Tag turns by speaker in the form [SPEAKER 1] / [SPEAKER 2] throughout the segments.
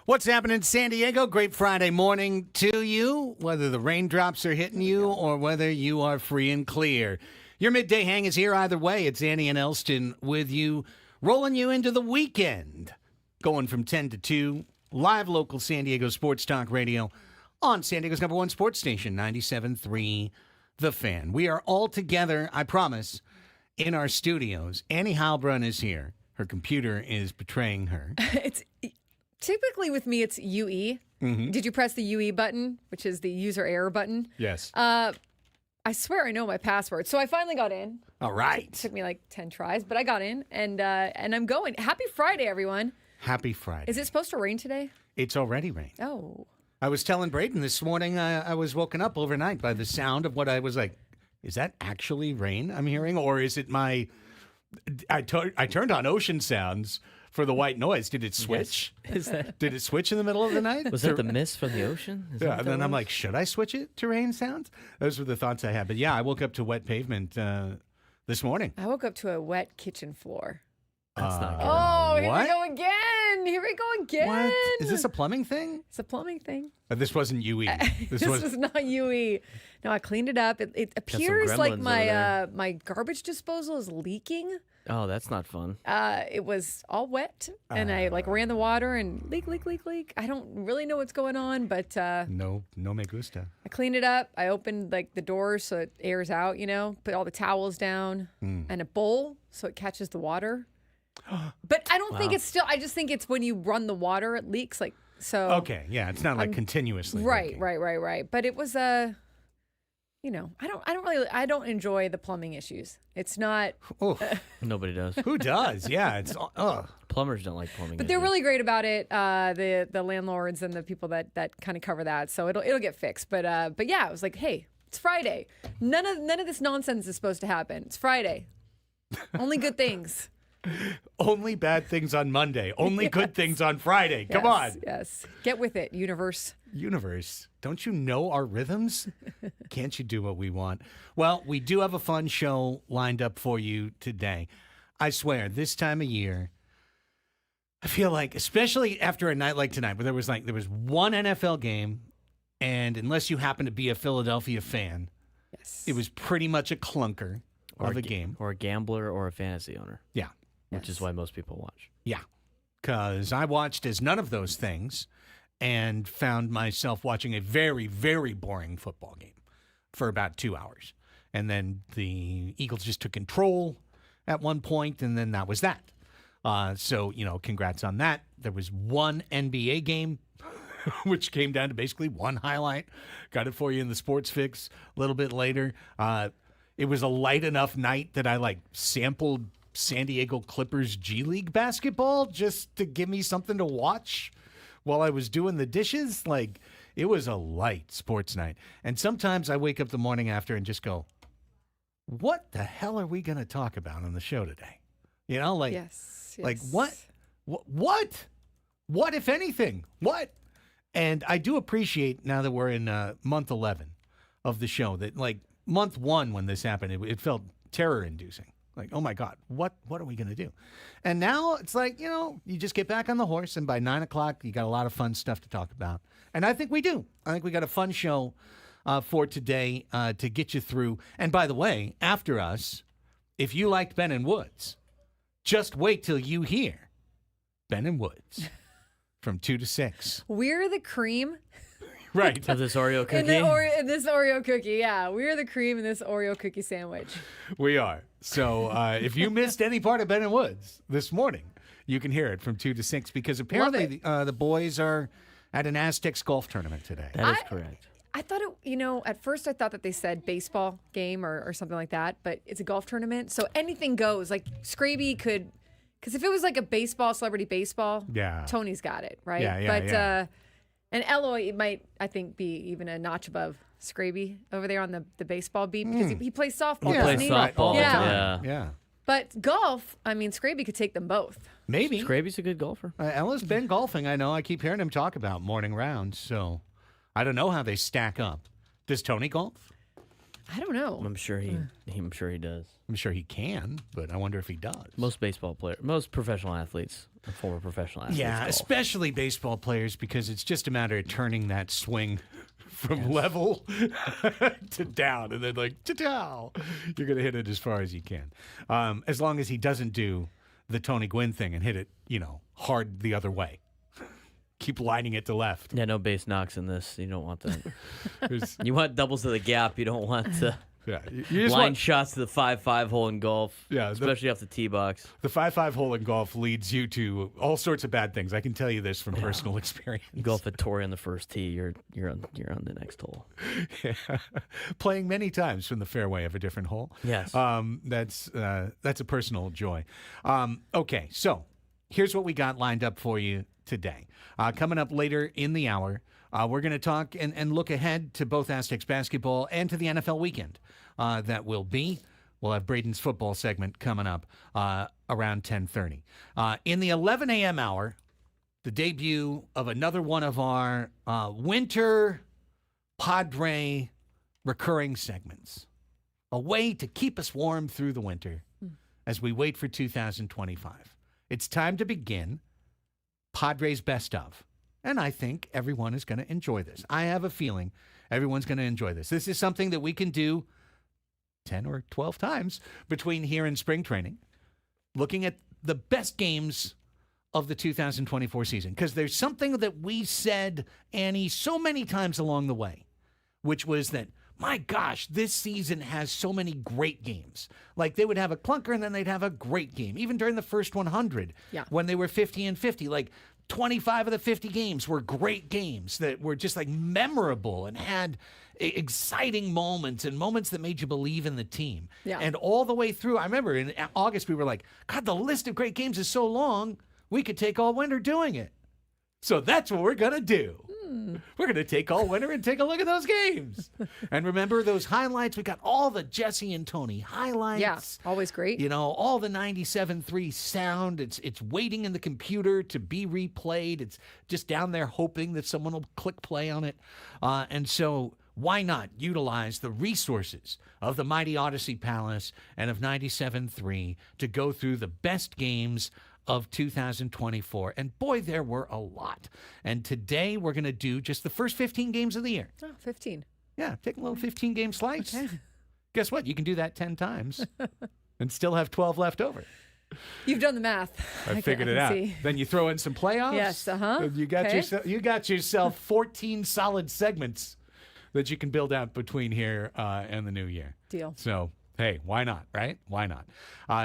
[SPEAKER 1] What's happening in San Diego? Great Friday morning to you, whether the raindrops are hitting you or whether you are free and clear. Your midday hang is here either way. It's Annie and Elsten with you, rolling you into the weekend. Going from 10 to 2, live local San Diego Sports Talk Radio on San Diego's number one sports station, 97.3 The Fan. We are all together, I promise, in our studios. Annie Heilbrunn is here. Her computer is betraying her.
[SPEAKER 2] Typically with me, it's UE. Mm-hmm. Did you press the UE button, which is the user error button?
[SPEAKER 1] Yes.
[SPEAKER 2] I swear I know my password. So I finally got in.
[SPEAKER 1] All right.
[SPEAKER 2] It took me like 10 tries, but I got in, and I'm going. Happy Friday, everyone.
[SPEAKER 1] Happy Friday.
[SPEAKER 2] Is it supposed to rain today?
[SPEAKER 1] It's already rained.
[SPEAKER 2] Oh.
[SPEAKER 1] I was telling Braden this morning I was woken up overnight by the sound of what I was like, is that actually rain I'm hearing? Or is it my... I turned on ocean sounds for the white noise. Did it switch?
[SPEAKER 3] Yes.
[SPEAKER 1] Did it switch in the middle of the night?
[SPEAKER 3] Was that the mist from the ocean?
[SPEAKER 1] Yeah, and then I'm like, should I switch it to rain sounds? Those were the thoughts I had. But yeah, I woke up to wet pavement this morning.
[SPEAKER 2] I woke up to a wet kitchen floor.
[SPEAKER 3] That's not good.
[SPEAKER 2] Oh, here
[SPEAKER 1] what?
[SPEAKER 2] we go again. Here we go again.
[SPEAKER 1] What? Is this a plumbing thing?
[SPEAKER 2] It's a plumbing thing.
[SPEAKER 1] This wasn't UE.
[SPEAKER 2] This was not UE. No, I cleaned it up. It appears like my garbage disposal is leaking.
[SPEAKER 3] Oh, that's not fun.
[SPEAKER 2] It was all wet, and I ran the water and leak. I don't really know what's going on, but
[SPEAKER 1] No me gusta.
[SPEAKER 2] I cleaned it up. I opened the doors so it airs out, put all the towels down and a bowl so it catches the water. But I don't think it's still, I just think it's when you run the water, it leaks so.
[SPEAKER 1] Okay, yeah, it's not like continuously.
[SPEAKER 2] Right.
[SPEAKER 1] leaking.
[SPEAKER 2] But it was I don't enjoy the plumbing issues. It's not.
[SPEAKER 3] Nobody does.
[SPEAKER 1] Who does? Yeah, it's
[SPEAKER 3] Plumbers don't like plumbing.
[SPEAKER 2] But they're really great about it. The landlords and the people that kind of cover that, so it'll get fixed. But yeah, I was like, hey, it's Friday. None of this nonsense is supposed to happen. It's Friday. Only good things.
[SPEAKER 1] Only bad things on Monday. Only good things on Friday. Come on.
[SPEAKER 2] Yes. Get with it, universe.
[SPEAKER 1] Universe, don't you know our rhythms? Can't you do what we want? Well, we do have a fun show lined up for you today. I swear, this time of year, I feel like, especially after a night like tonight, where there was one NFL game, and unless you happen to be a Philadelphia fan,
[SPEAKER 2] yes,
[SPEAKER 1] it was pretty much a clunker of a game.
[SPEAKER 3] Or a gambler or a fantasy owner.
[SPEAKER 1] Yeah.
[SPEAKER 3] Which is why most people watch.
[SPEAKER 1] Yeah. Because I watched as none of those things and found myself watching a very, very boring football game for about 2 hours. And then the Eagles just took control at one point, and then that was that. So, congrats on that. There was one NBA game, which came down to basically one highlight. Got it for you in the Sports Fix a little bit later. It was a light enough night that I, sampled San Diego Clippers G League basketball just to give me something to watch while I was doing the dishes. It was a light sports night. And sometimes I wake up the morning after and just go, what the hell are we going to talk about on the show today?
[SPEAKER 2] Yes.
[SPEAKER 1] What, if anything? What? And I do appreciate now that we're in month 11 of the show that month 1 when this happened, it felt terror-inducing. Oh, my God, what are we going to do? And now it's you just get back on the horse, and by 9 o'clock, you got a lot of fun stuff to talk about. And I think we do. I think we got a fun show for today to get you through. And by the way, after us, if you liked Ben and Woods, just wait till you hear Ben and Woods from 2 to 6.
[SPEAKER 2] We're the cream.
[SPEAKER 1] Right.
[SPEAKER 3] Of this Oreo cookie?
[SPEAKER 2] In this Oreo cookie, yeah. We're the cream in this Oreo cookie sandwich.
[SPEAKER 1] We are. So if you missed any part of Ben and Woods this morning, you can hear it from 2 to 6 because apparently the boys are at an Aztecs golf tournament today.
[SPEAKER 3] That is correct.
[SPEAKER 2] I thought at first I thought that they said baseball game or something like that, but it's a golf tournament, so anything goes. Scraby could, because if it was like a baseball, celebrity baseball,
[SPEAKER 1] yeah,
[SPEAKER 2] Tony's got it, right?
[SPEAKER 1] Yeah.
[SPEAKER 2] And Eloy might, I think, be even a notch above Scraby over there on the baseball beat because he plays softball.
[SPEAKER 3] He plays softball.
[SPEAKER 1] Yeah.
[SPEAKER 2] But golf, Scraby could take them both.
[SPEAKER 1] Maybe.
[SPEAKER 3] Scraby's a good golfer.
[SPEAKER 1] Ella's been golfing, I know. I keep hearing him talk about morning rounds, so I don't know how they stack up. Does Tony golf?
[SPEAKER 2] I don't know.
[SPEAKER 3] I'm sure he does.
[SPEAKER 1] I'm sure he can, but I wonder if he does.
[SPEAKER 3] Most professional athletes, former professional athletes.
[SPEAKER 1] Yeah,
[SPEAKER 3] golf.
[SPEAKER 1] especially baseball players, because it's just a matter of turning that swing from level to down, and then like ta-dow, you're going to hit it as far as you can. As long as he doesn't do the Tony Gwynn thing and hit it, hard the other way. Keep lining it to left.
[SPEAKER 3] Yeah, no base knocks in this. You don't want that.
[SPEAKER 1] There's-
[SPEAKER 3] You want doubles to the gap. You don't want
[SPEAKER 1] yeah, you just
[SPEAKER 3] line
[SPEAKER 1] want,
[SPEAKER 3] shots to the 5-5 hole in golf.
[SPEAKER 1] Yeah,
[SPEAKER 3] especially off the tee box.
[SPEAKER 1] the 5-5 hole in golf leads you to all sorts of bad things. I can tell you this from personal experience.
[SPEAKER 3] Golf at Torrey on the first tee. You're on the next hole.
[SPEAKER 1] Yeah. Playing many times from the fairway of a different hole.
[SPEAKER 3] Yes.
[SPEAKER 1] That's a personal joy. Okay, so here's what we got lined up for you today. Coming up later in the hour, we're going to talk and look ahead to both Aztecs basketball and to the NFL weekend that will be. We'll have Braden's football segment coming up around 10:30. In the 11 a.m. hour, the debut of another one of our winter Padre recurring segments. A way to keep us warm through the winter as we wait for 2025. It's time to begin Padres Best Of. And I think everyone is going to enjoy this. I have a feeling everyone's going to enjoy this. This is something that we can do 10 or 12 times between here and spring training, looking at the best games of the 2024 season. Because there's something that we said, Annie, so many times along the way, which was that, my gosh, this season has so many great games. Like they would have a clunker and then they'd have a great game. Even during the first 100, when they were 50-50, like 25 of the 50 games were great games that were just like memorable and had exciting moments and moments that made you believe in the team.
[SPEAKER 2] Yeah.
[SPEAKER 1] And all the way through, I remember in August, we were like, God, the list of great games is so long, we could take all winter doing it. So that's what we're going to do. We're going to take all winter and take a look at those games. And remember those highlights? We got all the Jesse and Tony highlights.
[SPEAKER 2] Yeah, always great.
[SPEAKER 1] All the 97.3 sound. It's waiting in the computer to be replayed. It's just down there hoping that someone will click play on it. And so why not utilize the resources of the mighty Odyssey Palace and of 97.3 to go through the best games of 2024. And boy, there were a lot. And today we're going to do just the first 15 games of the year.
[SPEAKER 2] Oh, 15.
[SPEAKER 1] Yeah, take a little 15-game slice.
[SPEAKER 2] Okay.
[SPEAKER 1] Guess what? You can do that 10 times and still have 12 left over.
[SPEAKER 2] You've done the math.
[SPEAKER 1] I figured it out.
[SPEAKER 2] See.
[SPEAKER 1] Then you throw in some playoffs.
[SPEAKER 2] Yes, uh-huh.
[SPEAKER 1] And you got
[SPEAKER 2] Okay.
[SPEAKER 1] you got yourself 14 solid segments that you can build out between here and the new year.
[SPEAKER 2] Deal.
[SPEAKER 1] So, hey, why not, right? Why not?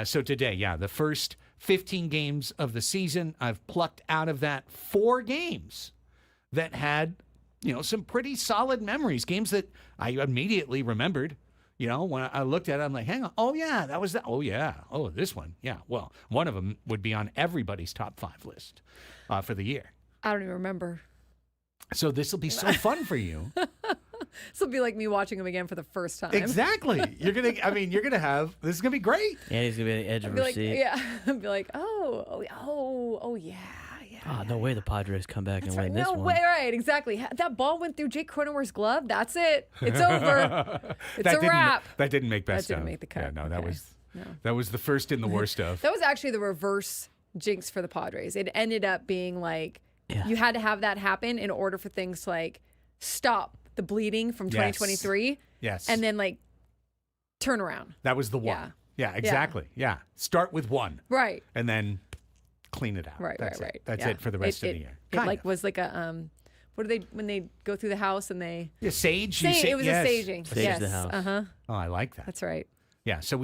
[SPEAKER 1] So today, the first 15 games of the season, I've plucked out of that 4 games that had, some pretty solid memories, games that I immediately remembered. When I looked at it, I'm like, hang on. Oh, yeah, that was that. Oh, yeah. Oh, this one. Yeah. Well, one of them would be on everybody's top 5 list for the year.
[SPEAKER 2] I don't even remember.
[SPEAKER 1] So this will be so fun for you.
[SPEAKER 2] This will be like me watching them again for the first time.
[SPEAKER 1] Exactly. You're going to have, this is going to be great.
[SPEAKER 3] And he's gonna be on the edge of
[SPEAKER 2] I'd be
[SPEAKER 3] her
[SPEAKER 2] like,
[SPEAKER 3] seat.
[SPEAKER 2] yeah. I'd be like, oh, yeah.
[SPEAKER 3] Oh, no way the Padres come back and win this
[SPEAKER 2] No
[SPEAKER 3] one.
[SPEAKER 2] way, right, exactly. That ball went through Jake Cronenworth's glove. That's it. It's over. It's a wrap.
[SPEAKER 1] That didn't make best
[SPEAKER 2] That didn't
[SPEAKER 1] of.
[SPEAKER 2] make the cut.
[SPEAKER 1] Yeah, no, that
[SPEAKER 2] Okay.
[SPEAKER 1] was
[SPEAKER 2] No.
[SPEAKER 1] that was the first and the worst of.
[SPEAKER 2] That was actually the reverse jinx for the Padres. It ended up being like you had to have that happen in order for things to like stop the bleeding from 2023.
[SPEAKER 1] Yes.
[SPEAKER 2] And then like turn around.
[SPEAKER 1] That was the one.
[SPEAKER 2] Yeah.
[SPEAKER 1] Yeah, exactly. Yeah. Start with one.
[SPEAKER 2] Right.
[SPEAKER 1] And then clean it out.
[SPEAKER 2] Right.
[SPEAKER 1] That's
[SPEAKER 2] right.
[SPEAKER 1] it. That's
[SPEAKER 2] Yeah.
[SPEAKER 1] it for the rest of the year.
[SPEAKER 2] It
[SPEAKER 1] Kind
[SPEAKER 2] like
[SPEAKER 1] of.
[SPEAKER 2] was like a what do they when they go through the house and they
[SPEAKER 1] Sage. You
[SPEAKER 2] Sage,
[SPEAKER 1] say,
[SPEAKER 2] it was
[SPEAKER 1] yes.
[SPEAKER 2] a saging.
[SPEAKER 3] Sage
[SPEAKER 2] yes.
[SPEAKER 3] the house.
[SPEAKER 2] Uh-huh.
[SPEAKER 1] Oh, I like that.
[SPEAKER 2] That's right.
[SPEAKER 1] Yeah. So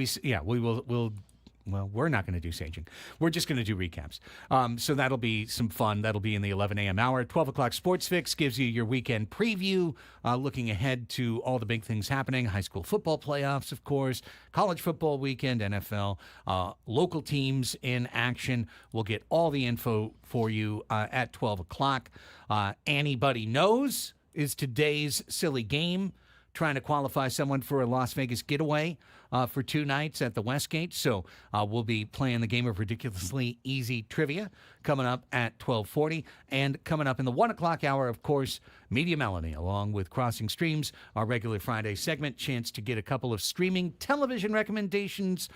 [SPEAKER 1] we're not going to do saging. We're just going to do recaps. So that'll be some fun. That'll be in the 11 a.m. hour. 12 o'clock Sports Fix gives you your weekend preview, looking ahead to all the big things happening. High school football playoffs, of course, college football weekend, NFL, local teams in action. We'll get all the info for you at 12 o'clock. Anybody Knows is today's silly game. trying to qualify someone for a Las Vegas getaway for 2 nights at the Westgate. So we'll be playing the game of ridiculously easy trivia coming up at 12:40. And coming up in the 1 o'clock hour, of course, Media Melanie, along with Crossing Streams, our regular Friday segment. Chance to get a couple of streaming television recommendations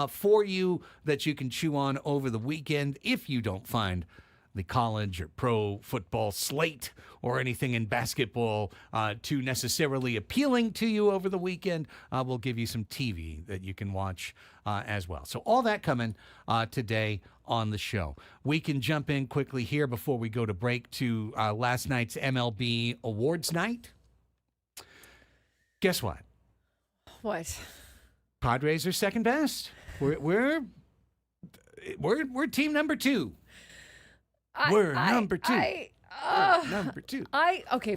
[SPEAKER 1] for you that you can chew on over the weekend if you don't find the college or pro football slate or anything in basketball too necessarily appealing to you over the weekend. We'll give you some TV that you can watch as well. So all that coming today on the show. We can jump in quickly here before we go to break to last night's MLB Awards night. Guess what?
[SPEAKER 2] What?
[SPEAKER 1] Padres are second best. We're team number 2. We're number 2. Number 2.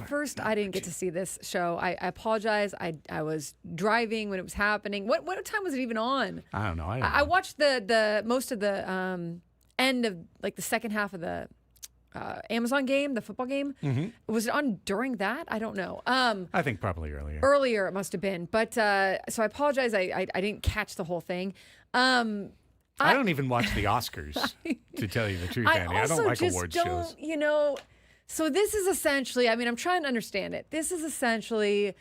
[SPEAKER 2] First, I didn't get to see this show. I apologize. I was driving when it was happening. What time was it even on?
[SPEAKER 1] I don't know.
[SPEAKER 2] I watched the most of the end of like the second half of the Amazon game, the football game.
[SPEAKER 1] Mm-hmm.
[SPEAKER 2] Was it on during that? I don't know.
[SPEAKER 1] I think probably earlier.
[SPEAKER 2] Earlier it must have been. But so I apologize. I didn't catch the whole thing.
[SPEAKER 1] I don't even watch the Oscars, to tell you the truth, Annie. I don't like award shows.
[SPEAKER 2] So this is essentially, I'm trying to understand it. This is essentially,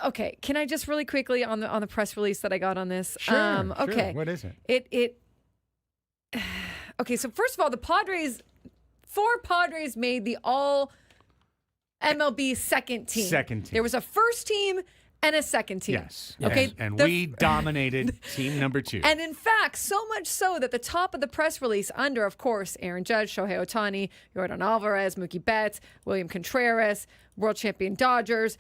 [SPEAKER 2] okay, can I just really quickly on the press release that I got on this?
[SPEAKER 1] Sure,
[SPEAKER 2] okay.
[SPEAKER 1] Sure. What is it?
[SPEAKER 2] Okay, so first of all, the Padres, 4 Padres made the all MLB second team. There was a first team and a second team.
[SPEAKER 1] Yes.
[SPEAKER 2] Okay.
[SPEAKER 1] And we dominated team number 2.
[SPEAKER 2] And in fact, so much so that the top of the press release under, of course, Aaron Judge, Shohei Ohtani, Yordan Alvarez, Mookie Betts, William Contreras, world champion Dodgers,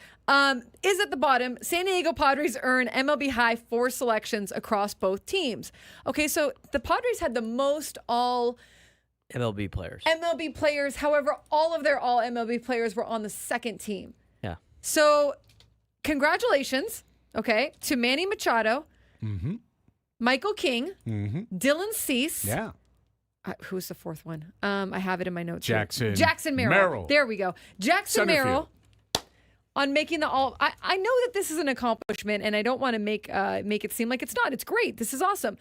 [SPEAKER 2] is at the bottom. San Diego Padres earn MLB high 4 selections across both teams. Okay, so the Padres had the most all
[SPEAKER 3] MLB players.
[SPEAKER 2] However, all of their all MLB players were on the second team.
[SPEAKER 3] Yeah.
[SPEAKER 2] So congratulations, okay, to Manny Machado, Michael King, Dylan Cease.
[SPEAKER 1] Yeah.
[SPEAKER 2] Who's the 4th one? I have it in my notes.
[SPEAKER 1] Jackson
[SPEAKER 2] Merrill. There we go. Jackson Merrill on making the all. I know that this is an accomplishment, and I don't want to make it seem like it's not. It's great. This is awesome.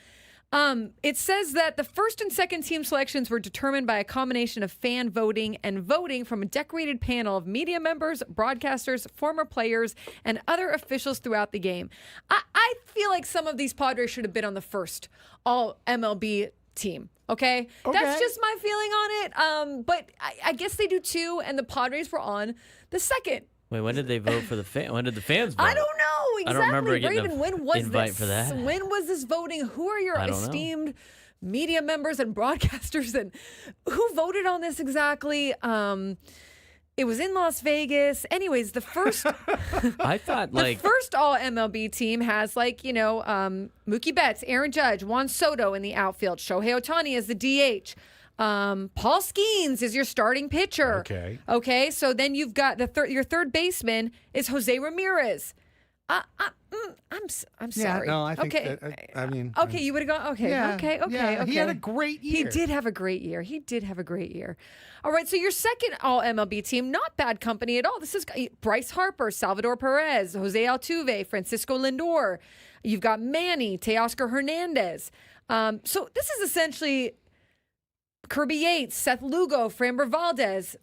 [SPEAKER 2] It says that the first and second team selections were determined by a combination of fan voting and voting from a decorated panel of media members, broadcasters, former players, and other officials throughout the game. I feel like some of these Padres should have been on the first all MLB team. Okay? That's just my feeling on it. But I guess they do too, and the Padres were on the second.
[SPEAKER 3] Wait, when did they vote for the fan? When did the fans vote?
[SPEAKER 2] I don't know exactly.
[SPEAKER 3] I don't remember getting
[SPEAKER 2] Raven, when was
[SPEAKER 3] invite
[SPEAKER 2] this?
[SPEAKER 3] for that.
[SPEAKER 2] When was this voting? Who are your esteemed media members and broadcasters, and who voted on this exactly? It was in Las Vegas. Anyways, the first
[SPEAKER 3] I thought
[SPEAKER 2] the first all MLB team has Mookie Betts, Aaron Judge, Juan Soto in the outfield, Shohei Ohtani as the DH. Paul Skeens is your starting pitcher. Okay. So then you've got your third baseman is Jose Ramirez. I'm sorry.
[SPEAKER 1] Yeah, no, I think
[SPEAKER 2] okay.
[SPEAKER 1] that,
[SPEAKER 2] okay, you would have gone. Okay.
[SPEAKER 1] Yeah,
[SPEAKER 2] Okay.
[SPEAKER 1] yeah, he had a great year.
[SPEAKER 2] He did have a great year. All right. So your second all MLB team, not bad company at all. This is Bryce Harper, Salvador Perez, Jose Altuve, Francisco Lindor. You've got Manny, Teoscar Hernandez. So this is essentially Kirby Yates, Seth Lugo, Framber Valdez.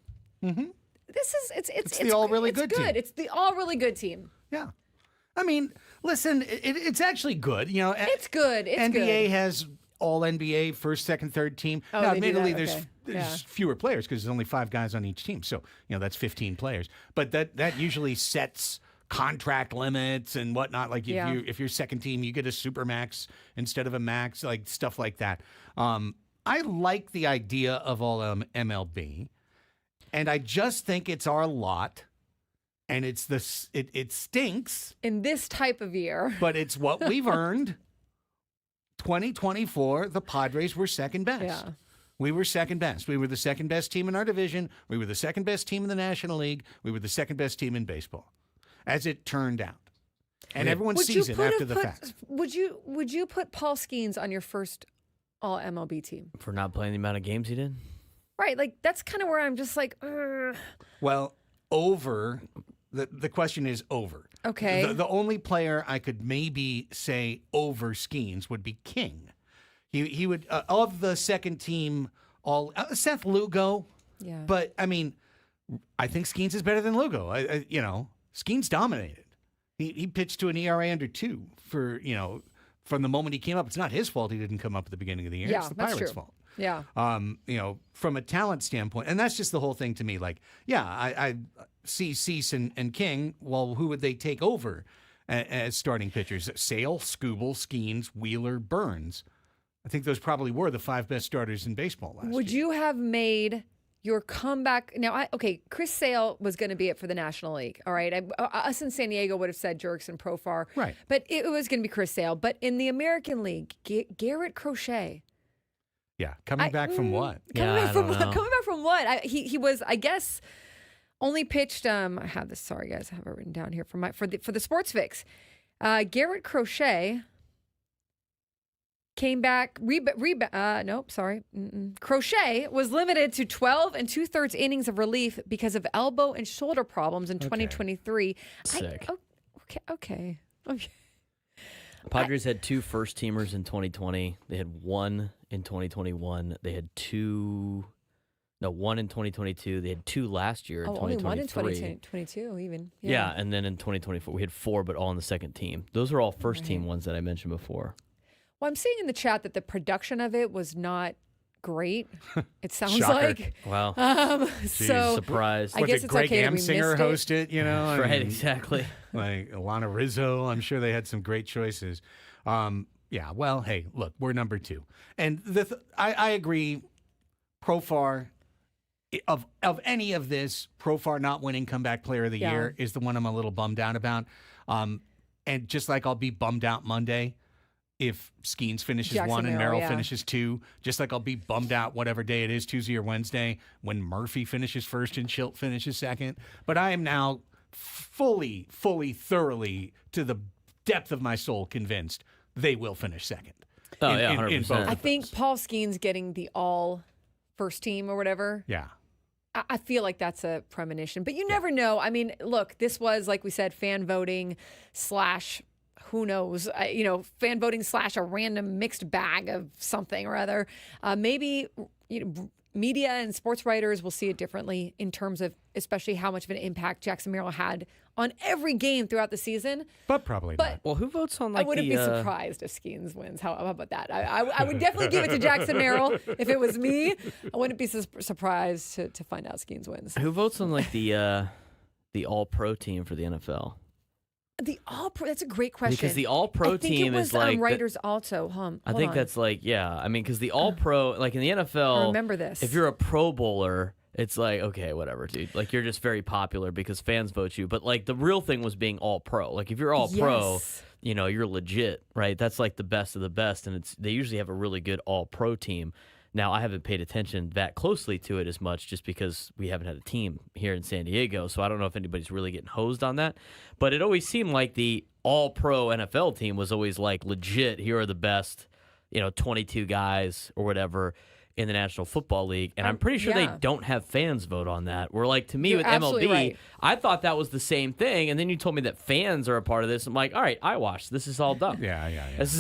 [SPEAKER 1] Mm-hmm.
[SPEAKER 2] It's
[SPEAKER 1] the all really good team.
[SPEAKER 2] It's the all really good team.
[SPEAKER 1] Yeah. I mean, listen, it's actually good.
[SPEAKER 2] It's good.
[SPEAKER 1] NBA has all NBA first, second, third team.
[SPEAKER 2] Oh,
[SPEAKER 1] now,
[SPEAKER 2] they do
[SPEAKER 1] admittedly,
[SPEAKER 2] that?
[SPEAKER 1] there's fewer players because there's only 5 guys on each team. So, that's 15 players. But that usually sets contract limits and whatnot. Like if you're second team, you get a super max instead of a max, like stuff like that. I like the idea of all MLB, and I just think it's our lot, and it stinks
[SPEAKER 2] in this type of year,
[SPEAKER 1] but it's what we've earned. 2024, the Padres were second best.
[SPEAKER 2] Yeah.
[SPEAKER 1] We were second best. We were the second best team in our division. We were the second best team in the National League. We were the second best team in baseball, as it turned out. And everyone sees it after the fact.
[SPEAKER 2] Would you put Paul Skeens on your first all MLB team
[SPEAKER 3] for not playing the amount of games he did?
[SPEAKER 2] Right, like that's kind of where I'm just like, ugh.
[SPEAKER 1] Well, over The question is over.
[SPEAKER 2] Okay.
[SPEAKER 1] The only player I could maybe say over Skeens would be King. He would of the second team all Seth Lugo.
[SPEAKER 2] Yeah.
[SPEAKER 1] But I mean, I think Skeens is better than Lugo. Skeens dominated. He pitched to an ERA under 2 for from the moment he came up. It's not his fault he didn't come up at the beginning of the year.
[SPEAKER 2] Yeah,
[SPEAKER 1] It's the
[SPEAKER 2] that's
[SPEAKER 1] Pirates'
[SPEAKER 2] true.
[SPEAKER 1] fault.
[SPEAKER 2] Yeah.
[SPEAKER 1] From a talent standpoint, and that's just the whole thing to me. Like, yeah, I see Cease and King. Well, who would they take over as starting pitchers? Sale, Skubal, Skeens, Wheeler, Burns. I think those probably were the 5 best starters in baseball last year.
[SPEAKER 2] Would you have made your comeback? Now, Chris Sale was going to be it for the National League. All right. Us in San Diego would have said Jurickson Profar.
[SPEAKER 1] Right.
[SPEAKER 2] But it was going to be Chris Sale. But in the American League, Garrett Crochet.
[SPEAKER 1] Yeah, coming back from what?
[SPEAKER 2] Coming
[SPEAKER 3] Yeah,
[SPEAKER 2] back
[SPEAKER 3] I
[SPEAKER 2] from
[SPEAKER 3] don't
[SPEAKER 2] what?
[SPEAKER 3] know.
[SPEAKER 2] Coming back from what? He was, I guess, only pitched. I have this. Sorry, guys, I have it written down here for the Sports Fix. Garrett Crochet came back. Crochet was limited to 12 2/3 innings of relief because of elbow and shoulder problems in 2023.
[SPEAKER 3] Sick.
[SPEAKER 2] Okay.
[SPEAKER 3] Padres had 2 first-teamers in 2020. They had 1 in 2021. They had 1 in 2022. They had 2 last year in
[SPEAKER 2] Only
[SPEAKER 3] 2023.
[SPEAKER 2] one in 2022 even.
[SPEAKER 3] Yeah, and then in 2024 we had 4, but all on the second team. Those are all first-team ones that I mentioned before.
[SPEAKER 2] Well, I'm seeing in the chat that the production of it was not great. It sounds
[SPEAKER 1] Shocker.
[SPEAKER 2] like.
[SPEAKER 3] Wow.
[SPEAKER 2] So
[SPEAKER 3] Surprised.
[SPEAKER 2] I
[SPEAKER 1] What,
[SPEAKER 2] guess
[SPEAKER 1] did
[SPEAKER 2] it's
[SPEAKER 1] Greg
[SPEAKER 2] okay that we
[SPEAKER 1] Amsinger
[SPEAKER 2] missed it.
[SPEAKER 1] host it? I
[SPEAKER 3] Right,
[SPEAKER 1] mean,
[SPEAKER 3] exactly.
[SPEAKER 1] like Alana Rizzo. I'm sure they had some great choices. Yeah, well, hey, look, we're number 2. And I agree, Profar, of any of this, Profar not winning comeback player of the year is the one I'm a little bummed out about. And just like I'll be bummed out Monday if Skeens finishes
[SPEAKER 2] Jackson
[SPEAKER 1] 1 and
[SPEAKER 2] Merrill,
[SPEAKER 1] Merrill
[SPEAKER 2] yeah.
[SPEAKER 1] finishes 2, just like I'll be bummed out whatever day it is, Tuesday or Wednesday, when Murphy finishes first and Schilt finishes second. But I am now fully, thoroughly, to the depth of my soul, convinced they will finish second.
[SPEAKER 3] Oh,
[SPEAKER 1] in-
[SPEAKER 3] yeah,
[SPEAKER 1] in
[SPEAKER 3] 100%.
[SPEAKER 1] both
[SPEAKER 2] I
[SPEAKER 1] of
[SPEAKER 2] think
[SPEAKER 1] those.
[SPEAKER 2] Paul Skeens getting the all first team or whatever.
[SPEAKER 1] Yeah.
[SPEAKER 2] I feel like that's a premonition, but you never know. I mean, look, this was, like we said, fan voting / who knows, fan voting / a random mixed bag of something or other. Maybe media and sports writers will see it differently in terms of especially how much of an impact Jackson Merrill had on every game throughout the season.
[SPEAKER 1] But probably
[SPEAKER 2] But
[SPEAKER 1] not.
[SPEAKER 3] Well, who votes on
[SPEAKER 2] I
[SPEAKER 3] like
[SPEAKER 2] wouldn't
[SPEAKER 3] the
[SPEAKER 2] be surprised if Skeens wins. How about that? I would definitely give it to Jackson Merrill if it was me. I wouldn't be surprised to find out Skeens wins.
[SPEAKER 3] who votes on like the all-pro team for the NFL?
[SPEAKER 2] The All-Pro, that's a great question.
[SPEAKER 3] Because the All-Pro
[SPEAKER 2] I think
[SPEAKER 3] team
[SPEAKER 2] it was
[SPEAKER 3] is like
[SPEAKER 2] writers also.
[SPEAKER 3] I think that's like, yeah. I mean, because the All-Pro, like in the NFL,
[SPEAKER 2] I remember this.
[SPEAKER 3] if you're a Pro Bowler, it's like, okay, whatever, dude. Like, you're just very popular because fans vote you. But like, the real thing was being All-Pro. Like, if you're All-Pro,
[SPEAKER 2] Yes.
[SPEAKER 3] you're legit, right? That's like the best of the best, and they usually have a really good All-Pro team. Now, I haven't paid attention that closely to it as much just because we haven't had a team here in San Diego, so I don't know if anybody's really getting hosed on that. But it always seemed like the All-Pro NFL team was always like legit, here are the best, 22 guys or whatever in the National Football League. And I'm pretty sure
[SPEAKER 2] yeah.
[SPEAKER 3] they don't have fans vote on that. Where like, to me
[SPEAKER 2] You're
[SPEAKER 3] with
[SPEAKER 2] absolutely
[SPEAKER 3] MLB,
[SPEAKER 2] right.
[SPEAKER 3] I thought that was the same thing. And then you told me that fans are a part of this. I'm like, all right, I watched. This is all dumb.
[SPEAKER 1] Yeah.
[SPEAKER 3] This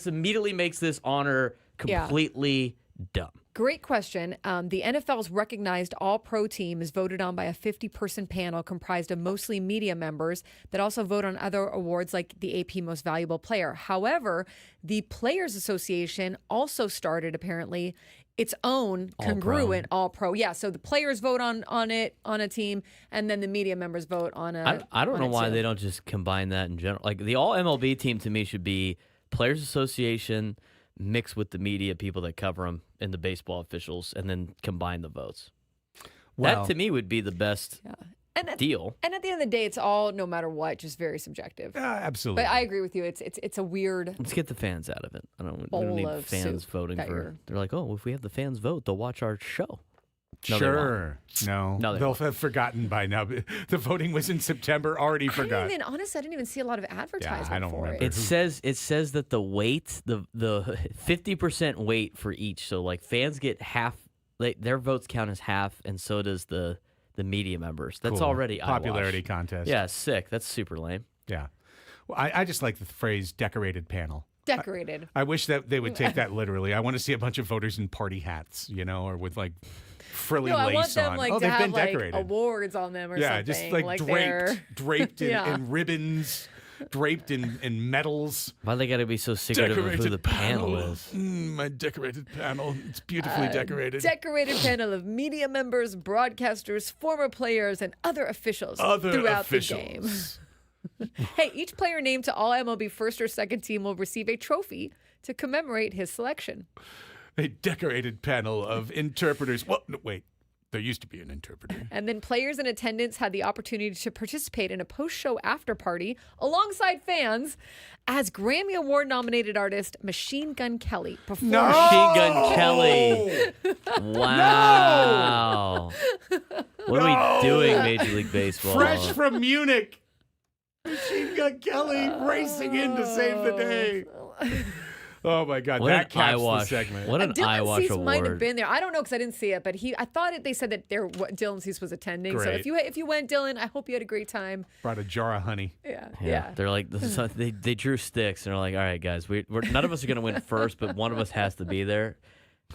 [SPEAKER 3] immediately makes this honor completely dumb.
[SPEAKER 2] Great question. The NFL's recognized All-Pro team is voted on by a 50-person panel comprised of mostly media members that also vote on other awards like the AP Most Valuable Player. However, the Players Association also started, apparently, its own congruent All-Pro. Yeah, so the players vote on a team, and then the media members vote on a
[SPEAKER 3] I don't know why
[SPEAKER 2] too.
[SPEAKER 3] they don't just combine that in general. Like, the all MLB team to me should be Players Association mixed with the media people that cover them and the baseball officials, and then combine the votes.
[SPEAKER 1] Well,
[SPEAKER 3] that to me would be the best deal.
[SPEAKER 2] And at the end of the day, it's all, no matter what, just very subjective.
[SPEAKER 1] absolutely.
[SPEAKER 2] But I agree with you. It's a weird.
[SPEAKER 3] Let's get the fans out of it. We don't
[SPEAKER 2] Bowl
[SPEAKER 3] need
[SPEAKER 2] of
[SPEAKER 3] fans
[SPEAKER 2] soup
[SPEAKER 3] voting
[SPEAKER 2] that
[SPEAKER 3] for.
[SPEAKER 2] you're-
[SPEAKER 3] They're like, oh, if we have the fans vote, they'll watch our show. No, they
[SPEAKER 1] Sure. No,
[SPEAKER 3] No, they
[SPEAKER 1] they'll
[SPEAKER 3] won't.
[SPEAKER 1] have forgotten by now. The voting was in September. Already forgot.
[SPEAKER 2] Honestly, I didn't even see a lot of advertisement
[SPEAKER 1] I don't
[SPEAKER 2] for
[SPEAKER 1] remember.
[SPEAKER 2] it.
[SPEAKER 3] It says that the weight, the 50% weight for each. So like fans get half, their votes count as half, and so does the the media members. That's
[SPEAKER 1] Cool.
[SPEAKER 3] already
[SPEAKER 1] popularity
[SPEAKER 3] eyewash.
[SPEAKER 1] contest.
[SPEAKER 3] Yeah, sick. That's super lame.
[SPEAKER 1] Yeah. Well, I just like the phrase decorated panel.
[SPEAKER 2] Decorated.
[SPEAKER 1] I wish that they would take that literally. I want to see a bunch of voters in party hats, or with like frilly
[SPEAKER 2] No, I
[SPEAKER 1] lace
[SPEAKER 2] want them
[SPEAKER 1] on.
[SPEAKER 2] like
[SPEAKER 1] Oh,
[SPEAKER 2] to
[SPEAKER 1] they've
[SPEAKER 2] have
[SPEAKER 1] been
[SPEAKER 2] like
[SPEAKER 1] decorated.
[SPEAKER 2] awards on them or
[SPEAKER 1] Yeah,
[SPEAKER 2] something.
[SPEAKER 1] just like
[SPEAKER 2] they're-
[SPEAKER 1] draped
[SPEAKER 2] Yeah.
[SPEAKER 1] in ribbons, draped in medals.
[SPEAKER 3] Why they got to be so secretive of who
[SPEAKER 1] Decorated
[SPEAKER 3] the panel is?
[SPEAKER 1] My decorated panel. It's beautifully decorated.
[SPEAKER 2] Decorated panel of media members, broadcasters, former players, and other officials
[SPEAKER 1] Other
[SPEAKER 2] throughout
[SPEAKER 1] officials.
[SPEAKER 2] the game. Hey, each player named to all MLB first or second team will receive a trophy to commemorate his selection.
[SPEAKER 1] A decorated panel of interpreters. Well, no, wait. There used to be an interpreter.
[SPEAKER 2] And then players in attendance had the opportunity to participate in a post-show after party alongside fans as Grammy Award nominated artist Machine Gun Kelly performed.
[SPEAKER 3] Machine Gun Kelly. Wow. What are we doing, Major League Baseball?
[SPEAKER 1] Fresh from Munich. Machine Gun Kelly racing in to save the day. Oh my God,
[SPEAKER 3] What
[SPEAKER 1] that
[SPEAKER 3] an
[SPEAKER 1] caps the
[SPEAKER 3] eyewash.
[SPEAKER 1] segment.
[SPEAKER 3] What an
[SPEAKER 2] Dylan
[SPEAKER 3] eyewash
[SPEAKER 2] Cease might have
[SPEAKER 3] award.
[SPEAKER 2] been there. I don't know because I didn't see it, but I thought they said that Dylan Cease was attending. So
[SPEAKER 1] Great.
[SPEAKER 2] if you went, Dylan, I hope you had a great time.
[SPEAKER 1] Brought a jar of honey.
[SPEAKER 2] Yeah.
[SPEAKER 3] They're like, they drew sticks and they're like, all right, guys, we're none of us are going to win first, but one of us has to be there.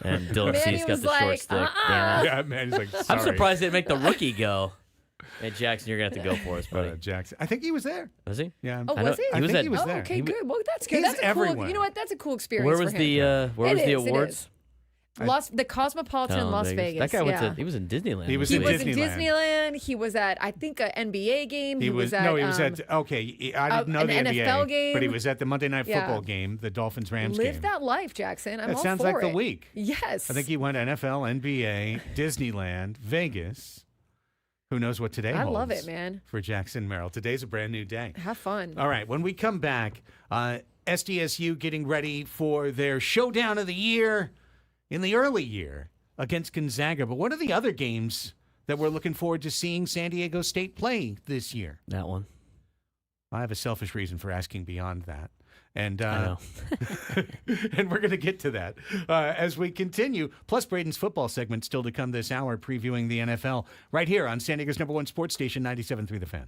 [SPEAKER 3] And Dylan
[SPEAKER 2] Manny
[SPEAKER 3] Cease got
[SPEAKER 2] was
[SPEAKER 3] the short
[SPEAKER 2] like,
[SPEAKER 3] stick. Damn it.
[SPEAKER 1] Yeah, man, he's like, sorry.
[SPEAKER 3] I'm surprised they didn't make the rookie go. Hey, Jackson, you're going to have to go for us, buddy.
[SPEAKER 1] Jackson. I think he was there.
[SPEAKER 3] Was he?
[SPEAKER 1] Yeah.
[SPEAKER 2] Oh,
[SPEAKER 3] I know-
[SPEAKER 2] was he?
[SPEAKER 1] I
[SPEAKER 3] was
[SPEAKER 1] think
[SPEAKER 3] at-
[SPEAKER 1] he was
[SPEAKER 2] Oh,
[SPEAKER 1] there.
[SPEAKER 2] okay, good. Well, that's good.
[SPEAKER 1] He's
[SPEAKER 2] That's a cool.
[SPEAKER 1] everywhere.
[SPEAKER 2] You know what? That's a cool experience.
[SPEAKER 3] Where was
[SPEAKER 2] for
[SPEAKER 3] the
[SPEAKER 2] him.
[SPEAKER 3] where was
[SPEAKER 2] It
[SPEAKER 3] the
[SPEAKER 2] is, it
[SPEAKER 3] awards?
[SPEAKER 2] is. The Cosmopolitan in
[SPEAKER 3] Oh,
[SPEAKER 2] Las Vegas.
[SPEAKER 3] That guy
[SPEAKER 2] yeah.
[SPEAKER 3] he was in Disneyland.
[SPEAKER 1] He was
[SPEAKER 2] He
[SPEAKER 1] in
[SPEAKER 2] was in
[SPEAKER 1] Disneyland.
[SPEAKER 2] Disneyland. He was at, I think, an NBA game. He was at.
[SPEAKER 1] no, he was at. Okay, I didn't know
[SPEAKER 2] an
[SPEAKER 1] the NBA,
[SPEAKER 2] NFL
[SPEAKER 1] but he
[SPEAKER 2] game.
[SPEAKER 1] was at the Monday Night
[SPEAKER 2] Yeah.
[SPEAKER 1] Football game, the Dolphins Rams
[SPEAKER 2] Live
[SPEAKER 1] game.
[SPEAKER 2] that life, Jackson. I'm
[SPEAKER 1] That
[SPEAKER 2] all
[SPEAKER 1] sounds
[SPEAKER 2] for
[SPEAKER 1] like the
[SPEAKER 2] it.
[SPEAKER 1] week.
[SPEAKER 2] Yes.
[SPEAKER 1] I think he went NFL, NBA, Disneyland, Vegas. Who knows what today
[SPEAKER 2] I
[SPEAKER 1] holds?
[SPEAKER 2] love it, man.
[SPEAKER 1] For Jackson Merrill. Today's a brand new day.
[SPEAKER 2] Have fun.
[SPEAKER 1] All right, when we come back, SDSU getting ready for their showdown of the year in the early year against Gonzaga. But what are the other games that we're looking forward to seeing San Diego State play this year?
[SPEAKER 3] That one.
[SPEAKER 1] I have a selfish reason for asking beyond that. And
[SPEAKER 3] I know.
[SPEAKER 1] and we're going to get to that as we continue. Plus, Braden's football segment still to come this hour, previewing the NFL right here on San Diego's #1 sports station, 97.3 The Fan.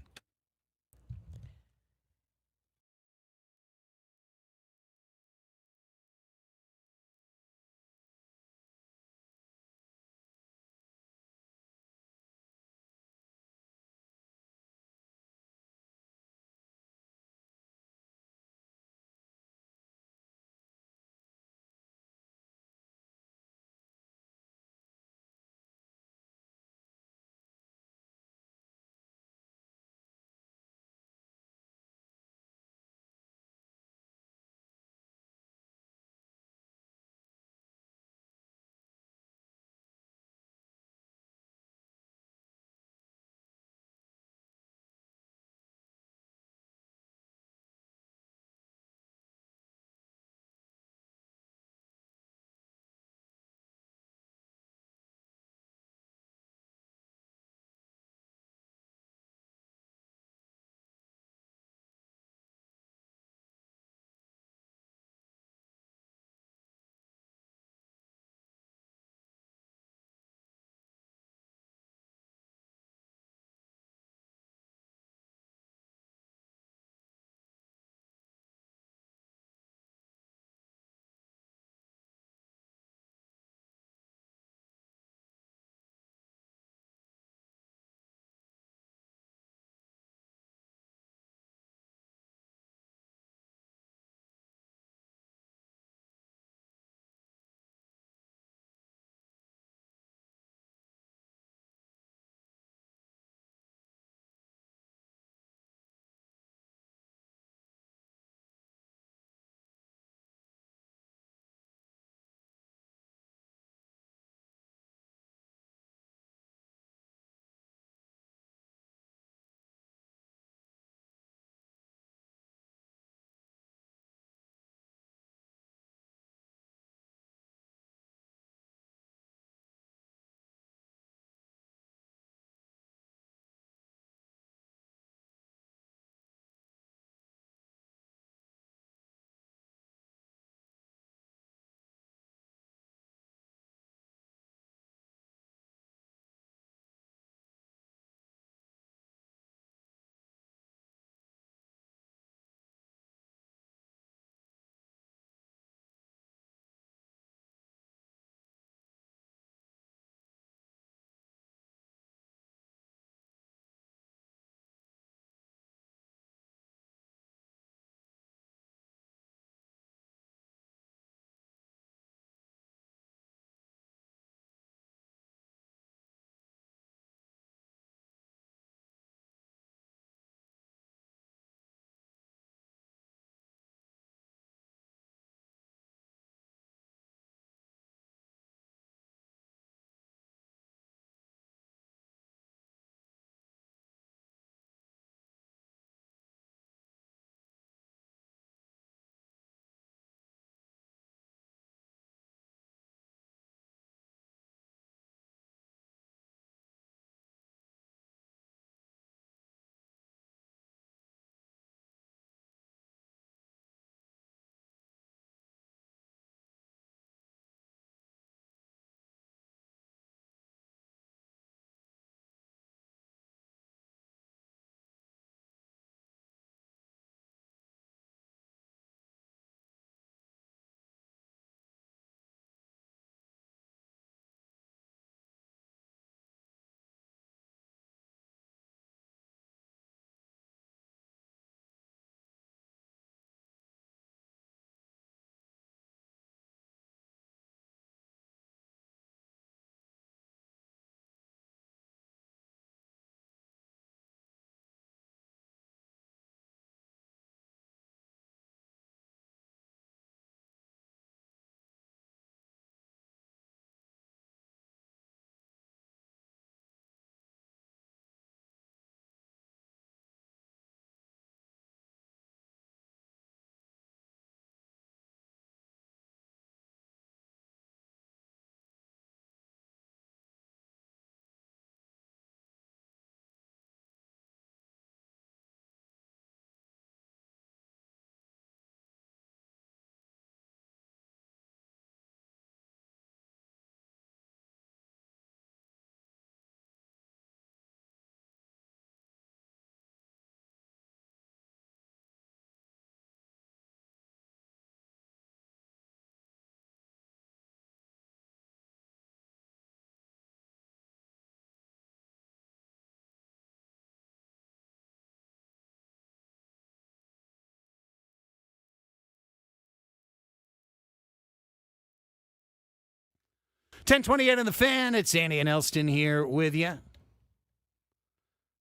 [SPEAKER 1] 10:28 on the Fan. It's Andy and Elsten here with you.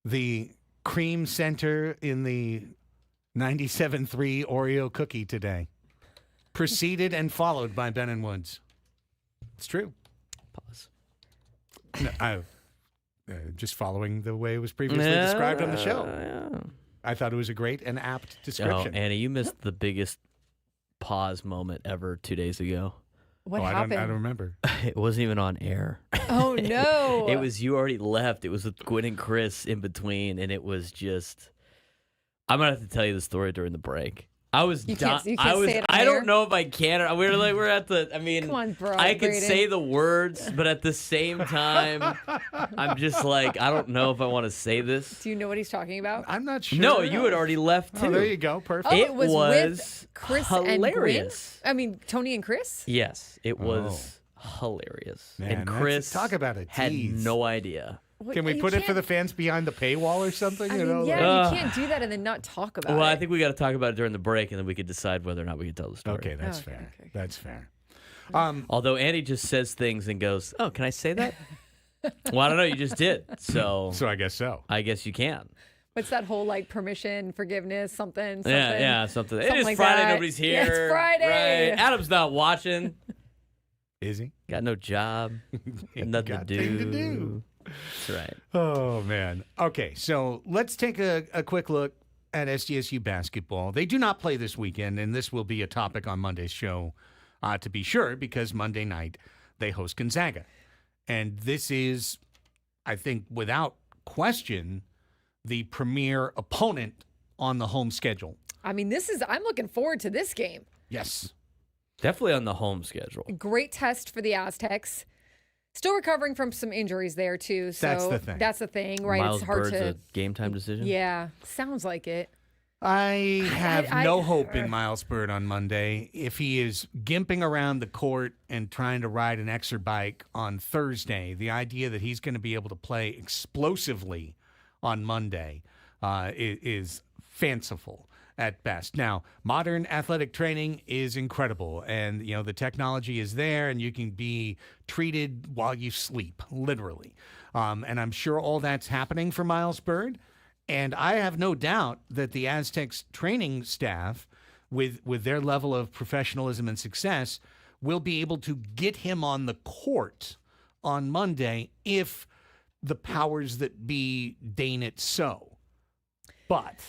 [SPEAKER 1] The cream center in the 97.3 Oreo cookie today. Preceded and followed by Ben and Woods. It's true.
[SPEAKER 3] Pause.
[SPEAKER 1] No, just following the way it was previously described on the show.
[SPEAKER 3] Yeah.
[SPEAKER 1] I thought it was a great and apt description.
[SPEAKER 3] Oh, Annie, you missed the biggest pause moment ever 2 days ago.
[SPEAKER 2] What
[SPEAKER 1] I
[SPEAKER 2] happened?
[SPEAKER 1] don't remember.
[SPEAKER 3] It wasn't even on air.
[SPEAKER 2] Oh, no.
[SPEAKER 3] It was you already left. It was with Gwen and Chris in between, and it was just. I'm gonna have to tell you the story during the break. I was.
[SPEAKER 2] You can't say it on
[SPEAKER 3] I
[SPEAKER 2] air?
[SPEAKER 3] don't know if I can. We're at the. I mean,
[SPEAKER 2] Come on, bro.
[SPEAKER 3] I could
[SPEAKER 2] Brayden.
[SPEAKER 3] say the words, but at the same time, I'm just like, I don't know if I want to say this.
[SPEAKER 2] Do you know what he's talking about?
[SPEAKER 1] I'm not sure.
[SPEAKER 3] No, you had already left too.
[SPEAKER 1] Oh, there you go. Perfect.
[SPEAKER 2] Oh,
[SPEAKER 3] It
[SPEAKER 2] it was
[SPEAKER 3] was
[SPEAKER 2] with Chris
[SPEAKER 3] hilarious.
[SPEAKER 2] and Gwen? I mean, Tony and Chris?
[SPEAKER 3] Yes, it was hilarious.
[SPEAKER 1] Man,
[SPEAKER 3] and
[SPEAKER 1] that's-
[SPEAKER 3] Chris
[SPEAKER 1] talk about a
[SPEAKER 3] had
[SPEAKER 1] tease.
[SPEAKER 3] no idea.
[SPEAKER 2] What-
[SPEAKER 1] Can we
[SPEAKER 2] you
[SPEAKER 1] put it for
[SPEAKER 2] can't-
[SPEAKER 1] the fans behind the paywall or something?
[SPEAKER 2] I
[SPEAKER 1] you
[SPEAKER 2] mean,
[SPEAKER 1] know,
[SPEAKER 2] yeah, you can't do that and then not talk about
[SPEAKER 3] Well,
[SPEAKER 2] it.
[SPEAKER 3] I think we got to talk about it during the break, and then we could decide whether or not we can tell the story.
[SPEAKER 1] Okay, that's
[SPEAKER 2] Okay,
[SPEAKER 1] fair.
[SPEAKER 2] okay.
[SPEAKER 1] That's fair.
[SPEAKER 3] Although Andy just says things and goes, "Oh, can I say that?" Well, I don't know. You just did, so
[SPEAKER 1] So I guess so.
[SPEAKER 3] I guess you can.
[SPEAKER 2] What's that whole like permission, forgiveness, something?
[SPEAKER 3] Yeah, something. It
[SPEAKER 2] Something
[SPEAKER 3] is
[SPEAKER 2] like
[SPEAKER 3] Friday.
[SPEAKER 2] that.
[SPEAKER 3] Nobody's here.
[SPEAKER 2] Yeah, it's Friday.
[SPEAKER 3] Right? Adam's not watching.
[SPEAKER 1] Is he?
[SPEAKER 3] Got no job. Got nothing
[SPEAKER 1] Got
[SPEAKER 3] to
[SPEAKER 1] thing
[SPEAKER 3] do.
[SPEAKER 1] to do.
[SPEAKER 3] That's right.
[SPEAKER 1] Oh, man. Okay, so let's take a quick look at SDSU basketball. They do not play this weekend, and this will be a topic on Monday's show, to be sure, because Monday night they host Gonzaga. And this is, I think, without question, the premier opponent on the home schedule.
[SPEAKER 2] I mean, I'm looking forward to this game.
[SPEAKER 1] Yes.
[SPEAKER 3] Definitely on the home schedule.
[SPEAKER 2] Great test for the Aztecs. Still recovering from some injuries there, too. So
[SPEAKER 1] That's the thing.
[SPEAKER 2] right?
[SPEAKER 3] Miles
[SPEAKER 2] it's hard
[SPEAKER 3] Bird's
[SPEAKER 2] to.
[SPEAKER 3] a game time decision.
[SPEAKER 2] Yeah, sounds like it.
[SPEAKER 1] I have
[SPEAKER 2] I-
[SPEAKER 1] no hope in Miles Bird on Monday. If he is gimping around the court and trying to ride an exer bike on Thursday, the idea that he's going to be able to play explosively on Monday is fanciful at best. Now, modern athletic training is incredible, and the technology is there, and you can be treated while you sleep, literally. And I'm sure all that's happening for Miles Bird. And I have no doubt that the Aztecs training staff, with their level of professionalism and success, will be able to get him on the court on Monday if the powers that be deign it so. But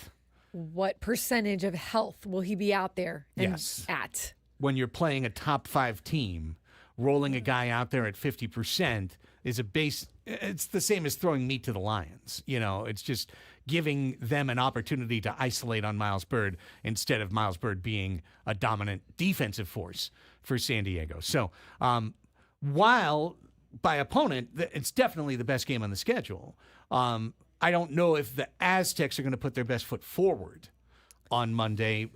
[SPEAKER 2] What percentage of health will he be out there and
[SPEAKER 1] Yes.
[SPEAKER 2] at?
[SPEAKER 1] when you're playing a top 5 team, rolling a guy out there at 50% is it's the same as throwing meat to the lions. It's just giving them an opportunity to isolate on Miles Bird instead of Miles Bird being a dominant defensive force for San Diego. So while by opponent, it's definitely the best game on the schedule, I don't know if the Aztecs are going to put their best foot forward on Monday,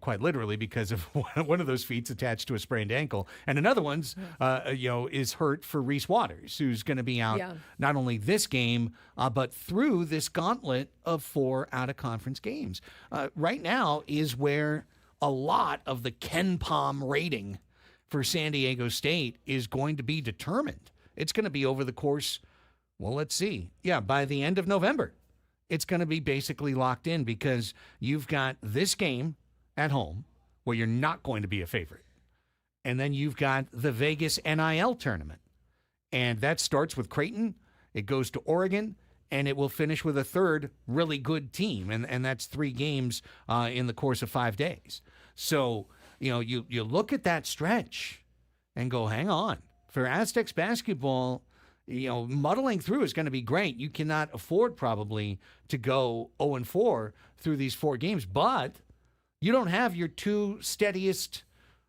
[SPEAKER 1] quite literally, because of one of those feet's attached to a sprained ankle, and another one's, is hurt for Reese Waters, who's going to be out not only this game, but through this gauntlet of 4 out-of-conference games. Right now is where a lot of the KenPom rating for San Diego State is going to be determined. It's going to be over the course, well, let's see. Yeah, by the end of November. It's going to be basically locked in because you've got this game at home where you're not going to be a favorite. And then you've got the Vegas NIL tournament. And that starts with Creighton. It goes to Oregon. And it will finish with a third really good team. And that's 3 games in the course of 5 days. So, you look at that stretch and go, hang on. For Aztecs basketball, muddling through is going to be great. You cannot afford probably to go 0-4 through these 4 games, but you don't have your 2 steadiest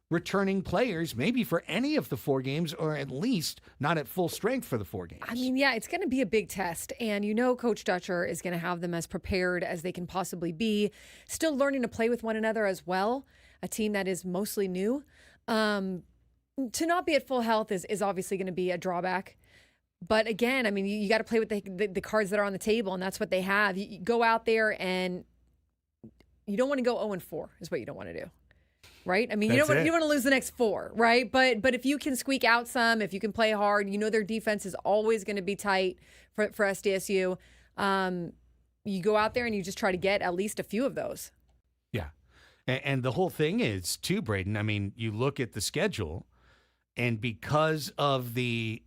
[SPEAKER 1] returning players, maybe for any of the 4 games, or at least not at full strength for the 4 games.
[SPEAKER 2] I mean, yeah, it's going to be a big test. And Coach Dutcher is going to have them as prepared as they can possibly be, still learning to play with one another as well, a team that is mostly new. To not be at full health is obviously going to be a drawback. But again, I mean, you got to play with the cards that are on the table, and that's what they have. You go out there, and you don't want to go 0-4 is what you don't want to do. right? I mean, you
[SPEAKER 1] That's
[SPEAKER 2] don't
[SPEAKER 1] it.
[SPEAKER 2] want to lose the next 4, right? But if you can squeak out some, if you can play hard, their defense is always going to be tight for SDSU. You go out there and you just try to get at least a few of those.
[SPEAKER 1] Yeah. And the whole thing is, too, Braden, I mean, you look at the schedule, and because of the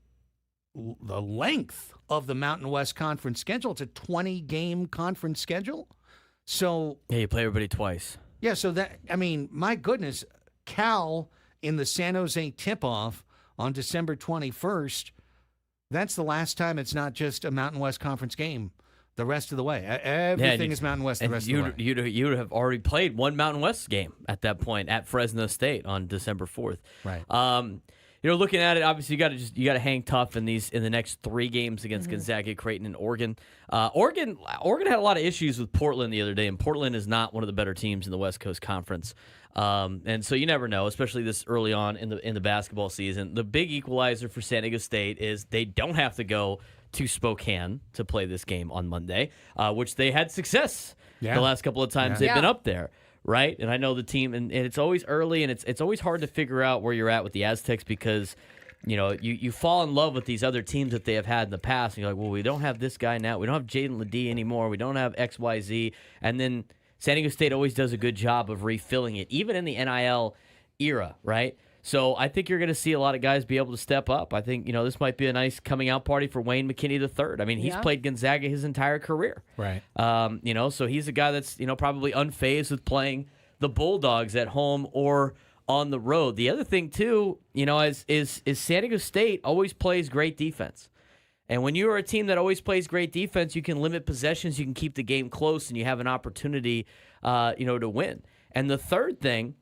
[SPEAKER 1] length of the Mountain West Conference schedule, it's a 20-game conference schedule. So
[SPEAKER 3] Yeah, you play everybody twice.
[SPEAKER 1] yeah, so my goodness, Cal in the San Jose tip-off on December 21st, that's the last time it's not just a Mountain West Conference game the rest of the way. Everything is Mountain West the rest of the way.
[SPEAKER 3] You'd have already played one Mountain West game at that point at Fresno State on December 4th.
[SPEAKER 1] Right.
[SPEAKER 3] Looking at it, obviously you got to hang tough in the next 3 games against Gonzaga, Creighton, and Oregon. Oregon had a lot of issues with Portland the other day, and Portland is not one of the better teams in the West Coast Conference. And so you never know, especially this early on in the basketball season. The big equalizer for San Diego State is they don't have to go to Spokane to play this game on Monday, which they had success the last couple of times they've been up there, right? And I know the team, and it's always early, and it's always hard to figure out where you're at with the Aztecs because, you fall in love with these other teams that they have had in the past, and you're like, well, we don't have this guy now. We don't have Jaden Ledee anymore. We don't have XYZ. And then San Diego State always does a good job of refilling it, even in the NIL era, right? So I think you're going to see a lot of guys be able to step up. I think, this might be a nice coming out party for Wayne McKinney III. I mean, he's played Gonzaga his entire career.
[SPEAKER 1] Right.
[SPEAKER 3] So he's a guy that's, probably unfazed with playing the Bulldogs at home or on the road. The other thing, too, is San Diego State always plays great defense. And when you are a team that always plays great defense, you can limit possessions, you can keep the game close, and you have an opportunity, to win. And the third thing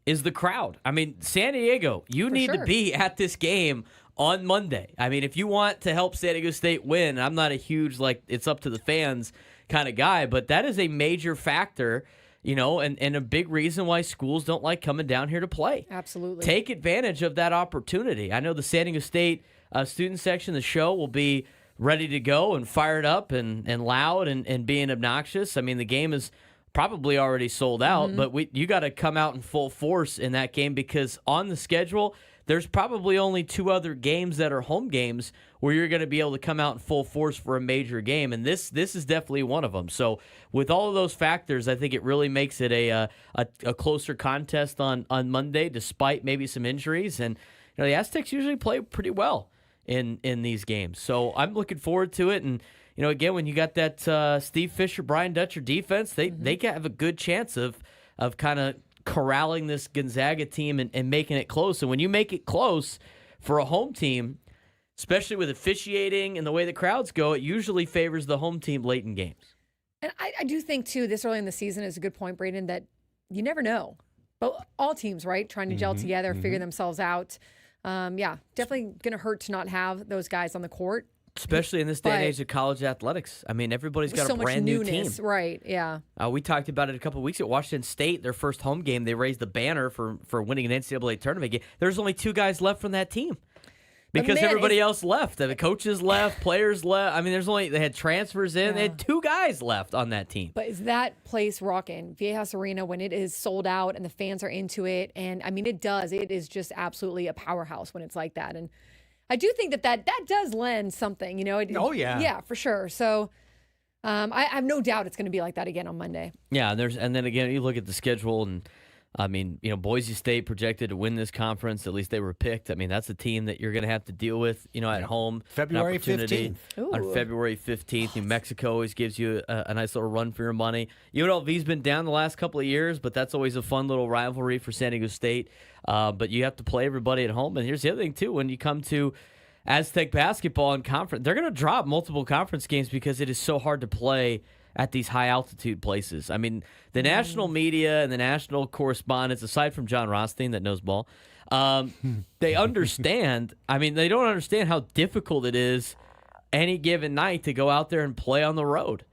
[SPEAKER 3] is the crowd. I mean, San Diego, you need to be at this game on Monday. I mean, if you want to help San Diego State win, I'm not a huge, it's up to the fans kind of guy, but that is a major factor, and a big reason why schools don't like coming down here to play.
[SPEAKER 2] Absolutely.
[SPEAKER 3] Take advantage of that opportunity. I know the San Diego State student section, the show, will be ready to go and fired up and loud and being obnoxious. I mean, the game is probably already sold out, but you got to come out in full force in that game because on the schedule, there's probably only 2 other games that are home games where you're going to be able to come out in full force for a major game, and this is definitely one of them. So with all of those factors, I think it really makes it a closer contest on Monday, despite maybe some injuries. And the Aztecs usually play pretty well in these games, so I'm looking forward to it. And again, when you got that Steve Fisher, Brian Dutcher defense, they can have a good chance of kind of corralling this Gonzaga team and making it close. And when you make it close for a home team, especially with officiating and the way the crowds go, it usually favors the home team late in games.
[SPEAKER 2] And I do think, too, this early in the season is a good point, Braden, that you never know. But all teams, right, trying to gel together, figure themselves out. Definitely going to hurt to not have those guys on the court.
[SPEAKER 3] Especially in this day and age of college athletics. I mean, everybody's got
[SPEAKER 2] so
[SPEAKER 3] a brand new team.
[SPEAKER 2] Right, yeah.
[SPEAKER 3] We talked about it a couple of weeks ago. Washington State, their first home game, they raised the banner for winning an NCAA tournament game. There's only 2 guys left from that team because everybody else left. The coaches left, players left. I mean, they had transfers in. They had 2 guys left on that team.
[SPEAKER 2] But is that place rocking? Viejas Arena, when it is sold out and the fans are into it, and I mean, it does. It is just absolutely a powerhouse when it's like that. And I do think that does lend something,
[SPEAKER 1] Oh, yeah.
[SPEAKER 2] Yeah, for sure. So I have no doubt it's going to be like that again on Monday.
[SPEAKER 3] Yeah, and then again, you look at the schedule, and I mean, Boise State projected to win this conference. At least they were picked. I mean, that's a team that you're going to have to deal with, at home.
[SPEAKER 1] February 15th.
[SPEAKER 3] On February 15th. New Mexico always gives you a nice little run for your money. UNLV's been down the last couple of years, but that's always a fun little rivalry for San Diego State. But you have to play everybody at home. And here's the other thing, too. When you come to Aztec basketball and conference, they're going to drop multiple conference games because it is so hard to play at these high-altitude places. I mean, the national media and the national correspondents, aside from John Rothstein that knows ball, they understand. I mean, they don't understand how difficult it is any given night to go out there and play on the road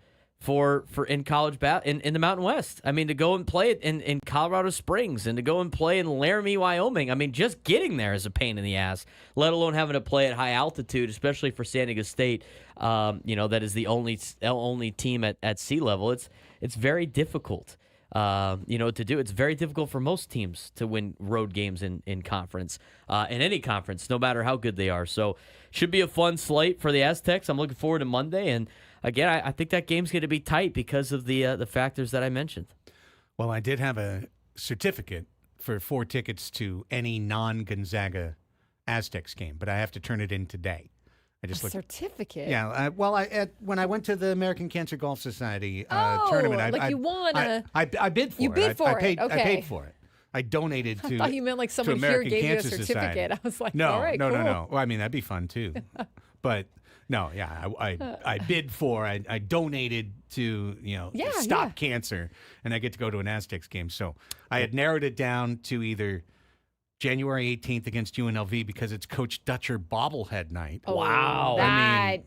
[SPEAKER 3] for in college in the Mountain West. I mean, to go and play it in Colorado Springs and to go and play in Laramie, Wyoming. I mean, just getting there is a pain in the ass, let alone having to play at high altitude, especially for San Diego State. That is the only team at sea level. It's very difficult. to do. It's very difficult for most teams to win road games in conference, in any conference, no matter how good they are. So should be a fun slate for the Aztecs. I'm looking forward to Monday. And again, I think that game's going to be tight because of the factors that I mentioned.
[SPEAKER 1] Well, I did have a certificate for 4 tickets to any non-Gonzaga Aztecs game, but I have to turn it in today. I just
[SPEAKER 2] Certificate.
[SPEAKER 1] Yeah. When I went to the American Cancer Golf Society
[SPEAKER 2] Oh,
[SPEAKER 1] tournament,
[SPEAKER 2] like you won
[SPEAKER 1] I bid for it.
[SPEAKER 2] You bid for
[SPEAKER 1] I
[SPEAKER 2] it, okay.
[SPEAKER 1] paid for it. I donated to.
[SPEAKER 2] I thought you meant like someone here
[SPEAKER 1] American
[SPEAKER 2] gave you a
[SPEAKER 1] Cancer
[SPEAKER 2] certificate.
[SPEAKER 1] Society.
[SPEAKER 2] I was like,
[SPEAKER 1] No,
[SPEAKER 2] all right,
[SPEAKER 1] no,
[SPEAKER 2] cool.
[SPEAKER 1] no. Well, I mean, that'd be fun too. But no, yeah, I bid for. I donated to stop cancer, and I get to go to an Aztecs game. So I had narrowed it down to either January 18th against UNLV because it's Coach Dutcher bobblehead night.
[SPEAKER 2] Oh,
[SPEAKER 3] Wow.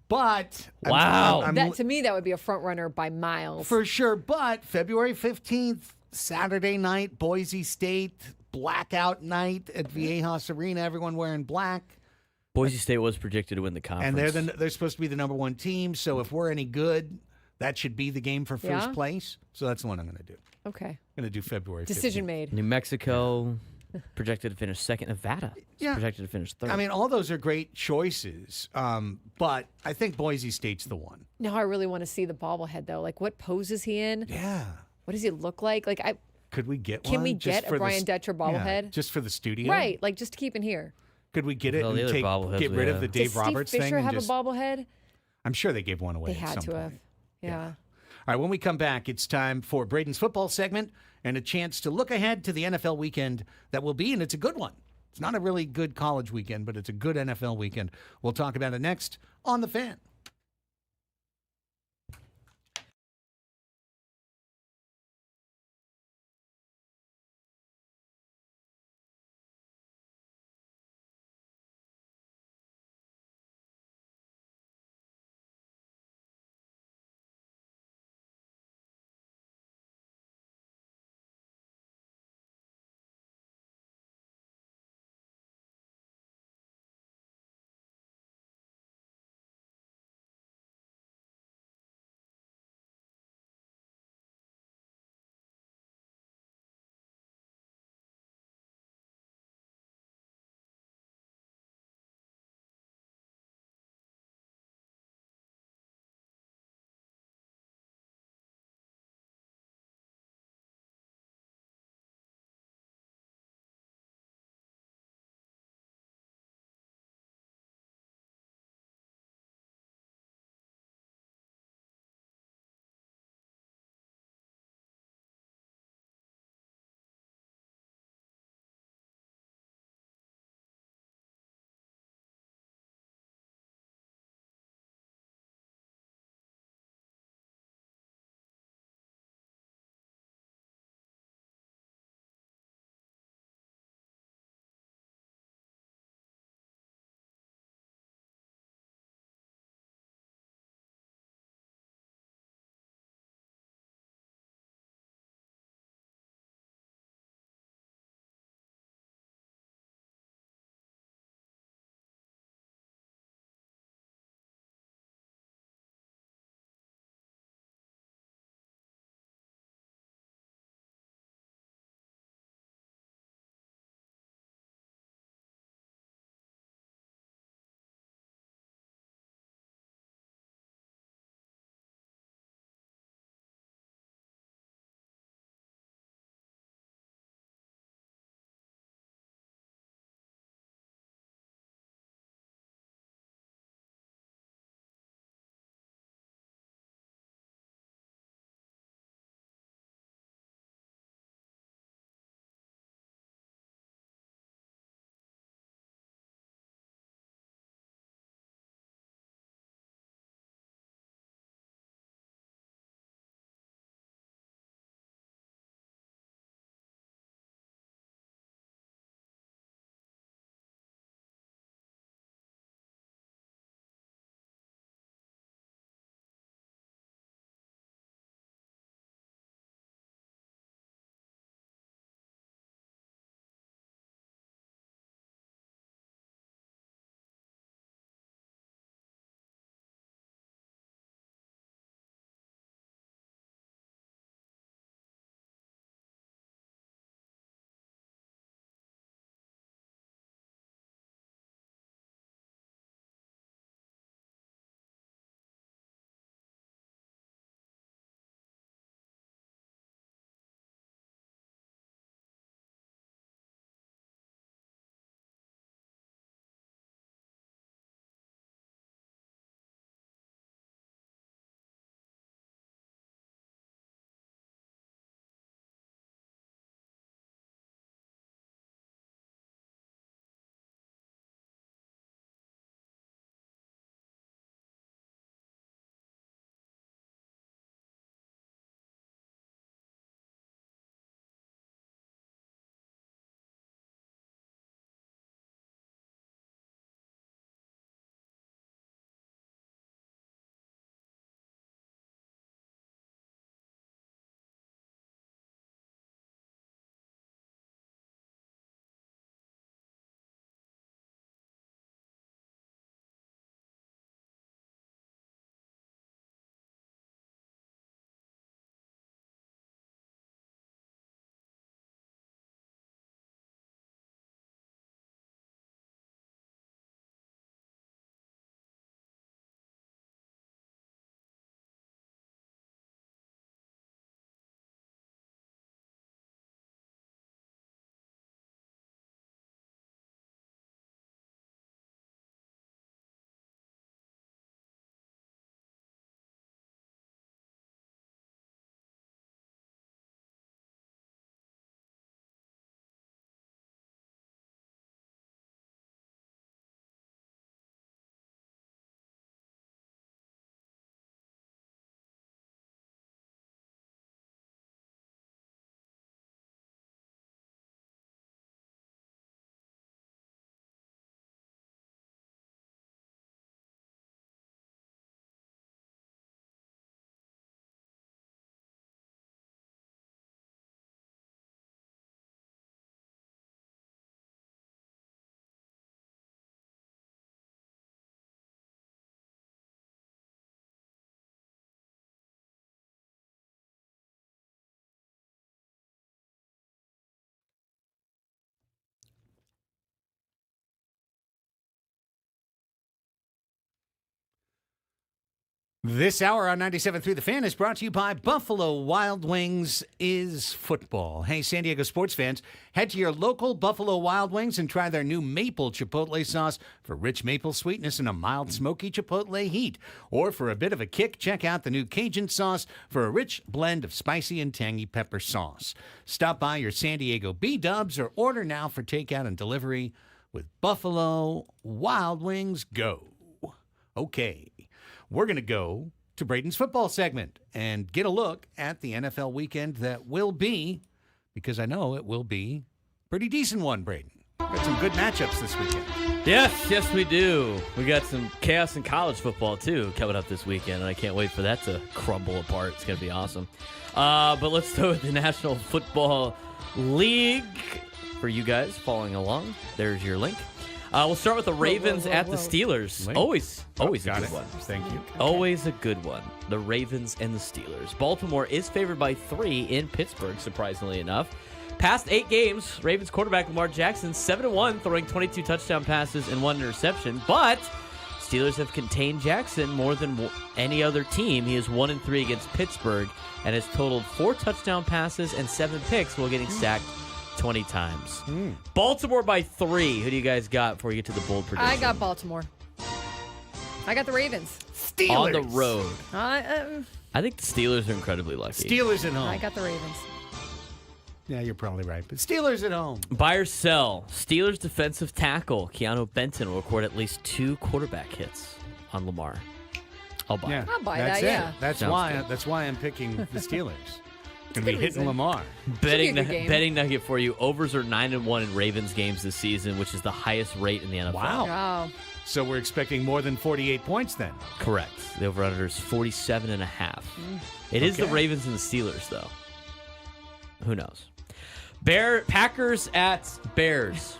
[SPEAKER 1] But
[SPEAKER 3] Wow.
[SPEAKER 2] To me, that would be a front runner by miles.
[SPEAKER 1] for sure. But February 15th, Saturday night, Boise State blackout night at Viejas Arena. Everyone wearing black.
[SPEAKER 3] Boise State was predicted to win the conference.
[SPEAKER 1] And they're supposed to be the number 1 team. So if we're any good, that should be the game for first place. So that's the one I'm going to do.
[SPEAKER 2] Okay.
[SPEAKER 1] I'm going to do February 15th.
[SPEAKER 2] Decision made.
[SPEAKER 3] New Mexico projected to finish second. Nevada projected to finish third.
[SPEAKER 1] I mean, all those are great choices. But I think Boise State's the one.
[SPEAKER 2] Now I really want to see the bobblehead though. Like, what pose is he in?
[SPEAKER 1] Yeah.
[SPEAKER 2] What does he look like? Like,
[SPEAKER 1] Could we get one?
[SPEAKER 2] can we
[SPEAKER 1] just
[SPEAKER 2] get
[SPEAKER 1] for
[SPEAKER 2] a
[SPEAKER 1] the
[SPEAKER 2] Brian Dutcher bobblehead?
[SPEAKER 1] Yeah, just for the studio?
[SPEAKER 2] Right. Like, just to keep in here.
[SPEAKER 1] Could we get it
[SPEAKER 3] Well, the
[SPEAKER 1] and
[SPEAKER 3] other bobbleheads
[SPEAKER 1] get
[SPEAKER 3] we
[SPEAKER 1] rid of
[SPEAKER 3] have.
[SPEAKER 1] the Dave
[SPEAKER 2] Does
[SPEAKER 1] Roberts
[SPEAKER 2] Steve Fisher
[SPEAKER 1] thing?
[SPEAKER 2] have
[SPEAKER 1] and just,
[SPEAKER 2] a bobblehead?
[SPEAKER 1] I'm sure they gave one away
[SPEAKER 2] They
[SPEAKER 1] at
[SPEAKER 2] had
[SPEAKER 1] some
[SPEAKER 2] to have.
[SPEAKER 1] point.
[SPEAKER 2] Yeah.
[SPEAKER 1] All right, when we come back, it's time for Braden's football segment and a chance to look ahead to the NFL weekend that will be, and it's a good one. It's not a really good college weekend, but it's a good NFL weekend. We'll talk about it next on The Fan. This hour on 97 Through the Fan is brought to you by Buffalo Wild Wings is football. Hey, San Diego sports fans, head to your local Buffalo Wild Wings and try their new maple chipotle sauce for rich maple sweetness and a mild smoky chipotle heat. Or for a bit of a kick, check out the new Cajun sauce for a rich blend of spicy and tangy pepper sauce. Stop by your San Diego B-Dubs or order now for takeout and delivery with Buffalo Wild Wings. Go. Okay. We're going to go to Braden's football segment and get a look at the NFL weekend that will be, because I know it will be a pretty decent one, Braden. Got some good matchups this weekend.
[SPEAKER 3] Yes, we do. We got some chaos in college football, too, coming up this weekend, and I can't wait for that to crumble apart. It's going to be awesome. But let's start with the National Football League. For you guys following along, there's your link. We'll start with the Ravens at the Steelers.
[SPEAKER 1] Link.
[SPEAKER 3] Always a good one.
[SPEAKER 1] Thank you.
[SPEAKER 3] Always a good one. The Ravens and the Steelers. Baltimore is favored by 3 in Pittsburgh, surprisingly enough. Past 8 games, Ravens quarterback Lamar Jackson, 7-1, throwing 22 touchdown passes and 1 interception. But Steelers have contained Jackson more than any other team. He is 1-3 against Pittsburgh and has totaled 4 touchdown passes and 7 picks while getting sacked 20 times. Baltimore by 3. Who do you guys got before you get to the bold prediction?
[SPEAKER 2] I got Baltimore. I got the Ravens.
[SPEAKER 1] Steelers.
[SPEAKER 3] On the road.
[SPEAKER 2] I
[SPEAKER 3] I think the Steelers are incredibly lucky.
[SPEAKER 1] Steelers at home.
[SPEAKER 2] got the Ravens.
[SPEAKER 1] Yeah, you're probably right. But Steelers at home.
[SPEAKER 3] Buy or sell. Steelers defensive tackle Keanu Benton will record at least 2 quarterback hits on Lamar. I'll buy it.
[SPEAKER 2] I'll buy
[SPEAKER 1] that's
[SPEAKER 2] that,
[SPEAKER 1] it.
[SPEAKER 2] yeah.
[SPEAKER 1] That's why I'm picking the Steelers. Gonna be
[SPEAKER 2] good
[SPEAKER 1] hitting
[SPEAKER 2] reason.
[SPEAKER 1] Lamar.
[SPEAKER 3] Betting nugget for you. Overs are 9-1 in Ravens games this season, which is the highest rate in the NFL.
[SPEAKER 1] Wow. So we're expecting more than 48 points then.
[SPEAKER 3] Correct. The over-under is 47.5. It is the
[SPEAKER 1] Okay.
[SPEAKER 3] Ravens and the Steelers, though. Who knows? Packers at Bears.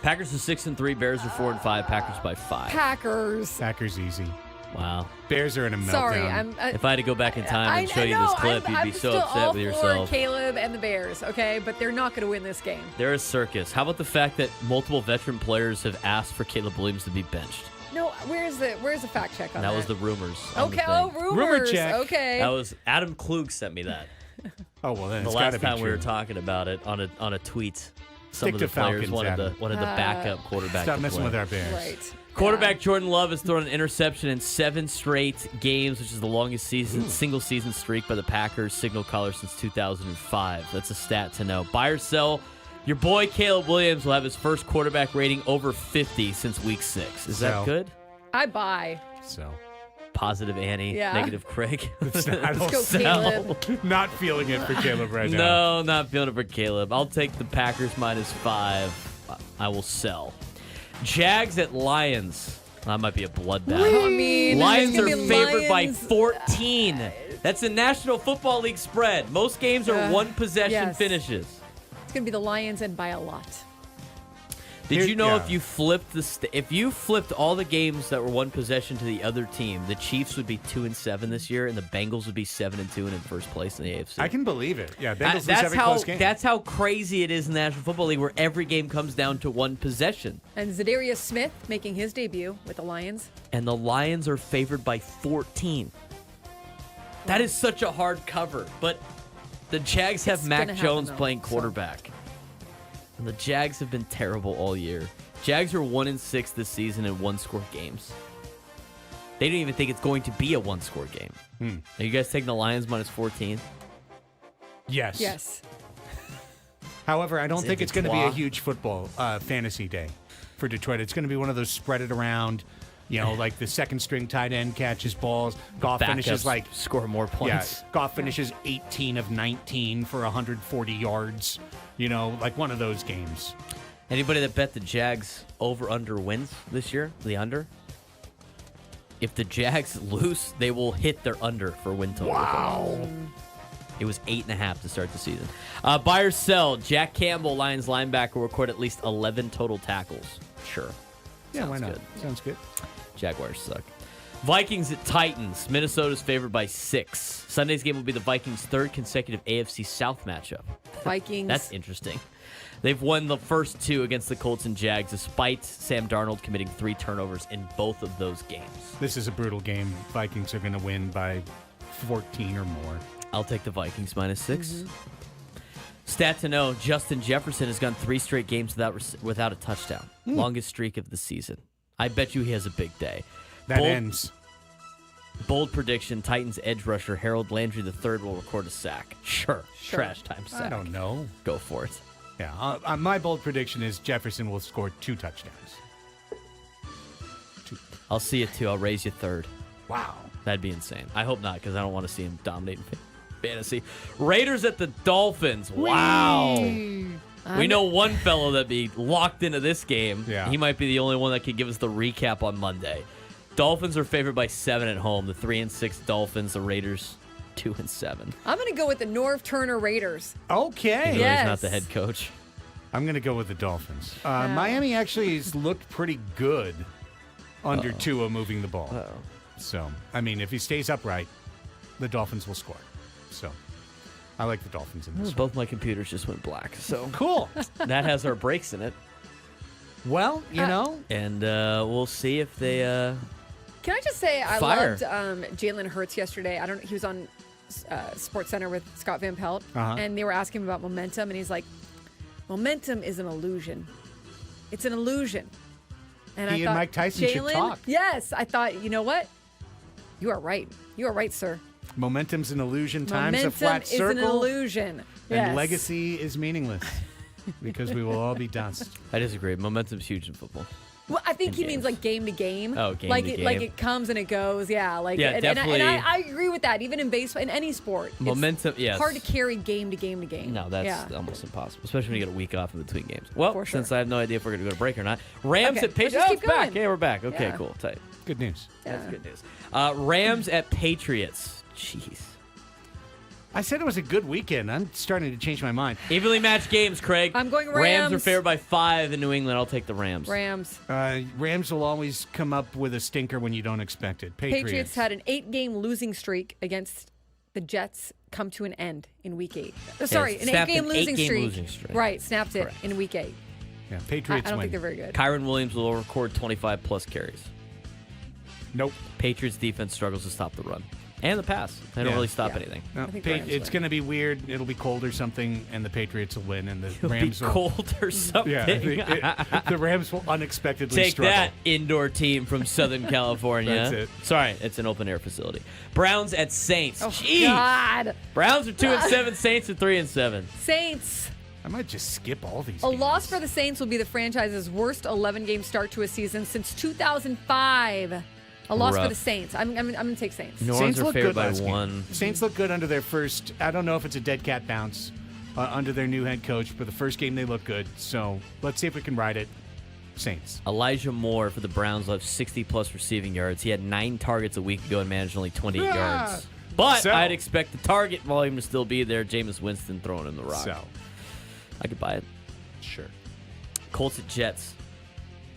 [SPEAKER 3] Packers are 6-3. Bears are 4-5. Packers by 5.
[SPEAKER 1] Packers easy.
[SPEAKER 3] Wow.
[SPEAKER 1] Bears are in a meltdown.
[SPEAKER 2] Sorry,
[SPEAKER 3] If I had to go back in time and show you this clip, you'd be so upset with yourself.
[SPEAKER 2] Caleb and the Bears, okay, but they're not going to win this game.
[SPEAKER 3] They're a circus. How about the fact that multiple veteran players have asked for Caleb Williams to be benched?
[SPEAKER 2] No, where's the fact check on that?
[SPEAKER 3] That was the rumors. on the
[SPEAKER 2] okay.
[SPEAKER 3] thing.
[SPEAKER 2] Oh, rumors.
[SPEAKER 1] Rumor check.
[SPEAKER 2] Okay.
[SPEAKER 3] That was Adam Klug sent me that.
[SPEAKER 1] Oh well, then
[SPEAKER 3] The
[SPEAKER 1] it's
[SPEAKER 3] last
[SPEAKER 1] gotta be
[SPEAKER 3] time we
[SPEAKER 1] true.
[SPEAKER 3] were talking about it on a tweet. Some
[SPEAKER 1] Stick
[SPEAKER 3] of the
[SPEAKER 1] to
[SPEAKER 3] players
[SPEAKER 1] Falcons,
[SPEAKER 3] wanted the backup quarterback.
[SPEAKER 1] Stop
[SPEAKER 3] to
[SPEAKER 1] messing
[SPEAKER 3] play.
[SPEAKER 1] with our Bears.
[SPEAKER 2] Right.
[SPEAKER 3] Quarterback Jordan Love has thrown an interception in 7 straight games, which is the longest single season streak by the Packers signal caller since 2005. That's a stat to know. Buy or sell. Your boy Caleb Williams will have his first quarterback rating over 50 since week 6. Is that
[SPEAKER 1] Sell.
[SPEAKER 3] good?
[SPEAKER 2] I buy.
[SPEAKER 1] So
[SPEAKER 3] Positive Annie,
[SPEAKER 2] Yeah.
[SPEAKER 3] negative Craig.
[SPEAKER 1] I don't
[SPEAKER 2] Let's go,
[SPEAKER 3] Sell.
[SPEAKER 2] Caleb.
[SPEAKER 1] not feeling it for Caleb right now.
[SPEAKER 3] No, not feeling it for Caleb. I'll take the Packers -5. I will sell. Jags at Lions. That might be a bloodbath.
[SPEAKER 2] I mean,
[SPEAKER 3] Lions
[SPEAKER 2] it's
[SPEAKER 3] are
[SPEAKER 2] gonna be
[SPEAKER 3] favored by
[SPEAKER 2] Lions.
[SPEAKER 3] 14. That's a National Football League spread. Most games are one possession
[SPEAKER 2] yes.
[SPEAKER 3] finishes.
[SPEAKER 2] It's going to be the Lions and by a lot.
[SPEAKER 3] Did you know
[SPEAKER 1] yeah.
[SPEAKER 3] if you flipped all the games that were one possession to the other team, the Chiefs would be 2-7 this year, and the Bengals would be 7-2 and in first place in the AFC?
[SPEAKER 1] I can believe it. Yeah, Bengals lose
[SPEAKER 3] that's
[SPEAKER 1] every
[SPEAKER 3] how
[SPEAKER 1] close game.
[SPEAKER 3] that's how crazy it is in the National Football League, where every game comes down to one possession.
[SPEAKER 2] And Zadarius Smith making his debut with the Lions.
[SPEAKER 3] And the Lions are favored by 14. That is such a hard cover, but the Jags have
[SPEAKER 2] It's
[SPEAKER 3] Mac
[SPEAKER 2] gonna
[SPEAKER 3] Jones
[SPEAKER 2] happen, though,
[SPEAKER 3] playing
[SPEAKER 2] so.
[SPEAKER 3] quarterback. And the Jags have been terrible all year. Jags are 1-6 this season in one-score games. They don't even think it's going to be a one-score game. Are you guys taking the Lions -14?
[SPEAKER 1] Yes.
[SPEAKER 2] Yes.
[SPEAKER 1] However, I don't think it's going to be a
[SPEAKER 3] Detroit.
[SPEAKER 1] huge football fantasy day for Detroit. It's going to be one of those spread it around, like the second string tight end catches balls. Goff finishes
[SPEAKER 3] Backups score more points.
[SPEAKER 1] Goff finishes 18 of 19 for 140 yards. Like one of those games.
[SPEAKER 3] Anybody that bet the Jags over/under wins this year? The under? If the Jags lose, they will hit their under for win total.
[SPEAKER 1] Wow.
[SPEAKER 3] It was 8.5 to start the season. Buy or sell. Jack Campbell, Lions linebacker, will record at least 11 total tackles. Sure.
[SPEAKER 1] Yeah, why
[SPEAKER 3] Sounds
[SPEAKER 1] not?
[SPEAKER 3] good.
[SPEAKER 1] Sounds good.
[SPEAKER 3] Jaguars suck. Vikings at Titans. Minnesota's favored by 6. Sunday's game will be the Vikings' 3rd consecutive AFC South matchup.
[SPEAKER 2] Vikings.
[SPEAKER 3] That's interesting. They've won the first 2 against the Colts and Jags, despite Sam Darnold committing 3 turnovers in both of those games.
[SPEAKER 1] This is a brutal game. Vikings are going to win by 14 or more.
[SPEAKER 3] I'll take the Vikings -6. Stat to know, Justin Jefferson has gone 3 straight games without a touchdown. Longest streak of the season. I bet you he has a big day.
[SPEAKER 1] That ends.
[SPEAKER 3] Bold prediction, Titans edge rusher Harold Landry III will record a sack. Sure. Trash time sack.
[SPEAKER 1] I don't know.
[SPEAKER 3] Go for it.
[SPEAKER 1] Yeah, my bold prediction is Jefferson will score 2 touchdowns.
[SPEAKER 3] I'll see it too. I'll raise you third.
[SPEAKER 1] Wow.
[SPEAKER 3] That'd be insane. I hope not, because I don't want to see him dominating fantasy. Raiders at the Dolphins. Wow. We know one fellow that'd be locked into this game.
[SPEAKER 1] Yeah.
[SPEAKER 3] He might be the only one that could give us the recap on Monday. Dolphins are favored by 7 at home. The 3-6 Dolphins. The Raiders 2-7.
[SPEAKER 2] I'm going to go with the Norv Turner Raiders.
[SPEAKER 1] Okay.
[SPEAKER 3] He's
[SPEAKER 2] Yes.
[SPEAKER 3] not the head coach.
[SPEAKER 1] I'm going to go with the Dolphins. Miami actually has looked pretty good under Tua moving the ball. So, I mean, if he stays upright, the Dolphins will score. So, I like the Dolphins in this one.
[SPEAKER 3] Both my computers just went black. So
[SPEAKER 1] Cool.
[SPEAKER 3] that has our breaks in it.
[SPEAKER 1] Well, you know.
[SPEAKER 3] And we'll see if they...
[SPEAKER 2] Can I just say I
[SPEAKER 3] Fire.
[SPEAKER 2] loved Jalen Hurts yesterday. He was on Sports Center with Scott Van Pelt, and they were asking him about momentum, and he's like, "Momentum is an illusion. It's an illusion." And
[SPEAKER 1] He and Mike Tyson should talk.
[SPEAKER 2] Yes, I thought, you know what? You are right. You are right, sir.
[SPEAKER 1] Momentum's an illusion. Time's
[SPEAKER 2] Momentum
[SPEAKER 1] a flat
[SPEAKER 2] is
[SPEAKER 1] circle.
[SPEAKER 2] an illusion.
[SPEAKER 1] And
[SPEAKER 2] Yes.
[SPEAKER 1] legacy is meaningless because we will all be dust.
[SPEAKER 3] I disagree. Momentum's huge in football.
[SPEAKER 2] Well, I think he
[SPEAKER 3] games.
[SPEAKER 2] means like game to game.
[SPEAKER 3] Oh, game
[SPEAKER 2] like
[SPEAKER 3] to
[SPEAKER 2] it, Like
[SPEAKER 3] game.
[SPEAKER 2] it comes and it goes. Yeah, like
[SPEAKER 3] Yeah,
[SPEAKER 2] and
[SPEAKER 3] definitely.
[SPEAKER 2] I agree with that. Even in baseball, in any sport, it's
[SPEAKER 3] Momentum, yes.
[SPEAKER 2] hard to carry game to game to game.
[SPEAKER 3] No, that's
[SPEAKER 2] yeah.
[SPEAKER 3] almost impossible, especially when you get a week off in between games. Well,
[SPEAKER 2] For sure.
[SPEAKER 3] since I have no idea if we're going to go to break or not, Rams
[SPEAKER 2] Okay,
[SPEAKER 3] at Patriots.
[SPEAKER 2] just
[SPEAKER 3] Oh,
[SPEAKER 2] keep
[SPEAKER 3] it's back.
[SPEAKER 2] going.
[SPEAKER 3] Yeah, we're back. Okay,
[SPEAKER 2] Yeah.
[SPEAKER 3] cool. Tight.
[SPEAKER 1] Good news.
[SPEAKER 3] That's good news. Rams at Patriots. Jeez.
[SPEAKER 1] I said it was a good weekend. I'm starting to change my mind.
[SPEAKER 3] Evenly matched games, Craig.
[SPEAKER 2] I'm going
[SPEAKER 3] Rams are
[SPEAKER 2] Rams.
[SPEAKER 3] favored by 5 in New England. I'll take the Rams.
[SPEAKER 2] Rams.
[SPEAKER 1] Rams will always come up with a stinker when you don't expect it.
[SPEAKER 2] Patriots had an 8-game losing streak against the Jets come to an end in Week 8. Sorry, an
[SPEAKER 3] snapped
[SPEAKER 2] 8-game
[SPEAKER 3] an
[SPEAKER 2] losing
[SPEAKER 3] 8-game
[SPEAKER 2] streak.
[SPEAKER 3] losing streak.
[SPEAKER 2] Right, snapped it
[SPEAKER 3] Correct.
[SPEAKER 2] in Week 8.
[SPEAKER 1] Yeah,
[SPEAKER 2] I
[SPEAKER 1] Patriots
[SPEAKER 2] don't
[SPEAKER 1] win.
[SPEAKER 2] think they're very good.
[SPEAKER 3] Kyron Williams will record 25-plus carries.
[SPEAKER 1] Nope.
[SPEAKER 3] Patriots defense struggles to stop the run and the pass. They don't
[SPEAKER 1] Yeah.
[SPEAKER 3] really stop
[SPEAKER 2] Yeah.
[SPEAKER 3] anything.
[SPEAKER 1] No,
[SPEAKER 2] I think the Rams
[SPEAKER 1] it's
[SPEAKER 2] win.
[SPEAKER 1] going to be weird. It'll be cold or something, and the Patriots will win, and the
[SPEAKER 3] It'll
[SPEAKER 1] Rams
[SPEAKER 3] be
[SPEAKER 1] will.
[SPEAKER 3] cold or something.
[SPEAKER 1] Yeah, the Rams will unexpectedly
[SPEAKER 3] Take
[SPEAKER 1] struggle.
[SPEAKER 3] that, indoor team from Southern California.
[SPEAKER 1] That's it.
[SPEAKER 3] Sorry, it's an open air facility. Browns at Saints.
[SPEAKER 2] Oh,
[SPEAKER 3] Jeez.
[SPEAKER 2] God.
[SPEAKER 3] Browns are 2-7. Saints are 3-7.
[SPEAKER 2] Saints.
[SPEAKER 1] I might just skip all these.
[SPEAKER 2] A
[SPEAKER 1] games.
[SPEAKER 2] loss for the Saints will be the franchise's worst 11-game start to a season since 2005. A loss for
[SPEAKER 3] Rough.
[SPEAKER 2] the Saints. I'm going to take Saints.
[SPEAKER 3] New
[SPEAKER 1] Saints
[SPEAKER 3] Orleans are
[SPEAKER 1] look
[SPEAKER 3] favored
[SPEAKER 1] good
[SPEAKER 3] by
[SPEAKER 1] last game.
[SPEAKER 3] 1.
[SPEAKER 1] Saints look good under their first. I don't know if it's a dead cat bounce under their new head coach, but the first game they look good. So let's see if we can ride it. Saints.
[SPEAKER 3] Elijah Moore for the Browns left 60-plus receiving yards. He had 9 targets a week ago and managed only 28
[SPEAKER 1] Yeah.
[SPEAKER 3] yards. But
[SPEAKER 1] So-
[SPEAKER 3] I'd expect the target volume to still be there. Jameis Winston throwing him the rock.
[SPEAKER 1] So
[SPEAKER 3] I could buy it.
[SPEAKER 1] sure.
[SPEAKER 3] Colts at Jets.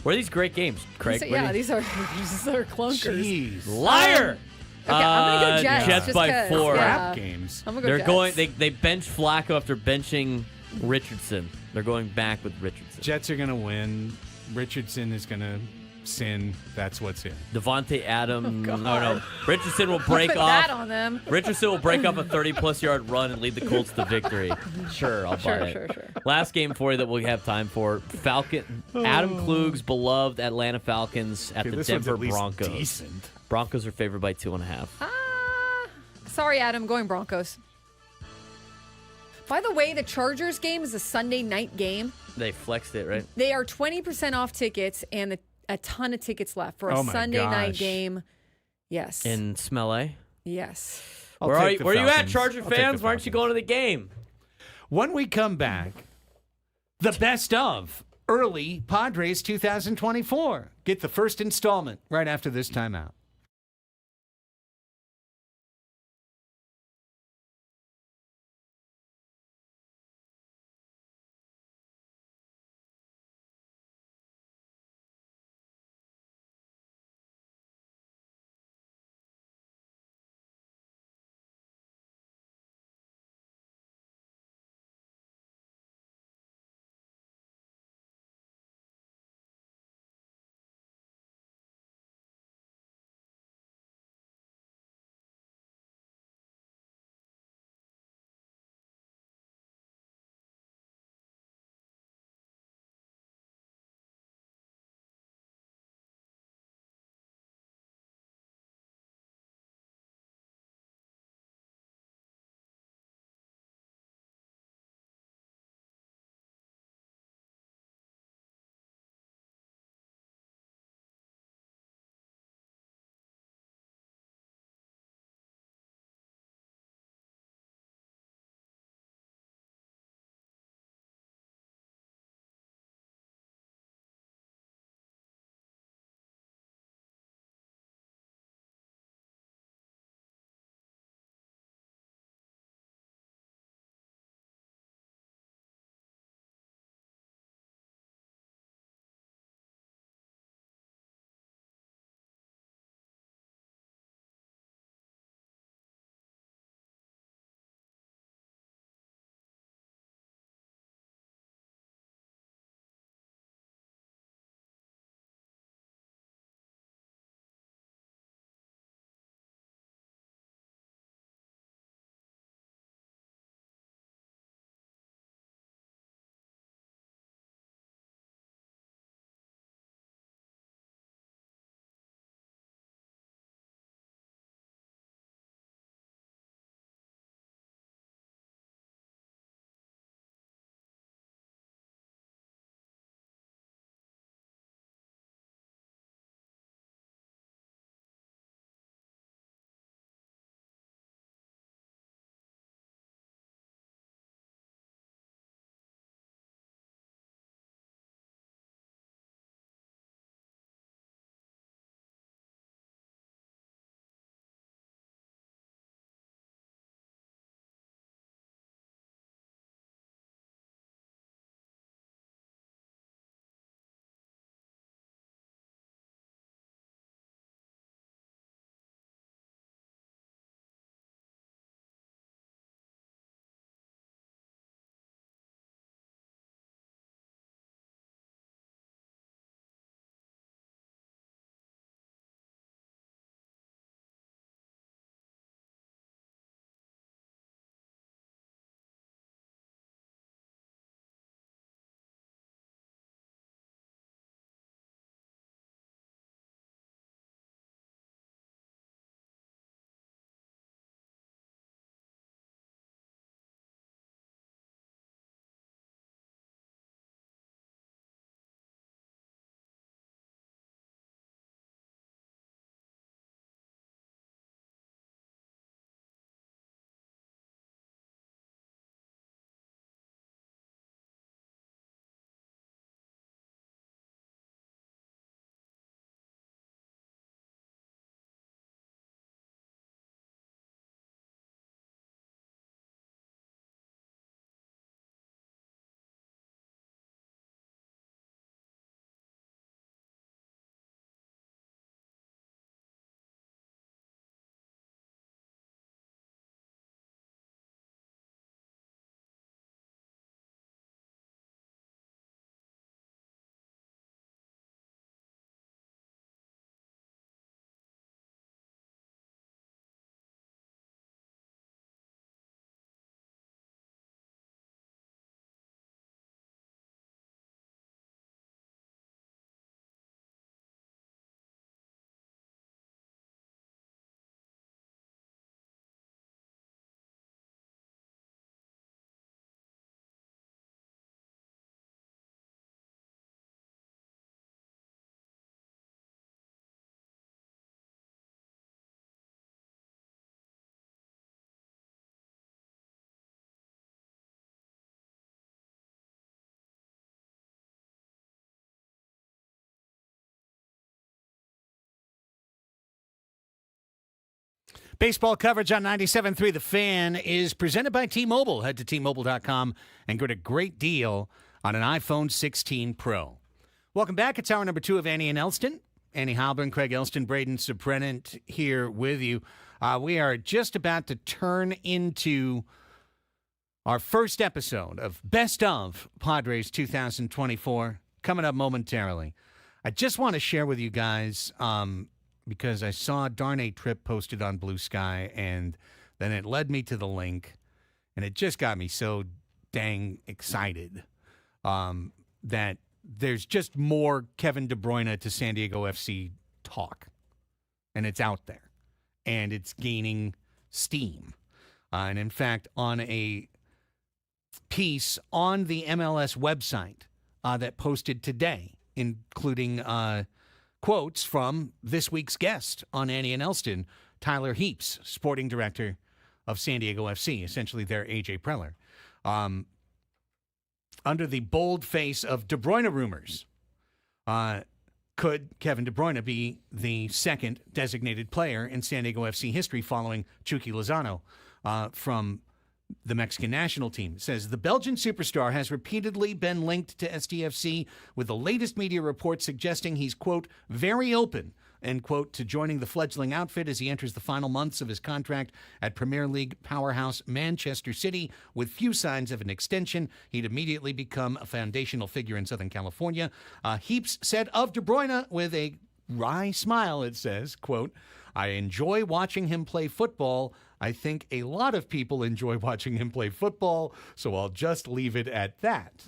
[SPEAKER 3] What are these great games, Craig? What are
[SPEAKER 2] These are clunkers.
[SPEAKER 1] Jeez.
[SPEAKER 3] Liar!
[SPEAKER 2] Okay, I'm going to go Jets.
[SPEAKER 3] Jets
[SPEAKER 2] just
[SPEAKER 3] by
[SPEAKER 2] 'cause,
[SPEAKER 3] 4.
[SPEAKER 2] Yeah.
[SPEAKER 1] Crap games.
[SPEAKER 2] I'm going to go
[SPEAKER 3] They're
[SPEAKER 2] Jets.
[SPEAKER 3] going. They bench Flacco after benching Richardson. They're going back with Richardson.
[SPEAKER 1] Jets are going to win. Richardson is going to sin. That's what's in.
[SPEAKER 3] Devontae Adams.
[SPEAKER 2] God.
[SPEAKER 3] No. Richardson will break
[SPEAKER 2] Put
[SPEAKER 3] off.
[SPEAKER 2] that on them.
[SPEAKER 3] Richardson will break off a 30-plus yard run and lead the Colts to victory. Sure, I'll buy it.
[SPEAKER 2] Sure.
[SPEAKER 3] Last game for you that we have time for. Adam Klug's beloved Atlanta Falcons at
[SPEAKER 1] Okay,
[SPEAKER 3] the
[SPEAKER 1] this one's
[SPEAKER 3] Denver
[SPEAKER 1] at least
[SPEAKER 3] Broncos.
[SPEAKER 1] decent.
[SPEAKER 3] Broncos are favored by 2.5.
[SPEAKER 2] Sorry, Adam. Going Broncos. By the way, the Chargers game is a Sunday night game.
[SPEAKER 3] They flexed it, right?
[SPEAKER 2] They are 20% off tickets and a ton of tickets left for a
[SPEAKER 1] Oh my
[SPEAKER 2] Sunday night
[SPEAKER 1] gosh.
[SPEAKER 2] game. Yes.
[SPEAKER 3] In Smell,
[SPEAKER 2] yes.
[SPEAKER 1] I'll
[SPEAKER 3] Where are
[SPEAKER 1] take
[SPEAKER 3] you,
[SPEAKER 1] the
[SPEAKER 3] where you at,
[SPEAKER 1] Falcons.
[SPEAKER 3] Charger
[SPEAKER 1] I'll take
[SPEAKER 3] fans?
[SPEAKER 1] the
[SPEAKER 3] Why aren't you
[SPEAKER 1] Falcons.
[SPEAKER 3] going to the game?
[SPEAKER 1] When we come back, the best of early Padres 2024. Get the first installment right after this timeout. Baseball coverage on 97.3 The Fan is presented by T-Mobile. Head to T-Mobile.com and get a great deal on an iPhone 16 Pro. Welcome back. It's hour number 2 of Annie and Elsten. Annie Halburn, Craig Elsten, Braden Suprenant here with you. We are just about to turn into our first episode of Best of Padres 2024, coming up momentarily. I just want to share with you guys, because I saw Darnay Tripp posted on Blue Sky, and then it led me to the link, and it just got me so dang excited that there's just more Kevin De Bruyne to San Diego FC talk, and it's out there, and it's gaining steam. And in fact, on a piece on the MLS website that posted today, including quotes from this week's guest on Annie and Elsten, Tyler Heaps, sporting director of San Diego FC, essentially their A.J. Preller. Under the bold face of De Bruyne rumors, could Kevin De Bruyne be the second designated player in San Diego FC history following Chucky Lozano from the Mexican national team? It says the Belgian superstar has repeatedly been linked to SDFC, with the latest media reports suggesting he's, quote, very open, end quote, to joining the fledgling outfit as he enters the final months of his contract at Premier League powerhouse Manchester City. With few signs of an extension, he'd immediately become a foundational figure in Southern California. Heaps said of De Bruyne with a wry smile, it says, quote, I enjoy watching him play football. I think a lot of people enjoy watching him play football, so I'll just leave it at that.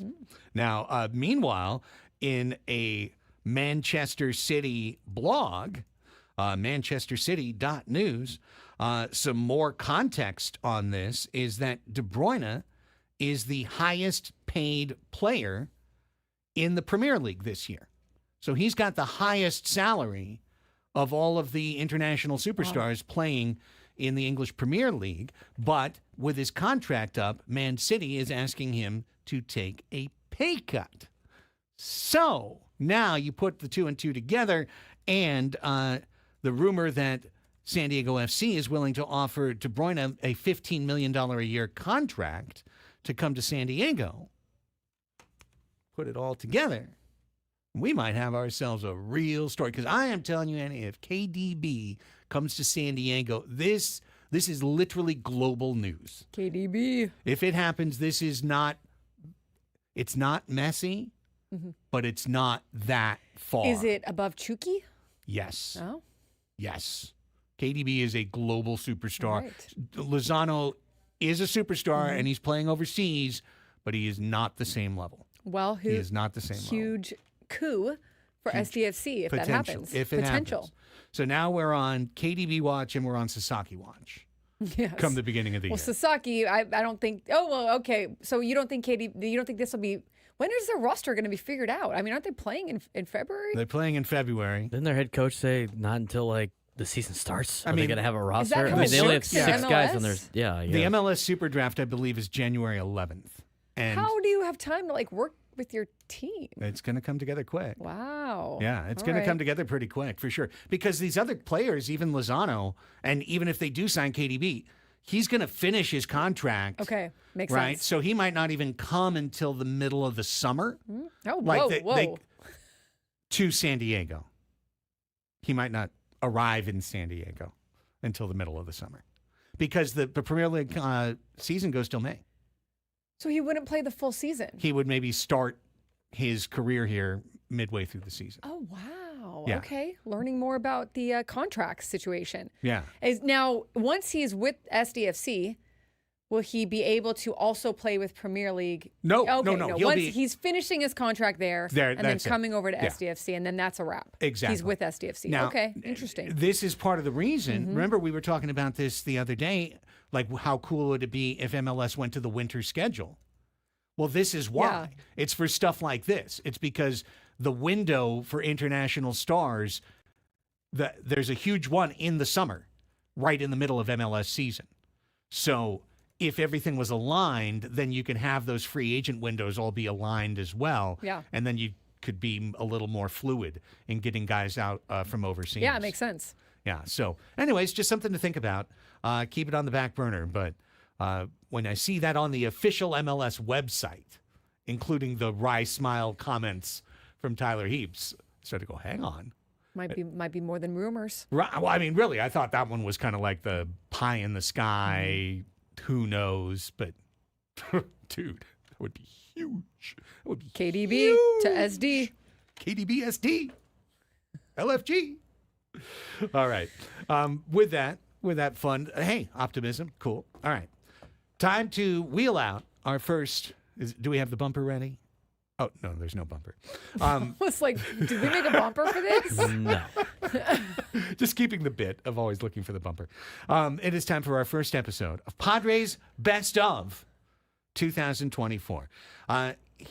[SPEAKER 1] Now, meanwhile, in a Manchester City blog, manchestercity.news, some more context on this is that De Bruyne is the highest paid player in the Premier League this year. So he's got the highest salary of all of the international superstars playing in the English Premier League. But with his contract up, Man City is asking him to take a pay cut. So now you put the two and two together, and the rumor that San Diego FC is willing to offer De Bruyne a $15 million a year contract to come to San Diego. Put it all together, we might have ourselves a real story. Because I am telling you, Annie, if KDB comes to San Diego, this is literally global news.
[SPEAKER 2] KDB.
[SPEAKER 1] If it happens, it's not messy, but it's not that far.
[SPEAKER 2] Is it above Chucky?
[SPEAKER 1] Yes.
[SPEAKER 2] Oh.
[SPEAKER 1] Yes. KDB is a global superstar.
[SPEAKER 2] Right.
[SPEAKER 1] Lozano is a superstar, and he's playing overseas, but he is not the same level.
[SPEAKER 2] Well,
[SPEAKER 1] he is not the same level.
[SPEAKER 2] Huge coup for SDFC if that happens.
[SPEAKER 1] If it happens. So now we're on KDB watch and we're on Sasaki watch.
[SPEAKER 2] Yes.
[SPEAKER 1] Come the beginning of the year.
[SPEAKER 2] Well, Sasaki, I don't think. Oh well, okay. So you don't think you don't think this will be? When is their roster going to be figured out? I mean, aren't they playing in February?
[SPEAKER 1] They're playing in February.
[SPEAKER 3] Didn't their head coach say not until like the season starts? Are they going to have a roster?
[SPEAKER 2] Is that
[SPEAKER 3] I mean, they only have
[SPEAKER 2] works?
[SPEAKER 3] 6
[SPEAKER 2] MLS?
[SPEAKER 3] guys on their. Yeah.
[SPEAKER 1] The MLS Super Draft, I believe, is January 11th. And
[SPEAKER 2] how do you have time to like work with your team?
[SPEAKER 1] It's going to come together quick.
[SPEAKER 2] Wow.
[SPEAKER 1] Yeah, it's going to come together pretty quick for sure. Because these other players, even Lozano, and even if they do sign KDB, he's going to finish his contract.
[SPEAKER 2] Okay, makes
[SPEAKER 1] right?
[SPEAKER 2] sense.
[SPEAKER 1] So he might not even come until the middle of the summer.
[SPEAKER 2] Oh,
[SPEAKER 1] whoa. To San Diego. He might not arrive in San Diego until the middle of the summer. Because the Premier League season goes till May.
[SPEAKER 2] So he wouldn't play the full season?
[SPEAKER 1] He would maybe start his career here midway through the season.
[SPEAKER 2] Oh, wow.
[SPEAKER 1] Yeah.
[SPEAKER 2] Okay. Learning more about the contract situation.
[SPEAKER 1] Yeah.
[SPEAKER 2] Now, once he's with SDFC, will he be able to also play with Premier League?
[SPEAKER 1] No.
[SPEAKER 2] Once he's finishing his contract there and then coming over to
[SPEAKER 1] Yeah.
[SPEAKER 2] SDFC, and then that's a wrap.
[SPEAKER 1] Exactly.
[SPEAKER 2] He's with SDFC.
[SPEAKER 1] Now,
[SPEAKER 2] okay, interesting.
[SPEAKER 1] This is part of the reason. Remember, we were talking about this the other day, like how cool would it be if MLS went to the winter schedule? Well, this is why.
[SPEAKER 2] Yeah.
[SPEAKER 1] It's for stuff like this. It's because the window for international stars, there's a huge one in the summer, right in the middle of MLS season. So if everything was aligned, then you could have those free agent windows all be aligned as well.
[SPEAKER 2] Yeah.
[SPEAKER 1] And then you could be a little more fluid in getting guys out from overseas.
[SPEAKER 2] Yeah, it makes sense.
[SPEAKER 1] Yeah. So, anyways, just something to think about. Keep it on the back burner. But when I see that on the official MLS website, including the wry smile comments from Tyler Heaps, I started to go, hang on.
[SPEAKER 2] Might be more than rumors.
[SPEAKER 1] Right. Well, I mean, really, I thought that one was kind of like the pie in the sky. Who knows? But, dude, that would be huge. That would be
[SPEAKER 2] KDB
[SPEAKER 1] huge.
[SPEAKER 2] to SD.
[SPEAKER 1] KDB SD. LFG. All right. With that fun, hey, optimism, cool. All right. Time to wheel out our first. Do we have the bumper ready? Oh, no, there's no bumper.
[SPEAKER 2] I was like, did we make a bumper for this?
[SPEAKER 3] No.
[SPEAKER 1] Just keeping the bit of always looking for the bumper. It is time for our first episode of Padres Best of 2024.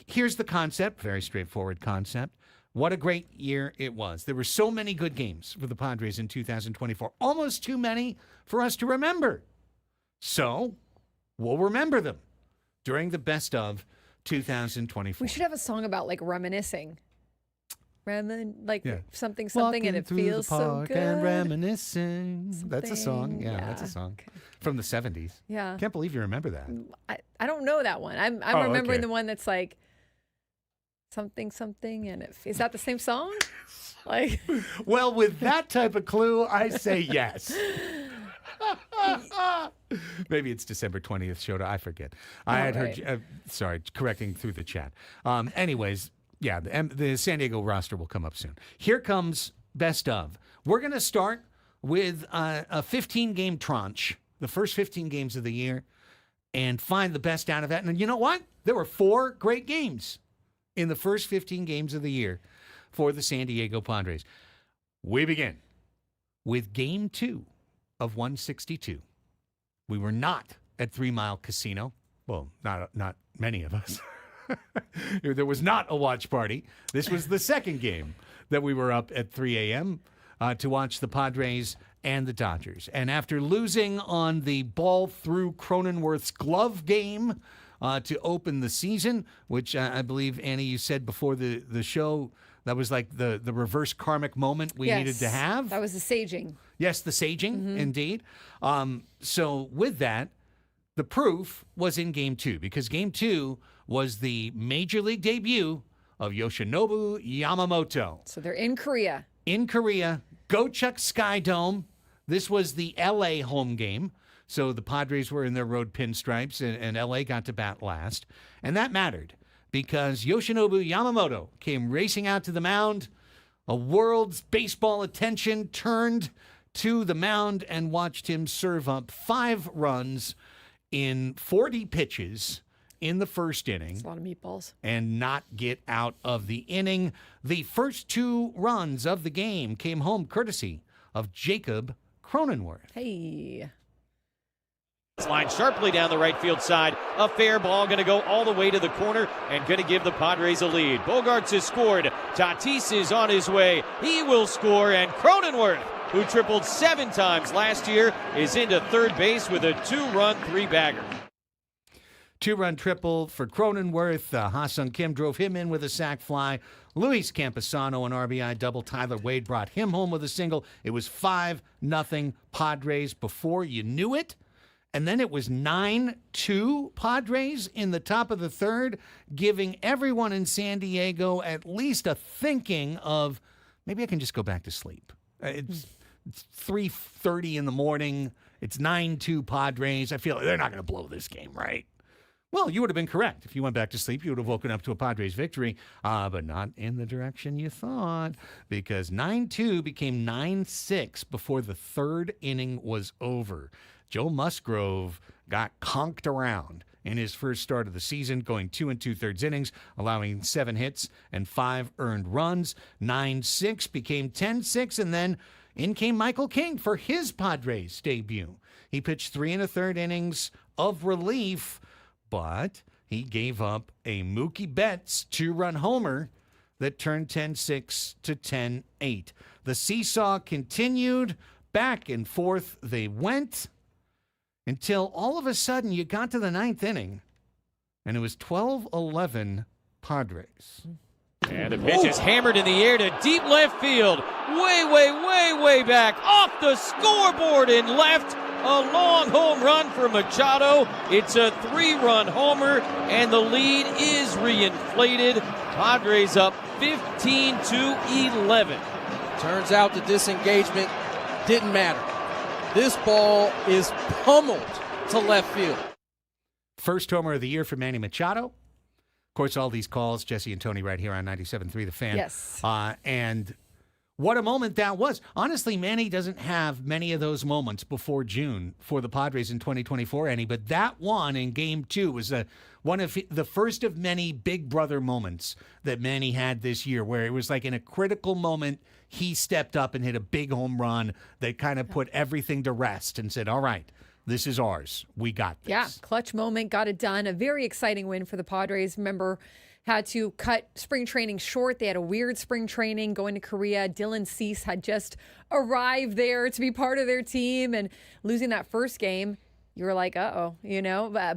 [SPEAKER 1] Here's the concept, very straightforward concept. What a great year it was. There were so many good games for the Padres in 2024, almost too many for us to remember. So we'll remember them during the Best of 2024.
[SPEAKER 2] We should have a song about like reminiscing.
[SPEAKER 1] Yeah.
[SPEAKER 2] Something,
[SPEAKER 1] Walking
[SPEAKER 2] and it
[SPEAKER 1] through
[SPEAKER 2] feels
[SPEAKER 1] the
[SPEAKER 2] so
[SPEAKER 1] park
[SPEAKER 2] good.
[SPEAKER 1] and reminiscing. That's a song.
[SPEAKER 2] Something,
[SPEAKER 1] Yeah, that's a song
[SPEAKER 2] okay.
[SPEAKER 1] from the 70s.
[SPEAKER 2] Yeah.
[SPEAKER 1] Can't believe you remember that.
[SPEAKER 2] I don't know that one. I'm
[SPEAKER 1] Oh,
[SPEAKER 2] remembering
[SPEAKER 1] okay.
[SPEAKER 2] the one that's like something, and is that the same song? Like,
[SPEAKER 1] Well, with that type of clue, I say yes. Maybe it's December 20th, Shota. I forget. I had
[SPEAKER 2] right.
[SPEAKER 1] heard, sorry, correcting through the chat. Anyways, yeah, the San Diego roster will come up soon. Here comes Best of. We're going to start with a 15-game tranche, the first 15 games of the year, and find the best out of that. And you know what? There were 4 great games in the first 15 games of the year for the San Diego Padres. We begin with Game 2 of 162. We were not at 3 Mile Casino. Well, not many of us. There was not a watch party. This was the second game that we were up at 3 a.m. To watch the Padres and the Dodgers. And after losing on the ball through Cronenworth's glove game to open the season, which I believe, Annie, you said before the show, that was like the reverse karmic moment we needed to have.
[SPEAKER 2] That was the saging.
[SPEAKER 1] Yes, the saging, indeed. So with that, the proof was in Game 2, because Game 2 was the Major League debut of Yoshinobu Yamamoto.
[SPEAKER 2] So they're in Korea.
[SPEAKER 1] In Korea, Gochuk Sky Dome. This was the L.A. home game. So the Padres were in their road pinstripes, and L.A. got to bat last. And that mattered, because Yoshinobu Yamamoto came racing out to the mound. A world's baseball attention turned to the mound and watched him serve up 5 runs in 40 pitches in the first inning.
[SPEAKER 2] It's a lot of meatballs.
[SPEAKER 1] And not get out of the inning. The first 2 runs of the game came home courtesy of Jacob Cronenworth.
[SPEAKER 2] Hey.
[SPEAKER 4] Line sharply down the right field side. A fair ball going to go all the way to the corner and going to give the Padres a lead. Bogarts has scored. Tatis is on his way. He will score, and Cronenworth, who tripled 7 times last year, is into third base with a 2-run 3-bagger.
[SPEAKER 1] 2-run triple for Cronenworth. Ha-Sung Kim drove him in with a sac fly. Luis Camposano, an RBI double. Tyler Wade brought him home with a single. It was 5-0 Padres before you knew it. And then it was 9-2 Padres in the top of the third, giving everyone in San Diego at least a thinking of, maybe I can just go back to sleep. It's 3:30 in the morning. It's 9-2 Padres. I feel like they're not going to blow this game, right? Well, you would have been correct. If you went back to sleep, you would have woken up to a Padres victory, but not in the direction you thought, because 9-2 became 9-6 before the third inning was over. Joe Musgrove got conked around in his first start of the season, going 2 2/3 innings, allowing 7 hits and 5 earned runs. 9-6 became 10-6, and then in came Michael King for his Padres debut. He pitched 3 1/3 innings of relief, but he gave up a Mookie Betts 2-run homer that turned 10-6 to 10-8. The seesaw continued. Back and forth they went until all of a sudden you got to the 9th inning, and it was 12-11 Padres.
[SPEAKER 4] And the pitch is hammered in the air to deep left field. Way back off the scoreboard in left. A long home run for Machado. It's a 3-run homer, and the lead is reinflated. Padres up 15-11.
[SPEAKER 5] Turns out the disengagement didn't matter. This ball is pummeled to left field.
[SPEAKER 1] First homer of the year for Manny Machado. Of course, all these calls, Jesse and Tony right here on 97.3 The Fan.
[SPEAKER 2] Yes.
[SPEAKER 1] And what a moment that was. Honestly, Manny doesn't have many of those moments before June for the Padres in 2024, Annie, but that one in Game 2 was one of the first of many big brother moments that Manny had this year, where it was like in a critical moment, he stepped up and hit a big home run that kind of put everything to rest and said, all right, this is ours. We got this.
[SPEAKER 2] Yeah, clutch moment, got it done. A very exciting win for the Padres. Remember, had to cut spring training short. They had a weird spring training going to Korea. Dylan Cease had just arrived there to be part of their team, and losing that first game, you were like, uh-oh,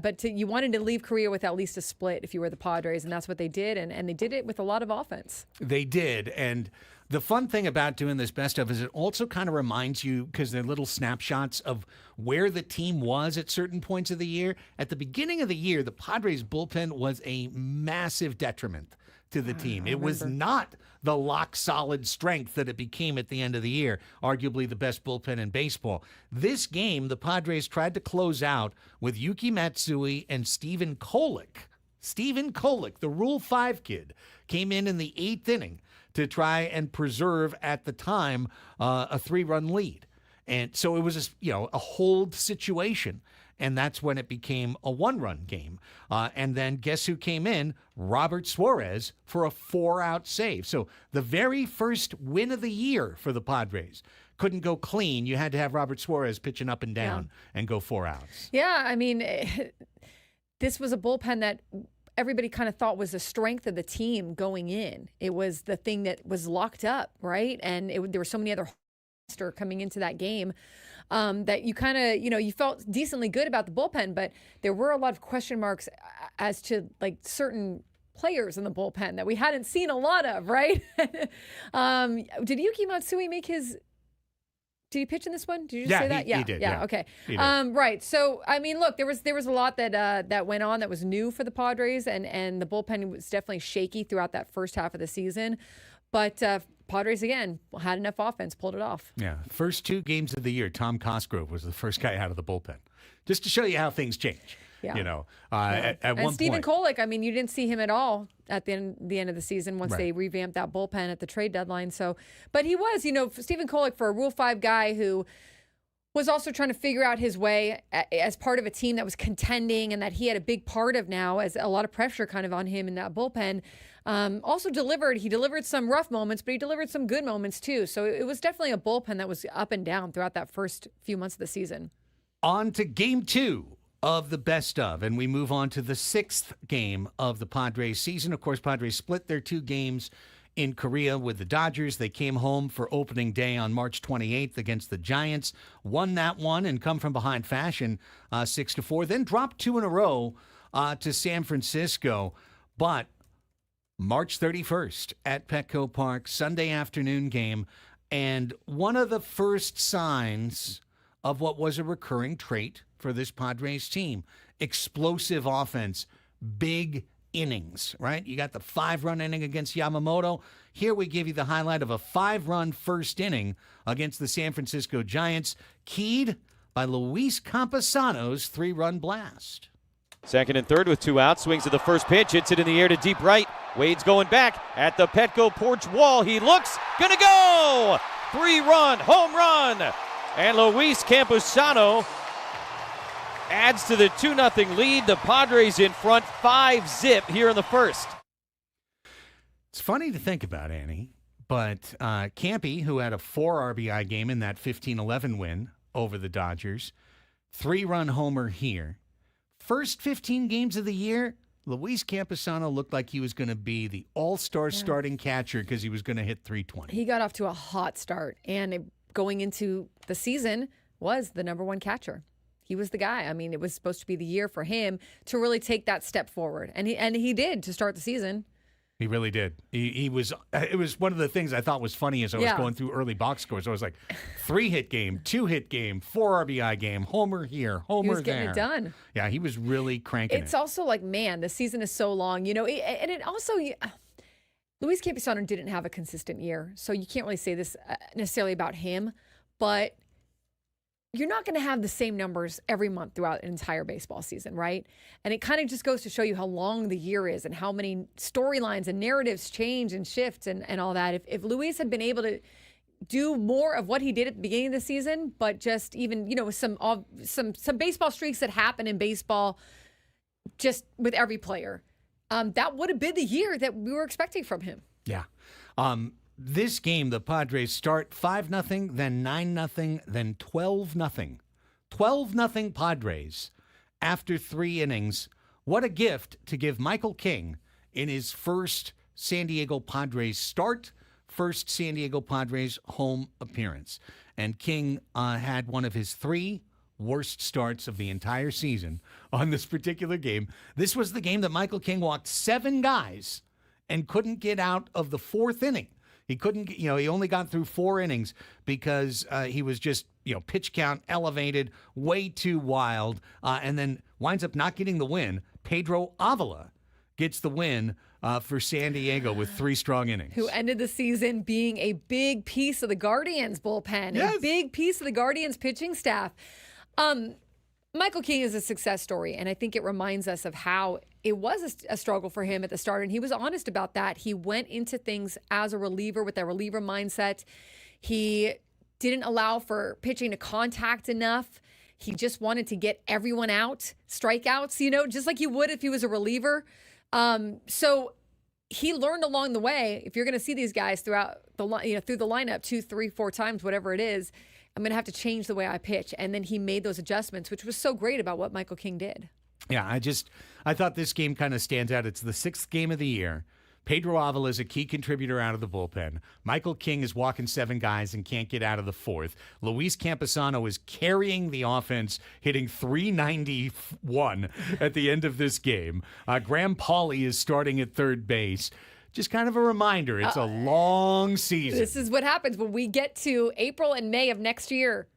[SPEAKER 2] But you wanted to leave Korea with at least a split if you were the Padres, and that's what they did, and they did it with a lot of offense.
[SPEAKER 1] They did, and the fun thing about doing this best of is it also kind of reminds you, because they're little snapshots of where the team was at certain points of the year. At the beginning of the year, the Padres bullpen was a massive detriment to the team. It was not the lock-solid strength that it became at the end of the year, arguably the best bullpen in baseball. This game, the Padres tried to close out with Yuki Matsui and Stephen Kolek. Stephen Kolek, the Rule 5 kid, came in the 8th inning to try and preserve, at the time, a 3-run lead. And so it was a hold situation. And that's when it became a 1-run game. And then guess who came in? Robert Suarez for a 4-out save. So the very first win of the year for the Padres couldn't go clean. You had to have Robert Suarez pitching up and down and go 4 outs.
[SPEAKER 2] Yeah, I mean, this was a bullpen that everybody kind of thought was the strength of the team going in. It was the thing that was locked up, right? And there were so many other coming into that game that you kind of, you felt decently good about the bullpen, but there were a lot of question marks as to like certain players in the bullpen that we hadn't seen a lot of, right? Did Yuki Matsui did he pitch in this one? Did you just say that?
[SPEAKER 1] He did. Yeah,
[SPEAKER 2] okay.
[SPEAKER 1] He did.
[SPEAKER 2] Right. So, I mean, look, there was a lot that went on that was new for the Padres, and the bullpen was definitely shaky throughout that first half of the season. But Padres, again, had enough offense, pulled it off.
[SPEAKER 1] Yeah. First 2 games of the year, Tom Cosgrove was the first guy out of the bullpen. Just to show you how things change.
[SPEAKER 2] Yeah.
[SPEAKER 1] At one point.
[SPEAKER 2] And Stephen Kolek, I mean, you didn't see him at all at the end of the season once they revamped that bullpen at the trade deadline. So, but he was, Stephen Kolek, for a Rule 5 guy who was also trying to figure out his way as part of a team that was contending and that he had a big part of now, as a lot of pressure kind of on him in that bullpen. Also delivered. He delivered some rough moments, but he delivered some good moments too. So it was definitely a bullpen that was up and down throughout that first few months of the season.
[SPEAKER 1] On to Game 2 of the best of, and we move on to the 6th game of the Padres season. Of course, Padres split their 2 games in Korea with the Dodgers. They came home for opening day on March 28th against the Giants, won that one and come from behind fashion 6-4, then dropped 2 in a row to San Francisco. But March 31st at Petco Park, Sunday afternoon game, and one of the first signs of what was a recurring trait for this Padres team: explosive offense, big innings, right? You got the 5-run inning against Yamamoto. Here we give you the highlight of a 5-run first inning against the San Francisco Giants, keyed by Luis Campusano's 3-run blast.
[SPEAKER 4] Second and third with 2 outs. Swings to the first pitch. Hits it in the air to deep right. Wade's going back at the Petco porch wall. He looks. Gonna go! 3-run home run. And Luis Campusano adds to the 2-0 lead. The Padres in front 5-zip here in the first.
[SPEAKER 1] It's funny to think about, Annie, but Campy, who had a 4 RBI game in that 15-11 win over the Dodgers, 3-run homer here. First 15 games of the year, Luis Campusano looked like he was going to be the all-star starting catcher because he was going to hit 320.
[SPEAKER 2] He got off to a hot start, and going into the season was the number 1 catcher. He was the guy. I mean, it was supposed to be the year for him to really take that step forward, and he did to start the season.
[SPEAKER 1] He really did. He was. It was one of the things I thought was funny as I was
[SPEAKER 2] Yeah.
[SPEAKER 1] going through early box scores. I was like, 3-hit game, 2-hit game, 4 RBI game, homer here, homer
[SPEAKER 2] He was getting
[SPEAKER 1] there.
[SPEAKER 2] it done.
[SPEAKER 1] Yeah, he was really cranking
[SPEAKER 2] It's
[SPEAKER 1] it.
[SPEAKER 2] also like, man, the season is so long, and it also, Luis Campusano didn't have a consistent year, so you can't really say this necessarily about him, but you're not going to have the same numbers every month throughout an entire baseball season, right? And it kind of just goes to show you how long the year is and how many storylines and narratives change and shift and all that. If Luis had been able to do more of what he did at the beginning of the season, but just even, some baseball streaks that happen in baseball just with every player, that would have been the year that we were expecting from him.
[SPEAKER 1] Yeah. This game, the Padres start 5-0, then 9-0, then 12-0. 12-0 Padres after 3 innings. What a gift to give Michael King in his first San Diego Padres start, first San Diego Padres home appearance. And King had one of his 3 worst starts of the entire season on this particular game. This was the game that Michael King walked 7 guys and couldn't get out of the 4th inning. He couldn't, he only got through 4 innings because he was just, pitch count elevated, way too wild, and then winds up not getting the win. Pedro Avila gets the win for San Diego with 3 strong innings.
[SPEAKER 2] Who ended the season being a big piece of the Guardians bullpen,
[SPEAKER 1] Yes.
[SPEAKER 2] a big piece of the Guardians pitching staff. Michael King is a success story, and I think it reminds us of how it was a struggle for him at the start, and he was honest about that. He went into things as a reliever with a reliever mindset. He didn't allow for pitching to contact enough. He just wanted to get everyone out, strikeouts, just like he would if he was a reliever. So he learned along the way, if you're going to see these guys throughout through the lineup 2, 3, 4 times, whatever it is, I'm going to have to change the way I pitch. And then he made those adjustments, which was so great about what Michael King did.
[SPEAKER 1] Yeah, I thought this game kind of stands out. It's the 6th game of the year. Pedro Avila is a key contributor out of the bullpen. Michael King is walking 7 guys and can't get out of the 4th. Luis Campusano is carrying the offense, hitting .391 at the end of this game. Graham Pauley is starting at third base. Just kind of a reminder, it's a long season.
[SPEAKER 2] This is what happens when we get to April and May of next year.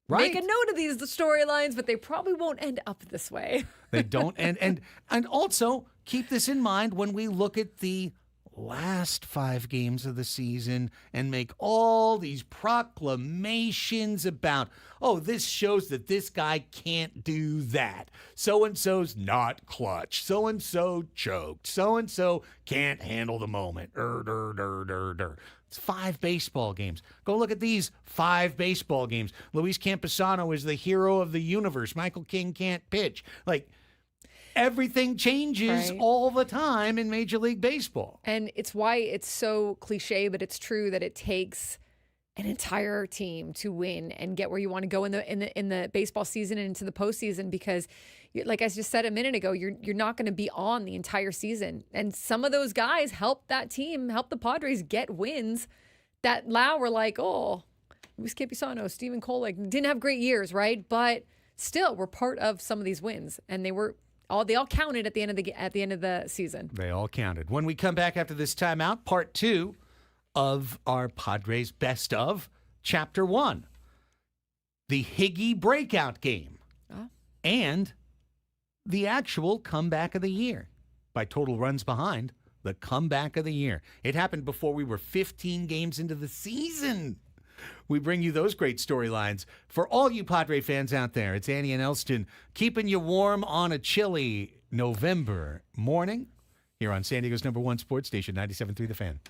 [SPEAKER 1] Right.
[SPEAKER 2] Make a note of these storylines, but they probably won't end up this way.
[SPEAKER 1] They don't. And also keep this in mind when we look at the last 5 games of the season and make all these proclamations about, this shows that this guy can't do that. So-and-so's not clutch. So-and-so choked. So-and-so can't handle the moment. It's 5 baseball games. Go look at these 5 baseball games. Luis Campusano is the hero of the universe. Michael King can't pitch. Everything changes
[SPEAKER 2] Right.
[SPEAKER 1] all the time in Major League Baseball.
[SPEAKER 2] And it's why it's so cliche, but it's true that it takes an entire team to win and get where you want to go in the baseball season and into the postseason. Because, like I just said a minute ago, you're not going to be on the entire season. And some of those guys help that team, help the Padres get wins that now we're like, Luis Campusano, Stephen Cole, didn't have great years, right? But still, we're part of some of these wins, and they all counted at the end of the season.
[SPEAKER 1] They all counted. When we come back after this timeout, part 2 of our Padres Best of, Chapter 1, the Higgy breakout game, and the actual comeback of the year. By total runs behind, the comeback of the year. It happened before we were 15 games into the season. We bring you those great storylines for all you Padre fans out there. It's Annie and Elsten keeping you warm on a chilly November morning here on San Diego's #1 sports station, 97.3 The Fan.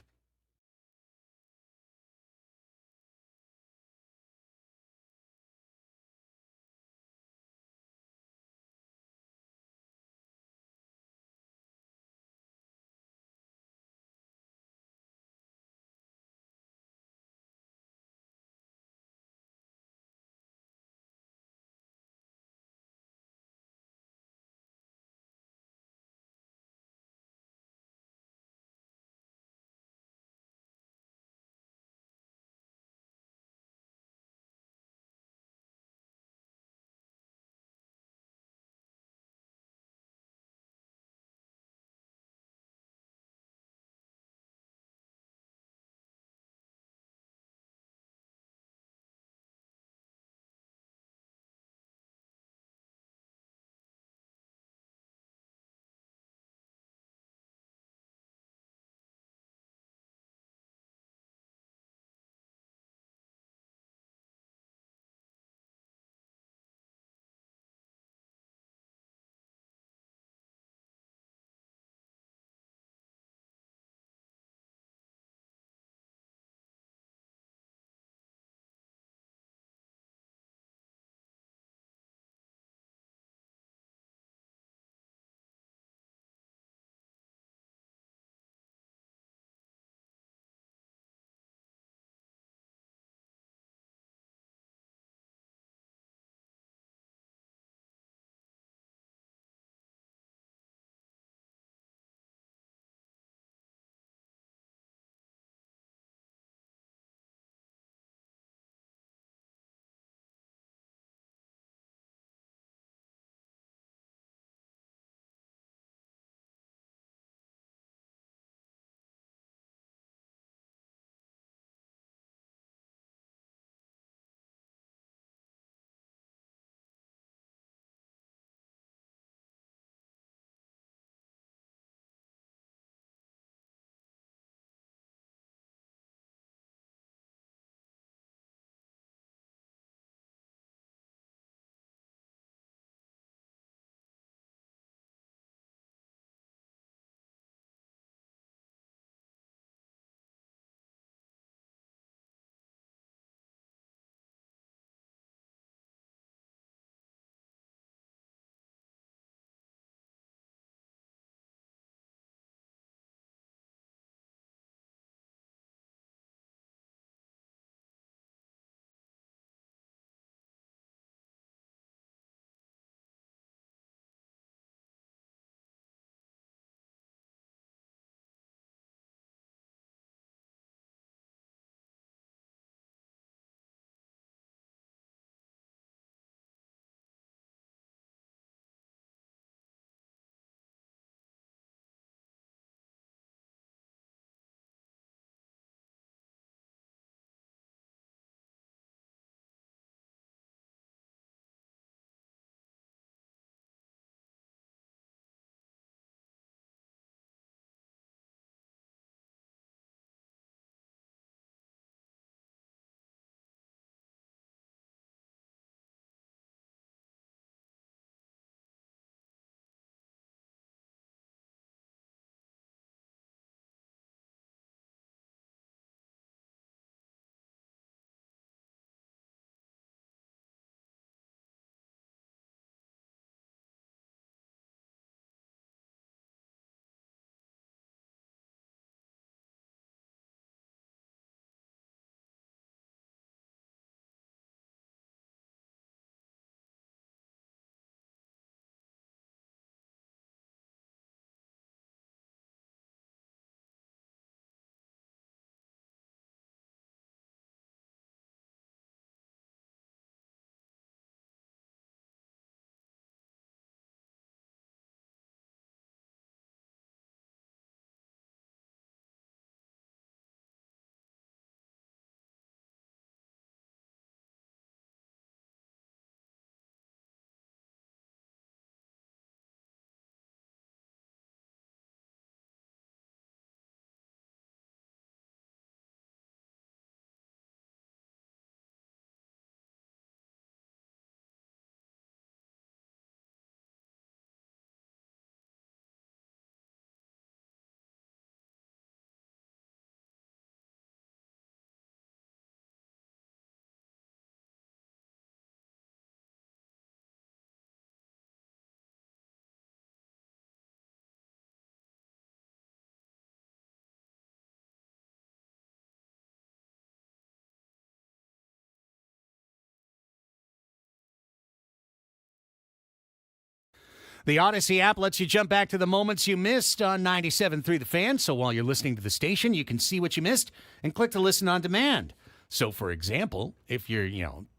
[SPEAKER 1] The Odyssey app lets you jump back to the moments you missed on 97.3 The Fan. So while you're listening to the station, you can see what you missed and click to listen on demand. So, for example, if you're,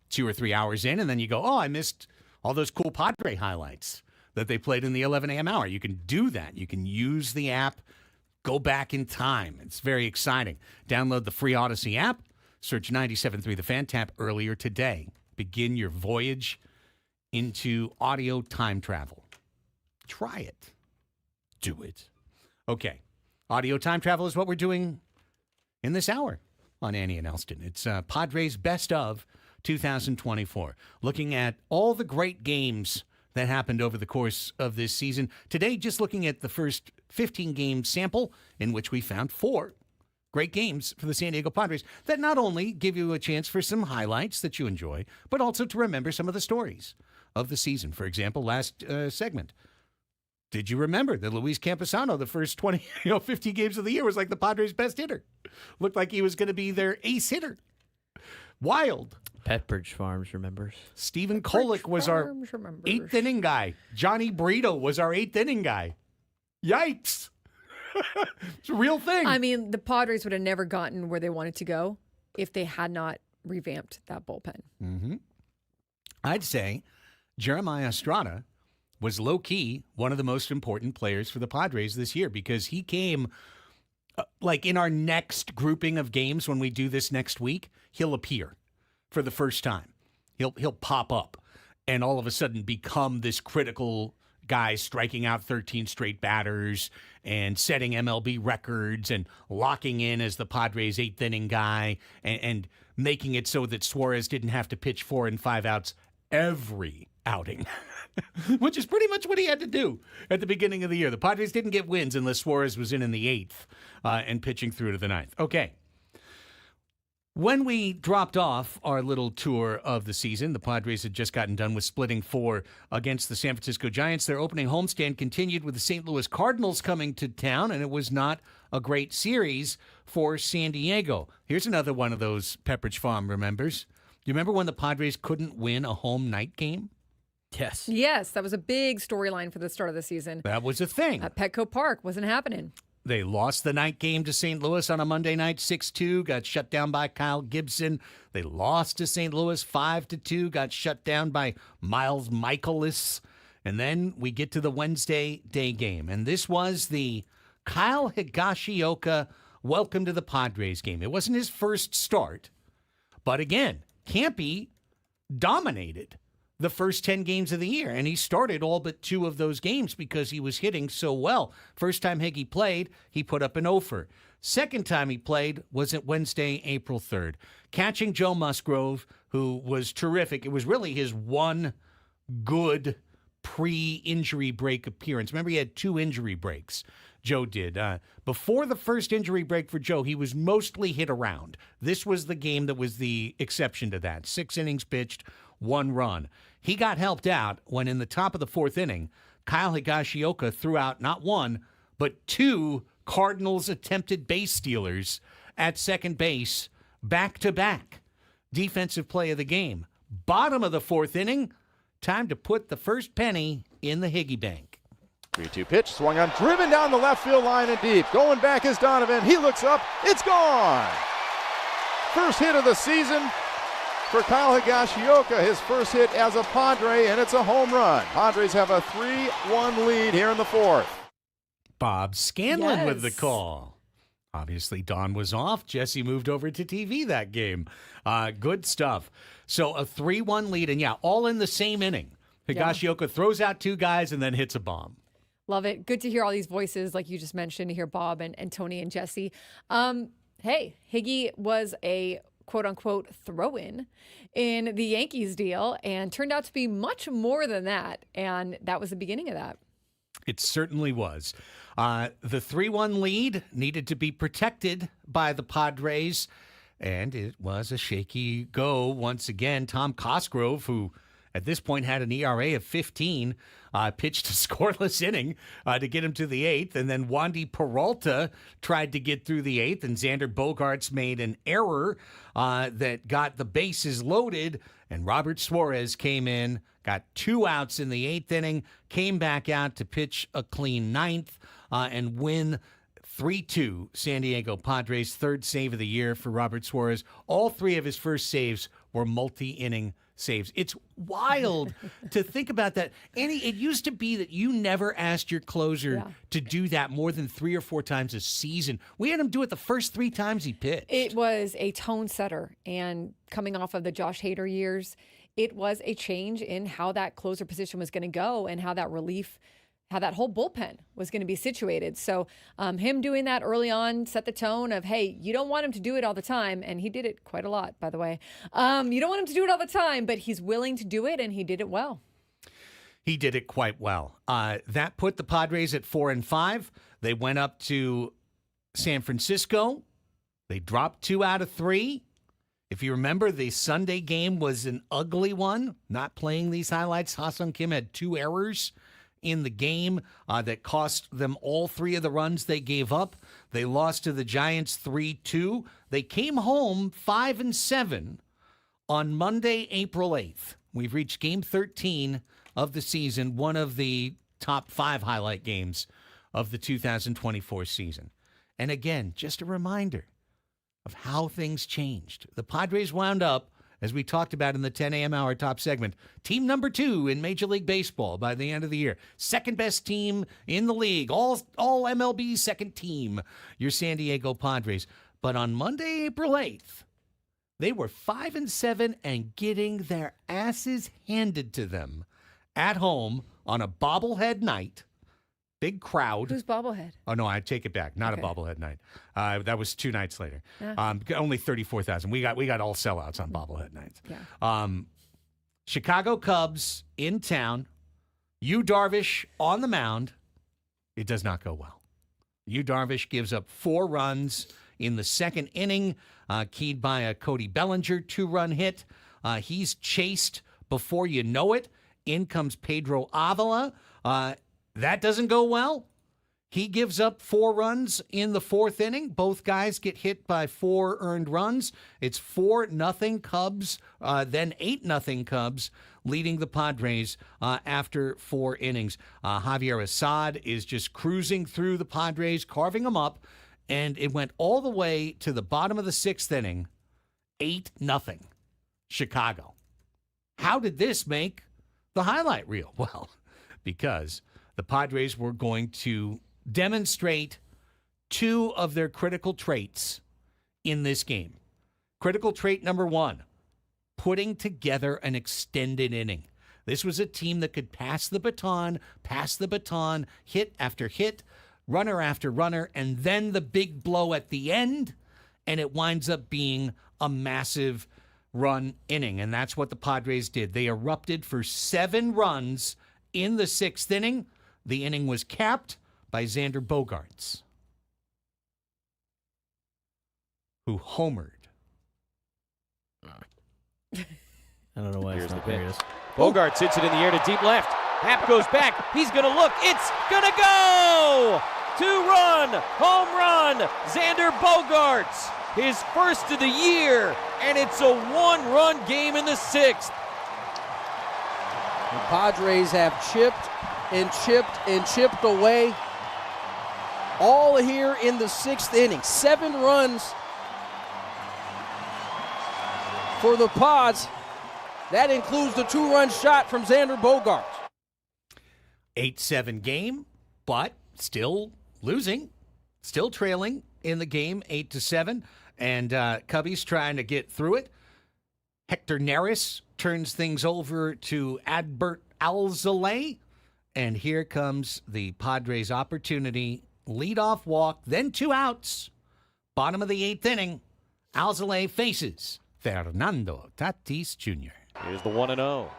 [SPEAKER 1] 2 or 3 hours in and then you go, oh, I missed all those cool Padre highlights that they played in the 11 a.m. hour. You can do that. You can use the app, go back in time. It's very exciting. Download the free Odyssey app. Search 97.3 The Fan. Tap earlier today. Begin your voyage into audio time travel. Try it. Do it. Okay. Audio time travel is what we're doing in this hour on Annie and Elsten. It's Padres Best of 2024. Looking at all the great games that happened over the course of this season. Today, just looking at the first 15-game sample in which we found 4 great games for the San Diego Padres that not only give you a chance for some highlights that you enjoy, but also to remember some of the stories of the season. For example, last segment, did you remember that Luis Camposano, the first 50 games of the year, was like the Padres' best hitter? Looked like he was going to be their ace hitter. Wild.
[SPEAKER 3] Pepperidge Farms remembers.
[SPEAKER 1] Stephen Kolek was our 8th inning guy. Johnny Brito was our 8th inning guy. Yikes. It's a real thing.
[SPEAKER 2] I mean, the Padres would have never gotten where they wanted to go if they had not revamped that bullpen.
[SPEAKER 1] Mm-hmm. I'd say Jeremiah Estrada was low-key one of the most important players for the Padres this year because he came, like in our next grouping of games when we do this next week, he'll appear for the first time. He'll pop up and all of a sudden become this critical guy striking out 13 straight batters and setting MLB records and locking in as the Padres' 8th inning guy and making it so that Suarez didn't have to pitch 4 and 5 outs every outing, which is pretty much what he had to do at the beginning of the year. The Padres didn't get wins unless Suarez was in the 8th and pitching through to the 9th. Okay. When we dropped off our little tour of the season, the Padres had just gotten done with splitting 4 against the San Francisco Giants. Their opening homestand continued with the St. Louis Cardinals coming to town, and it was not a great series for San Diego. Here's another one of those Pepperidge Farm remembers. You remember when the Padres couldn't win a home night game?
[SPEAKER 3] Yes.
[SPEAKER 2] Yes, that was a big storyline for the start of the season.
[SPEAKER 1] That was a thing.
[SPEAKER 2] At Petco Park, wasn't happening.
[SPEAKER 1] They lost the night game to St. Louis on a Monday night, 6-2, got shut down by Kyle Gibson. They lost to St. Louis 5-2, got shut down by Miles Michaelis. And then we get to the Wednesday day game. And this was the Kyle Higashioka welcome to the Padres game. It wasn't his first start. But again, Campy dominated the first 10 games of the year, and he started all but 2 of those games because he was hitting so well. First time Higgy played, he put up an offer. Second time he played was at Wednesday, April 3rd, catching Joe Musgrove, who was terrific. It was really his one good pre-injury break appearance. Remember, he had 2 injury breaks. Joe did. Before the first injury break for Joe, he was mostly hit around. This was the game that was the exception to that. 6 innings pitched, 1 run. He got helped out when in the top of the 4th inning, Kyle Higashioka threw out not 1, but 2 Cardinals attempted base stealers at second base back-to-back. Defensive play of the game. Bottom of the 4th inning, time to put the first penny in the Higgy Bank.
[SPEAKER 6] 3-2 pitch, swung on, driven down the left field line and deep. Going back is Donovan. He looks up. It's gone. First hit of the season for Kyle Higashioka, his first hit as a Padre, and it's a home run. Padres have a 3-1 lead here in the 4th.
[SPEAKER 1] Bob Scanlon with the
[SPEAKER 2] Yes.
[SPEAKER 1] call. Obviously, Don was off. Jesse moved over to TV that game. Good stuff. So a 3-1 lead, and all in the same inning. Higashioka throws out 2 guys and then hits a bomb.
[SPEAKER 2] Love it. Good to hear all these voices, like you just mentioned, to hear Bob and Tony and Jesse. Hey, Higgy was a quote-unquote throw-in in the Yankees deal and turned out to be much more than that, and that was the beginning of that.
[SPEAKER 1] It certainly was. The 3-1 lead needed to be protected by the Padres, and it was a shaky go once again. Tom Cosgrove, who at this point had an ERA of 15, pitched a scoreless inning to get him to the 8th. And then Wandy Peralta tried to get through the 8th, and Xander Bogaerts made an error that got the bases loaded. And Robert Suarez came in, got 2 outs in the 8th inning, came back out to pitch a clean 9th and win 3-2 San Diego Padres. 3rd save of the year for Robert Suarez. All 3 of his first saves were multi-inning saves. It's wild to think about that. Annie, it used to be that you never asked your closer to do that more than 3 or 4 times a season. We had him do it the first 3 times he pitched.
[SPEAKER 2] It was a tone setter, and coming off of the Josh Hader years, it was a change in how that closer position was going to go and how that relief, how that whole bullpen was going to be situated. So him doing that early on set the tone of, hey, you don't want him to do it all the time. And he did it quite a lot, by the way. You don't want him to do it all the time, but he's willing to do it, and he did it well.
[SPEAKER 1] He did it quite well. That put the Padres at 4-5. They went up to San Francisco. They dropped 2 out of 3. If you remember, the Sunday game was an ugly one. Not playing these highlights, Ha-Seong Kim had 2 errors in the game that cost them all 3 of the runs they gave up. They lost to the Giants 3-2. They came home 5-7 on Monday, April 8th. We've reached game 13 of the season, one of the top 5 highlight games of the 2024 season. And again, just a reminder of how things changed. The Padres wound up, as we talked about in the 10 a.m. hour top segment, team number 2 in Major League Baseball by the end of the year. Second best team in the league, all MLB second team, your San Diego Padres. But on Monday, April 8th, they were 5-7 and getting their asses handed to them at home on a bobblehead night. Big crowd.
[SPEAKER 2] Who's bobblehead?
[SPEAKER 1] Oh, no, I take it back. Not
[SPEAKER 2] Okay.
[SPEAKER 1] a bobblehead night. That was 2 nights later.
[SPEAKER 2] Yeah.
[SPEAKER 1] Only 34,000. We got all sellouts on bobblehead nights.
[SPEAKER 2] Yeah.
[SPEAKER 1] Chicago Cubs in town. Yu Darvish on the mound. It does not go well. Yu Darvish gives up 4 runs in the 2nd inning, keyed by a Cody Bellinger 2-run hit. He's chased before you know it. In comes Pedro Avila. That doesn't go well. He gives up 4 runs in the 4th inning. Both guys get hit by 4 earned runs. It's 4-0 Cubs, then 8-0 Cubs, leading the Padres after 4 innings. Javier Assad is just cruising through the Padres, carving them up, and it went all the way to the bottom of the 6th inning, 8-0 Chicago. How did this make the highlight reel? Well, because the Padres were going to demonstrate 2 of their critical traits in this game. Critical trait number 1, putting together an extended inning. This was a team that could pass the baton, hit after hit, runner after runner, and then the big blow at the end, and it winds up being a massive run inning. And that's what the Padres did. They erupted for 7 runs in the 6th inning. The inning was capped by Xander Bogaerts, who homered.
[SPEAKER 3] I don't know why
[SPEAKER 4] Here's
[SPEAKER 3] it's not
[SPEAKER 4] the
[SPEAKER 3] there.
[SPEAKER 4] pitch. Bogaerts hits it in the air to deep left. Happ goes back. He's going to look. It's going to go! 2-run, home run, Xander Bogaerts. His first of the year, and it's a 1-run game in the 6th.
[SPEAKER 5] The Padres have chipped and chipped and chipped away. All here in the 6th inning. 7 runs for the Pods. That includes the 2-run shot from Xander Bogaerts.
[SPEAKER 1] 8-7 game, but still losing, still trailing in the game, 8-7. And Cubbies trying to get through it. Hector Neris turns things over to Adbert Alzolay. And here comes the Padres' opportunity. Leadoff walk, then 2 outs. Bottom of the 8th inning. Alzolay faces Fernando Tatis Jr.
[SPEAKER 4] Here's the 1-0.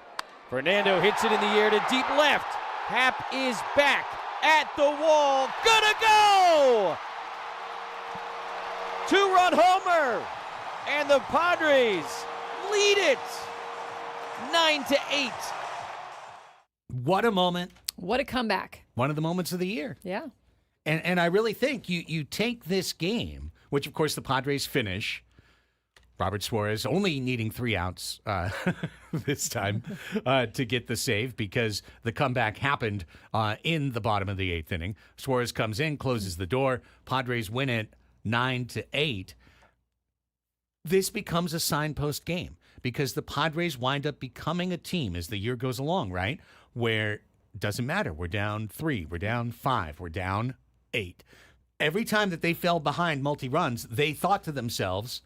[SPEAKER 4] Fernando hits it in the air to deep left. Happ is back at the wall. Gonna go! 2-run homer. And the Padres lead it 9-8.
[SPEAKER 1] What a moment.
[SPEAKER 2] What a comeback.
[SPEAKER 1] One of the moments of the year.
[SPEAKER 2] Yeah.
[SPEAKER 1] And I really think you take this game, which, of course, the Padres finish. Robert Suarez only needing 3 outs this time to get the save because the comeback happened in the bottom of the 8th inning. Suarez comes in, closes the door. Padres win it 9-8. This becomes a signpost game because the Padres wind up becoming a team as the year goes along, right? Where it doesn't matter. We're down 3, we're down 5, we're down 8. Every time that they fell behind multi-runs, they thought to themselves,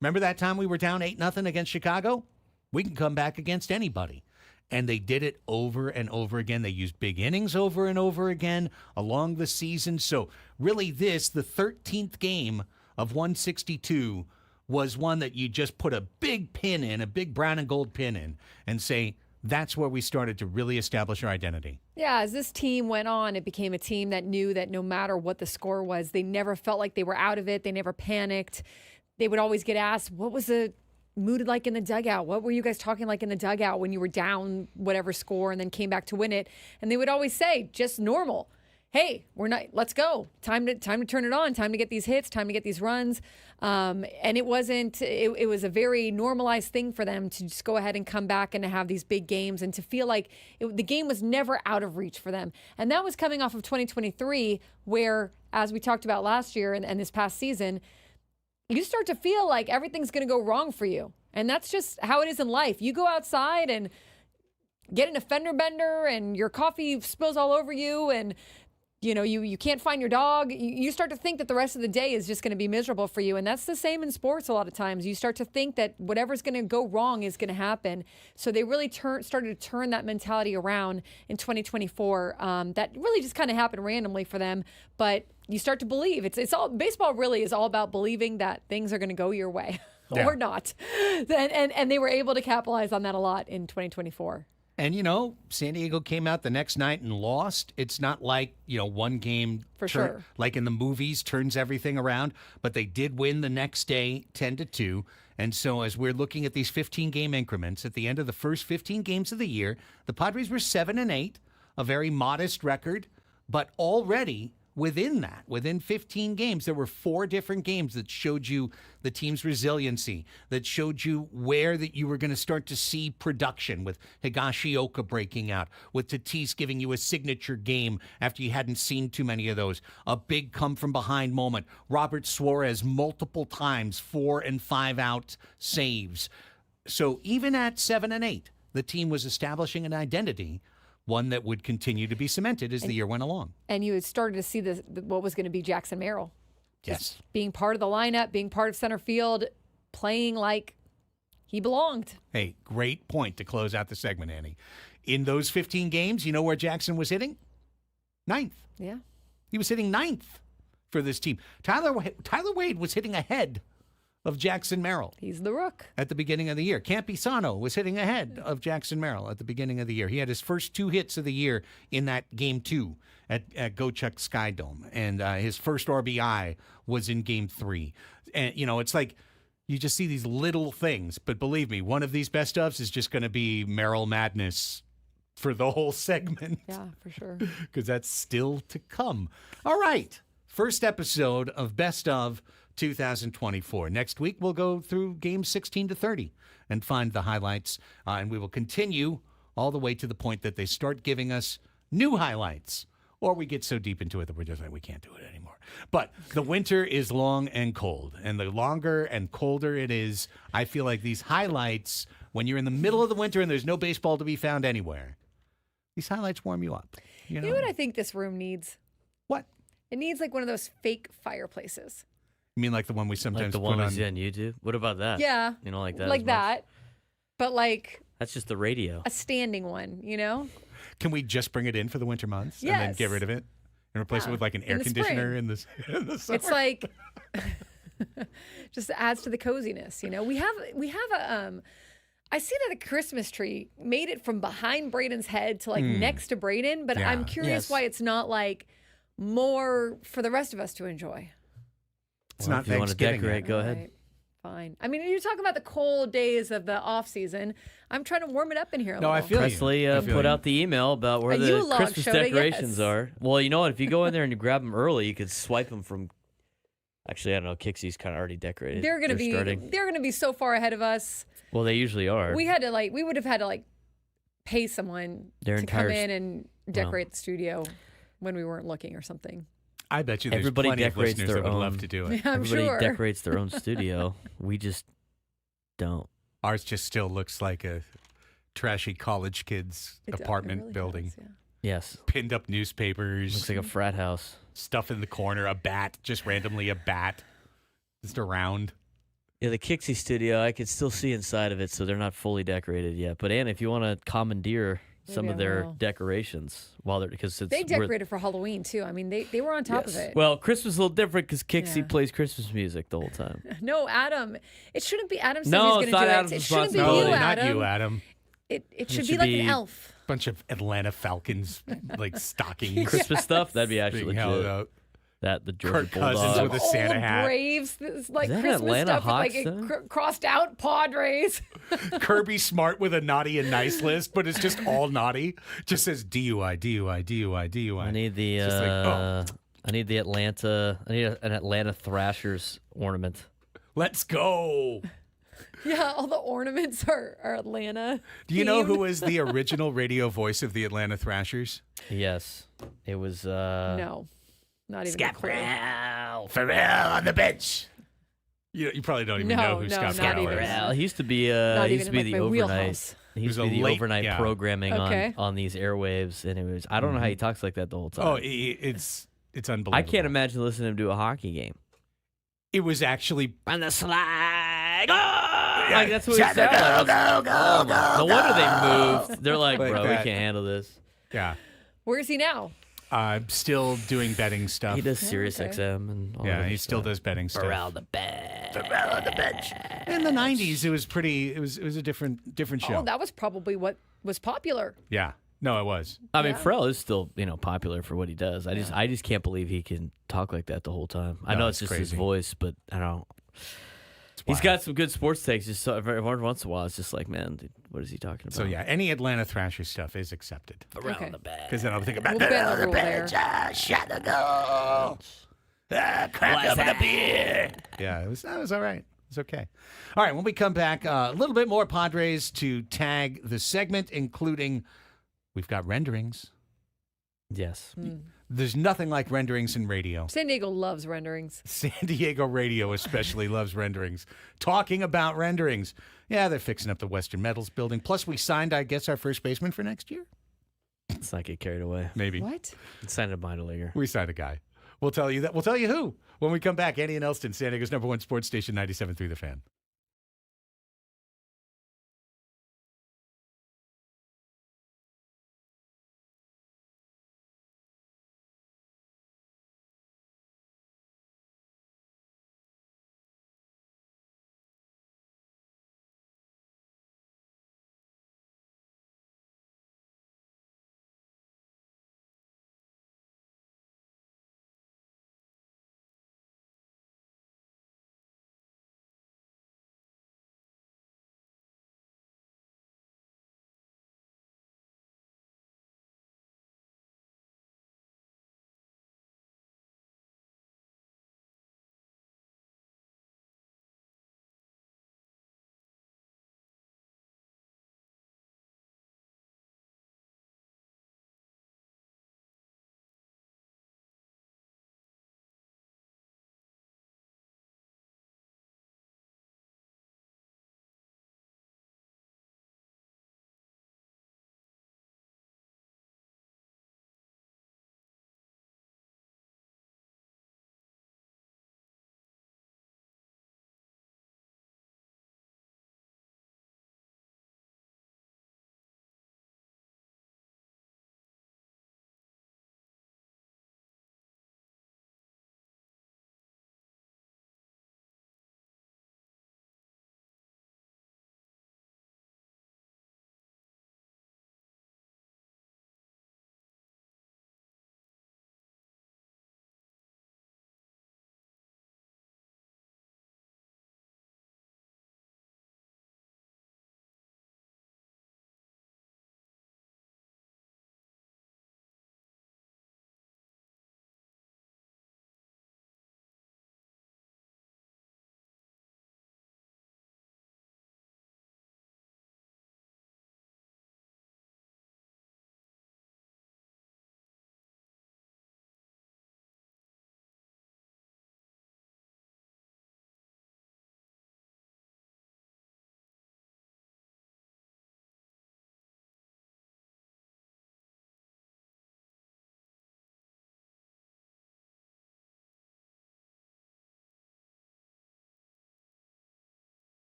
[SPEAKER 1] remember that time we were down 8-0 against Chicago? We can come back against anybody. And they did it over and over again. They used big innings over and over again along the season. So really this, the 13th game of 162, was one that you just put a big pin in, a big brown and gold pin in, and say, that's where we started to really establish our identity.
[SPEAKER 2] Yeah, as this team went on, it became a team that knew that no matter what the score was, they never felt like they were out of it. They never panicked. They would always get asked, what was the mood like in the dugout? What were you guys talking like in the dugout when you were down whatever score and then came back to win it? And they would always say, just normal. Hey, let's go. Time to turn it on. Time to get these hits. Time to get these runs. And it wasn't. It was a very normalized thing for them to just go ahead and come back and to have these big games and to feel like the game was never out of reach for them. And that was coming off of 2023, where, as we talked about last year and this past season, you start to feel like everything's going to go wrong for you. And that's just how it is in life. You go outside and get in a fender bender and your coffee spills all over you and you can't find your dog. You start to think that the rest of the day is just going to be miserable for you. And that's the same in sports a lot of times. You start to think that whatever's going to go wrong is going to happen. So they really started to turn that mentality around in 2024. That really just kind of happened randomly for them. But you start to believe. It's all baseball really is all about believing that things are going to go your way or not. And they were able to capitalize on that a lot in 2024.
[SPEAKER 1] And, San Diego came out the next night and lost. It's not like, one game,
[SPEAKER 2] for sure,
[SPEAKER 1] like in the movies, turns everything around. But they did win the next day 10-2. And so as we're looking at these 15-game increments, at the end of the first 15 games of the year, the Padres were 7-8, a very modest record. But already within 15 games, there were 4 different games that showed you the team's resiliency, that showed you where that you were going to start to see production, with Higashioka breaking out, with Tatis giving you a signature game after you hadn't seen too many of those, a big come-from-behind moment, Robert Suarez multiple times 4 and 5 out saves. So even at 7-8, the team was establishing an identity, one that would continue to be cemented as the year went along. And
[SPEAKER 2] you had started to see what was going to be Jackson Merrill.
[SPEAKER 1] Yes.
[SPEAKER 2] Just being part of the lineup, being part of center field, playing like he belonged.
[SPEAKER 1] Hey, great point to close out the segment, Annie. In those 15 games, you know where Jackson was hitting? 9th.
[SPEAKER 2] Yeah.
[SPEAKER 1] He was hitting 9th for this team. Tyler Wade was hitting ahead of Jackson Merrill.
[SPEAKER 2] He's the rook.
[SPEAKER 1] At the beginning of the year. Campisano was hitting ahead of Jackson Merrill at the beginning of the year. He had his first 2 hits of the year in that Game 2 at Gochuck Sky Dome. And his first RBI was in Game 3. And, it's like you just see these little things. But believe me, one of these best ofs is just going to be Merrill Madness for the whole segment.
[SPEAKER 2] Yeah, for sure.
[SPEAKER 1] Because that's still to come. All right. First episode of Best of 2024. Next week, we'll go through games 16 to 30 and find the highlights. And we will continue all the way to the point that they start giving us new highlights. Or we get so deep into it that we're just like, we can't do it anymore. But the winter is long and cold. And the longer and colder it is, I feel like these highlights, when you're in the middle of the winter and there's no baseball to be found anywhere, these highlights warm you up.
[SPEAKER 2] You know what I think this room needs?
[SPEAKER 1] What?
[SPEAKER 2] It needs like one of those fake fireplaces.
[SPEAKER 1] You mean like the one we sometimes
[SPEAKER 3] like the
[SPEAKER 1] put
[SPEAKER 3] one
[SPEAKER 1] on?
[SPEAKER 3] we see on YouTube? What about that?
[SPEAKER 2] Yeah.
[SPEAKER 3] You don't like that?
[SPEAKER 2] Like that. But like...
[SPEAKER 3] That's just the radio.
[SPEAKER 2] A standing one,
[SPEAKER 1] Can we just bring it in for the winter months and then get rid of it and replace it with like an air conditioner in the summer?
[SPEAKER 2] It's like... just adds to the coziness, We have a... I see that a Christmas tree made it from behind Braden's head to like next to Braden, but I'm curious why it's not like more for the rest of us to enjoy.
[SPEAKER 1] It's not
[SPEAKER 3] if you want to
[SPEAKER 1] Thanksgiving
[SPEAKER 3] decorate,
[SPEAKER 1] yet.
[SPEAKER 3] go
[SPEAKER 2] Right.
[SPEAKER 3] ahead.
[SPEAKER 2] fine. I mean, you're talking about the cold days of the off season. I'm trying to warm it up in here a
[SPEAKER 1] No, I
[SPEAKER 2] little.
[SPEAKER 1] feel you.
[SPEAKER 3] Presley
[SPEAKER 1] I feel
[SPEAKER 3] put
[SPEAKER 1] you.
[SPEAKER 3] out the email about where
[SPEAKER 2] A
[SPEAKER 3] the
[SPEAKER 2] Yule log
[SPEAKER 3] Christmas
[SPEAKER 2] showed it,
[SPEAKER 3] decorations
[SPEAKER 2] yes.
[SPEAKER 3] are. Well, you know what? If you go in there and you grab them early, you could swipe them from. Actually, I don't know. Kixie's kind of already decorated.
[SPEAKER 2] They're gonna be
[SPEAKER 3] starting.
[SPEAKER 2] they're gonna be so far ahead of us.
[SPEAKER 3] Well, they usually are.
[SPEAKER 2] We would have had to pay someone
[SPEAKER 3] Their
[SPEAKER 2] to come
[SPEAKER 3] entire
[SPEAKER 2] in and decorate the studio when we weren't looking or something.
[SPEAKER 1] I bet you there's
[SPEAKER 3] Everybody
[SPEAKER 1] plenty of
[SPEAKER 3] decorates
[SPEAKER 1] listeners
[SPEAKER 3] their
[SPEAKER 1] that would
[SPEAKER 3] own.
[SPEAKER 1] love to do it.
[SPEAKER 2] I'm
[SPEAKER 3] Everybody
[SPEAKER 2] sure.
[SPEAKER 3] decorates their own studio. We just don't.
[SPEAKER 1] Ours just still looks like a trashy college kid's
[SPEAKER 2] It
[SPEAKER 1] apartment
[SPEAKER 2] really
[SPEAKER 1] building.
[SPEAKER 2] does, yeah.
[SPEAKER 3] Yes.
[SPEAKER 1] Pinned up newspapers,
[SPEAKER 3] Looks like a frat house.
[SPEAKER 1] stuff in the corner, a bat, just randomly a bat, just around.
[SPEAKER 3] Yeah, the Kixie studio, I could still see inside of it, so they're not fully decorated yet. But Anna, if you want to commandeer some
[SPEAKER 2] Maybe
[SPEAKER 3] of
[SPEAKER 2] I
[SPEAKER 3] their
[SPEAKER 2] will.
[SPEAKER 3] decorations while they're because it's
[SPEAKER 2] They
[SPEAKER 3] we're-
[SPEAKER 2] decorated for Halloween too. I mean, they were on top of it.
[SPEAKER 3] Well, Christmas is a little different because Kixie
[SPEAKER 2] Yeah.
[SPEAKER 3] plays Christmas music the whole time.
[SPEAKER 2] No, Adam. It shouldn't be Adam said
[SPEAKER 3] No,
[SPEAKER 2] he's
[SPEAKER 3] it's
[SPEAKER 2] going to
[SPEAKER 3] not
[SPEAKER 2] do
[SPEAKER 3] Adam's
[SPEAKER 2] it. It shouldn't be
[SPEAKER 3] responsibility.
[SPEAKER 2] you,
[SPEAKER 1] No, not
[SPEAKER 2] Adam.
[SPEAKER 1] you, Adam.
[SPEAKER 2] It should be
[SPEAKER 3] should
[SPEAKER 2] like
[SPEAKER 3] be-
[SPEAKER 2] an elf.
[SPEAKER 1] Bunch of Atlanta Falcons, like stockings
[SPEAKER 3] Christmas stuff, that'd be actually
[SPEAKER 1] being held
[SPEAKER 3] legit.
[SPEAKER 1] out.
[SPEAKER 3] That the Georgia
[SPEAKER 1] Kirk Cousins
[SPEAKER 3] Bulldogs.
[SPEAKER 1] with a Santa
[SPEAKER 2] old
[SPEAKER 1] hat.
[SPEAKER 2] Braves, this, like
[SPEAKER 3] Is that an
[SPEAKER 2] Christmas
[SPEAKER 3] Atlanta
[SPEAKER 2] stuff
[SPEAKER 3] Hawks
[SPEAKER 2] with
[SPEAKER 3] then?
[SPEAKER 2] crossed out Padres.
[SPEAKER 1] Kirby Smart with a naughty and nice list, but it's just all naughty. Just says DUI, DUI, DUI, DUI.
[SPEAKER 3] I need the
[SPEAKER 1] Just like,
[SPEAKER 3] I need the Atlanta. I need an Atlanta Thrashers ornament.
[SPEAKER 1] Let's go.
[SPEAKER 2] Yeah, all the ornaments are Atlanta.
[SPEAKER 1] Do you know
[SPEAKER 2] themed.
[SPEAKER 1] who was the original radio voice of the Atlanta Thrashers?
[SPEAKER 3] Yes, it was.
[SPEAKER 2] No, not even a clue.
[SPEAKER 1] Pharrell on the bench. You probably don't even know who
[SPEAKER 2] No,
[SPEAKER 1] Scott
[SPEAKER 2] not
[SPEAKER 1] Farrell
[SPEAKER 2] even.
[SPEAKER 1] is.
[SPEAKER 3] Well, he used to be.
[SPEAKER 2] Not
[SPEAKER 3] He used
[SPEAKER 2] even
[SPEAKER 3] to be
[SPEAKER 2] in,
[SPEAKER 3] the
[SPEAKER 2] like, my
[SPEAKER 3] overnight.
[SPEAKER 2] wheelhouse.
[SPEAKER 3] He
[SPEAKER 1] He
[SPEAKER 3] used
[SPEAKER 1] was
[SPEAKER 3] to be
[SPEAKER 1] a
[SPEAKER 3] the
[SPEAKER 1] late-
[SPEAKER 3] overnight
[SPEAKER 1] yeah.
[SPEAKER 3] programming
[SPEAKER 2] Okay.
[SPEAKER 3] on these airwaves, and it was. I don't know how he talks like that the whole time.
[SPEAKER 1] Oh, it's unbelievable.
[SPEAKER 3] I can't imagine listening to him do a hockey game.
[SPEAKER 1] It was actually
[SPEAKER 3] On the slide. Oh! Like that's what he said. No wonder they moved. They're like,
[SPEAKER 1] Like
[SPEAKER 3] bro,
[SPEAKER 1] that.
[SPEAKER 3] we can't handle this.
[SPEAKER 1] yeah.
[SPEAKER 2] Where is he now?
[SPEAKER 1] Still doing betting stuff.
[SPEAKER 3] He does Sirius
[SPEAKER 2] okay.
[SPEAKER 3] XM and all
[SPEAKER 1] Yeah,
[SPEAKER 3] that
[SPEAKER 1] he still
[SPEAKER 3] stuff.
[SPEAKER 1] does betting stuff.
[SPEAKER 3] Around the bench.
[SPEAKER 1] In the '90s, it was pretty. It was a different show.
[SPEAKER 2] Oh, that was probably what was popular.
[SPEAKER 1] Yeah. No, it was.
[SPEAKER 3] I mean,
[SPEAKER 2] Yeah.
[SPEAKER 3] Pharrell is still, popular for what he does. I just can't believe he can talk like that the whole time. I
[SPEAKER 1] No,
[SPEAKER 3] know
[SPEAKER 1] it's
[SPEAKER 3] it's just his
[SPEAKER 1] crazy.
[SPEAKER 3] voice, but I don't.
[SPEAKER 1] wild.
[SPEAKER 3] He's got some good sports takes. Just so, every once in a while, it's just like, man, dude, what is he talking about?
[SPEAKER 1] So yeah, any Atlanta Thrasher stuff is accepted.
[SPEAKER 3] around
[SPEAKER 2] Okay.
[SPEAKER 3] the bench.
[SPEAKER 1] Because then I'll think about
[SPEAKER 2] We'll bend the rule there.
[SPEAKER 1] shot the goal. Crack open a beer. Yeah, that was all right. It's okay. All right, when we come back, a little bit more Padres to tag the segment, including we've got renderings.
[SPEAKER 3] Yes.
[SPEAKER 1] There's nothing like renderings in radio.
[SPEAKER 2] San Diego loves renderings.
[SPEAKER 1] San Diego radio especially loves renderings. Talking about renderings. Yeah, they're fixing up the Western Metals building. Plus, we signed, I guess, our first baseman for next year.
[SPEAKER 3] Let's not get carried away.
[SPEAKER 1] Maybe.
[SPEAKER 2] What?
[SPEAKER 3] Signed a minor leaguer.
[SPEAKER 1] We signed a guy. We'll tell you that. We'll tell you who when we come back. Andy and Elsten, San Diego's #1 sports station, 97.3 The Fan.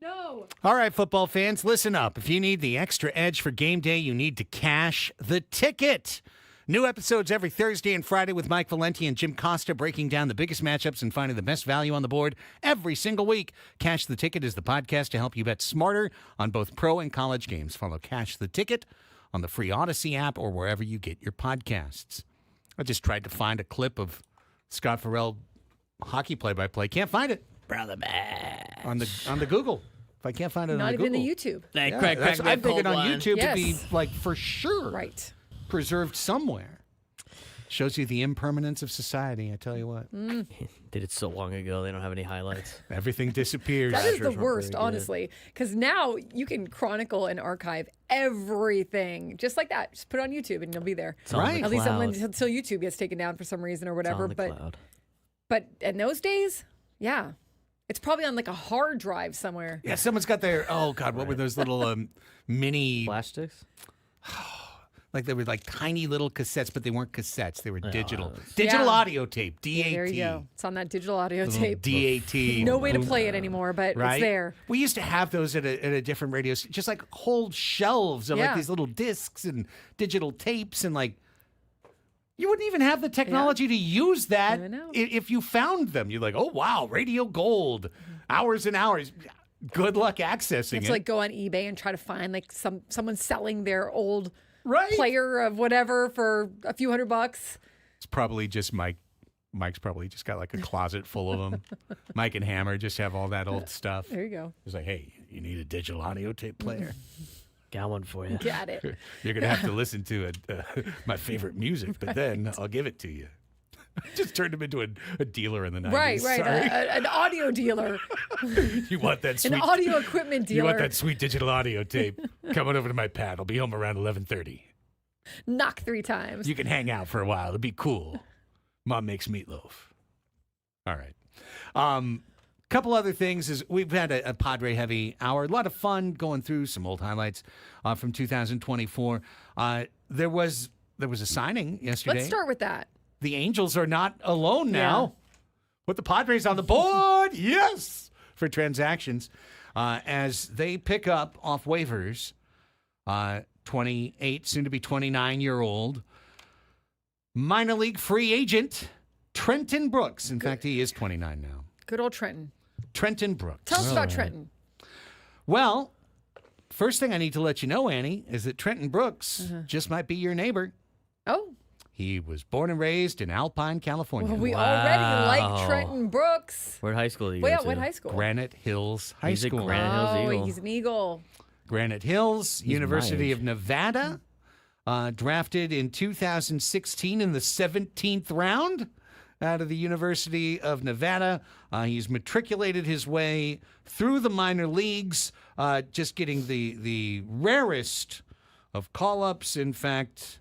[SPEAKER 2] No.
[SPEAKER 1] All right, football fans, listen up. If you need the extra edge for game day, you need to cash the ticket. New episodes every Thursday and Friday with Mike Valenti and Jim Costa breaking down the biggest matchups and finding the best value on the board every single week. Cash the Ticket is the podcast to help you bet smarter on both pro and college games. Follow Cash the Ticket on the free Odyssey app or wherever you get your podcasts. I just tried to find a clip of Scott Farrell hockey play-by-play. Can't find it.
[SPEAKER 3] Brother man.
[SPEAKER 1] On the Google. If I can't find it
[SPEAKER 2] Not
[SPEAKER 1] on the
[SPEAKER 2] even
[SPEAKER 1] Google.
[SPEAKER 2] the YouTube.
[SPEAKER 1] I'm thinking on YouTube to be
[SPEAKER 2] Yes.
[SPEAKER 1] like for sure
[SPEAKER 2] Right.
[SPEAKER 1] preserved somewhere. Shows you the impermanence of society, I tell you what.
[SPEAKER 3] Did it so long ago, they don't have any highlights.
[SPEAKER 1] Everything disappears.
[SPEAKER 2] That is the
[SPEAKER 3] weren't
[SPEAKER 2] worst,
[SPEAKER 3] very good.
[SPEAKER 2] honestly, because now you can chronicle and archive everything just like that. Just put it on YouTube and you'll be there.
[SPEAKER 3] It's on
[SPEAKER 1] Right.
[SPEAKER 3] the
[SPEAKER 2] At least
[SPEAKER 3] cloud.
[SPEAKER 2] until YouTube gets taken down for some reason or
[SPEAKER 3] It's
[SPEAKER 2] whatever.
[SPEAKER 3] on the
[SPEAKER 2] But
[SPEAKER 3] cloud.
[SPEAKER 2] but in those days, yeah, it's probably on like a hard drive somewhere.
[SPEAKER 1] Yeah, someone's got their, oh God, what were those little mini,
[SPEAKER 3] Flash sticks?
[SPEAKER 1] like they were like tiny little cassettes, but they weren't cassettes. They were digital.
[SPEAKER 3] it's-
[SPEAKER 1] Digital
[SPEAKER 2] Yeah.
[SPEAKER 1] audio tape, DAT.
[SPEAKER 2] There you go. It's on that digital audio
[SPEAKER 1] Little
[SPEAKER 2] tape.
[SPEAKER 1] DAT.
[SPEAKER 2] No way to play it anymore, but
[SPEAKER 1] Right?
[SPEAKER 2] it's there.
[SPEAKER 1] We used to have those at a different radio, just like whole shelves of like
[SPEAKER 2] Yeah.
[SPEAKER 1] these little discs and digital tapes and like, you wouldn't even have the technology to use that
[SPEAKER 2] I know.
[SPEAKER 1] if you found them. You're like, oh wow, radio gold, hours and hours. Good luck accessing
[SPEAKER 2] You have
[SPEAKER 1] it.
[SPEAKER 2] to like go on eBay and try to find like someone selling their old
[SPEAKER 1] right?
[SPEAKER 2] player of whatever for a few $100.
[SPEAKER 1] It's probably just Mike. Mike's probably just got like a closet full of them. Mike and Hammer just have all that old stuff.
[SPEAKER 2] There you go.
[SPEAKER 1] It's like, hey, you need a digital audio tape player.
[SPEAKER 3] Got one for you.
[SPEAKER 2] Got it.
[SPEAKER 1] You're gonna have to listen to it, my favorite music, but then I'll give it to you. Just turned him into a dealer in the 90s.
[SPEAKER 2] Right.
[SPEAKER 1] Sorry.
[SPEAKER 2] An audio dealer,
[SPEAKER 1] You want that
[SPEAKER 2] an
[SPEAKER 1] sweet
[SPEAKER 2] audio equipment
[SPEAKER 1] You want
[SPEAKER 2] dealer.
[SPEAKER 1] that sweet digital audio tape? Come on over to my pad. I'll be home around 11:30.
[SPEAKER 2] Knock 3 times.
[SPEAKER 1] You can hang out for a while. It'll be cool. Mom makes meatloaf. All right. Couple other things is we've had a Padre heavy hour. A lot of fun going through some old highlights from 2024. There was a signing yesterday.
[SPEAKER 2] Let's start with that.
[SPEAKER 1] The Angels are not alone now.
[SPEAKER 2] Yeah.
[SPEAKER 1] Put the Padres on the board, yes, for transactions as they pick up off waivers 28, soon to be 29-year-old minor league free agent Trenton Brooks. In fact, he is 29 now.
[SPEAKER 2] Good old Trenton.
[SPEAKER 1] Trenton Brooks.
[SPEAKER 2] Tell us about Trenton.
[SPEAKER 1] Well, first thing I need to let you know, Annie, is that Trenton Brooks just might be your neighbor.
[SPEAKER 2] Oh,
[SPEAKER 1] He was born and raised in Alpine, California.
[SPEAKER 2] well, we
[SPEAKER 3] Wow.
[SPEAKER 2] already like Trenton Brooks.
[SPEAKER 3] What high school do you
[SPEAKER 2] Well,
[SPEAKER 3] go
[SPEAKER 2] yeah,
[SPEAKER 3] to?
[SPEAKER 2] what high school?
[SPEAKER 1] Granite Hills High
[SPEAKER 3] He's a
[SPEAKER 1] School.
[SPEAKER 3] Granite Hills
[SPEAKER 2] Oh,
[SPEAKER 3] Eagle.
[SPEAKER 2] he's an Eagle.
[SPEAKER 1] Granite Hills,
[SPEAKER 3] my
[SPEAKER 1] University
[SPEAKER 3] age.
[SPEAKER 1] of Nevada, drafted in 2016 in the 17th round out of the University of Nevada. He's matriculated his way through the minor leagues, just getting the rarest of call-ups. In fact,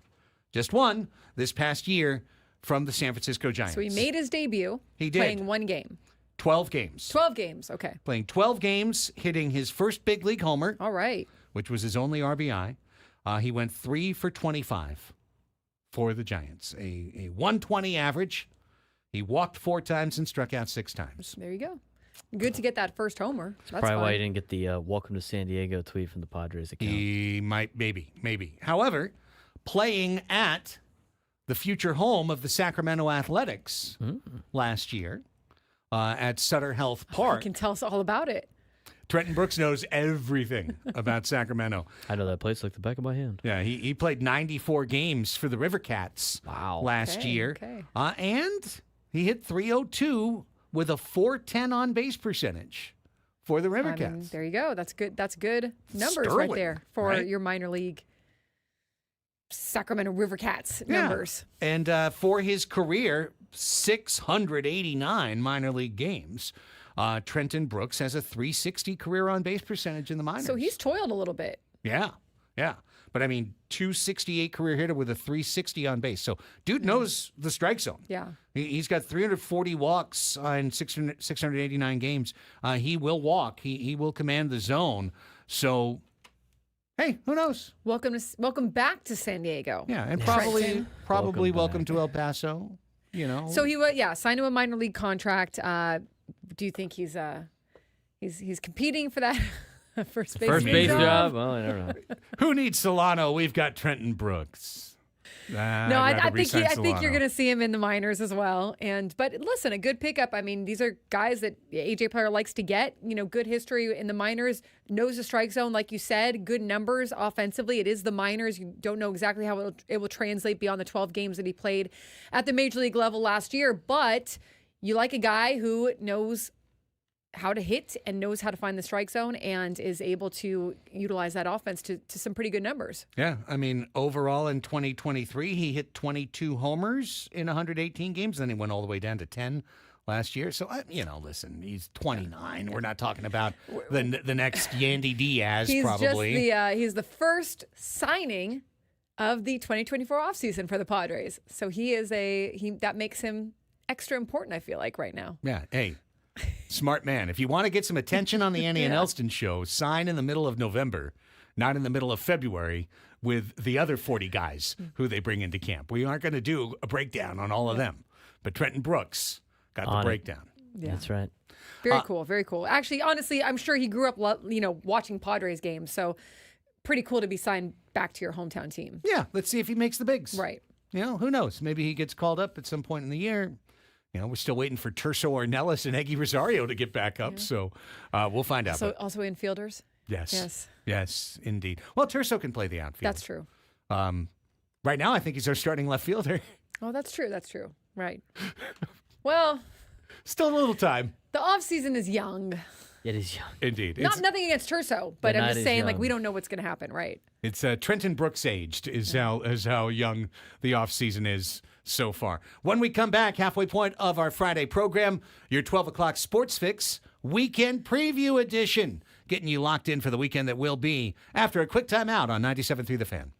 [SPEAKER 1] just one this past year from the San Francisco Giants.
[SPEAKER 2] So he made his debut.
[SPEAKER 1] He did.
[SPEAKER 2] Playing one game.
[SPEAKER 1] 12 games.
[SPEAKER 2] 12 games. Okay.
[SPEAKER 1] Playing 12 games, hitting his first big league homer,
[SPEAKER 2] All right.
[SPEAKER 1] which was his only RBI. He went 3 for 25 for the Giants, a 120 average. He walked 4 times and struck out 6 times.
[SPEAKER 2] There you go. Good to get that first homer. That's
[SPEAKER 3] Probably why
[SPEAKER 2] fine.
[SPEAKER 3] you didn't get the welcome to San Diego tweet from the Padres account.
[SPEAKER 1] He might, maybe. However, playing at the future home of the Sacramento Athletics last year at Sutter Health
[SPEAKER 2] You
[SPEAKER 1] Park,
[SPEAKER 2] can tell us all about it.
[SPEAKER 1] Trenton Brooks knows everything about Sacramento.
[SPEAKER 3] I know that place like the back of my hand.
[SPEAKER 1] Yeah, he played 94 games for the River Cats
[SPEAKER 3] Wow.
[SPEAKER 1] last
[SPEAKER 2] Okay,
[SPEAKER 1] year.
[SPEAKER 2] okay.
[SPEAKER 1] And he hit 302 with a 410 on base percentage for the River
[SPEAKER 2] I mean,
[SPEAKER 1] Cats.
[SPEAKER 2] there you go. That's good. That's good numbers
[SPEAKER 1] Sterling,
[SPEAKER 2] right there for
[SPEAKER 1] right?
[SPEAKER 2] your minor league Sacramento River Cats
[SPEAKER 1] Yeah.
[SPEAKER 2] numbers.
[SPEAKER 1] And for his career, 689 minor league games. Trenton Brooks has a 360 career on base percentage in the minors.
[SPEAKER 2] So he's toiled a little bit.
[SPEAKER 1] Yeah. But I mean, 268 career hitter with a 360 on base. So dude knows the strike zone.
[SPEAKER 2] Yeah.
[SPEAKER 1] He's got 340 walks in 689 games. He will walk. He will command the zone. So, hey, who knows?
[SPEAKER 2] Welcome back to San Diego.
[SPEAKER 1] Yeah, and
[SPEAKER 2] Trenton.
[SPEAKER 1] probably
[SPEAKER 3] Welcome
[SPEAKER 1] welcome
[SPEAKER 3] back.
[SPEAKER 1] to El Paso. You know.
[SPEAKER 2] So he signed him a minor league contract. Do you think he's He's competing for that first base
[SPEAKER 3] job. Well, I don't know.
[SPEAKER 1] Who needs Solano? We've got Trenton Brooks.
[SPEAKER 2] No, I think you're going to see him in the minors as well. But listen, a good pickup. I mean, these are guys that AJ Player likes to get. Good history in the minors, knows the strike zone, like you said, good numbers offensively. It is the minors. You don't know exactly how it will translate beyond the 12 games that he played at the major league level last year. But you like a guy who knows how to hit and knows how to find the strike zone and is able to utilize that offense to some pretty good numbers.
[SPEAKER 1] Yeah, I mean, overall in 2023, he hit 22 homers in 118 games. Then he went all the way down to 10 last year. So, listen, he's 29. We're not talking about the next Yandy Diaz, probably.
[SPEAKER 2] He's the first signing of the 2024 offseason for the Padres. So that makes him extra important, I feel like, right now.
[SPEAKER 1] Yeah, hey. Smart man. If you want to get some attention on the Annie and Elsten show, sign in the middle of November, not in the middle of February, with the other 40 guys who they bring into camp. We aren't going to do a breakdown on all of them, but Trenton Brooks got the breakdown.
[SPEAKER 2] Yeah.
[SPEAKER 3] That's right.
[SPEAKER 2] Very cool. Very cool. Actually, honestly, I'm sure he grew up, watching Padres games. So pretty cool to be signed back to your hometown team.
[SPEAKER 1] Yeah. Let's see if he makes the bigs.
[SPEAKER 2] Right.
[SPEAKER 1] Who knows? Maybe he gets called up at some point in the year. We're still waiting for Terso Ornelas and Eggy Rosario to get back up, so we'll find out.
[SPEAKER 2] So also infielders?
[SPEAKER 1] Yes, indeed. Well, Terso can play the outfield.
[SPEAKER 2] That's true.
[SPEAKER 1] Right now, I think he's our starting left fielder.
[SPEAKER 2] Oh, that's true. Right. Well,
[SPEAKER 1] still a little time.
[SPEAKER 2] The offseason is young.
[SPEAKER 3] It is young.
[SPEAKER 1] Indeed.
[SPEAKER 2] Nothing against Terso, but I'm just saying, we don't know what's going to happen, right?
[SPEAKER 1] It's Trenton Brooks aged is how young the offseason is so far. When we come back, halfway point of our Friday program, your 12 o'clock Sports Fix Weekend Preview Edition, getting you locked in for the weekend that will be after a quick timeout on 97.3 The Fan.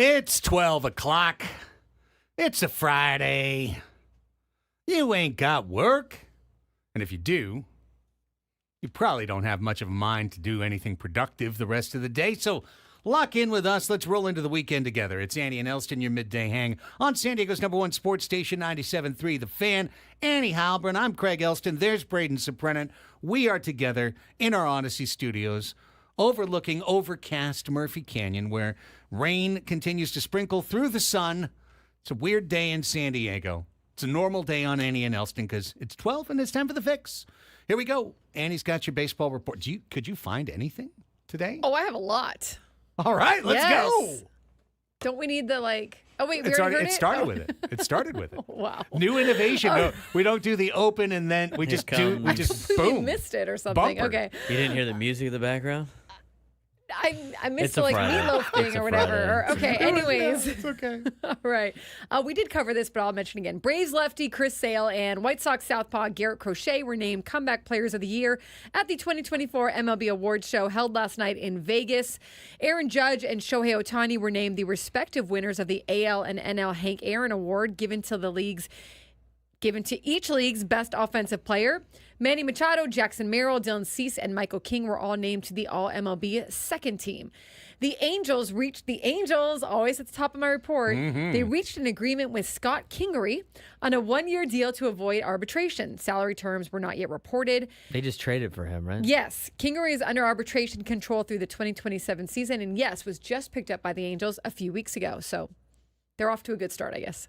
[SPEAKER 1] It's 12 o'clock. It's a Friday. You ain't got work. And if you do, you probably don't have much of a mind to do anything productive the rest of the day. So lock in with us. Let's roll into the weekend together. It's Annie and Elsten, your midday hang on San Diego's #1 sports station, 97.3 The Fan. Annie Halbrin, I'm Craig Elsten. There's Braden Soprenin. We are together in our Odyssey studios, overlooking overcast Murphy Canyon, where rain continues to sprinkle through the sun. It's a weird day in San Diego. It's a normal day on Annie and Elsten because it's 12 and it's time for the fix. Here we go. Annie's got your baseball report. Could you find anything today?
[SPEAKER 2] Oh, I have a lot.
[SPEAKER 1] All right, let's go.
[SPEAKER 2] Don't we need the Oh wait, we
[SPEAKER 1] It
[SPEAKER 2] already heard it.
[SPEAKER 1] started with it. It started with it.
[SPEAKER 2] Wow.
[SPEAKER 1] New innovation. No, we don't do the open and then we just do. We just boom.
[SPEAKER 2] Missed it or something.
[SPEAKER 1] Bumper.
[SPEAKER 2] Okay.
[SPEAKER 3] You didn't hear the music in the background?
[SPEAKER 2] I missed
[SPEAKER 3] It's
[SPEAKER 2] the
[SPEAKER 3] a Friday.
[SPEAKER 2] meatloaf thing
[SPEAKER 3] It's
[SPEAKER 2] or
[SPEAKER 3] a
[SPEAKER 2] whatever.
[SPEAKER 3] Friday.
[SPEAKER 2] Okay. Anyways.
[SPEAKER 1] It's okay.
[SPEAKER 2] All right. We did cover this, but I'll mention again. Braves lefty Chris Sale and White Sox southpaw Garrett Crochet were named Comeback Players of the Year at the 2024 MLB Awards Show held last night in Vegas. Aaron Judge and Shohei Ohtani were named the respective winners of the AL and NL Hank Aaron Award given to each league's best offensive player. Manny Machado, Jackson Merrill, Dylan Cease, and Michael King were all named to the All-MLB second team. The Angels, always at the top of my report, they reached an agreement with Scott Kingery on a one-year deal to avoid arbitration. Salary terms were not yet reported.
[SPEAKER 3] They just traded for him, right?
[SPEAKER 2] Yes, Kingery is under arbitration control through the 2027 season, and yes, was just picked up by the Angels a few weeks ago. So they're off to a good start, I guess.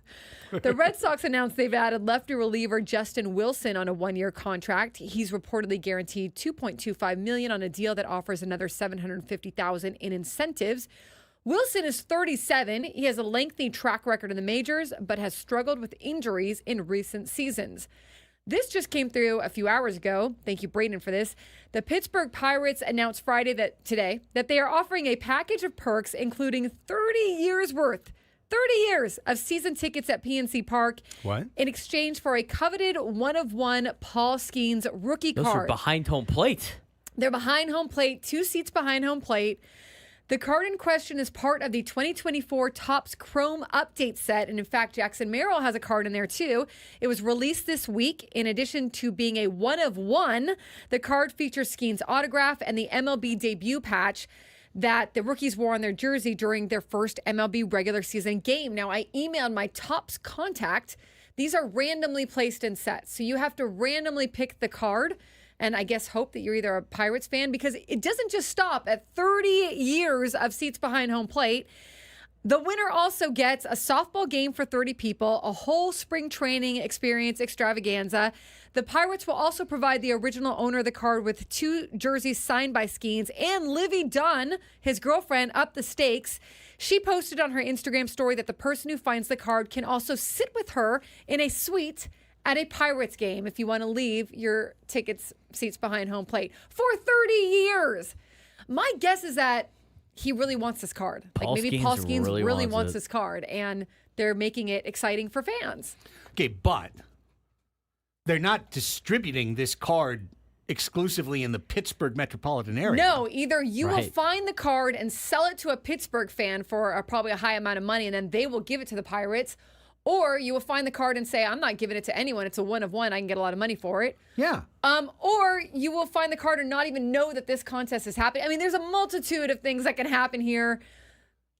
[SPEAKER 2] The Red Sox announced they've added lefty reliever Justin Wilson on a one-year contract. He's reportedly guaranteed $2.25 million on a deal that offers another $750,000 in incentives. Wilson is 37. He has a lengthy track record in the majors, but has struggled with injuries in recent seasons. This just came through a few hours ago. Thank you, Braden, for this. The Pittsburgh Pirates announced today that they are offering a package of perks, including 30 years of season tickets at PNC Park.
[SPEAKER 1] What?
[SPEAKER 2] In exchange for a coveted one-of-one Paul Skeens rookie
[SPEAKER 3] Those
[SPEAKER 2] card.
[SPEAKER 3] are behind home plate.
[SPEAKER 2] They're behind home plate, 2 seats behind home plate. The card in question is part of the 2024 Topps Chrome update set. And in fact, Jackson Merrill has a card in there too. It was released this week. In addition to being a one-of-one, the card features Skeens' autograph and the MLB debut patch that the rookies wore on their jersey during their first MLB regular season game. Now, I emailed my Topps contact. These are randomly placed in sets. So you have to randomly pick the card and I guess hope that you're either a Pirates fan, because it doesn't just stop at 30 years of seats behind home plate. The winner also gets a softball game for 30 people, a whole spring training experience extravaganza. The Pirates will also provide the original owner of the card with 2 jerseys signed by Skeens, and Livy Dunn, his girlfriend, up the stakes. She posted on her Instagram story that the person who finds the card can also sit with her in a suite at a Pirates game if you want to leave your seats behind home plate for 30 years. My guess is that he really wants this card.
[SPEAKER 3] Paul
[SPEAKER 2] Paul
[SPEAKER 3] Skeens
[SPEAKER 2] Skeens really wants
[SPEAKER 3] it.
[SPEAKER 2] this card, and they're making it exciting for fans.
[SPEAKER 1] Okay, but they're not distributing this card exclusively in the Pittsburgh metropolitan area.
[SPEAKER 2] No, either you will
[SPEAKER 3] Right.
[SPEAKER 2] find the card and sell it to a Pittsburgh fan for probably a high amount of money, and then they will give it to the Pirates, or you will find the card and say, I'm not giving it to anyone. It's a one-of-one. I can get a lot of money for it.
[SPEAKER 1] Yeah.
[SPEAKER 2] Or you will find the card and not even know that this contest is happening. I mean, there's a multitude of things that can happen here.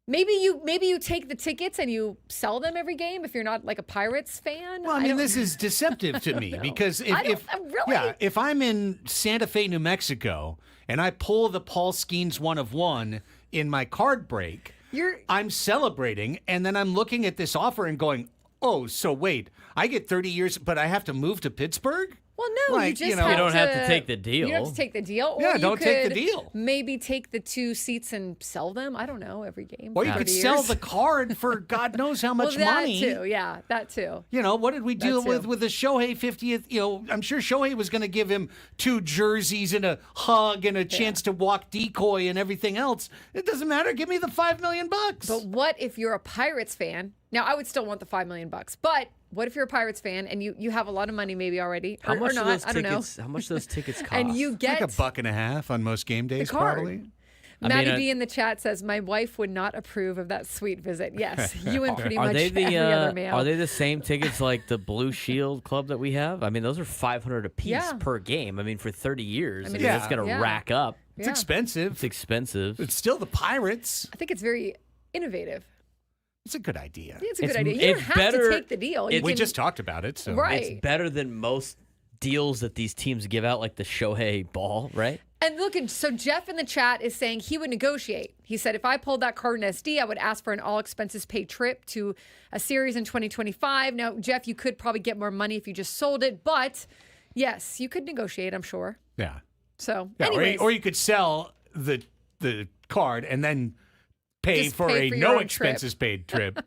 [SPEAKER 2] Maybe you take the tickets and you sell them every game if you're not like a Pirates fan.
[SPEAKER 1] Well, I mean, this is deceptive to me because if I'm in Santa Fe, New Mexico, and I pull the Paul Skeens one-of-one in my card break, I'm celebrating, and then I'm looking at this offer and going, oh, so wait, I get 30 years, but I have to move to Pittsburgh?
[SPEAKER 2] Well, no,
[SPEAKER 1] Like,
[SPEAKER 2] you just
[SPEAKER 1] you know-
[SPEAKER 2] have
[SPEAKER 3] You don't
[SPEAKER 2] to,
[SPEAKER 3] have to take the deal.
[SPEAKER 2] You don't have to take the deal. Or
[SPEAKER 1] Yeah,
[SPEAKER 2] you
[SPEAKER 1] don't take the
[SPEAKER 2] could
[SPEAKER 1] deal.
[SPEAKER 2] Maybe take the 2 seats and sell them. I don't know, every game.
[SPEAKER 1] Or you
[SPEAKER 2] for
[SPEAKER 1] could
[SPEAKER 2] 30
[SPEAKER 1] sell
[SPEAKER 2] years.
[SPEAKER 1] the card for God knows how much
[SPEAKER 2] well, that
[SPEAKER 1] money.
[SPEAKER 2] too. Yeah, that too.
[SPEAKER 1] You know, what did we deal
[SPEAKER 2] That too.
[SPEAKER 1] with the Shohei 50th? You know, I'm sure Shohei was going to give him 2 jerseys and a hug and a chance to walk decoy and everything else. It doesn't matter. Give me the $5 million.
[SPEAKER 2] But what if you're a Pirates fan? Now, I would still want the $5 million, but what if you're a Pirates fan and you have a lot of money maybe already,
[SPEAKER 3] How much
[SPEAKER 2] or not?
[SPEAKER 3] do those
[SPEAKER 2] I don't know.
[SPEAKER 3] tickets? How much do those tickets cost?
[SPEAKER 2] And you get
[SPEAKER 1] Like $1.50 on most game days,
[SPEAKER 2] card.
[SPEAKER 1] probably.
[SPEAKER 2] Maddie B in the chat says, my wife would not approve of that suite visit. Yes, you and pretty much every other male.
[SPEAKER 3] Are they the same tickets like the Blue Shield Club that we have? I mean, those are $500 a piece per game. I mean, for 30 years. I mean, that's going to rack up.
[SPEAKER 1] It's expensive.
[SPEAKER 3] It's expensive.
[SPEAKER 1] It's still the Pirates.
[SPEAKER 2] I think it's very innovative.
[SPEAKER 1] It's a good idea.
[SPEAKER 2] It's a good idea. You don't have to take the deal.
[SPEAKER 1] We just talked about it. So.
[SPEAKER 2] Right.
[SPEAKER 3] It's better than most deals that these teams give out, like the Shohei ball, right?
[SPEAKER 2] And look, so Jeff in the chat is saying he would negotiate. He said, if I pulled that card in SD, I would ask for an all expenses paid trip to a series in 2025. Now, Jeff, you could probably get more money if you just sold it, but yes, you could negotiate, I'm sure.
[SPEAKER 1] Yeah.
[SPEAKER 2] So,
[SPEAKER 1] yeah,
[SPEAKER 2] anyways.
[SPEAKER 1] or you could sell the card and then pay for a
[SPEAKER 2] no
[SPEAKER 1] expenses paid trip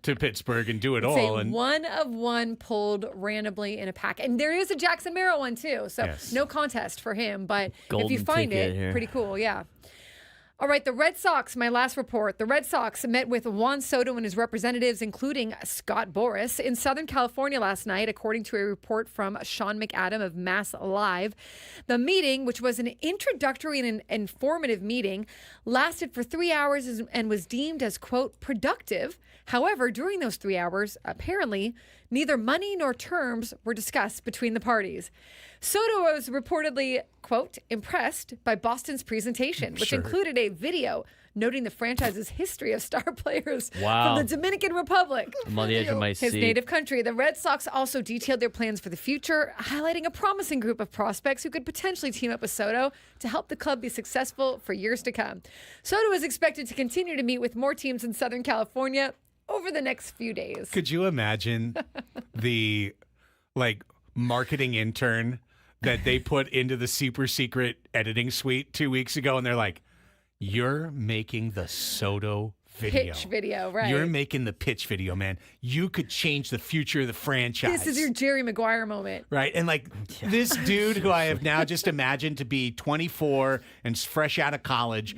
[SPEAKER 1] to Pittsburgh and do it
[SPEAKER 2] it's
[SPEAKER 1] all.
[SPEAKER 2] A
[SPEAKER 1] and
[SPEAKER 2] one of one pulled randomly in a pack. And there is a Jackson Merrill one too. So no contest for him. But if you find it, pretty cool. Yeah. All right, the Red Sox, my last report. The Red Sox met with Juan Soto and his representatives, including Scott Boras, in Southern California last night, according to a report from Sean McAdam of Mass Live. The meeting, which was an introductory and an informative meeting, lasted for 3 hours and was deemed as, quote, productive. However, during those 3 hours, apparently, neither money nor terms were discussed between the parties. Soto was reportedly, quote, impressed by Boston's presentation, which included a video noting the franchise's history of star players from the Dominican Republic.
[SPEAKER 3] I'm on the edge of my seat.
[SPEAKER 2] His native country. The Red Sox also detailed their plans for the future, highlighting a promising group of prospects who could potentially team up with Soto to help the club be successful for years to come. Soto is expected to continue to meet with more teams in Southern California over the next few days.
[SPEAKER 1] Could you imagine the marketing intern that they put into the super secret editing suite 2 weeks ago, and they're like, you're making the Soto video.
[SPEAKER 2] Pitch video, right.
[SPEAKER 1] You're making the pitch video, man. You could change the future of the franchise.
[SPEAKER 2] This is your Jerry Maguire moment.
[SPEAKER 1] Right. And this dude who I have now just imagined to be 24 and fresh out of college,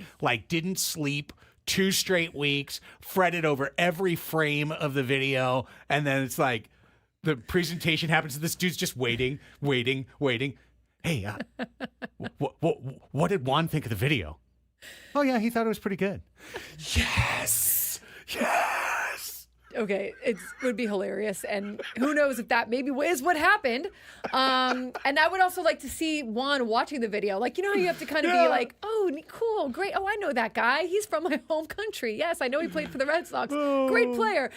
[SPEAKER 1] didn't sleep 2 straight weeks, fretted over every frame of the video, and then it's like the presentation happens and this dude's just waiting. Hey, what did Juan think of the video? Oh, yeah, he thought it was pretty good. Yes.
[SPEAKER 2] Okay, it would be hilarious, and who knows if that maybe is what happened. And I would also like to see Juan watching the video. How you have to kind of be like, oh, cool, great. Oh, I know that guy. He's from my home country. Yes, I know he played for the Red Sox. Great player.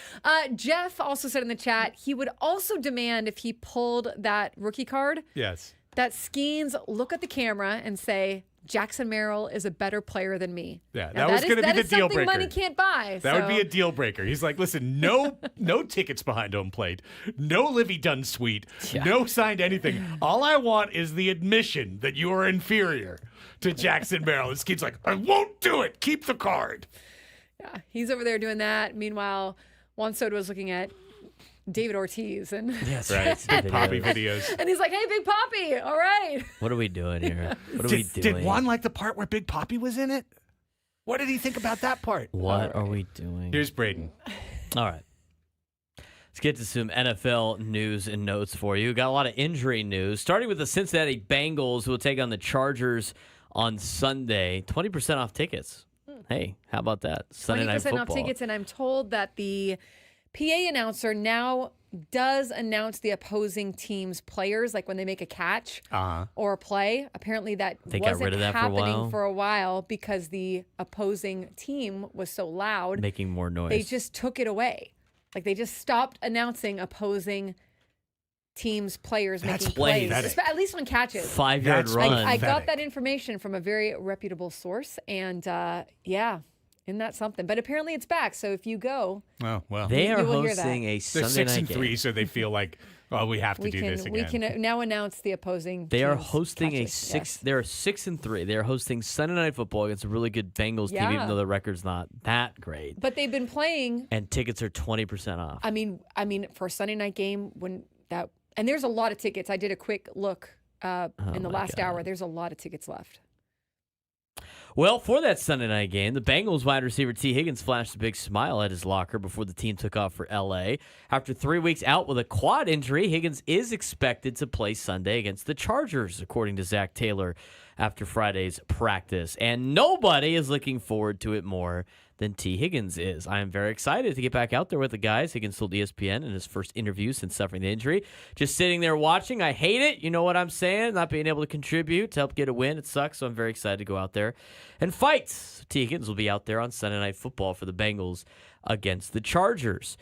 [SPEAKER 2] Jeff also said in the chat he would also demand if he pulled that rookie card.
[SPEAKER 1] Yes.
[SPEAKER 2] That Skeens look at the camera and say, Jackson Merrill is a better player than me.
[SPEAKER 1] Yeah, that was going to be the deal breaker.
[SPEAKER 2] Money can't buy.
[SPEAKER 1] That would be a deal breaker. He's like, listen, no tickets behind home plate, no Livy Dunn suite, no signed anything. All I want is the admission that you are inferior to Jackson Merrill. This kid's like, I won't do it. Keep the card.
[SPEAKER 2] Yeah, he's over there doing that. Meanwhile, Juan Soto is looking at David Ortiz and
[SPEAKER 1] Big Poppy videos.
[SPEAKER 2] And he's like, hey, Big Poppy, all right.
[SPEAKER 3] What are we doing here? What are we doing?
[SPEAKER 1] Did Juan like the part where Big Poppy was in it? What did he think about that part?
[SPEAKER 3] What are we doing?
[SPEAKER 1] Here's Braden.
[SPEAKER 3] All right. Let's get to some NFL news and notes for you. Got a lot of injury news, starting with the Cincinnati Bengals, who will take on the Chargers on Sunday. 20% off tickets. Hey, how about that? Sunday Night Football.
[SPEAKER 2] 20% off tickets, and I'm told that the PA announcer now does announce the opposing team's players, like when they make a catch or a play. Apparently that wasn't happening for a while because the opposing team was so loud.
[SPEAKER 3] Making more noise.
[SPEAKER 2] They just took it away. They just stopped announcing opposing team's players making plays, at least on catches.
[SPEAKER 3] 5-yard run.
[SPEAKER 2] I got that information from a very reputable source, and isn't that something? But apparently it's back, so if you go,
[SPEAKER 3] they are hosting a Sunday night game.
[SPEAKER 1] They're 6-3, so they feel like, we have to do this again.
[SPEAKER 2] We can now announce the opposing.
[SPEAKER 3] They are hosting They're 6-3. They are hosting Sunday Night Football against a really good Bengals team, even though the record's not that great.
[SPEAKER 2] But they've been playing,
[SPEAKER 3] and tickets are 20% off.
[SPEAKER 2] I mean, for a Sunday night game and there's a lot of tickets. I did a quick look in the last hour. There's a lot of tickets left.
[SPEAKER 3] Well, for that Sunday night game, the Bengals wide receiver T. Higgins flashed a big smile at his locker before the team took off for L.A. After 3 weeks out with a quad injury, Higgins is expected to play Sunday against the Chargers, according to Zach Taylor after Friday's practice. And nobody is looking forward to it more than T. Higgins is. I am very excited to get back out there with the guys. Higgins told ESPN in his first interview since suffering the injury. Just sitting there watching. I hate it. You know what I'm saying? Not being able to contribute to help get a win. It sucks, so I'm very excited to go out there and fight. T. Higgins will be out there on Sunday Night Football for the Bengals against the Chargers.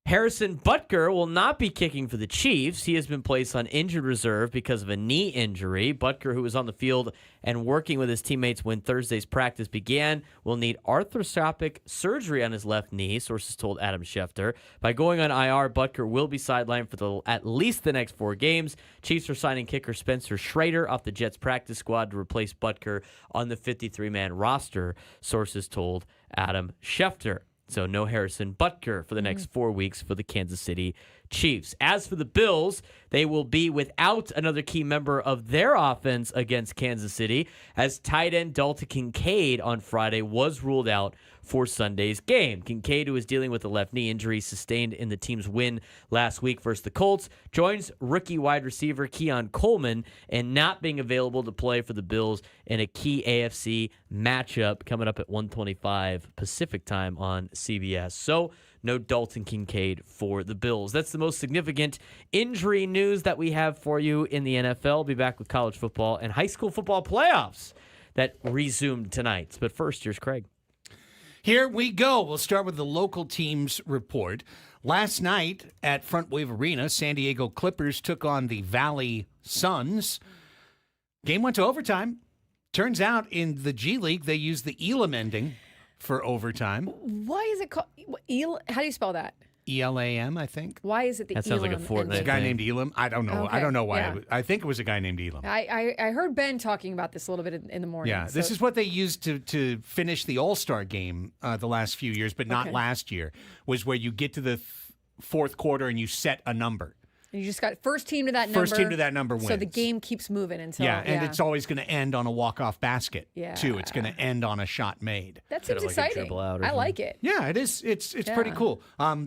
[SPEAKER 3] Harrison Butker will not be kicking for the Chiefs. He has been placed on injured reserve because of a knee injury. Butker, who was on the field and working with his teammates when Thursday's practice began, will need arthroscopic surgery on his left knee, sources told Adam Schefter. By going on IR, Butker will be sidelined for at least the next 4 games. Chiefs are signing kicker Spencer Schrader off the Jets practice squad to replace Butker on the 53-man roster, sources told Adam Schefter. So no Harrison Butker for the next 4 weeks for the Kansas City Chiefs. As for the Bills, they will be without another key member of their offense against Kansas City, as tight end Dalton Kincaid on Friday was ruled out for Sunday's game. Kincaid, who is dealing with a left knee injury sustained in the team's win last week versus the Colts, joins rookie wide receiver Keon Coleman in not being available to play for the Bills in a key AFC matchup coming up at 1:25 Pacific time on CBS. So no Dalton Kincaid for the Bills. That's the most significant injury news that we have for you in the NFL. We'll be back with college football and high school football playoffs that resumed tonight. But first, here's Craig.
[SPEAKER 1] Here we go. We'll start with the local teams report. Last night at Front Wave Arena, San Diego Clippers took on the Valley Suns. Game went to overtime. Turns out in the G League, they used the Elam ending for overtime.
[SPEAKER 2] Why is it called how do you spell that?
[SPEAKER 1] ELAM, I think.
[SPEAKER 2] Why is it the
[SPEAKER 3] That sounds like a
[SPEAKER 2] Elam
[SPEAKER 3] Fortnite
[SPEAKER 2] ending?
[SPEAKER 1] A guy named Elam. I don't know.
[SPEAKER 2] Okay,
[SPEAKER 1] I don't know why.
[SPEAKER 2] yeah.
[SPEAKER 1] I think it was a guy named Elam.
[SPEAKER 2] I heard Ben talking about this a little bit in the morning.
[SPEAKER 1] Yeah,
[SPEAKER 2] so-
[SPEAKER 1] this is what they used to finish the All-Star game the last few years, but not
[SPEAKER 2] Okay.
[SPEAKER 1] last year, was where you get to the fourth quarter and you set a number.
[SPEAKER 2] You just got first team to that number.
[SPEAKER 1] First team to that number wins.
[SPEAKER 2] So the game keeps moving until
[SPEAKER 1] and it's always going to end on a walk-off basket, too. It's going to end on a shot made.
[SPEAKER 2] that seems
[SPEAKER 3] like a
[SPEAKER 2] exciting.
[SPEAKER 3] dribble out or
[SPEAKER 2] I
[SPEAKER 3] something.
[SPEAKER 2] like it.
[SPEAKER 1] Yeah, it is. It's pretty cool.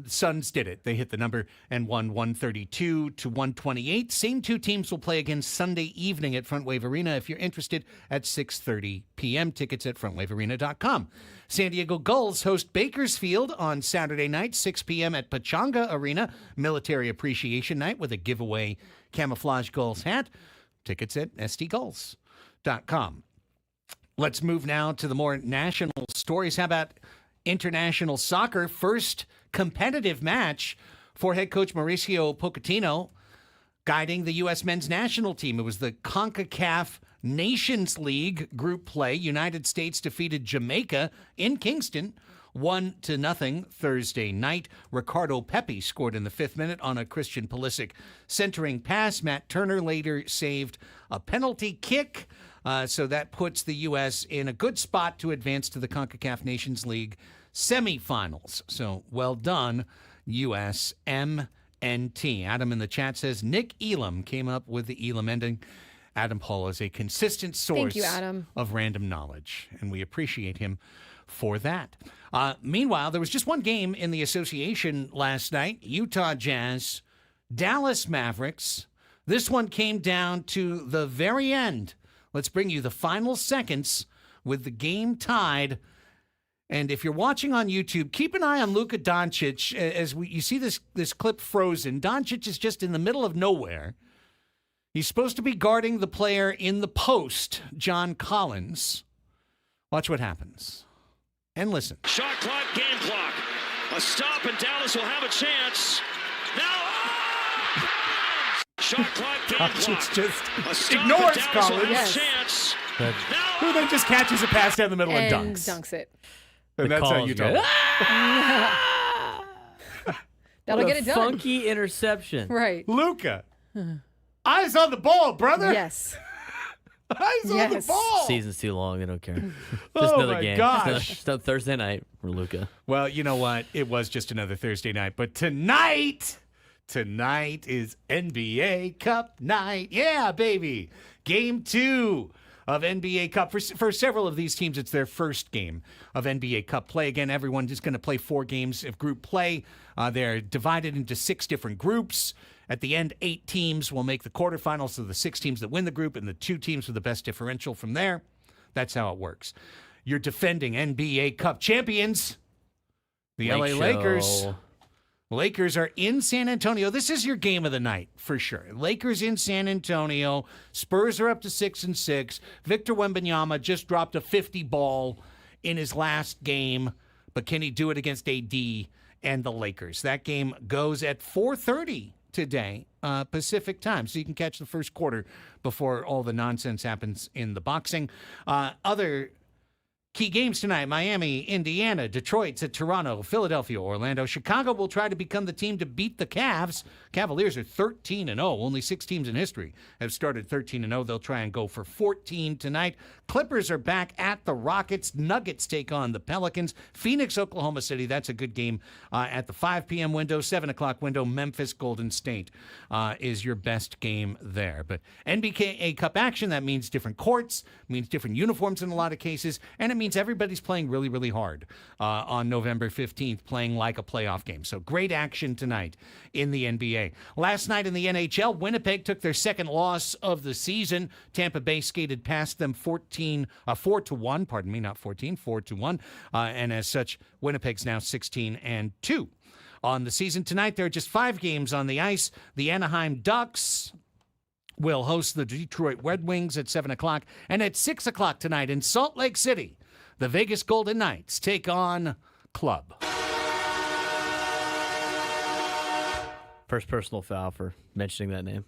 [SPEAKER 1] Suns did it. They hit the number and won 132 to 128. Same two teams will play again Sunday evening at Front Wave Arena. If you're interested, at 6:30 p.m. Tickets at frontwavearena.com. San Diego Gulls host Bakersfield on Saturday night, 6 p.m. at Pechanga Arena. Military Appreciation Night with a giveaway camouflage Gulls hat. Tickets at sdgulls.com. Let's move now to the more national stories. How about international soccer? First competitive match for head coach Mauricio Pochettino guiding the U.S. men's national team. It was the CONCACAF Nations League group play. United States defeated Jamaica in Kingston 1-0 Thursday night. Ricardo Pepi scored in the 5th minute on a Christian Pulisic centering pass. Matt Turner later saved a penalty kick. So that puts the U.S. in a good spot to advance to the CONCACAF Nations League semifinals. So well done, USMNT. Adam in the chat says Nick Elam came up with the Elam ending. Adam Paul is a consistent source
[SPEAKER 2] Thank you, Adam.
[SPEAKER 1] of random knowledge, and we appreciate him for that. Meanwhile, there was just one game in the association last night, Utah Jazz, Dallas Mavericks. This one came down to the very end. Let's bring you the final seconds with the game tied. And if you're watching on YouTube, keep an eye on Luka Doncic. As you see this clip frozen, Doncic is just in the middle of nowhere. He's supposed to be guarding the player in the post, John Collins. Watch what happens. And listen.
[SPEAKER 7] Shot clock, game clock. A stop and Dallas will have a chance. Now, shot clock, game
[SPEAKER 1] Doncic
[SPEAKER 7] clock.
[SPEAKER 1] just
[SPEAKER 7] A stop
[SPEAKER 1] ignores
[SPEAKER 7] and Dallas will
[SPEAKER 1] Collins,
[SPEAKER 7] have
[SPEAKER 2] Yes.
[SPEAKER 7] a chance.
[SPEAKER 1] who then just catches a pass down the middle and
[SPEAKER 2] And
[SPEAKER 1] dunks.
[SPEAKER 2] dunks it.
[SPEAKER 1] And that's how
[SPEAKER 3] calls
[SPEAKER 1] Utah.
[SPEAKER 3] go,
[SPEAKER 2] That'll
[SPEAKER 3] What
[SPEAKER 2] get
[SPEAKER 3] a
[SPEAKER 2] it done.
[SPEAKER 3] funky interception.
[SPEAKER 2] Right.
[SPEAKER 1] Luka, eyes on the ball, brother.
[SPEAKER 2] Yes.
[SPEAKER 1] Eyes on the
[SPEAKER 2] Yes.
[SPEAKER 1] ball.
[SPEAKER 3] Season's too long. I don't care. Just
[SPEAKER 1] Oh,
[SPEAKER 3] another
[SPEAKER 1] my
[SPEAKER 3] game.
[SPEAKER 1] gosh.
[SPEAKER 3] Just a Thursday night for Luca.
[SPEAKER 1] Well, you know what? It was just another Thursday night, but tonight is NBA Cup night. Yeah, baby. Game 2 of NBA Cup. For several of these teams, it's their first game of NBA Cup play. Again, everyone is going to play 4 games of group play. They're divided into 6 different groups, At the end, 8 teams will make the quarterfinals, so the 6 teams that win the group and the 2 teams with the best differential from there. That's how it works. Your defending NBA Cup champions, the LA Lakers. Lakers are in San Antonio. This is your game of the night for sure. Lakers in San Antonio. Spurs are up to 6-6. Victor Wembanyama just dropped a 50 ball in his last game, but can he do it against AD and the Lakers? That game goes at 4:30 today, Pacific time, so you can catch the first quarter before all the nonsense happens in the boxing. Other key games tonight: Miami, Indiana, Detroit's at Toronto, Philadelphia, Orlando. Chicago will try to become the team to beat the Cavs. Cavaliers are 13-0. Only 6 teams in history have started 13-0. They'll try and go for 14 tonight. Clippers are back at the Rockets. Nuggets take on the Pelicans. Phoenix, Oklahoma City. That's a good game at the 5 p.m. window, 7 o'clock window. Memphis, Golden State is your best game there. But NBA Cup action, that means different courts, means different uniforms in a lot of cases, and it means everybody's playing really, really hard on November 15th, playing like a playoff game. So great action tonight in the NBA. Last night in the NHL, Winnipeg took their second loss of the season. Tampa Bay skated past them 4-1, pardon me, not 14, 4-1. And as such, Winnipeg's now 16-2. On the season tonight, there are just 5 games on the ice. The Anaheim Ducks will host the Detroit Red Wings at 7 o'clock. And at 6 o'clock tonight in Salt Lake City, the Vegas Golden Knights take on Club.
[SPEAKER 3] First personal foul for mentioning that name.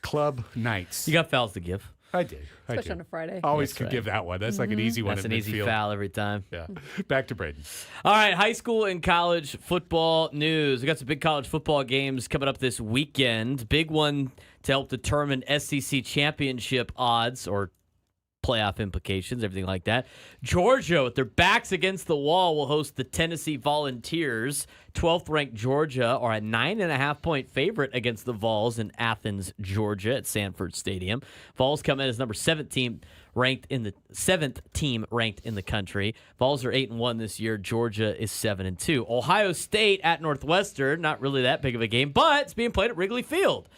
[SPEAKER 1] Club Knights.
[SPEAKER 3] You got fouls to give.
[SPEAKER 1] I did.
[SPEAKER 2] Especially on a Friday.
[SPEAKER 1] Always
[SPEAKER 3] That's
[SPEAKER 1] could
[SPEAKER 3] right.
[SPEAKER 1] give that one. That's like an easy one.
[SPEAKER 3] That's
[SPEAKER 1] in
[SPEAKER 3] an easy
[SPEAKER 1] midfield.
[SPEAKER 3] foul every time.
[SPEAKER 1] Yeah. Back to Braden.
[SPEAKER 3] All right, high school and college football news. We got some big college football games coming up this weekend. Big one to help determine SEC championship odds or playoff implications, everything like that. Georgia, with their backs against the wall, will host the Tennessee Volunteers. 12th-ranked Georgia are a 9.5-point favorite against the Vols in Athens, Georgia, at Sanford Stadium. Vols come in as number 17, ranked in the 7th team ranked in the country. Vols are 8-1 this year. Georgia is 7-2. Ohio State at Northwestern, not really that big of a game, but it's being played at Wrigley Field.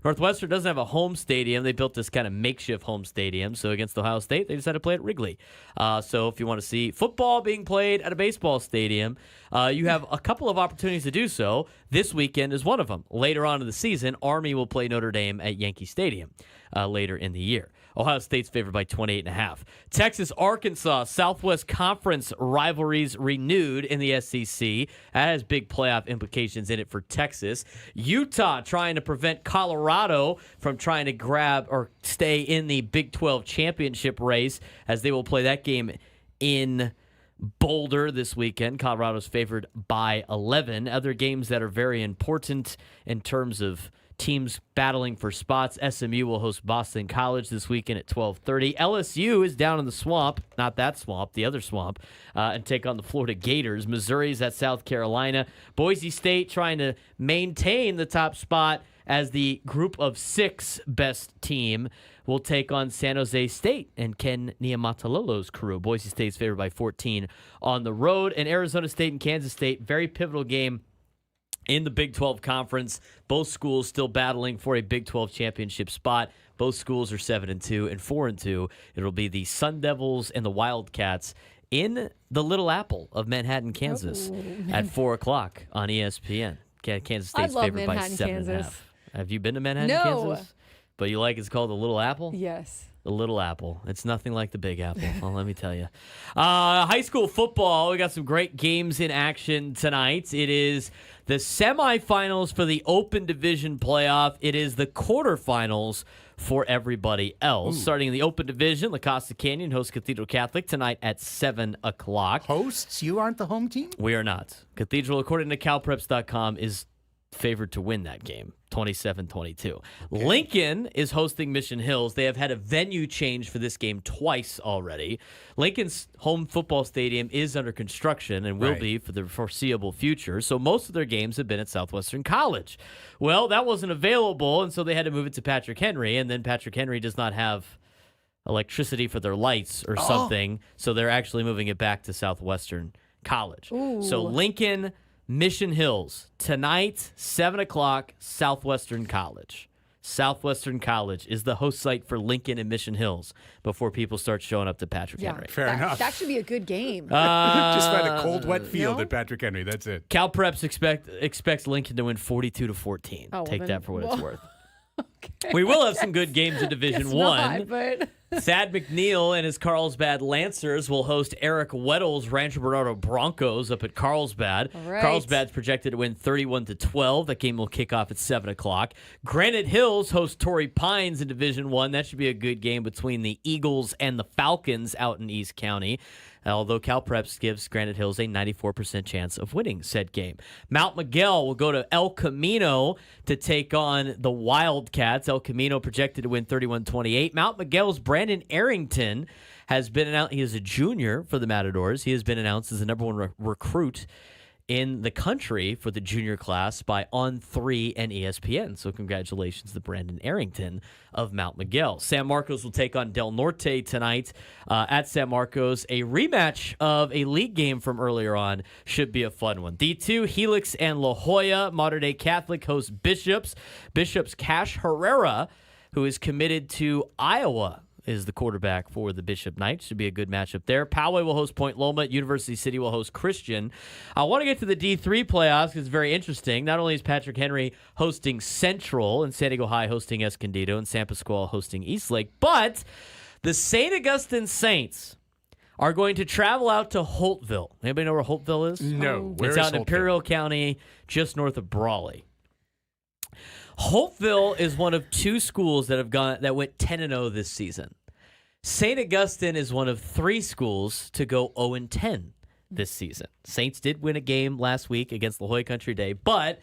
[SPEAKER 3] Northwestern doesn't have a home stadium. They built this kind of makeshift home stadium. So against Ohio State, they decided to play at Wrigley. So if you want to see football being played at a baseball stadium, you have a couple of opportunities to do so. This weekend is one of them. Later on in the season, Army will play Notre Dame at Yankee Stadium later in the year. Ohio State's favored by 28.5. Texas, Arkansas, Southwest Conference rivalries renewed in the SEC. That has big playoff implications in it for Texas. Utah trying to prevent Colorado from trying to grab or stay in the Big 12 championship race, as they will play that game in Boulder this weekend. Colorado's favored by 11. Other games that are very important in terms of teams battling for spots: SMU will host Boston College this weekend at 12:30. LSU is down in the swamp, not that swamp, the other swamp, and take on the Florida Gators. Missouri's at South Carolina. Boise State trying to maintain the top spot as the group of 6 best team will take on San Jose State and Ken Niumatalolo's crew. Boise State's favored by 14 on the road. And Arizona State and Kansas State, very pivotal game in the Big 12 Conference. Both schools still battling for a Big 12 championship spot. Both schools are 7-2 and 4-2. It'll be the Sun Devils and the Wildcats in the Little Apple of Manhattan, Kansas at 4 o'clock on ESPN. Kansas State's
[SPEAKER 2] love
[SPEAKER 3] favored by
[SPEAKER 2] Manhattan,
[SPEAKER 3] 7.5.
[SPEAKER 2] Kansas.
[SPEAKER 3] Have you been to Manhattan,
[SPEAKER 2] No.
[SPEAKER 3] Kansas? But you like it's called the Little Apple?
[SPEAKER 2] Yes.
[SPEAKER 3] The Little Apple. It's nothing like the Big Apple. Well, let me tell you. High school football. We got some great games in action tonight. It is the semifinals for the Open Division playoff. It is the quarterfinals for everybody else.
[SPEAKER 1] Ooh.
[SPEAKER 3] Starting in the Open Division, La Costa Canyon hosts Cathedral Catholic tonight at 7 o'clock.
[SPEAKER 1] Hosts? You aren't the home team?
[SPEAKER 3] We are not. Cathedral, according to CalPreps.com, is favored to win that game, 27-22. Lincoln is hosting Mission Hills. They have had a venue change for this game twice already. Lincoln's home football stadium is under construction and will be for the foreseeable future, so most of their games have been at Southwestern College. Well, that wasn't available, and so they had to move it to Patrick Henry, and then Patrick Henry does not have electricity for their lights or something, so they're actually moving it back to Southwestern College.
[SPEAKER 2] Ooh.
[SPEAKER 3] So Lincoln Mission Hills, tonight, 7 o'clock, Southwestern College. Southwestern College is the host site for Lincoln and Mission Hills before people start showing up to Patrick Henry.
[SPEAKER 1] Fair enough.
[SPEAKER 2] That should be a good game.
[SPEAKER 1] Just find a cold, wet field
[SPEAKER 2] no?
[SPEAKER 1] at Patrick Henry. That's it.
[SPEAKER 3] Cal Preps expects Lincoln to win 42-14.
[SPEAKER 2] Oh, well
[SPEAKER 3] Take
[SPEAKER 2] then-
[SPEAKER 3] that for what it's
[SPEAKER 2] well,
[SPEAKER 3] worth.
[SPEAKER 2] okay.
[SPEAKER 3] We will have some good games in Division
[SPEAKER 2] Guess
[SPEAKER 3] 1.
[SPEAKER 2] not, but
[SPEAKER 3] Thad McNeil and his Carlsbad Lancers will host Eric Weddle's Rancho Bernardo Broncos up at Carlsbad.
[SPEAKER 2] All right.
[SPEAKER 3] Carlsbad's projected to win 31-12. That game will kick off at 7 o'clock. Granite Hills hosts Torrey Pines in Division 1. That should be a good game between the Eagles and the Falcons out in East County. Although Cal Preps gives Granite Hills a 94% chance of winning said game. Mount Miguel will go to El Camino to take on the Wildcats. El Camino projected to win 31-28. Mount Miguel's Brandon Arrington has been announced. He is a junior for the Matadors. He has been announced as the number one recruit in the country for the junior class by On3 and ESPN. So congratulations to Brandon Arrington of Mount Miguel. San Marcos will take on Del Norte tonight at San Marcos. A rematch of a league game from earlier on should be a fun one. D2, Helix and La Jolla. Modern Day Catholic hosts Bishops. Bishops' Cash Herrera, who is committed to Iowa, is the quarterback for the Bishop Knights. Should be a good matchup there. Poway will host Point Loma. University City will host Christian. I want to get to the D3 playoffs because it's very interesting. Not only is Patrick Henry hosting Central and San Diego High hosting Escondido and San Pasqual hosting Eastlake, but the St. Augustine Saints are going to travel out to Holtville. Anybody know where Holtville is?
[SPEAKER 1] No. Where
[SPEAKER 3] It's
[SPEAKER 1] is
[SPEAKER 3] out in
[SPEAKER 1] Holtville?
[SPEAKER 3] Imperial County, just north of Brawley. Holtville is one of two schools that went 10-0 this season. St. Augustine is one of three schools to go 0-10 this season. Saints did win a game last week against La Jolla Country Day, but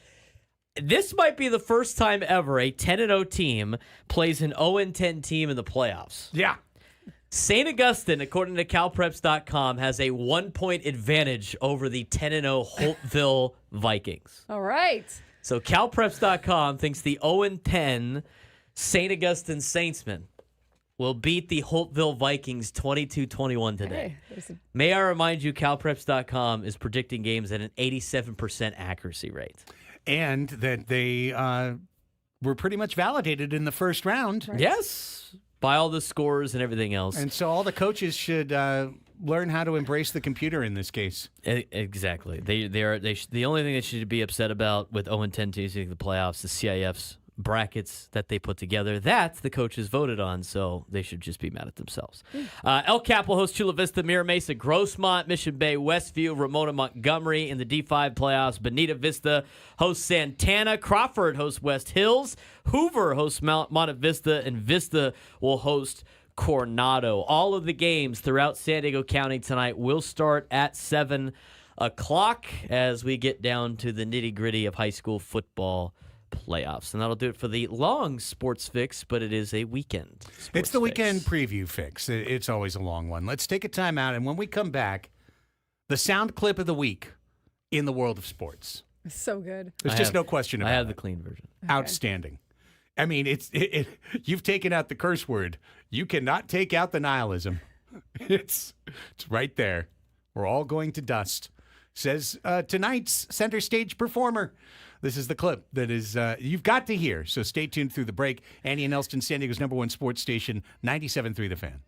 [SPEAKER 3] this might be the first time ever a 10-0 team plays an 0-10 team in the playoffs.
[SPEAKER 1] Yeah.
[SPEAKER 3] St. Augustine, according to CalPreps.com, has a 1-point advantage over the 10-0 Holtville Vikings.
[SPEAKER 2] all right.
[SPEAKER 3] So CalPreps.com thinks the 0-10 St. Augustine Saintsmen will beat the Holtville Vikings 22-21 today.
[SPEAKER 2] Hey, there's a-
[SPEAKER 3] May I remind you, CalPreps.com is predicting games at an 87% accuracy rate.
[SPEAKER 1] And that they were pretty much validated in the first round.
[SPEAKER 2] Right.
[SPEAKER 3] Yes, by all the scores and everything else.
[SPEAKER 1] And so all the coaches should learn how to embrace the computer in this case.
[SPEAKER 3] Exactly. The only thing they should be upset about with 0-10 teams making the playoffs is CIF's brackets that they put together. That the coaches voted on, so they should just be mad at themselves. El Cap will host Chula Vista, Mira Mesa, Grossmont, Mission Bay, Westview, Ramona, Montgomery in the D5 playoffs. Bonita Vista hosts Santana. Crawford hosts West Hills. Hoover hosts Monte Vista, and Vista will host Coronado. All of the games throughout San Diego County tonight will start at 7 o'clock as we get down to the nitty-gritty of high school football playoffs. And that'll do it for the long sports fix, but it is a weekend sports
[SPEAKER 1] It's the weekend
[SPEAKER 3] fix.
[SPEAKER 1] preview fix. It's always a long one. Let's take a time out, and when we come back, the sound clip of the week in the world of sports.
[SPEAKER 2] So good.
[SPEAKER 1] There's just no question about
[SPEAKER 3] I have
[SPEAKER 1] it.
[SPEAKER 3] the clean version.
[SPEAKER 1] Outstanding. I mean, you've taken out the curse word. You cannot take out the nihilism. It's right there. We're all going to dust. Says tonight's center stage performer. This is the clip that is you've got to hear. So stay tuned through the break. Annie and Elsten, San Diego's #1 sports station, 97.3 The Fan.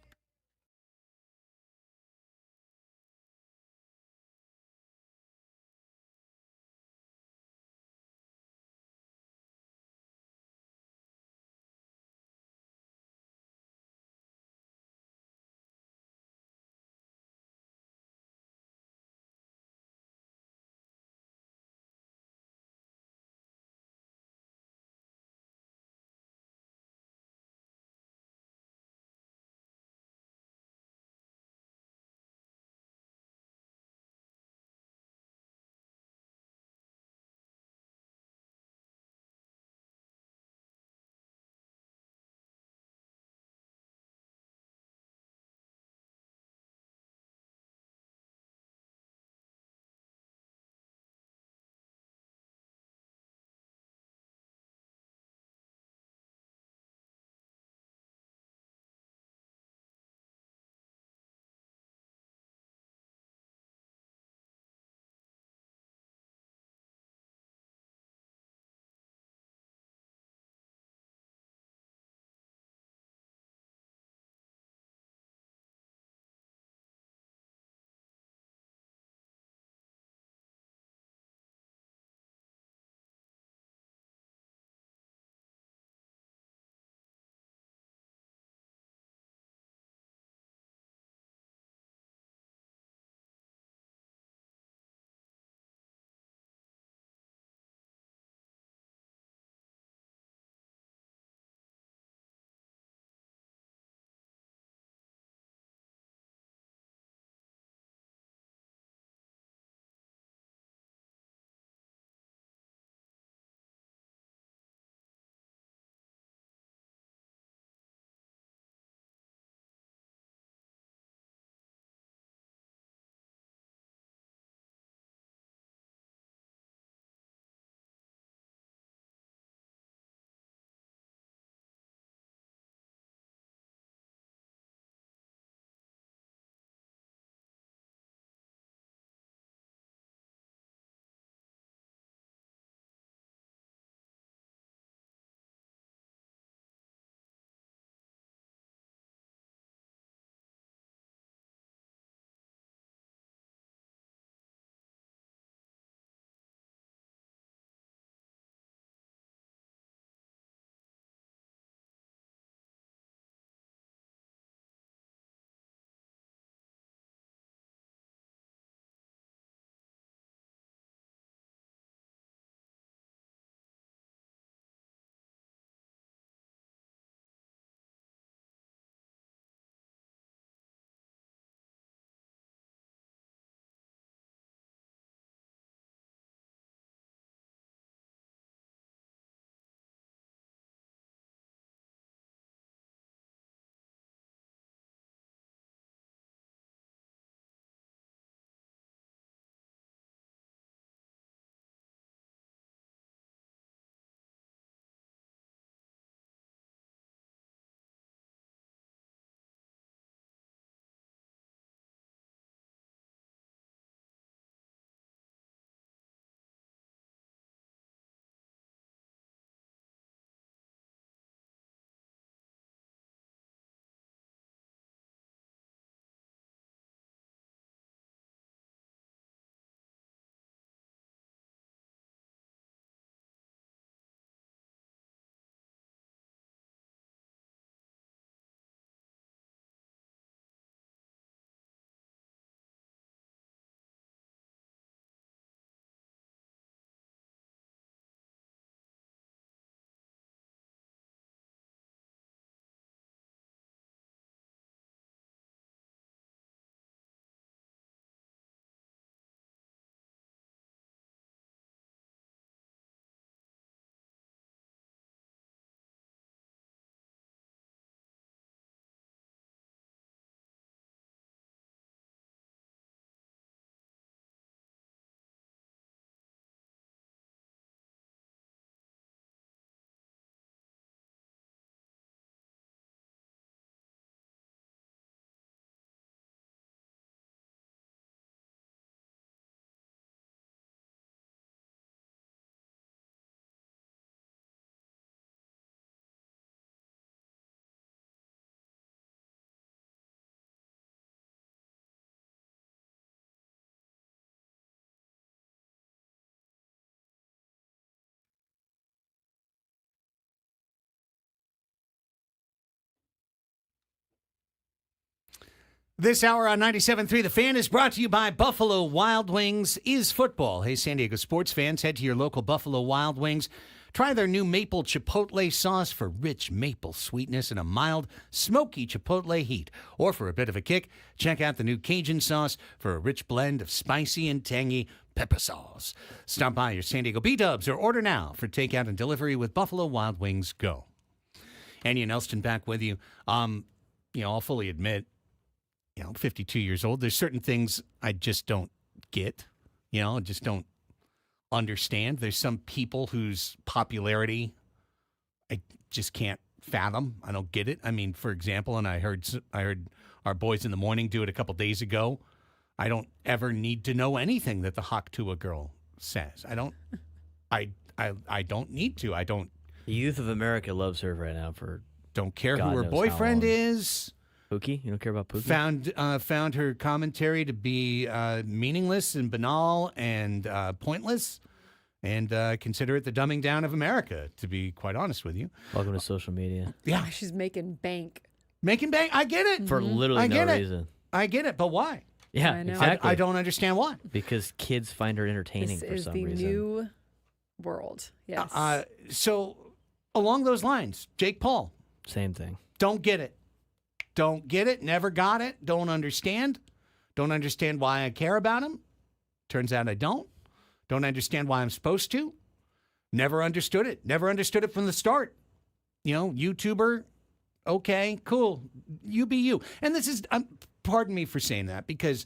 [SPEAKER 1] This hour on 97.3 The Fan is brought to you by Buffalo Wild Wings is football. Hey, San Diego sports fans, head to your local Buffalo Wild Wings. Try their new maple chipotle sauce for rich maple sweetness and a mild, smoky chipotle heat. Or for a bit of a kick, check out the new Cajun sauce for a rich blend of spicy and tangy pepper sauce. Stop by your San Diego B-Dubs or order now for takeout and delivery with Buffalo Wild Wings Go. Andy and Elsten back with you. I'll fully admit, 52 years old, there's certain things I just don't get, just don't understand. There's some people whose popularity I just can't fathom. I don't get it. I mean, for example, and I heard our boys in the morning do it a couple days ago. I don't ever need to know anything that the Hawk Tua girl says. I don't need to. I don't.
[SPEAKER 3] The youth of America loves her right now for
[SPEAKER 1] don't care
[SPEAKER 3] God
[SPEAKER 1] who her
[SPEAKER 3] knows
[SPEAKER 1] boyfriend
[SPEAKER 3] how long.
[SPEAKER 1] is.
[SPEAKER 3] Pookie? You don't care about Pookie?
[SPEAKER 1] Found her commentary to be meaningless and banal and pointless, and consider it the dumbing down of America, to be quite honest with you.
[SPEAKER 3] Welcome to social media.
[SPEAKER 1] Yeah.
[SPEAKER 2] She's making bank.
[SPEAKER 1] Making bank. I get it.
[SPEAKER 3] For literally
[SPEAKER 1] I
[SPEAKER 3] no
[SPEAKER 1] get it.
[SPEAKER 3] reason.
[SPEAKER 1] I get it, but why?
[SPEAKER 3] Yeah,
[SPEAKER 2] I know.
[SPEAKER 3] exactly.
[SPEAKER 1] I don't understand why.
[SPEAKER 3] Because kids find her entertaining
[SPEAKER 2] This
[SPEAKER 3] for
[SPEAKER 2] is
[SPEAKER 3] some
[SPEAKER 2] the
[SPEAKER 3] reason.
[SPEAKER 2] new world. Yes.
[SPEAKER 1] So along those lines, Jake Paul,
[SPEAKER 3] Same thing.
[SPEAKER 1] don't get it. Don't get it. Never got it. Don't understand. Don't understand why I care about him. Turns out I don't. Don't understand why I'm supposed to. Never understood it. Never understood it from the start. YouTuber, okay, cool. You be you. And this is, pardon me for saying that because,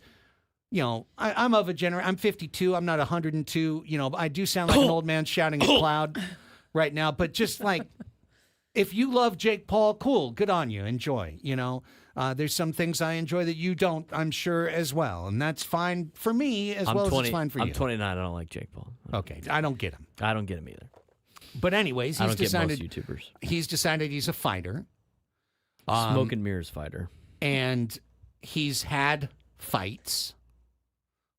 [SPEAKER 1] I'm of a generation. I'm 52. I'm not 102. I do sound like an old man shouting at a cloud right now. But just like, if you love Jake Paul, cool, good on you. Enjoy. There's some things I enjoy that you don't, I'm sure, as well. And that's fine for me as well as it's fine for you.
[SPEAKER 3] I'm 29. I don't like Jake Paul.
[SPEAKER 1] Okay. I don't get him.
[SPEAKER 3] I don't get him either.
[SPEAKER 1] But anyways,
[SPEAKER 3] I
[SPEAKER 1] he's
[SPEAKER 3] don't
[SPEAKER 1] decided
[SPEAKER 3] get most YouTubers.
[SPEAKER 1] he's decided he's a fighter.
[SPEAKER 3] Smoke and mirrors fighter.
[SPEAKER 1] And he's had fights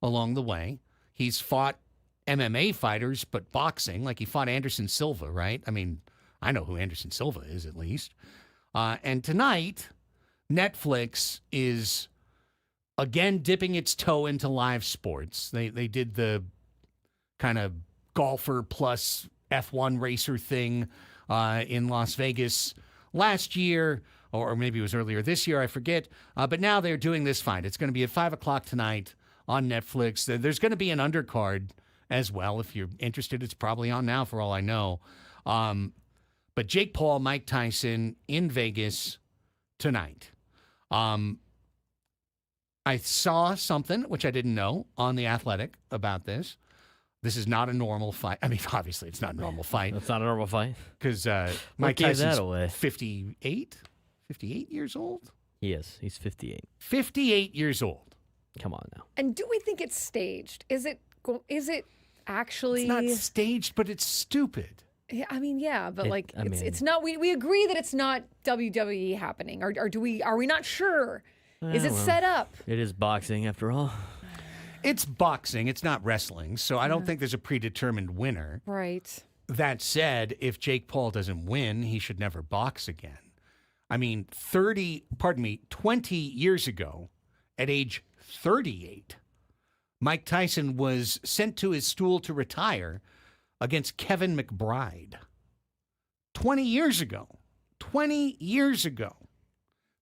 [SPEAKER 1] along the way. He's fought MMA fighters, but boxing, like he fought Anderson Silva, right? I mean, I know who Anderson Silva is, at least. And tonight, Netflix is again dipping its toe into live sports. They did the kind of golfer plus F1 racer thing in Las Vegas last year, or maybe it was earlier this year, I forget. But now they're doing this fight. It's going to be at 5 o'clock tonight on Netflix. There's going to be an undercard as well. If you're interested, it's probably on now for all I know. But Jake Paul, Mike Tyson in Vegas tonight. I saw something, which I didn't know, on The Athletic about this. This is not a normal fight. I mean, obviously, it's not a normal fight.
[SPEAKER 3] That's not a normal fight.
[SPEAKER 1] Because Mike
[SPEAKER 3] gave that
[SPEAKER 1] Tyson's
[SPEAKER 3] away?
[SPEAKER 1] 58 years old?
[SPEAKER 3] He is. He's 58.
[SPEAKER 1] 58 years old.
[SPEAKER 3] Come on now.
[SPEAKER 2] and do we think it's staged? Is it actually?
[SPEAKER 1] It's not staged, but it's stupid.
[SPEAKER 2] Yeah, I mean, yeah, but
[SPEAKER 3] It-
[SPEAKER 2] it's not. We agree that it's not WWE happening, or do we? Are we not sure? Is it
[SPEAKER 3] well.
[SPEAKER 2] set up?
[SPEAKER 3] It is boxing after all.
[SPEAKER 1] It's boxing. It's not wrestling. So I don't think there's a predetermined winner.
[SPEAKER 2] Right.
[SPEAKER 1] That said, if Jake Paul doesn't win, he should never box again. I mean, 20 years ago, at age 38, Mike Tyson was sent to his stool to retire against Kevin McBride. 20 years ago. 20 years ago.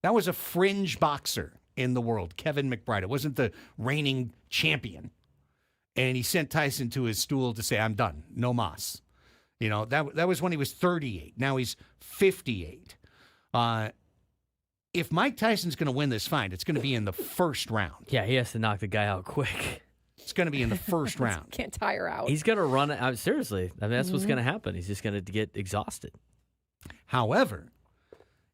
[SPEAKER 1] That was a fringe boxer in the world, Kevin McBride. It wasn't the reigning champion. And he sent Tyson to his stool to say, I'm done. No mas. That was when he was 38. Now he's 58. If Mike Tyson's going to win this fight, it's going to be in the first round.
[SPEAKER 3] Yeah, he has to knock the guy out quick.
[SPEAKER 1] It's going to be in the first round.
[SPEAKER 2] Can't tire out.
[SPEAKER 3] He's going to run it. Seriously. I mean, that's what's going to happen. He's just going to get exhausted.
[SPEAKER 1] However,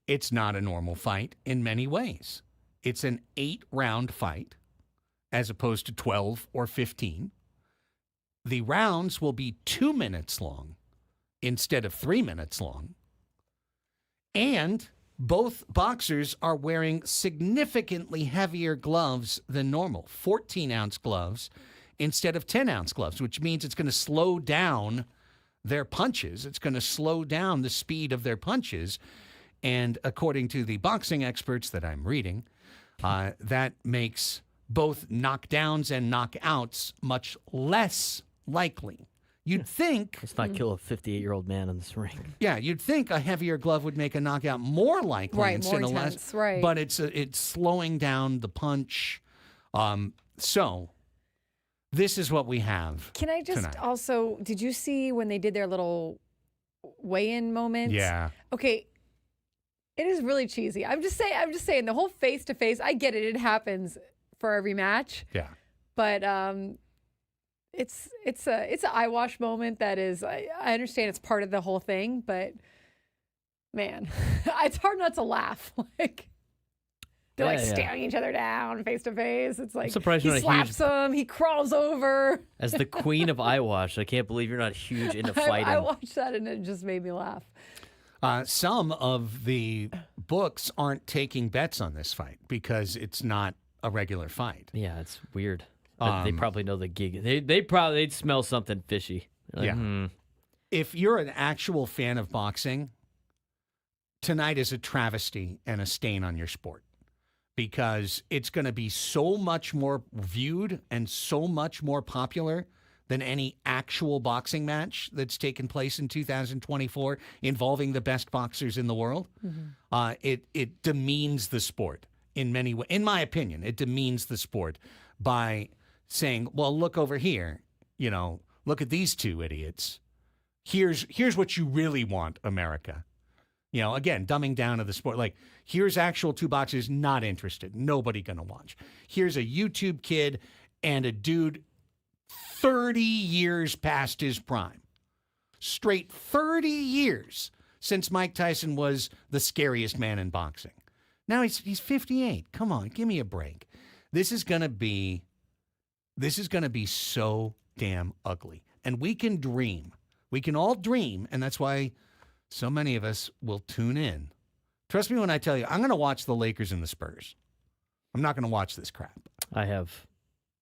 [SPEAKER 1] it's not a normal fight in many ways. It's an 8-round fight as opposed to 12 or 15. The rounds will be 2 minutes long instead of 3 minutes long. And both boxers are wearing significantly heavier gloves than normal, 14-ounce gloves instead of 10-ounce gloves, which means it's going to slow down their punches. It's going to slow down the speed of their punches. And according to the boxing experts that I'm reading, that makes both knockdowns and knockouts much less likely. You'd think...
[SPEAKER 3] Let's not kill a 58-year-old man in this ring.
[SPEAKER 1] Yeah, you'd think a heavier glove would make a knockout more likely
[SPEAKER 2] Right,
[SPEAKER 1] instead
[SPEAKER 2] more
[SPEAKER 1] of less.
[SPEAKER 2] intense, right.
[SPEAKER 1] But it's slowing down the punch. So this is what we have.
[SPEAKER 2] Can I just
[SPEAKER 1] tonight.
[SPEAKER 2] also, did you see when they did their little weigh-in moment?
[SPEAKER 1] Yeah.
[SPEAKER 2] Okay. It is really cheesy. I'm just saying the whole face-to-face, I get it. It happens for every match.
[SPEAKER 1] Yeah.
[SPEAKER 2] But it's an eyewash moment that is, I understand it's part of the whole thing, but man, it's hard not to laugh. Like, they're staring each other down face to face. It's like,
[SPEAKER 3] surprised
[SPEAKER 2] he
[SPEAKER 3] you're not
[SPEAKER 2] slaps him, he crawls over.
[SPEAKER 3] As the queen of eyewash, I can't believe you're not huge into fighting.
[SPEAKER 2] I watched that and it just made me laugh.
[SPEAKER 1] Some of the books aren't taking bets on this fight because it's not a regular fight.
[SPEAKER 3] Yeah, it's weird. But they probably know the gig. They'd smell something fishy. Like,
[SPEAKER 1] Yeah. If you're an actual fan of boxing, tonight is a travesty and a stain on your sport because it's going to be so much more viewed and so much more popular than any actual boxing match that's taken place in 2024 involving the best boxers in the world. It demeans the sport in many ways. In my opinion, it demeans the sport by saying, well, look over here, look at these two idiots. Here's what you really want, America. Again, dumbing down of the sport. Like, here's actual two boxers not interested. Nobody going to watch. Here's a YouTube kid and a dude 30 years past his prime. Straight 30 years since Mike Tyson was the scariest man in boxing. Now he's 58. Come on, give me a break. This is going to be so damn ugly. And we can dream. We can all dream, and that's why so many of us will tune in. Trust me when I tell you, I'm going to watch the Lakers and the Spurs. I'm not going to watch this crap.
[SPEAKER 3] I have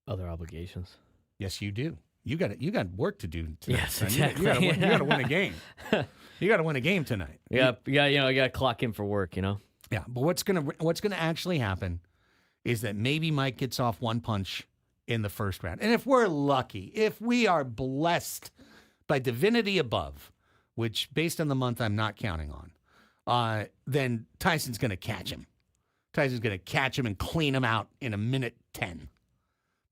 [SPEAKER 3] other obligations.
[SPEAKER 1] Yes, you do. You got work to do tonight.
[SPEAKER 3] Yes,
[SPEAKER 1] son.
[SPEAKER 3] exactly.
[SPEAKER 1] You got to win a game. You got to win a game tonight.
[SPEAKER 3] Yeah, I got to clock in for work.
[SPEAKER 1] Yeah, but what's gonna actually happen is that maybe Mike gets off one punch in the first round, and if we're lucky, if we are blessed by divinity above, which based on the month I'm not counting on, then Tyson's gonna catch him. Tyson's gonna catch him and clean him out in a minute 10.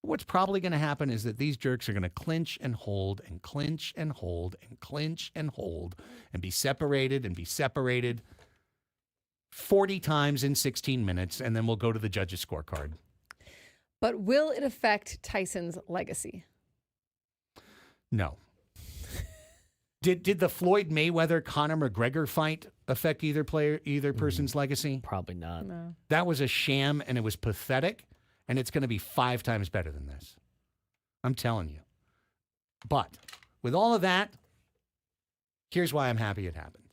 [SPEAKER 1] What's probably going to happen is that these jerks are going to clinch and hold and clinch and hold and clinch and hold and be separated 40 times in 16 minutes, and then we'll go to the judges' scorecard.
[SPEAKER 2] But will it affect Tyson's legacy?
[SPEAKER 1] No. Did the Floyd Mayweather Conor McGregor fight affect either person's legacy?
[SPEAKER 3] Probably not.
[SPEAKER 2] No.
[SPEAKER 1] That was a sham, and it was pathetic. And it's going to be 5 times better than this. I'm telling you. But with all of that, here's why I'm happy it happened.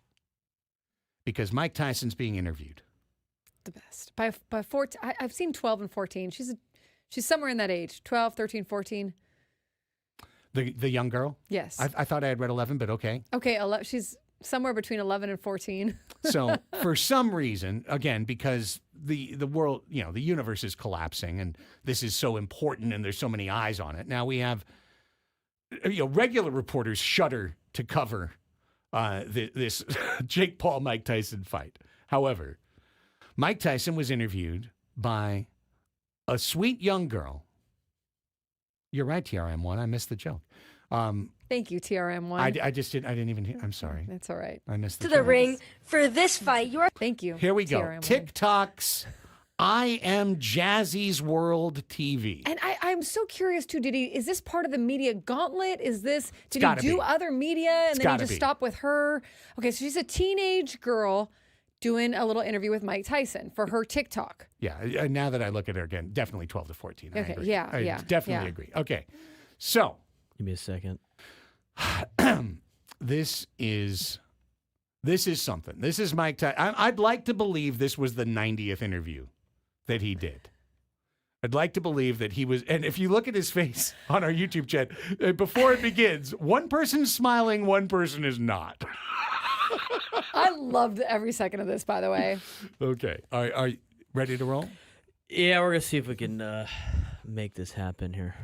[SPEAKER 1] Because Mike Tyson's being interviewed.
[SPEAKER 2] The best. By 14, I've seen 12 and 14. She's somewhere in that age. 12, 13, 14.
[SPEAKER 1] The young girl?
[SPEAKER 2] Yes.
[SPEAKER 1] I thought I had read 11, but okay.
[SPEAKER 2] Okay, she's somewhere between 11 and 14.
[SPEAKER 1] So for some reason, again, because the world, the universe is collapsing and this is so important and there's so many eyes on it. Now we have, regular reporters shudder to cover this Jake Paul, Mike Tyson fight. However, Mike Tyson was interviewed by a sweet young girl. You're right, TRM1. I missed the joke.
[SPEAKER 2] Thank you, TRM1.
[SPEAKER 1] I didn't even hear. I'm sorry.
[SPEAKER 2] That's all right.
[SPEAKER 1] I missed
[SPEAKER 8] To the
[SPEAKER 1] joke.
[SPEAKER 8] ring for this fight.
[SPEAKER 2] Thank you.
[SPEAKER 1] Here we go.
[SPEAKER 2] TRM1.
[SPEAKER 1] TikTok's I Am Jazzy's World TV.
[SPEAKER 2] And I'm so curious too. Is this part of the media gauntlet? Did he
[SPEAKER 1] gotta
[SPEAKER 2] do
[SPEAKER 1] be.
[SPEAKER 2] other media and then he
[SPEAKER 1] gotta
[SPEAKER 2] just
[SPEAKER 1] be.
[SPEAKER 2] stopped with her? Okay, so she's a teenage girl doing a little interview with Mike Tyson for her TikTok.
[SPEAKER 1] Yeah, now that I look at her again, definitely 12 to 14. I
[SPEAKER 2] Okay,
[SPEAKER 1] agree.
[SPEAKER 2] yeah,
[SPEAKER 1] I
[SPEAKER 2] yeah,
[SPEAKER 1] definitely
[SPEAKER 2] yeah.
[SPEAKER 1] agree. Okay, so
[SPEAKER 3] Give me a second.
[SPEAKER 1] this is something. This is Mike Tyson. I'd like to believe this was the 90th interview that he did. I'd like to believe that he was, and if you look at his face on our YouTube chat, before it begins, one person's smiling, one person is not.
[SPEAKER 2] I loved every second of this, by the way.
[SPEAKER 1] Okay. Are you ready to roll?
[SPEAKER 3] Yeah, we're gonna see if we can make this happen here.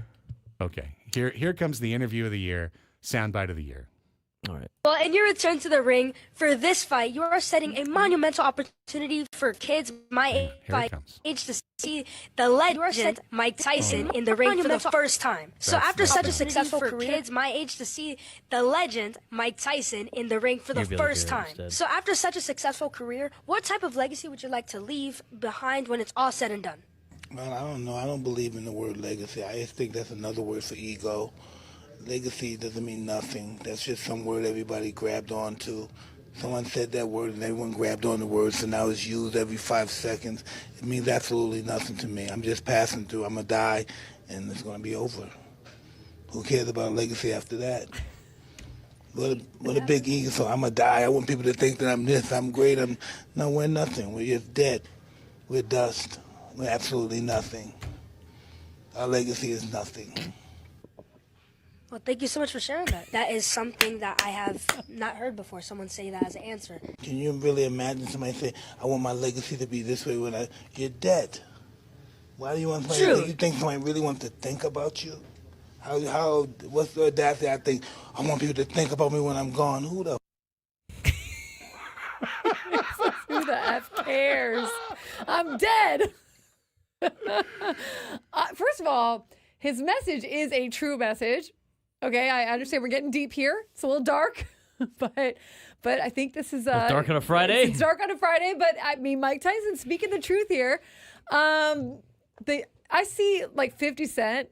[SPEAKER 1] Okay. Here comes the interview of the year, soundbite of the year.
[SPEAKER 3] All right.
[SPEAKER 8] Well, in your return to the ring for this fight, you are setting a monumental opportunity for kids my
[SPEAKER 1] Here it comes.
[SPEAKER 8] age to see the legend Mike Tyson in the ring for the first time. So
[SPEAKER 1] That's
[SPEAKER 8] after
[SPEAKER 1] not
[SPEAKER 8] such a
[SPEAKER 1] bad.
[SPEAKER 8] successful career, kids my age to see the legend Mike Tyson in the ring for the
[SPEAKER 3] You'd be like
[SPEAKER 8] first
[SPEAKER 3] here
[SPEAKER 8] time.
[SPEAKER 3] instead.
[SPEAKER 8] So after such a successful career, what type of legacy would you like to leave behind when it's all said and done?
[SPEAKER 9] Well, I don't know. I don't believe in the word legacy. I just think that's another word for ego. Legacy doesn't mean nothing. That's just some word everybody grabbed onto. Someone said that word and everyone grabbed on the word, so now it's used every 5 seconds. It means absolutely nothing to me. I'm just passing through. I'm going to die, and it's going to be over. Who cares about legacy after that? What a big ego. So I'm going to die. I want people to think that I'm this, I'm great. No, we're nothing. We're just dead. We're dust. We're absolutely nothing. Our legacy is nothing.
[SPEAKER 8] Well, thank you so much for sharing that. That is something that I have not heard before, someone say that as an answer.
[SPEAKER 9] Can you really imagine somebody say, I want my legacy to be this way when you're dead? Why do you want somebody, you think somebody really wants to think about you? What's the audacity? I think, I want people to think about me when I'm gone. Who the
[SPEAKER 2] Who the F cares? I'm dead. First of all, his message is a true message. Okay, I understand we're getting deep here. It's a little dark, but I think this is
[SPEAKER 3] Dark on a Friday.
[SPEAKER 2] It's dark on a Friday, but I mean, Mike Tyson speaking the truth here. I see like 50 Cent.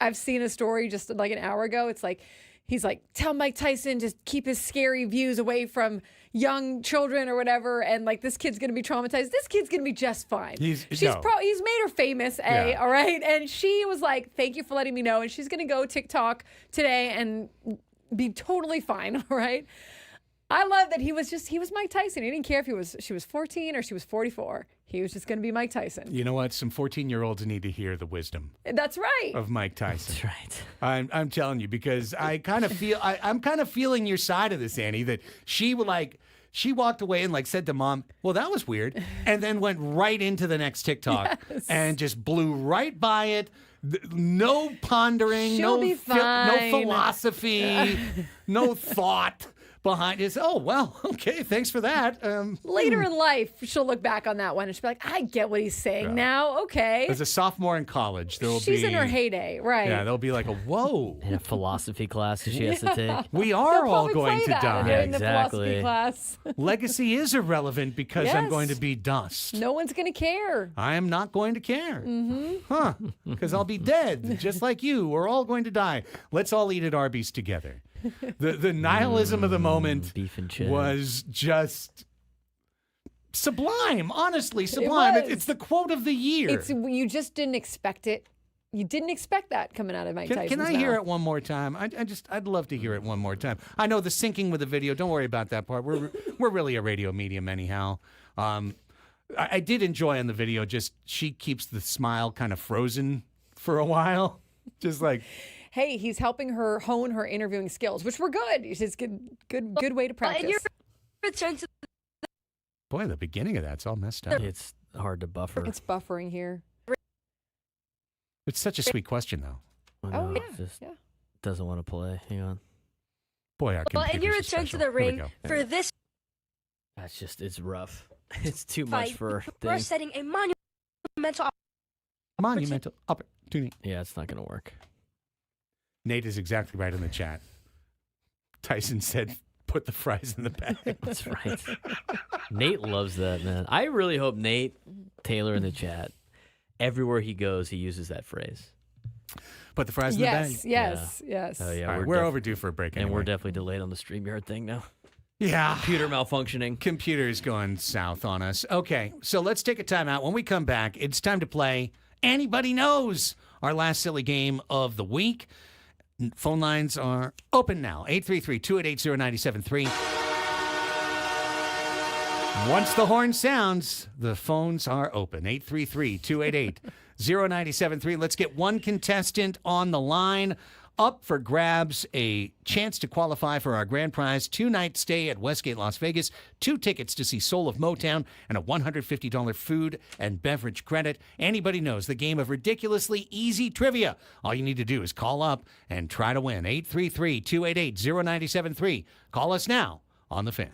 [SPEAKER 2] I've seen a story just like an hour ago. It's like he's like, tell Mike Tyson to keep his scary views away from young children or whatever, and like this kid's gonna be traumatized. This kid's gonna be just fine. He's made her famous, all right. And she was like, "Thank you for letting me know." And she's gonna go TikTok today and be totally fine, all right. I love that he was Mike Tyson. He didn't care if she was 14 or she was 44. He was just gonna be Mike Tyson.
[SPEAKER 1] You know what? Some 14-year-olds need to hear the wisdom.
[SPEAKER 2] That's right.
[SPEAKER 1] Of Mike Tyson.
[SPEAKER 3] That's right.
[SPEAKER 1] I'm telling you, because I kind of feel I'm kind of feeling your side of this, Annie, that she walked away and like said to mom, well, that was weird, and then went right into the next TikTok and just blew right by it. No pondering,
[SPEAKER 2] She'll be fine.
[SPEAKER 1] no philosophy, no thought behind it. Oh, well, okay, thanks for that.
[SPEAKER 2] Later in life, she'll look back on that one and she'll be like, I get what he's saying now. Okay.
[SPEAKER 1] As a sophomore in college,
[SPEAKER 2] she's in her heyday, right?
[SPEAKER 1] Yeah, there'll be like a whoa.
[SPEAKER 3] In a philosophy class that she has to take.
[SPEAKER 1] We are all going to die.
[SPEAKER 2] In the philosophy class.
[SPEAKER 1] Legacy is irrelevant because I'm
[SPEAKER 2] Yes.
[SPEAKER 1] going to be dust.
[SPEAKER 2] No one's going to care.
[SPEAKER 1] I am not going to care. Huh. Because I'll be dead, just like you. We're all going to die. Let's all eat at Arby's together. The nihilism of the moment
[SPEAKER 3] beef and cheddar.
[SPEAKER 1] was just sublime. Honestly, sublime.
[SPEAKER 2] was.
[SPEAKER 1] It's the quote of the year.
[SPEAKER 2] You just didn't expect it. You didn't expect that coming out of Mike Tyson's
[SPEAKER 1] Can I
[SPEAKER 2] mouth.
[SPEAKER 1] hear it one more time? I'd love to hear it one more time. I know the syncing with the video. Don't worry about that part. We're really a radio medium anyhow. I did enjoy on the video. Just she keeps the smile kind of frozen for a while, just like.
[SPEAKER 2] Hey, he's helping her hone her interviewing skills, which were good. It's good way to practice.
[SPEAKER 8] In your return to
[SPEAKER 1] Boy, the beginning of that's all messed up.
[SPEAKER 3] It's hard to buffer.
[SPEAKER 2] It's buffering here.
[SPEAKER 1] It's such a sweet question, though.
[SPEAKER 3] I
[SPEAKER 2] Oh,
[SPEAKER 3] know,
[SPEAKER 2] yeah,
[SPEAKER 3] it just
[SPEAKER 2] yeah.
[SPEAKER 3] doesn't want to play. Hang on.
[SPEAKER 1] Boy, our
[SPEAKER 8] Well, in your
[SPEAKER 1] computers are
[SPEAKER 8] return to
[SPEAKER 1] special.
[SPEAKER 8] the
[SPEAKER 1] Here we
[SPEAKER 8] ring
[SPEAKER 1] go.
[SPEAKER 8] for this
[SPEAKER 3] It's rough. It's too much
[SPEAKER 8] fight,
[SPEAKER 3] for
[SPEAKER 8] you are
[SPEAKER 3] thing.
[SPEAKER 8] setting a monumental
[SPEAKER 1] Monumental opportunity.
[SPEAKER 3] Yeah, it's not going to work.
[SPEAKER 1] Nate is exactly right in the chat. Tyson said, put the fries in the bag.
[SPEAKER 3] That's right. Nate loves that, man. I really hope Nate Taylor in the chat, everywhere he goes, he uses that phrase.
[SPEAKER 1] Put the fries in the bag.
[SPEAKER 2] Yes.
[SPEAKER 3] Oh, yeah.
[SPEAKER 1] All right, we're overdue for a break
[SPEAKER 3] And
[SPEAKER 1] anyway.
[SPEAKER 3] we're definitely delayed on the StreamYard thing now.
[SPEAKER 1] Yeah.
[SPEAKER 3] Computer malfunctioning.
[SPEAKER 1] Computer's going south on us. Okay, so let's take a time out. When we come back, it's time to play Anybody Knows, our last silly game of the week. Phone lines are open now. 833-288-0973. Once the horn sounds, the phones are open. 833-288-0973. Let's get one contestant on the line. up for grabs a chance to qualify for our grand prize 2-night stay at Westgate, Las Vegas, 2 tickets to see Soul of Motown, and a $150 food and beverage credit. Anybody knows the game of ridiculously easy trivia. All you need to do is call up and try to win. 833-288-0973. Call us now on The Fan.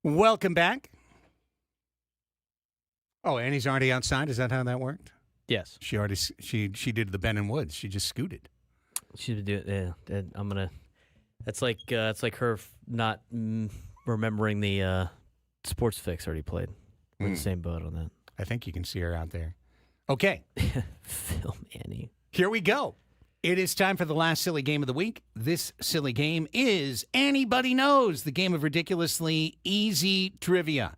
[SPEAKER 1] Welcome back. Oh, Annie's already outside. Is that how that worked?
[SPEAKER 3] Yes.
[SPEAKER 1] She did the Ben and Woods. She just scooted.
[SPEAKER 3] She would do it. Yeah, I'm gonna. That's like her not remembering the sports fix already played. We're in the same boat on that.
[SPEAKER 1] I think you can see her out there. Okay.
[SPEAKER 3] Film Annie.
[SPEAKER 1] Here we go. It is time for the last silly game of the week. This silly game is Anybody Knows, the game of ridiculously easy trivia.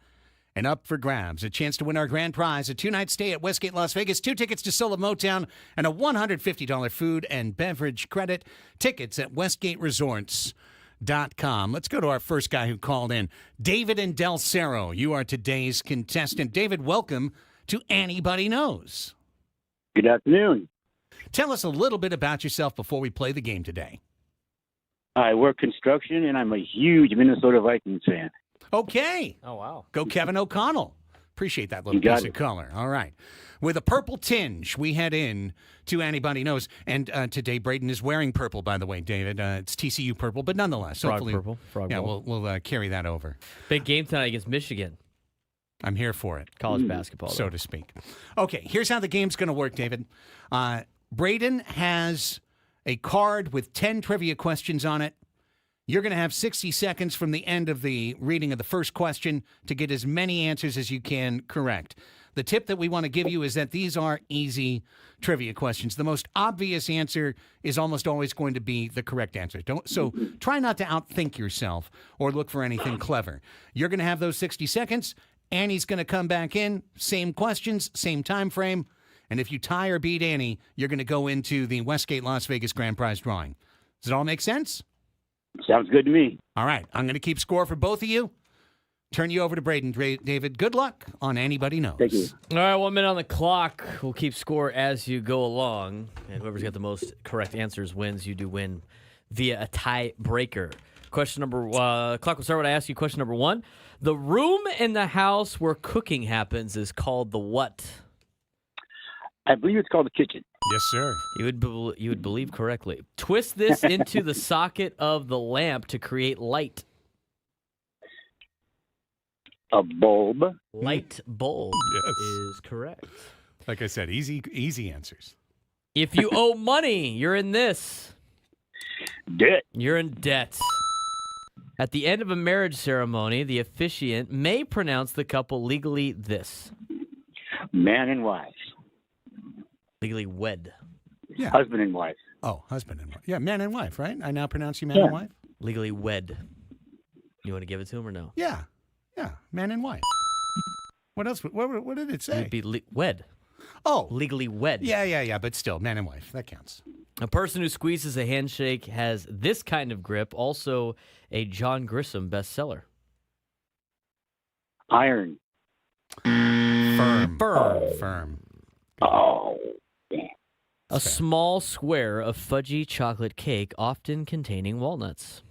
[SPEAKER 1] And up for grabs, a chance to win our grand prize, a 2-night stay at Westgate, Las Vegas, 2 tickets to Soul of Motown, and a $150 food and beverage credit. Tickets at westgateresorts.com. Let's go to our first guy who called in. David in Del Cerro, you are today's contestant. David, welcome to Anybody Knows.
[SPEAKER 10] Good afternoon.
[SPEAKER 1] Tell us a little bit about yourself before we play the game today.
[SPEAKER 10] I work construction, and I'm a huge Minnesota Vikings fan.
[SPEAKER 1] Okay.
[SPEAKER 3] Oh, wow.
[SPEAKER 1] Go Kevin O'Connell. Appreciate that little piece of color. All right. With a purple tinge, we head in to Anybody Knows. And today, Braden is wearing purple, by the way, David. It's TCU purple, but nonetheless.
[SPEAKER 3] Frog
[SPEAKER 1] hopefully,
[SPEAKER 3] purple. Frog
[SPEAKER 1] yeah,
[SPEAKER 3] ball.
[SPEAKER 1] we'll carry that over.
[SPEAKER 3] Big game tonight against Michigan.
[SPEAKER 1] I'm here for it.
[SPEAKER 3] College basketball.
[SPEAKER 1] So to speak. Okay, here's how the game's going to work, David. Braden has a card with 10 trivia questions on it. You're going to have 60 seconds from the end of the reading of the first question to get as many answers as you can correct. The tip that we want to give you is that these are easy trivia questions. The most obvious answer is almost always going to be the correct answer. So try not to outthink yourself or look for anything clever. You're going to have those 60 seconds. Annie's going to come back in. Same questions, same time frame. And if you tie or beat Annie, you're going to go into the Westgate Las Vegas Grand Prize drawing. Does it all make sense?
[SPEAKER 10] Sounds good to me.
[SPEAKER 1] All right. I'm going to keep score for both of you. Turn you over to Braden. David, good luck on Anybody Knows.
[SPEAKER 10] Thank you.
[SPEAKER 3] All right, 1 minute on the clock. We'll keep score as you go along. And whoever's got the most correct answers wins. You do win via a tiebreaker. Question number clock will start when I ask you question number 1. The room in the house where cooking happens is called the what?
[SPEAKER 10] I believe it's called the kitchen.
[SPEAKER 1] Yes, sir.
[SPEAKER 3] You would believe correctly. Twist this into the socket of the lamp to create light.
[SPEAKER 10] A bulb.
[SPEAKER 3] Light bulb
[SPEAKER 1] Yes.
[SPEAKER 3] is correct.
[SPEAKER 1] Like I said, easy answers.
[SPEAKER 3] If you owe money, you're in this.
[SPEAKER 10] Debt.
[SPEAKER 3] You're in debt. At the end of a marriage ceremony, the officiant may pronounce the couple legally this.
[SPEAKER 10] Man and wife.
[SPEAKER 3] Legally wed.
[SPEAKER 1] Yeah.
[SPEAKER 10] Husband and wife.
[SPEAKER 1] Oh, husband and wife. Yeah, man and wife, right? I now pronounce you man and wife?
[SPEAKER 3] Legally wed. You want to give it to him or no?
[SPEAKER 1] Yeah. Yeah, man and wife. What else? What did it say?
[SPEAKER 3] It'd be wed.
[SPEAKER 1] Oh.
[SPEAKER 3] Legally wed.
[SPEAKER 1] Yeah, but still, man and wife. That counts.
[SPEAKER 3] A person who squeezes a handshake has this kind of grip, also a John Grisham bestseller.
[SPEAKER 10] Iron.
[SPEAKER 1] Firm.
[SPEAKER 10] Oh.
[SPEAKER 3] A small square of fudgy chocolate cake, often containing walnuts.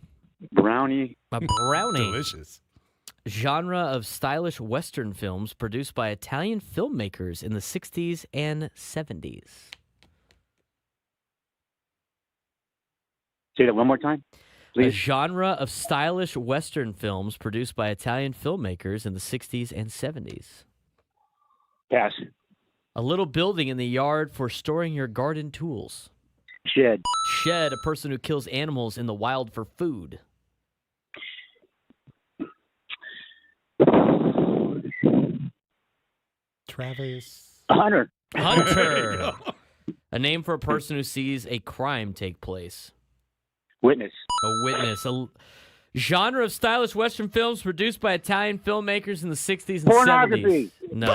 [SPEAKER 10] Brownie.
[SPEAKER 3] A brownie.
[SPEAKER 1] Delicious.
[SPEAKER 3] Genre of stylish Western films produced by Italian filmmakers in the 60s and 70s.
[SPEAKER 10] Say that one more time,
[SPEAKER 3] A
[SPEAKER 10] please.
[SPEAKER 3] genre of stylish Western films produced by Italian filmmakers in the 60s and 70s.
[SPEAKER 10] Pass.
[SPEAKER 3] A little building in the yard for storing your garden tools.
[SPEAKER 10] Shed.
[SPEAKER 3] Shed, a person who kills animals in the wild for food.
[SPEAKER 1] Travis.
[SPEAKER 10] Hunter.
[SPEAKER 3] Hunter, a name for a person who sees a crime take place.
[SPEAKER 10] Witness.
[SPEAKER 3] A witness. A genre of stylish Western films produced by Italian filmmakers in the 60s and
[SPEAKER 10] Pornography.
[SPEAKER 3] 70s. No.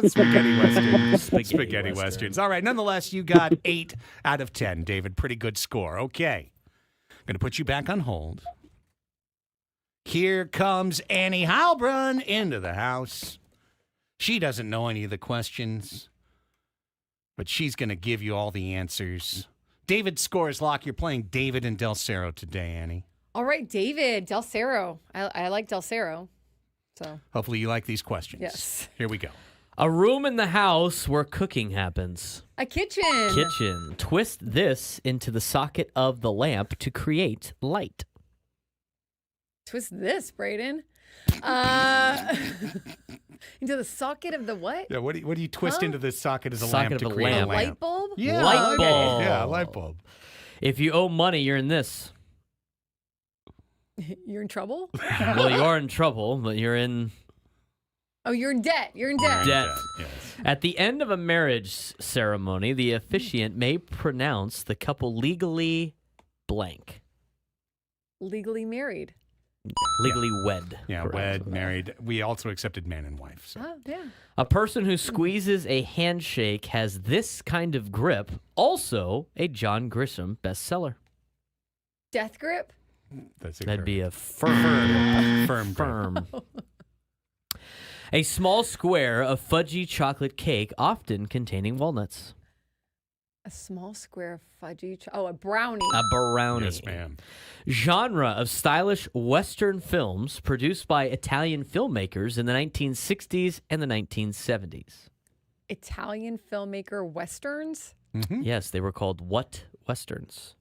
[SPEAKER 1] Spaghetti Westerns. Spaghetti Westerns. All right, nonetheless, you got 8 out of 10, David. Pretty good score. Okay. Going to put you back on hold. Here comes Annie Heilbrunn into the house. She doesn't know any of the questions, but she's going to give you all the answers. David scores lock. You're playing David and Del Cerro today, Annie.
[SPEAKER 2] All right, David, Del Cerro. I like Del Cerro. So
[SPEAKER 1] Hopefully you like these questions.
[SPEAKER 2] Yes.
[SPEAKER 1] Here we go.
[SPEAKER 3] A room in the house where cooking happens.
[SPEAKER 2] a kitchen.
[SPEAKER 3] Kitchen. Twist this into the socket of the lamp to create light.
[SPEAKER 2] Twist this, Braden. Into the socket of the what?
[SPEAKER 1] Yeah, what do you twist into the socket as a
[SPEAKER 3] Socket
[SPEAKER 1] lamp to
[SPEAKER 3] of a
[SPEAKER 1] create
[SPEAKER 3] lamp.
[SPEAKER 1] a
[SPEAKER 2] A
[SPEAKER 1] lamp?
[SPEAKER 2] light bulb?
[SPEAKER 1] Yeah,
[SPEAKER 3] Light
[SPEAKER 1] light
[SPEAKER 3] bulb.
[SPEAKER 1] Yeah, light bulb.
[SPEAKER 3] If you owe money, you're in this.
[SPEAKER 2] You're in trouble?
[SPEAKER 3] Well, you are in trouble, but you're in
[SPEAKER 2] Oh, you're in debt. You're in debt.
[SPEAKER 3] debt.
[SPEAKER 1] Yes.
[SPEAKER 3] At the end of a marriage ceremony, the officiant may pronounce the couple legally blank.
[SPEAKER 2] Legally married.
[SPEAKER 3] Legally wed.
[SPEAKER 1] Yeah, wed, married. We also accepted man and wife. So.
[SPEAKER 2] Oh, yeah.
[SPEAKER 3] A person who squeezes a handshake has this kind of grip, also a John Grisham bestseller.
[SPEAKER 2] Death grip?
[SPEAKER 1] That's
[SPEAKER 3] That'd be a firm.
[SPEAKER 1] firm.
[SPEAKER 3] A small square of fudgy chocolate cake, often containing walnuts.
[SPEAKER 2] A small square of fudgy. A brownie.
[SPEAKER 3] A brownie.
[SPEAKER 1] Yes, ma'am.
[SPEAKER 3] Genre of stylish Western films produced by Italian filmmakers in the 1960s and the 1970s.
[SPEAKER 2] Italian filmmaker westerns?
[SPEAKER 1] Mm-hmm.
[SPEAKER 3] Yes, they were called what Westerns?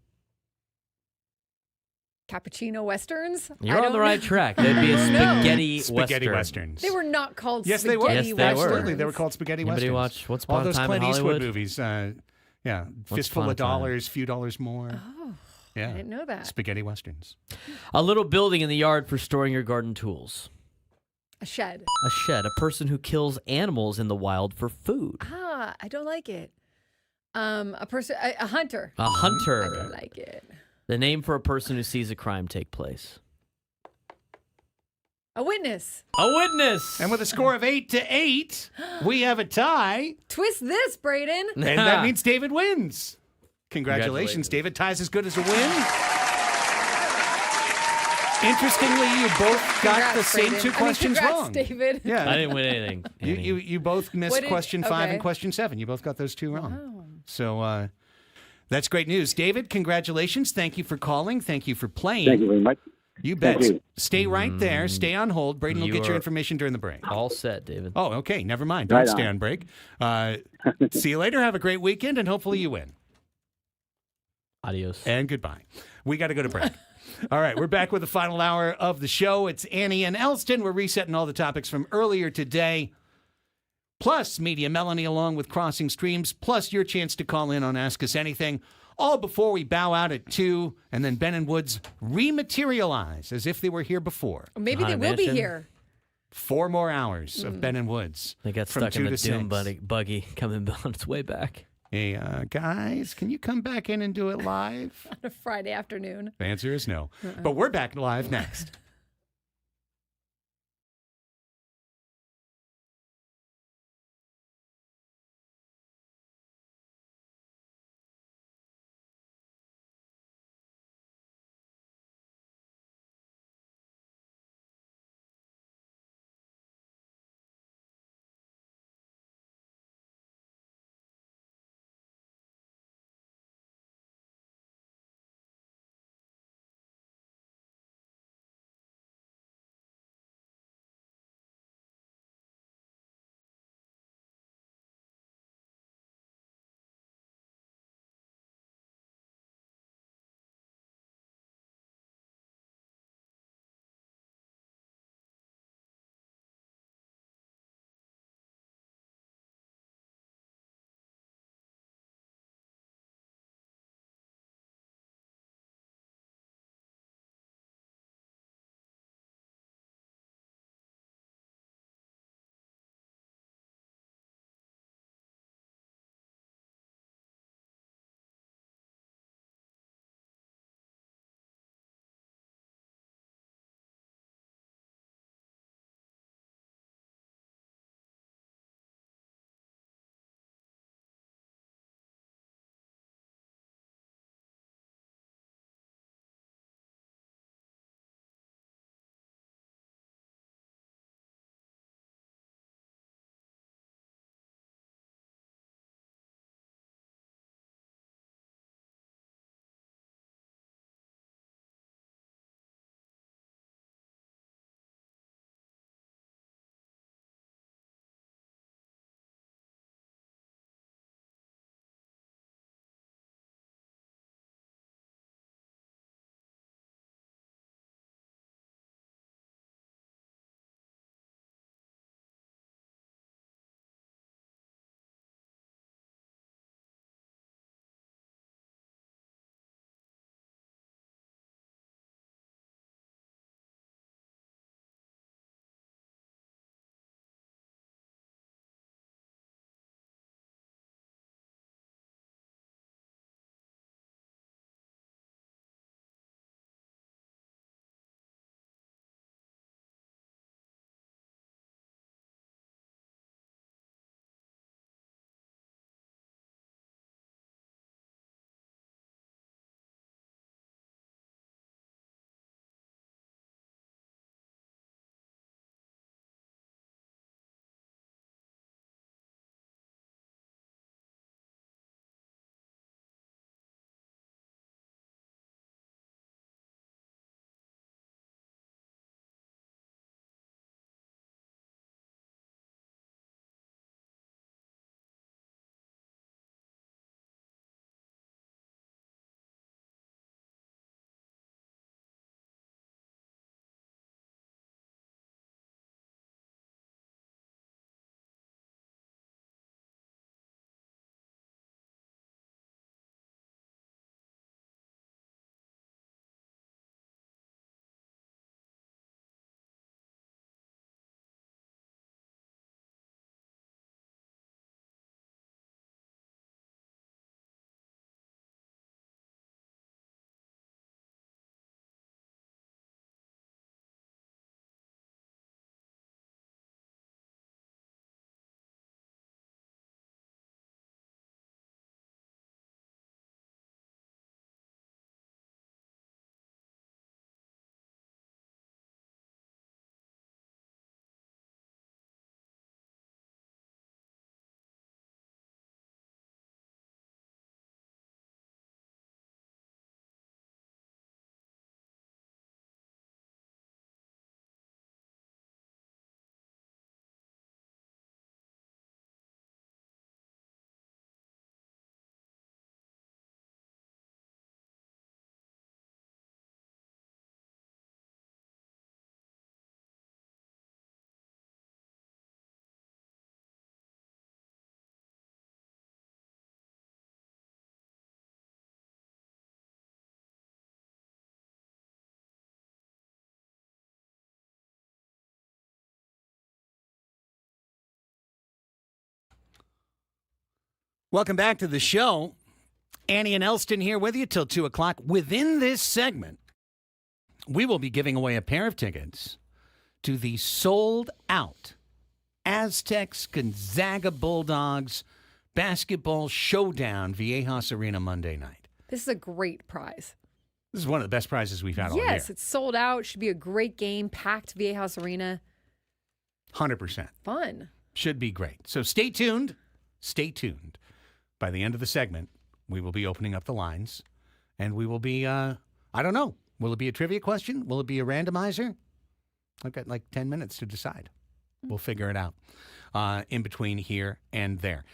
[SPEAKER 2] Cappuccino westerns?
[SPEAKER 3] You're on the right track. That'd be a spaghetti
[SPEAKER 1] Spaghetti
[SPEAKER 3] Western.
[SPEAKER 1] westerns.
[SPEAKER 2] They were not called
[SPEAKER 1] Yes, they
[SPEAKER 2] spaghetti
[SPEAKER 1] were.
[SPEAKER 3] Yes, they were.
[SPEAKER 2] westerns.
[SPEAKER 1] Absolutely, they were called spaghetti
[SPEAKER 3] Anybody
[SPEAKER 1] westerns.
[SPEAKER 3] watch Once
[SPEAKER 1] All
[SPEAKER 3] Upon a
[SPEAKER 1] those
[SPEAKER 3] Time
[SPEAKER 1] Clint
[SPEAKER 3] in
[SPEAKER 1] Eastwood
[SPEAKER 3] Hollywood?
[SPEAKER 1] movies. Yeah,
[SPEAKER 3] Once
[SPEAKER 1] fistful
[SPEAKER 3] Upon a
[SPEAKER 1] of
[SPEAKER 3] Time.
[SPEAKER 1] dollars, few dollars more.
[SPEAKER 2] Oh,
[SPEAKER 1] Yeah,
[SPEAKER 2] I didn't know that.
[SPEAKER 1] spaghetti westerns.
[SPEAKER 3] A little building in the yard for storing your garden tools.
[SPEAKER 2] A shed.
[SPEAKER 3] A shed. A person who kills animals in the wild for food.
[SPEAKER 2] Ah, I don't like it. A person, a hunter.
[SPEAKER 3] A
[SPEAKER 2] I
[SPEAKER 3] hunter.
[SPEAKER 2] don't like it.
[SPEAKER 3] The name for a person who sees a crime take place.
[SPEAKER 2] A witness.
[SPEAKER 3] A witness.
[SPEAKER 1] And with a score of 8-8, we have a tie,
[SPEAKER 2] Twist this, Braden.
[SPEAKER 1] and that means David wins.
[SPEAKER 3] Congratulations.
[SPEAKER 1] Congratulations, David. Tie's as good as a win. Interestingly, you both got
[SPEAKER 2] Congrats,
[SPEAKER 1] the same
[SPEAKER 2] Braden.
[SPEAKER 1] two questions
[SPEAKER 2] congrats,
[SPEAKER 1] wrong.
[SPEAKER 2] David.
[SPEAKER 1] Yeah,
[SPEAKER 3] I didn't win anything.
[SPEAKER 1] You both missed
[SPEAKER 2] What did-
[SPEAKER 1] question 5
[SPEAKER 2] okay.
[SPEAKER 1] and question 7. You both got those two wrong.
[SPEAKER 2] Wow.
[SPEAKER 1] So that's great news. David, congratulations. Thank you for calling. Thank you for playing.
[SPEAKER 10] Thank you very much.
[SPEAKER 1] You bet.
[SPEAKER 10] Thank you.
[SPEAKER 1] Stay right there. Stay on hold. Braden will
[SPEAKER 3] You
[SPEAKER 1] get your
[SPEAKER 3] are-
[SPEAKER 1] information during the break.
[SPEAKER 3] All set, David.
[SPEAKER 1] Oh, okay. Never mind. Don't
[SPEAKER 10] Right
[SPEAKER 1] stay
[SPEAKER 10] on.
[SPEAKER 1] on break. See you later. Have a great weekend, and hopefully you win.
[SPEAKER 3] Adios.
[SPEAKER 1] And goodbye. We got to go to break. All right, we're back with the final hour of the show. It's Annie and Elsten. We're resetting all the topics from earlier today, plus Media Melanie along with Crossing Streams, plus your chance to call in on Ask Us Anything, all before we bow out at 2, and then Ben and Woods rematerialize as if they were here before.
[SPEAKER 2] Or maybe they
[SPEAKER 3] Haunted
[SPEAKER 2] will be
[SPEAKER 3] Mansion.
[SPEAKER 2] here.
[SPEAKER 1] 4 more hours of Ben and Woods.
[SPEAKER 3] They got
[SPEAKER 1] from
[SPEAKER 3] stuck
[SPEAKER 1] 2
[SPEAKER 3] in the
[SPEAKER 1] to
[SPEAKER 3] doom
[SPEAKER 1] 6.
[SPEAKER 3] buggy coming on its way back.
[SPEAKER 1] Hey, guys, can you come back in and do it live?
[SPEAKER 2] On a Friday afternoon.
[SPEAKER 1] The answer is no. But we're back live next. Welcome back to the show. Annie and Elsten here with you till 2 o'clock. Within this segment, we will be giving away a pair of tickets to the sold-out Aztecs Gonzaga Bulldogs basketball showdown, Viejas Arena, Monday night.
[SPEAKER 2] This is a great prize.
[SPEAKER 1] This is one of the best prizes we've had all year.
[SPEAKER 2] Yes, it's sold out. Should be a great game. Packed Viejas Arena.
[SPEAKER 1] 100%.
[SPEAKER 2] Fun.
[SPEAKER 1] Should be great. So stay tuned. Stay tuned. By the end of the segment, we will be opening up the lines, and we will be, I don't know, will it be a trivia question? Will it be a randomizer? I've got like 10 minutes to decide. We'll figure it out in between here and there.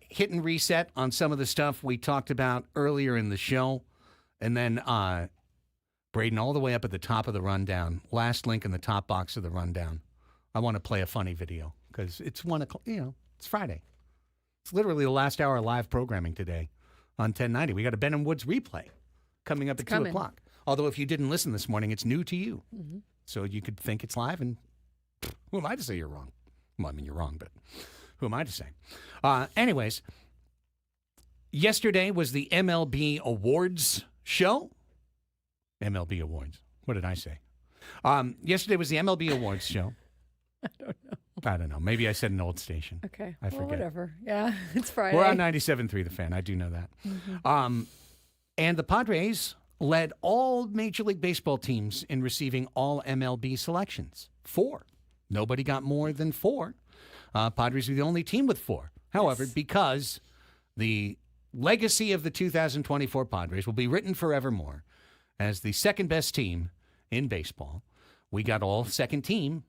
[SPEAKER 1] Hit and reset on some of the stuff we talked about earlier in the show. And then Braden, all the way up at the top of the rundown, last link in the top box of the rundown. I want to play a funny video because it's 1 o'clock, it's Friday. It's literally the last hour of live programming today on 1090. We got a Ben and Woods replay coming up at 2 o'clock. Although if you didn't listen this morning, it's new to you. Mm-hmm. So you could think it's live, and who am I to say you're wrong? Well, I mean, you're wrong, but who am I to say? Anyways, yesterday was the MLB Awards show. MLB Awards. What did I say? Yesterday was the MLB Awards show. I don't know. Maybe I said an old station.
[SPEAKER 2] Okay.
[SPEAKER 1] I forget.
[SPEAKER 2] Whatever. Yeah, it's Friday.
[SPEAKER 1] We're on 97.3 The Fan. I do know that. Mm-hmm. And the Padres led all Major League Baseball teams in receiving all MLB selections. 4. Nobody got more than 4. Padres were the only team with 4. However, because the legacy of the 2024 Padres will be written forevermore as the second best team in baseball, we got all second team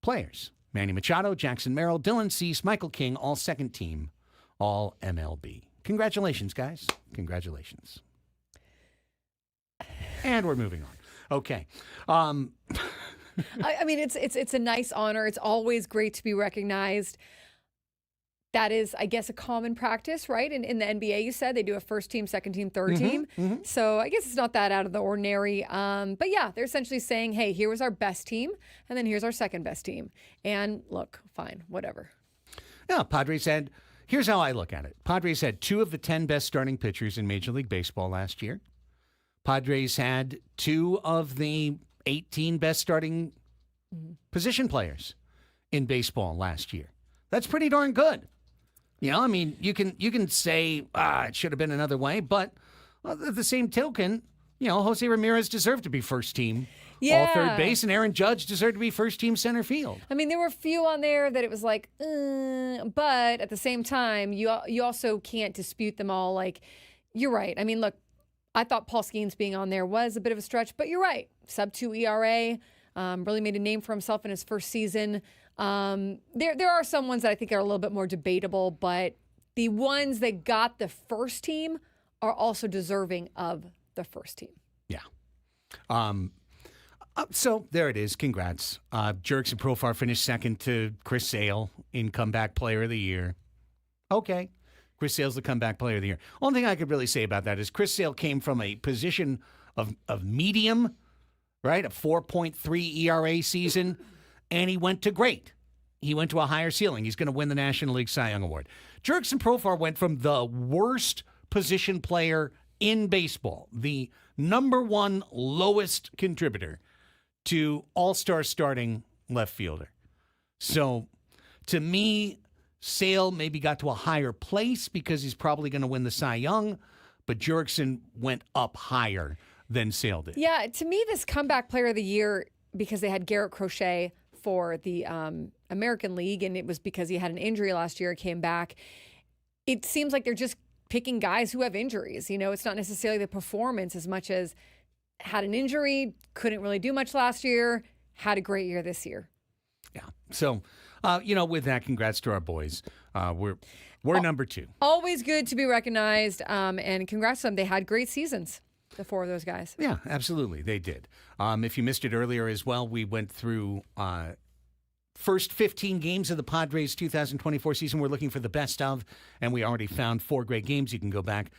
[SPEAKER 1] players. Manny Machado, Jackson Merrill, Dylan Cease, Michael King, all second team, all MLB. Congratulations, guys. Congratulations. And we're moving on. Okay.
[SPEAKER 2] I mean, it's a nice honor. It's always great to be recognized. That is, I guess, a common practice, right? In the NBA, you said they do a first team, second team, third team. Mm-hmm. So I guess it's not that out of the ordinary. But yeah, they're essentially saying, hey, here was our best team, and then here's our second best team. And look, fine, whatever.
[SPEAKER 1] Yeah, Padres had, here's how I look at it. Padres had 2 of the 10 best starting pitchers in Major League Baseball last year. Padres had 2 of the 18 best starting position players in baseball last year. That's pretty darn good. I mean, you can say, it should have been another way, but at the same token, Jose Ramirez deserved to be first team all third base, and Aaron Judge deserved to be first team center field.
[SPEAKER 2] I mean, there were a few on there that it was like, but at the same time, you also can't dispute them all. Like, you're right. I mean, look, I thought Paul Skeens being on there was a bit of a stretch, but you're right. Sub-2 ERA, really made a name for himself in his first season. There are some ones that I think are a little bit more debatable, but the ones that got the first team are also deserving of the first team.
[SPEAKER 1] Yeah. So there it is. Congrats. Jerks and Profar finished second to Chris Sale in Comeback Player of the Year. Okay. Chris Sale's the Comeback Player of the Year. Only thing I could really say about that is Chris Sale came from a position of medium, right? A 4.3 ERA season, and he went to great. He went to a higher ceiling. He's going to win the National League Cy Young Award. Jerks and Profar went from the worst position player in baseball, the number 1 lowest contributor, to all-star starting left fielder. So, to me, Sale maybe got to a higher place because he's probably going to win the Cy Young, but Jurickson went up higher than Sale did.
[SPEAKER 2] Yeah, to me, this Comeback Player of the Year, because they had Garrett Crochet for the American League, and it was because he had an injury last year, came back. It seems like they're just picking guys who have injuries. It's not necessarily the performance as much as had an injury, couldn't really do much last year, had a great year this year.
[SPEAKER 1] Yeah. So, with that, congrats to our boys. We're number 2.
[SPEAKER 2] Always good to be recognized, and congrats to them. They had great seasons, the 4 of those guys.
[SPEAKER 1] Yeah, absolutely. They did. If you missed it earlier as well, we went through first 15 games of the Padres 2024 season. We're looking for the best of, and we already found 4 great games. You can go back.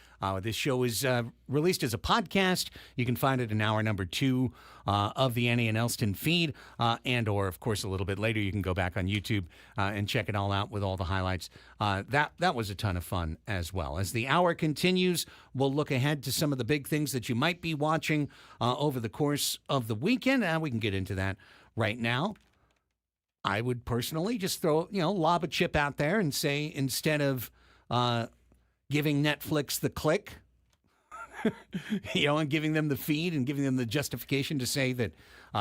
[SPEAKER 1] This show is released as a podcast. You can find it in hour number 2 of the Annie and Elsten feed, or, of course, a little bit later, you can go back on YouTube and check it all out with all the highlights. That was a ton of fun as well. As the hour continues, we'll look ahead to some of the big things that you might be watching over the course of the weekend. We can get into that right now. I would personally just lob a chip out there and say, instead of giving Netflix the click, and giving them the feed and giving them the justification to say that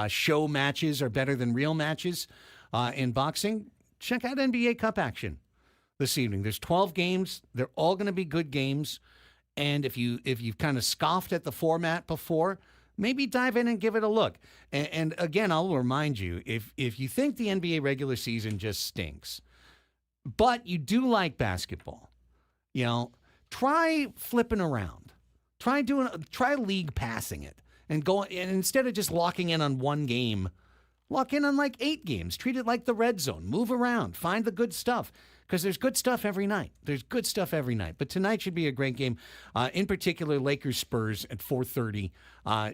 [SPEAKER 1] show matches are better than real matches in boxing, check out NBA Cup action this evening. There's 12 games. They're all going to be good games. And if you've kind of scoffed at the format before, maybe dive in and give it a look. And again, I'll remind you, if you think the NBA regular season just stinks, but you do like basketball, try flipping around. Try league passing it and instead of just locking in on one game, lock in on like 8 games. Treat it like the red zone. Move around. Find the good stuff. Because there's good stuff every night. But tonight should be a great game. In particular, Lakers-Spurs at 4:30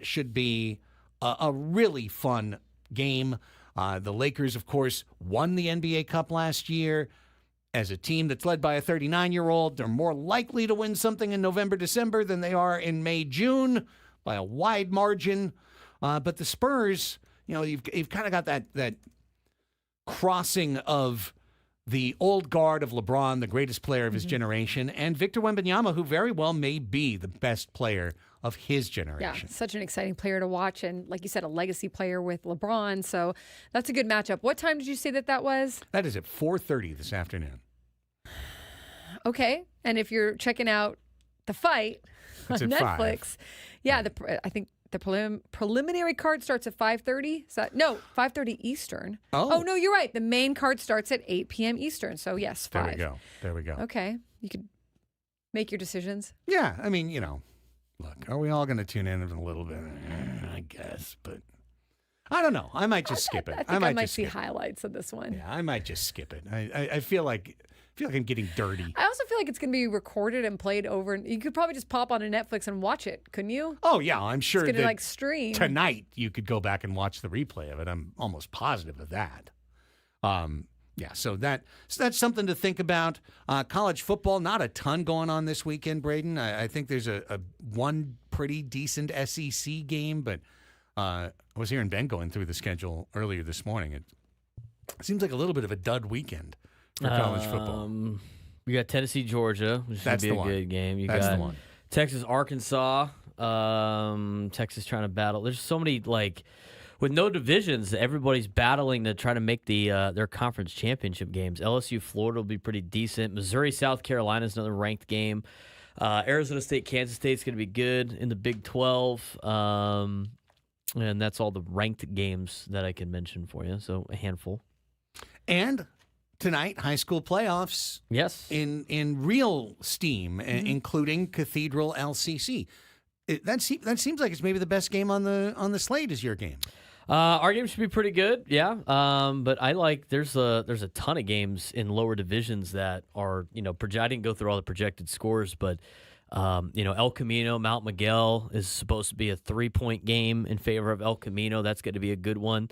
[SPEAKER 1] should be a really fun game. The Lakers, of course, won the NBA Cup last year. As a team that's led by a 39-year-old, they're more likely to win something in November, December than they are in May, June by a wide margin. But the Spurs, you've kind of got that crossing of the old guard of LeBron, the greatest player of his generation, and Victor Wembanyama, who very well may be the best player of his generation.
[SPEAKER 2] Yeah, such an exciting player to watch, and like you said, a legacy player with LeBron, so that's a good matchup. What time did you say that was?
[SPEAKER 1] That is at 4:30 this afternoon.
[SPEAKER 2] Okay, and if you're checking out the fight on Netflix,
[SPEAKER 1] 5.
[SPEAKER 2] I think the preliminary card starts at 5:30. 5:30 Eastern. Oh, no, you're right. The main card starts at 8 p.m. Eastern. So, yes, 5.
[SPEAKER 1] There we go.
[SPEAKER 2] Okay. You could make your decisions.
[SPEAKER 1] Yeah. I mean, look, are we all going to tune in a little bit? I guess, but I don't know. I might just skip it.
[SPEAKER 2] I might see highlights of this one.
[SPEAKER 1] Yeah, I might just skip it. I feel like I'm getting dirty.
[SPEAKER 2] I also feel like it's going to be recorded and played over. You could probably just pop on a Netflix and watch it, couldn't you?
[SPEAKER 1] Oh, yeah. I'm sure
[SPEAKER 2] it's going to stream.
[SPEAKER 1] Tonight, you could go back and watch the replay of it. I'm almost positive of that. So that's something to think about. College football, not a ton going on this weekend, Braden. I think there's a one pretty decent SEC game, but I was hearing Ben going through the schedule earlier this morning. It seems like a little bit of a dud weekend for college football.
[SPEAKER 3] We got Tennessee, Georgia, which should be a good game.
[SPEAKER 1] That's the one.
[SPEAKER 3] Texas, Arkansas. Texas trying to battle. There's so many, with no divisions, everybody's battling to try to make their conference championship games. LSU, Florida will be pretty decent. Missouri, South Carolina is another ranked game. Arizona State, Kansas State is going to be good in the Big 12. And that's all the ranked games that I can mention for you. So a handful.
[SPEAKER 1] And tonight, high school playoffs.
[SPEAKER 3] Yes.
[SPEAKER 1] In real steam, including Cathedral LCC. That seems like it's maybe the best game on the slate is your game.
[SPEAKER 3] Our game should be pretty good, yeah. But there's a ton of games in lower divisions that are, I didn't go through all the projected scores, but El Camino, Mount Miguel is supposed to be a 3-point game in favor of El Camino. That's going to be a good one.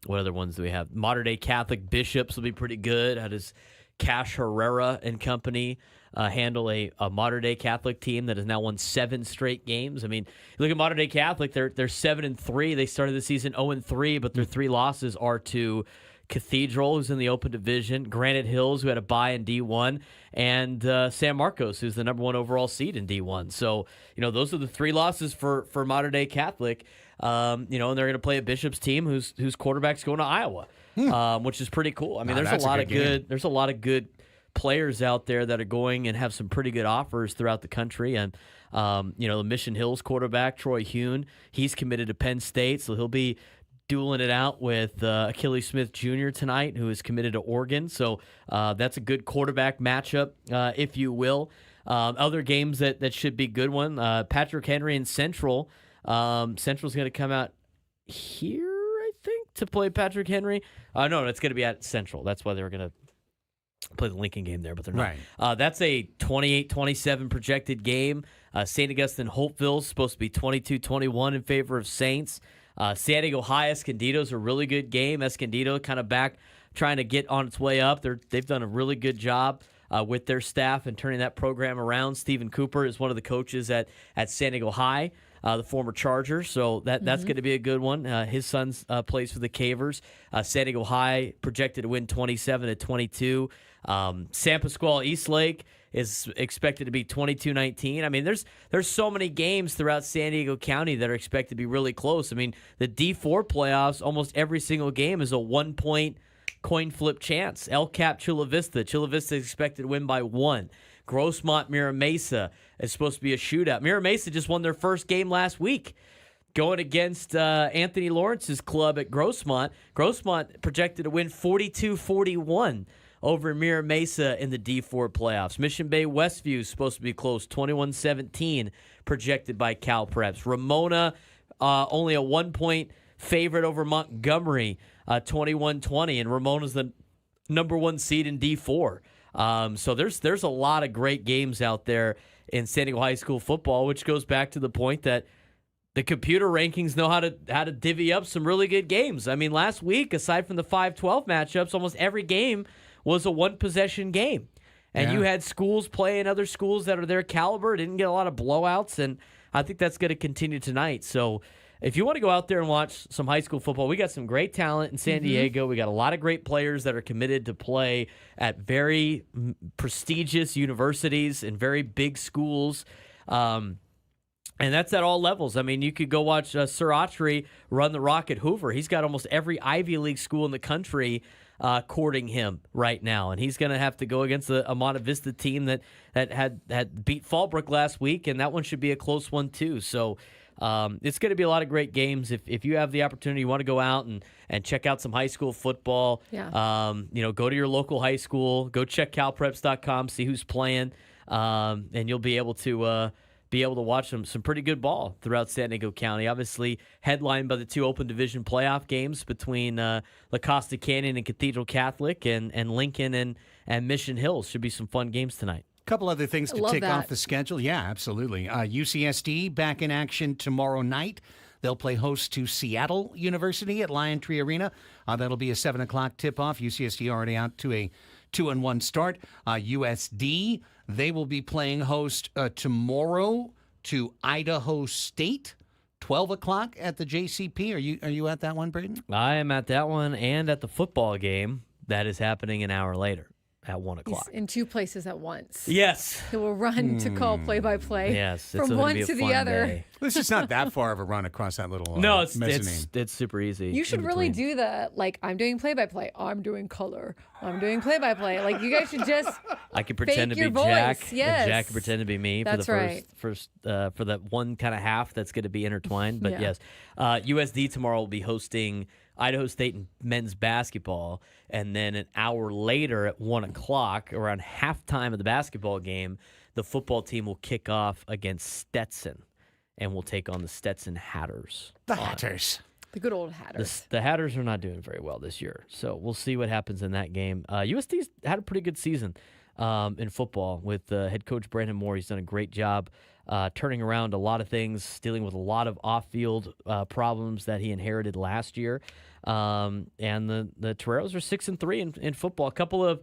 [SPEAKER 3] What other ones do we have? Modern Day Catholic Bishops will be pretty good. How does Cash Herrera and company handle a Modern Day Catholic team that has now won 7 straight games? I mean, you look at Modern Day Catholic; they're 7-3. They started the season 0-3, but their 3 losses are to Cathedral, who's in the Open Division, Granite Hills, who had a bye in D1, and San Marcos, who's the number 1 overall seed in D1. So, those are the 3 losses for Modern Day Catholic. And they're going to play a Bishop's team whose quarterback's going to Iowa, which is pretty cool. I mean, there's a lot of good players out there that are going and have some pretty good offers throughout the country. And the Mission Hills quarterback Troy Hune, he's committed to Penn State, so he'll be dueling it out with Achilles Smith Jr. tonight, who is committed to Oregon. So that's a good quarterback matchup, if you will. Other games that should be good one. Patrick Henry and Central. Central's going to come out here, I think, to play Patrick Henry. No, it's going to be at Central. That's why they were going to play the Lincoln game there, but they're not.
[SPEAKER 1] Right.
[SPEAKER 3] That's a 28-27 projected game. St. Augustine Holtville is supposed to be 22-21 in favor of Saints. San Diego High Escondido is a really good game. Escondido kind of back trying to get on its way up. They've done a really good job with their staff and turning that program around. Stephen Cooper is one of the coaches at San Diego High, the former Charger. So that's going to be a good one. His son plays for the Cavers. San Diego High projected to win 27-22. San Pasquale Eastlake is expected to be 22-19. I mean, there's so many games throughout San Diego County that are expected to be really close. I mean, the D4 playoffs, almost every single game is a 1-point coin flip chance. El Cap Chula Vista. Chula Vista is expected to win by 1. Grossmont Mira Mesa is supposed to be a shootout. Mira Mesa just won their first game last week going against Anthony Lawrence's club at Grossmont. Grossmont projected to win 42-41 over Mira Mesa in the D4 playoffs. Mission Bay Westview is supposed to be close, 21-17 projected by Cal Preps. Ramona, only a 1-point favorite over Montgomery, 21-20, and Ramona's the number 1 seed in D4. So there's a lot of great games out there in San Diego High School football, which goes back to the point that the computer rankings know how to divvy up some really good games. I mean, last week, aside from the 5-12 matchups, almost every game was a 1-possession game. And you had schools playing other schools that are their caliber, didn't get a lot of blowouts, and I think that's going to continue tonight. So if you want to go out there and watch some high school football, we got some great talent in San Diego. We got a lot of great players that are committed to play at very prestigious universities and very big schools. And that's at all levels. I mean, you could go watch Sir Autry run the Rock at Hoover. He's got almost every Ivy League school in the country courting him right now, and he's going to have to go against a Monte Vista team that had beat Fallbrook last week, and that one should be a close one too. So it's going to be a lot of great games. If you have the opportunity, you want to go out and check out some high school football. Go to your local high school, go check calpreps.com, see who's playing, and you'll be able to watch some pretty good ball throughout San Diego County. Obviously, headlined by the 2 open division playoff games between La Costa Canyon and Cathedral Catholic, and Lincoln and Mission Hills. Should be some fun games tonight.
[SPEAKER 1] Couple other things to tick off the schedule. Yeah, absolutely. UCSD back in action tomorrow night. They'll play host to Seattle University at Lion Tree Arena. That'll be a 7 o'clock tip-off. UCSD already out to a 2-1 start. USD, they will be playing host tomorrow to Idaho State, 12 o'clock at the JCP. Are you at that one, Braden?
[SPEAKER 3] I am at that one and at the football game that is happening an hour later at 1 o'clock.
[SPEAKER 2] He's in 2 places at once.
[SPEAKER 3] Yes.
[SPEAKER 2] He will run to call play-by-play from one to the other.
[SPEAKER 3] Day.
[SPEAKER 1] This is not that far of a run across that little
[SPEAKER 3] no,
[SPEAKER 1] mezzanine.
[SPEAKER 3] It's super easy.
[SPEAKER 2] You should really do the, I'm doing play-by-play, I'm doing color, I'm doing play-by-play. Like, you guys should just
[SPEAKER 3] I could pretend to be
[SPEAKER 2] voice.
[SPEAKER 3] Jack,
[SPEAKER 2] yes.
[SPEAKER 3] and Jack could pretend to be me
[SPEAKER 2] That's
[SPEAKER 3] for the
[SPEAKER 2] right.
[SPEAKER 3] first for that one kind of half that's going to be intertwined. But yes, USD tomorrow will be hosting Idaho State in men's basketball, and then an hour later at 1 o'clock, around halftime of the basketball game, the football team will kick off against Stetson, and we'll take on the Stetson Hatters.
[SPEAKER 1] The Hatters.
[SPEAKER 2] The good old Hatters.
[SPEAKER 3] The Hatters are not doing very well this year, so we'll see what happens in that game. USD's had a pretty good season in football with head coach Brandon Moore. He's done a great job turning around a lot of things, dealing with a lot of off-field problems that he inherited last year. And the Toreros are 6-3 in football. A couple of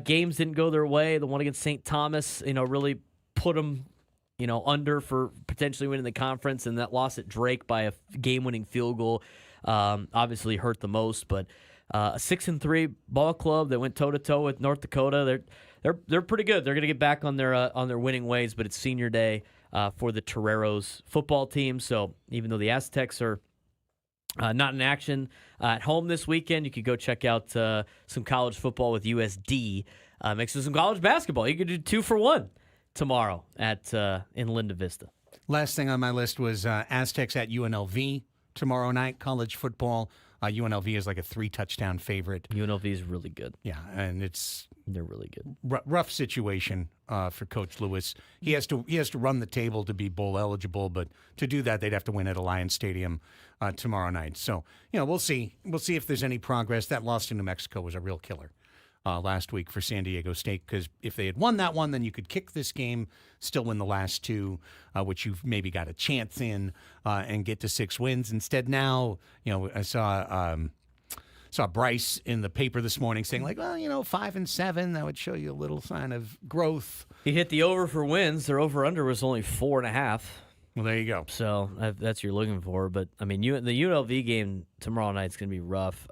[SPEAKER 3] games didn't go their way. The one against St. Thomas, really put them, under for potentially winning the conference, and that loss at Drake by a game-winning field goal obviously hurt the most. But a 6-3 ball club that went toe-to-toe with North Dakota, they're pretty good. They're going to get back on their winning ways, but it's senior day for the Toreros football team. So even though the Aztecs are not in action at home this weekend, you could go check out some college football with USD mixed with some college basketball. You could do 2 for 1 tomorrow in Linda Vista.
[SPEAKER 1] Last thing on my list was Aztecs at UNLV tomorrow night, college football UNLV is like a 3-touchdown favorite.
[SPEAKER 3] UNLV is really good.
[SPEAKER 1] Yeah, and
[SPEAKER 3] They're really good.
[SPEAKER 1] rough situation for Coach Lewis. He has to run the table to be bowl eligible, but to do that, they'd have to win at Alliance Stadium tomorrow night. So, we'll see. We'll see if there's any progress. That loss to New Mexico was a real killer last week for San Diego State, because if they had won that one, then you could kick this game, still win the last two, which you've maybe got a chance in, and get to 6 wins. Instead, now, I saw Bryce in the paper this morning saying, 5-7, that would show you a little sign of growth.
[SPEAKER 3] He hit the over for wins. Their over-under was only 4.5.
[SPEAKER 1] Well, there you go.
[SPEAKER 3] So that's what you're looking for. But, the UNLV game tomorrow night is going to be rough.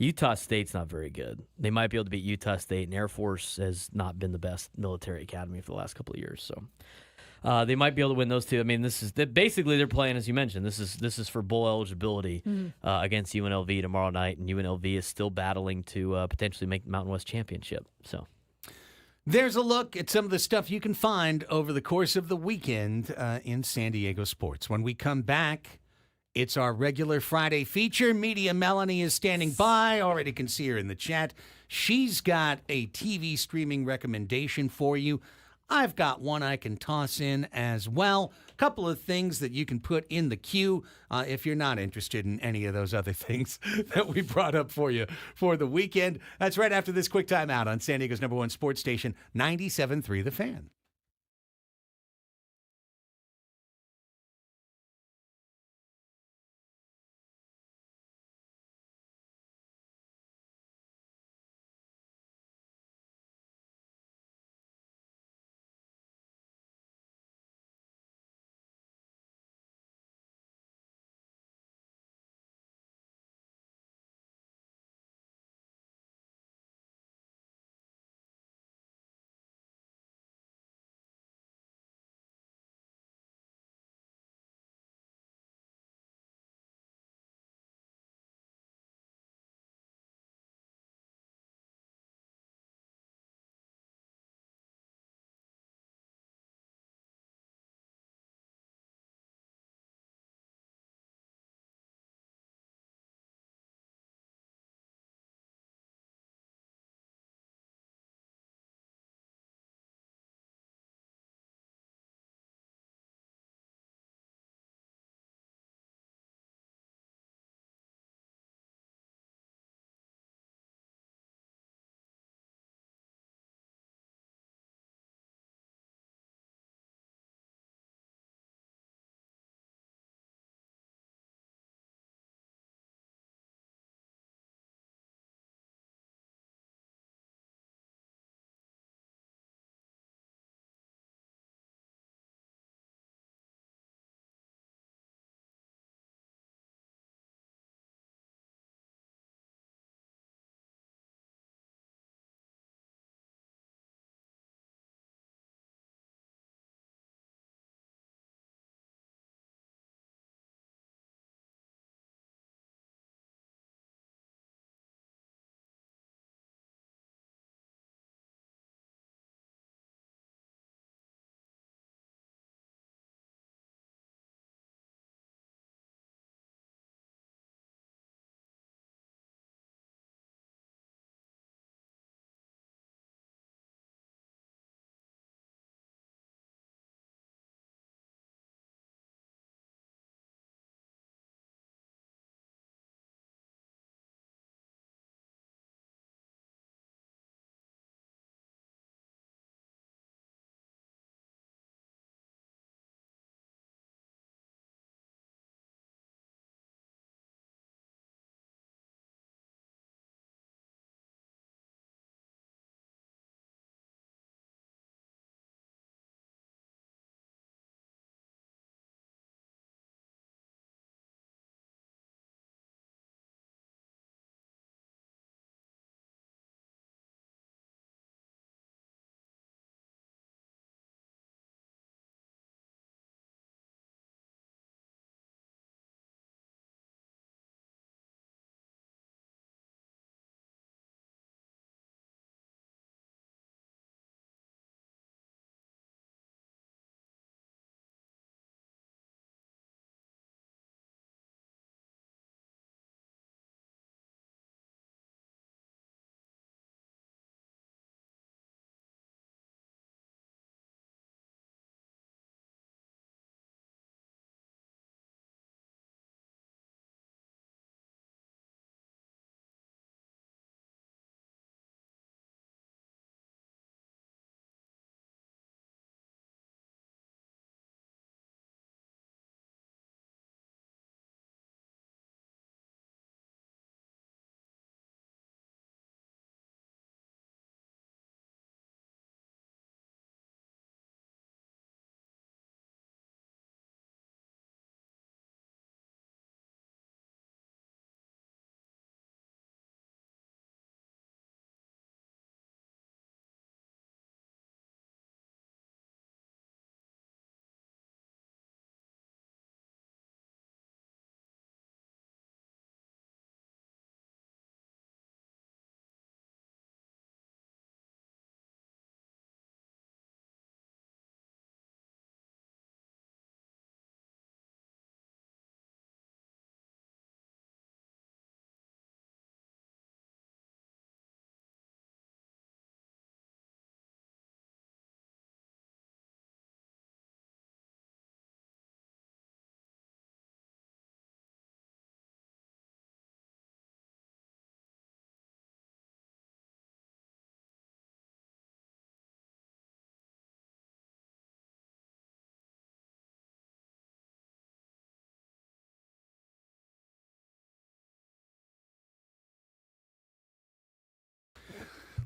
[SPEAKER 3] Utah State's not very good. They might be able to beat Utah State, and Air Force has not been the best military academy for the last couple of years. So they might be able to win those two. Basically they're playing, as you mentioned. This is for bowl eligibility against UNLV tomorrow night, and UNLV is still battling to potentially make the Mountain West Championship. So
[SPEAKER 1] there's a look at some of the stuff you can find over the course of the weekend in San Diego sports. When we come back, it's our regular Friday feature. Media Melanie is standing by. Already can see her in the chat. She's got a TV streaming recommendation for you. I've got one I can toss in as well. A couple of things that you can put in the queue if you're not interested in any of those other things that we brought up for you for the weekend. That's right after this quick timeout on San Diego's #1 sports station, 97.3 The Fan.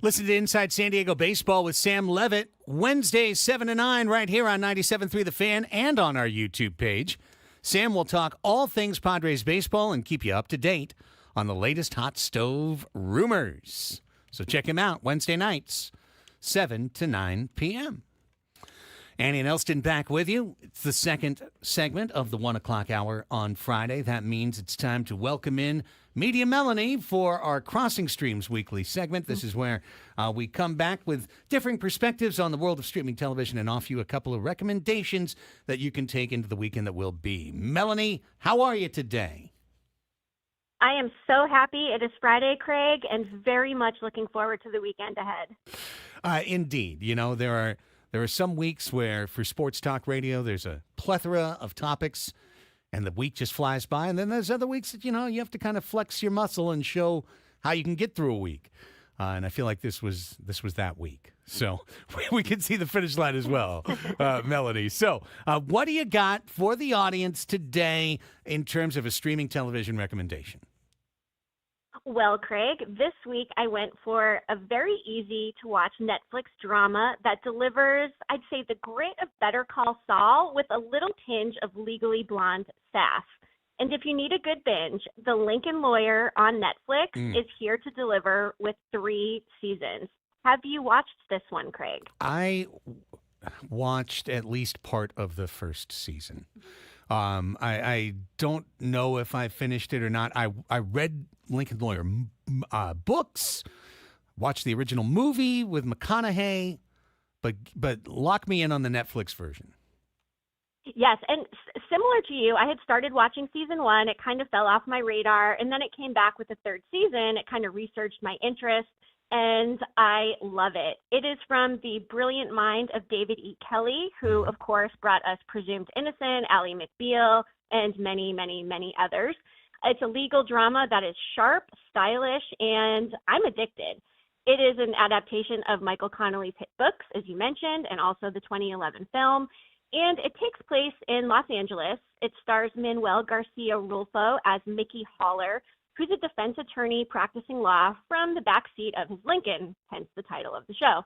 [SPEAKER 1] Listen to Inside San Diego Baseball with Sam Levitt, Wednesdays 7 to 9 right here on 97.3 The Fan and on our YouTube page. Sam will talk all things Padres baseball and keep you up to date on the latest hot stove rumors. So check him out Wednesday nights, 7 to 9 p.m. Annie and Elsten back with you. It's the second segment of the 1 o'clock hour on Friday. That means it's time to welcome in Media Melanie for our Crossing Streams weekly segment. This is where we come back with differing perspectives on the world of streaming television and offer you a couple of recommendations that you can take into the weekend that will be. Melanie, how are you today?
[SPEAKER 11] I am so happy it is Friday, Craig, and very much looking forward to the weekend ahead.
[SPEAKER 1] Indeed. You know, there are some weeks where for sports talk radio, there's a plethora of topics and the week just flies by. And then there's other weeks that, you know, you have to kind of flex your muscle and show how you can get through a week. And I feel like this was that week. So we can see the finish line as well, Melanie. So what do you got for the audience today in terms of a streaming television recommendation?
[SPEAKER 11] Well, Craig, this week I went for a very easy-to-watch Netflix drama that delivers, I'd say, the grit of Better Call Saul with a little tinge of Legally Blonde sass. And if you need a good binge, The Lincoln Lawyer on Netflix is here to deliver with 3 seasons. Have you watched this one, Craig?
[SPEAKER 1] I watched at least part of the first season. I don't know if I finished it or not. I read Lincoln Lawyer books, watched the original movie with McConaughey, but lock me in on the Netflix version.
[SPEAKER 11] Yes, and similar to you, I had started watching season 1. It kind of fell off my radar, and then it came back with the 3rd season. It kind of resurged my interest, and I love it. It is from the brilliant mind of David E. Kelley, who, of course, brought us Presumed Innocent, Ally McBeal, and many, many, many others. It's a legal drama that is sharp, stylish, and I'm addicted. It is an adaptation of Michael Connelly's hit books, as you mentioned, and also the 2011 film. And it takes place in Los Angeles. It stars Manuel Garcia Rulfo as Mickey Haller, who's a defense attorney practicing law from the backseat of his Lincoln, hence the title of the show.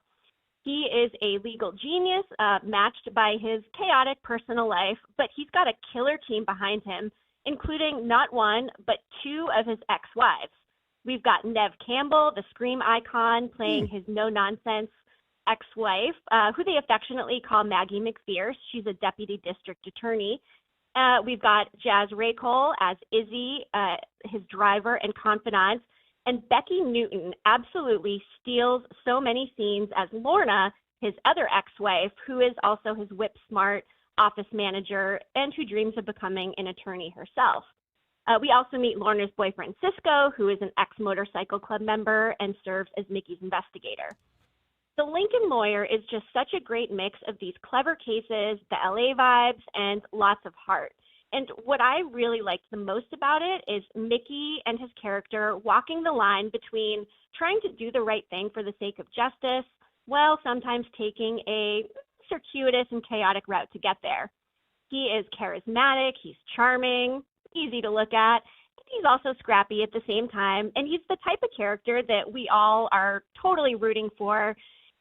[SPEAKER 11] He is a legal genius, matched by his chaotic personal life, but he's got a killer team behind him, including not one, but 2 of his ex-wives. We've got Neve Campbell, the Scream icon, playing his no-nonsense ex-wife, who they affectionately call Maggie McPherce. She's a deputy district attorney. We've got Jazz Raycole as Izzy, his driver and confidant. And Becky Newton absolutely steals so many scenes as Lorna, his other ex-wife, who is also his whip-smart office manager and who dreams of becoming an attorney herself. We also meet Lorna's boyfriend, Cisco, who is an ex-motorcycle club member and serves as Mickey's investigator. The Lincoln Lawyer is just such a great mix of these clever cases, the LA vibes, and lots of heart. And what I really liked the most about it is Mickey and his character walking the line between trying to do the right thing for the sake of justice, while sometimes taking a circuitous and chaotic route to get there. He is charismatic, he's charming, easy to look at. He's also scrappy at the same time, and he's the type of character that we all are totally rooting for.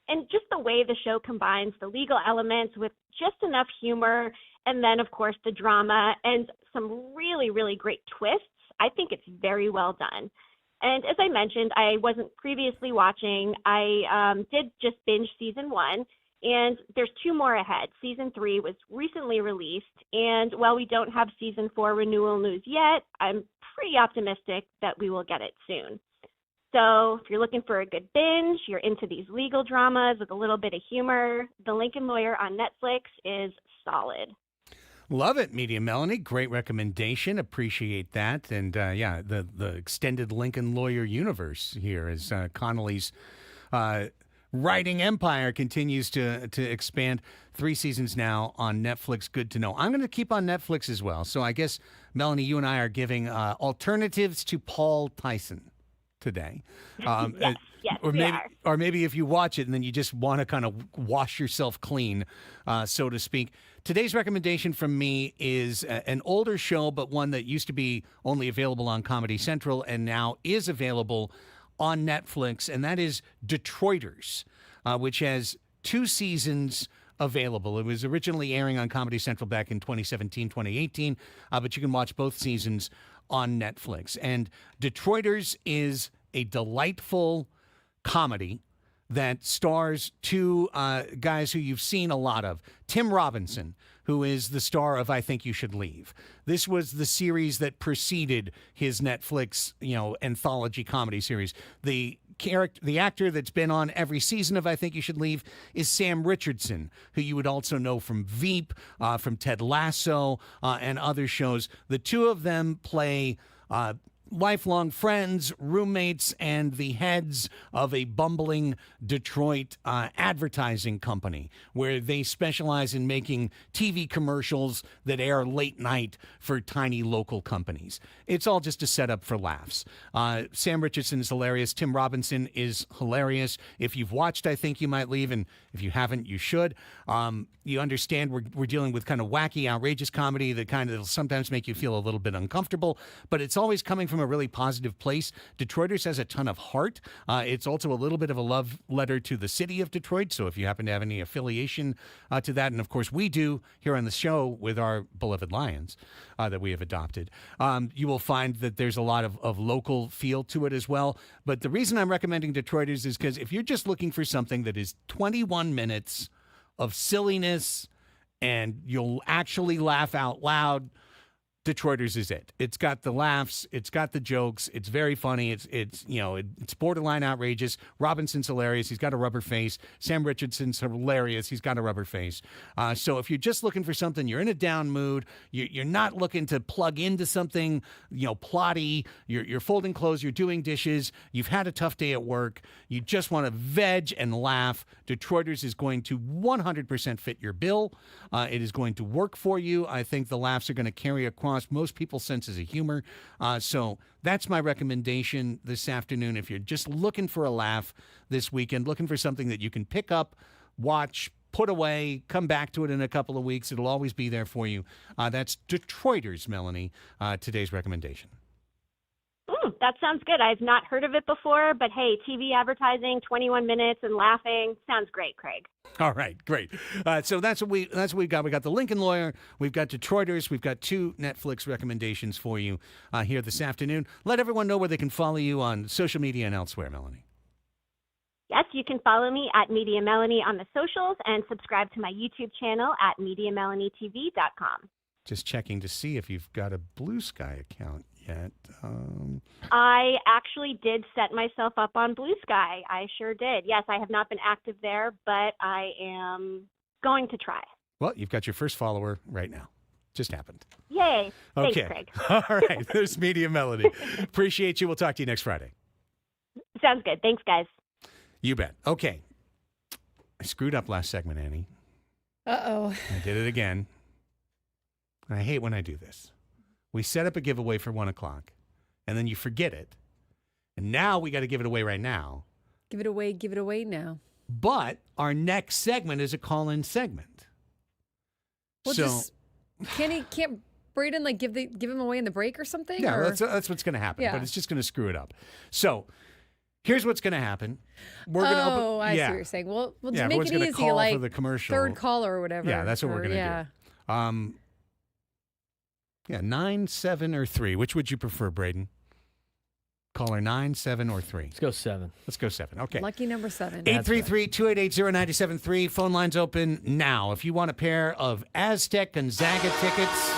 [SPEAKER 11] And just the way the show combines the legal elements with just enough humor, and then, of course, the drama and some really, really great twists, I think it's very well done. And as I mentioned, I wasn't previously watching. I did just binge season 1, and there's 2 more ahead. Season 3 was recently released, and while we don't have season 4 renewal news yet, I'm pretty optimistic that we will get it soon. So if you're looking for a good binge, you're into these legal dramas with a little bit of humor, The Lincoln Lawyer on Netflix is solid.
[SPEAKER 1] Love it, Media Melanie. Great recommendation. Appreciate that. And the extended Lincoln Lawyer universe here as Connolly's writing empire continues to expand. 3 seasons now on Netflix. Good to know. I'm going to keep on Netflix as well. So I guess, Melanie, you and I are giving alternatives to Paul Tyson today.
[SPEAKER 11] Yes,
[SPEAKER 1] or maybe if you watch it and then you just want to kind of wash yourself clean, so to speak. Today's recommendation from me is an older show, but one that used to be only available on Comedy Central and now is available on Netflix, and that is Detroiters, which has 2 seasons available. It was originally airing on Comedy Central back in 2017, 2018, but you can watch both seasons on Netflix. And Detroiters is a delightful comedy that stars 2 guys who you've seen a lot of. Tim Robinson, who is the star of I Think You Should Leave. This was the series that preceded his Netflix, anthology comedy series. The actor that's been on every season of I Think You Should Leave is Sam Richardson, who you would also know from Veep, from Ted Lasso, and other shows. The 2 of them play lifelong friends, roommates, and the heads of a bumbling Detroit advertising company where they specialize in making TV commercials that air late night for tiny local companies. It's all just a setup for laughs. Sam Richardson is hilarious. Tim Robinson is hilarious. If you've watched I Think You Might Leave, and if you haven't, you should. You understand we're dealing with kind of wacky, outrageous comedy that kind of sometimes make you feel a little bit uncomfortable, but it's always coming from a really positive place. Detroiters has a ton of heart. It's also a little bit of a love letter to the city of Detroit, so if you happen to have any affiliation to that, and of course we do here on the show with our beloved Lions that we have adopted, you will find that there's a lot of local feel to it as well. But the reason I'm recommending Detroiters is because if you're just looking for something that is 21 minutes of silliness and you'll actually laugh out loud, Detroiters is it. It's got the laughs, it's got the jokes, it's very funny, it's borderline outrageous. Robinson's hilarious, he's got a rubber face. Sam Richardson's hilarious, he's got a rubber face. So if you're just looking for something, you're in a down mood, you're not looking to plug into something, plotty, you're folding clothes, you're doing dishes, you've had a tough day at work, you just want to veg and laugh, Detroiters is going to 100% fit your bill. It is going to work for you. I think the laughs are going to carry across most people's senses of humor. So that's my recommendation this afternoon. If you're just looking for a laugh this weekend, looking for something that you can pick up, watch, put away, come back to it in a couple of weeks, it'll always be there for you. That's Detroiters, Melanie, today's recommendation.
[SPEAKER 11] That sounds good. I've not heard of it before, but hey, TV advertising, 21 minutes and laughing sounds great, Craig.
[SPEAKER 1] All right, great. So that's what we've got. We got The Lincoln Lawyer, we've got Detroiters, we've got 2 Netflix recommendations for you here this afternoon. Let everyone know where they can follow you on social media and elsewhere, Melanie.
[SPEAKER 11] Yes, you can follow me at Media Melanie on the socials and subscribe to my YouTube channel at MediaMelanieTV.com.
[SPEAKER 1] Just checking to see if you've got a Blue Sky account yet.
[SPEAKER 11] I actually did set myself up on Blue Sky. I sure did. Yes, I have not been active there, but I am going to try.
[SPEAKER 1] Well, you've got your first follower right now. Just happened.
[SPEAKER 11] Yay. Thanks,
[SPEAKER 1] Okay.
[SPEAKER 11] Craig.
[SPEAKER 1] All right. There's Media Melody. Appreciate you. We'll talk to you next Friday.
[SPEAKER 11] Sounds good. Thanks, guys.
[SPEAKER 1] You bet. Okay. I screwed up last segment, Annie.
[SPEAKER 2] Uh-oh.
[SPEAKER 1] I did it again. I hate when I do this. We set up a giveaway for 1 o'clock, and then you forget it. And now we got to give it away right now.
[SPEAKER 2] Give it away now.
[SPEAKER 1] But our next segment is a call-in segment.
[SPEAKER 2] Well, can't Braden give him away in the break or something?
[SPEAKER 1] Yeah,
[SPEAKER 2] or?
[SPEAKER 1] that's what's going to happen.
[SPEAKER 2] Yeah.
[SPEAKER 1] But it's just going to screw it up. So here's what's going to happen. We're going to
[SPEAKER 2] I see what you're saying. Well, we'll just make
[SPEAKER 1] everyone's
[SPEAKER 2] it
[SPEAKER 1] gonna
[SPEAKER 2] easy,
[SPEAKER 1] call
[SPEAKER 2] like
[SPEAKER 1] for the commercial.
[SPEAKER 2] third caller or whatever.
[SPEAKER 1] Yeah, that's what we're going to do. 9, 7, or 3. Which would you prefer, Braden? Caller 9, 7, or 3?
[SPEAKER 3] Let's go 7.
[SPEAKER 1] Let's go 7. Okay.
[SPEAKER 2] Lucky number 7.
[SPEAKER 1] 833-288-0973. Phone lines open now. If you want a pair of Aztec Gonzaga tickets,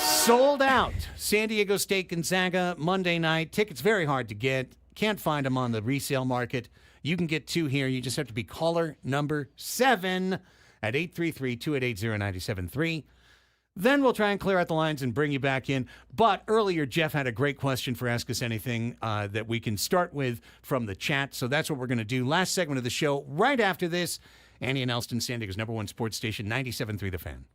[SPEAKER 1] sold out. San Diego State Gonzaga Monday night. Tickets very hard to get. Can't find them on the resale market. You can get 2 here. You just have to be caller number 7 at 833-288-0973. Then we'll try and clear out the lines and bring you back in. But earlier, Jeff had a great question for Ask Us Anything that we can start with from the chat. So that's what we're going to do. Last segment of the show. Right after this, Annie and Elsten, San Diego's #1 sports station, 97.3 The Fan.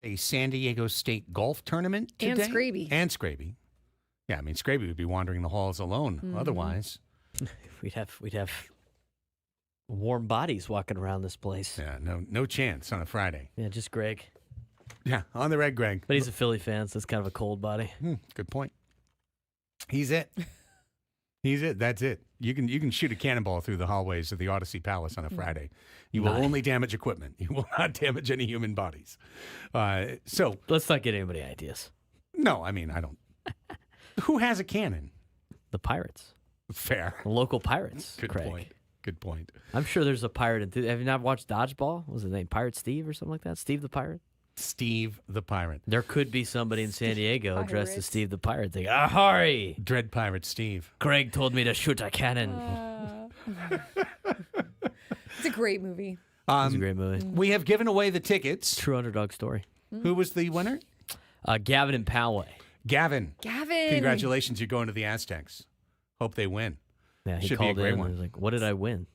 [SPEAKER 1] a San Diego State golf tournament today.
[SPEAKER 2] And Scraby.
[SPEAKER 1] Yeah, I mean, Scraby would be wandering the halls alone otherwise.
[SPEAKER 3] We'd have warm bodies walking around this place.
[SPEAKER 1] Yeah, no chance on a Friday.
[SPEAKER 3] Yeah, just Greg.
[SPEAKER 1] Yeah, on the red, Greg.
[SPEAKER 3] But he's a Philly fan, so it's kind of a cold body.
[SPEAKER 1] Good point. He's it. He's it. That's it. You can shoot a cannonball through the hallways of the Odyssey Palace on a Friday. You will only damage equipment. You will not damage any human bodies. So
[SPEAKER 3] let's not get anybody ideas.
[SPEAKER 1] No, I mean, I don't. Who has a cannon?
[SPEAKER 3] The Pirates.
[SPEAKER 1] Fair.
[SPEAKER 3] The local Pirates.
[SPEAKER 1] Good
[SPEAKER 3] Craig.
[SPEAKER 1] point. Good point.
[SPEAKER 3] I'm sure there's a pirate. Have you not watched Dodgeball? What was his name? Pirate Steve or something like that? Steve the Pirate?
[SPEAKER 1] Steve the Pirate.
[SPEAKER 3] There could be somebody in San Diego dressed as Steve the Pirate. They go, "Ahoy!
[SPEAKER 1] Dread Pirate Steve.
[SPEAKER 3] Craig told me to shoot a cannon."
[SPEAKER 2] It's a great movie.
[SPEAKER 3] It's a great movie.
[SPEAKER 1] We have given away the tickets.
[SPEAKER 3] True underdog story.
[SPEAKER 1] Who was the winner?
[SPEAKER 3] Gavin and Poway.
[SPEAKER 1] Gavin.
[SPEAKER 2] Gavin.
[SPEAKER 1] Congratulations. You're going to the Aztecs. Hope they win.
[SPEAKER 3] Yeah, he
[SPEAKER 1] Should be a
[SPEAKER 3] called
[SPEAKER 1] great
[SPEAKER 3] in
[SPEAKER 1] one.
[SPEAKER 3] and was like, "What did I win?"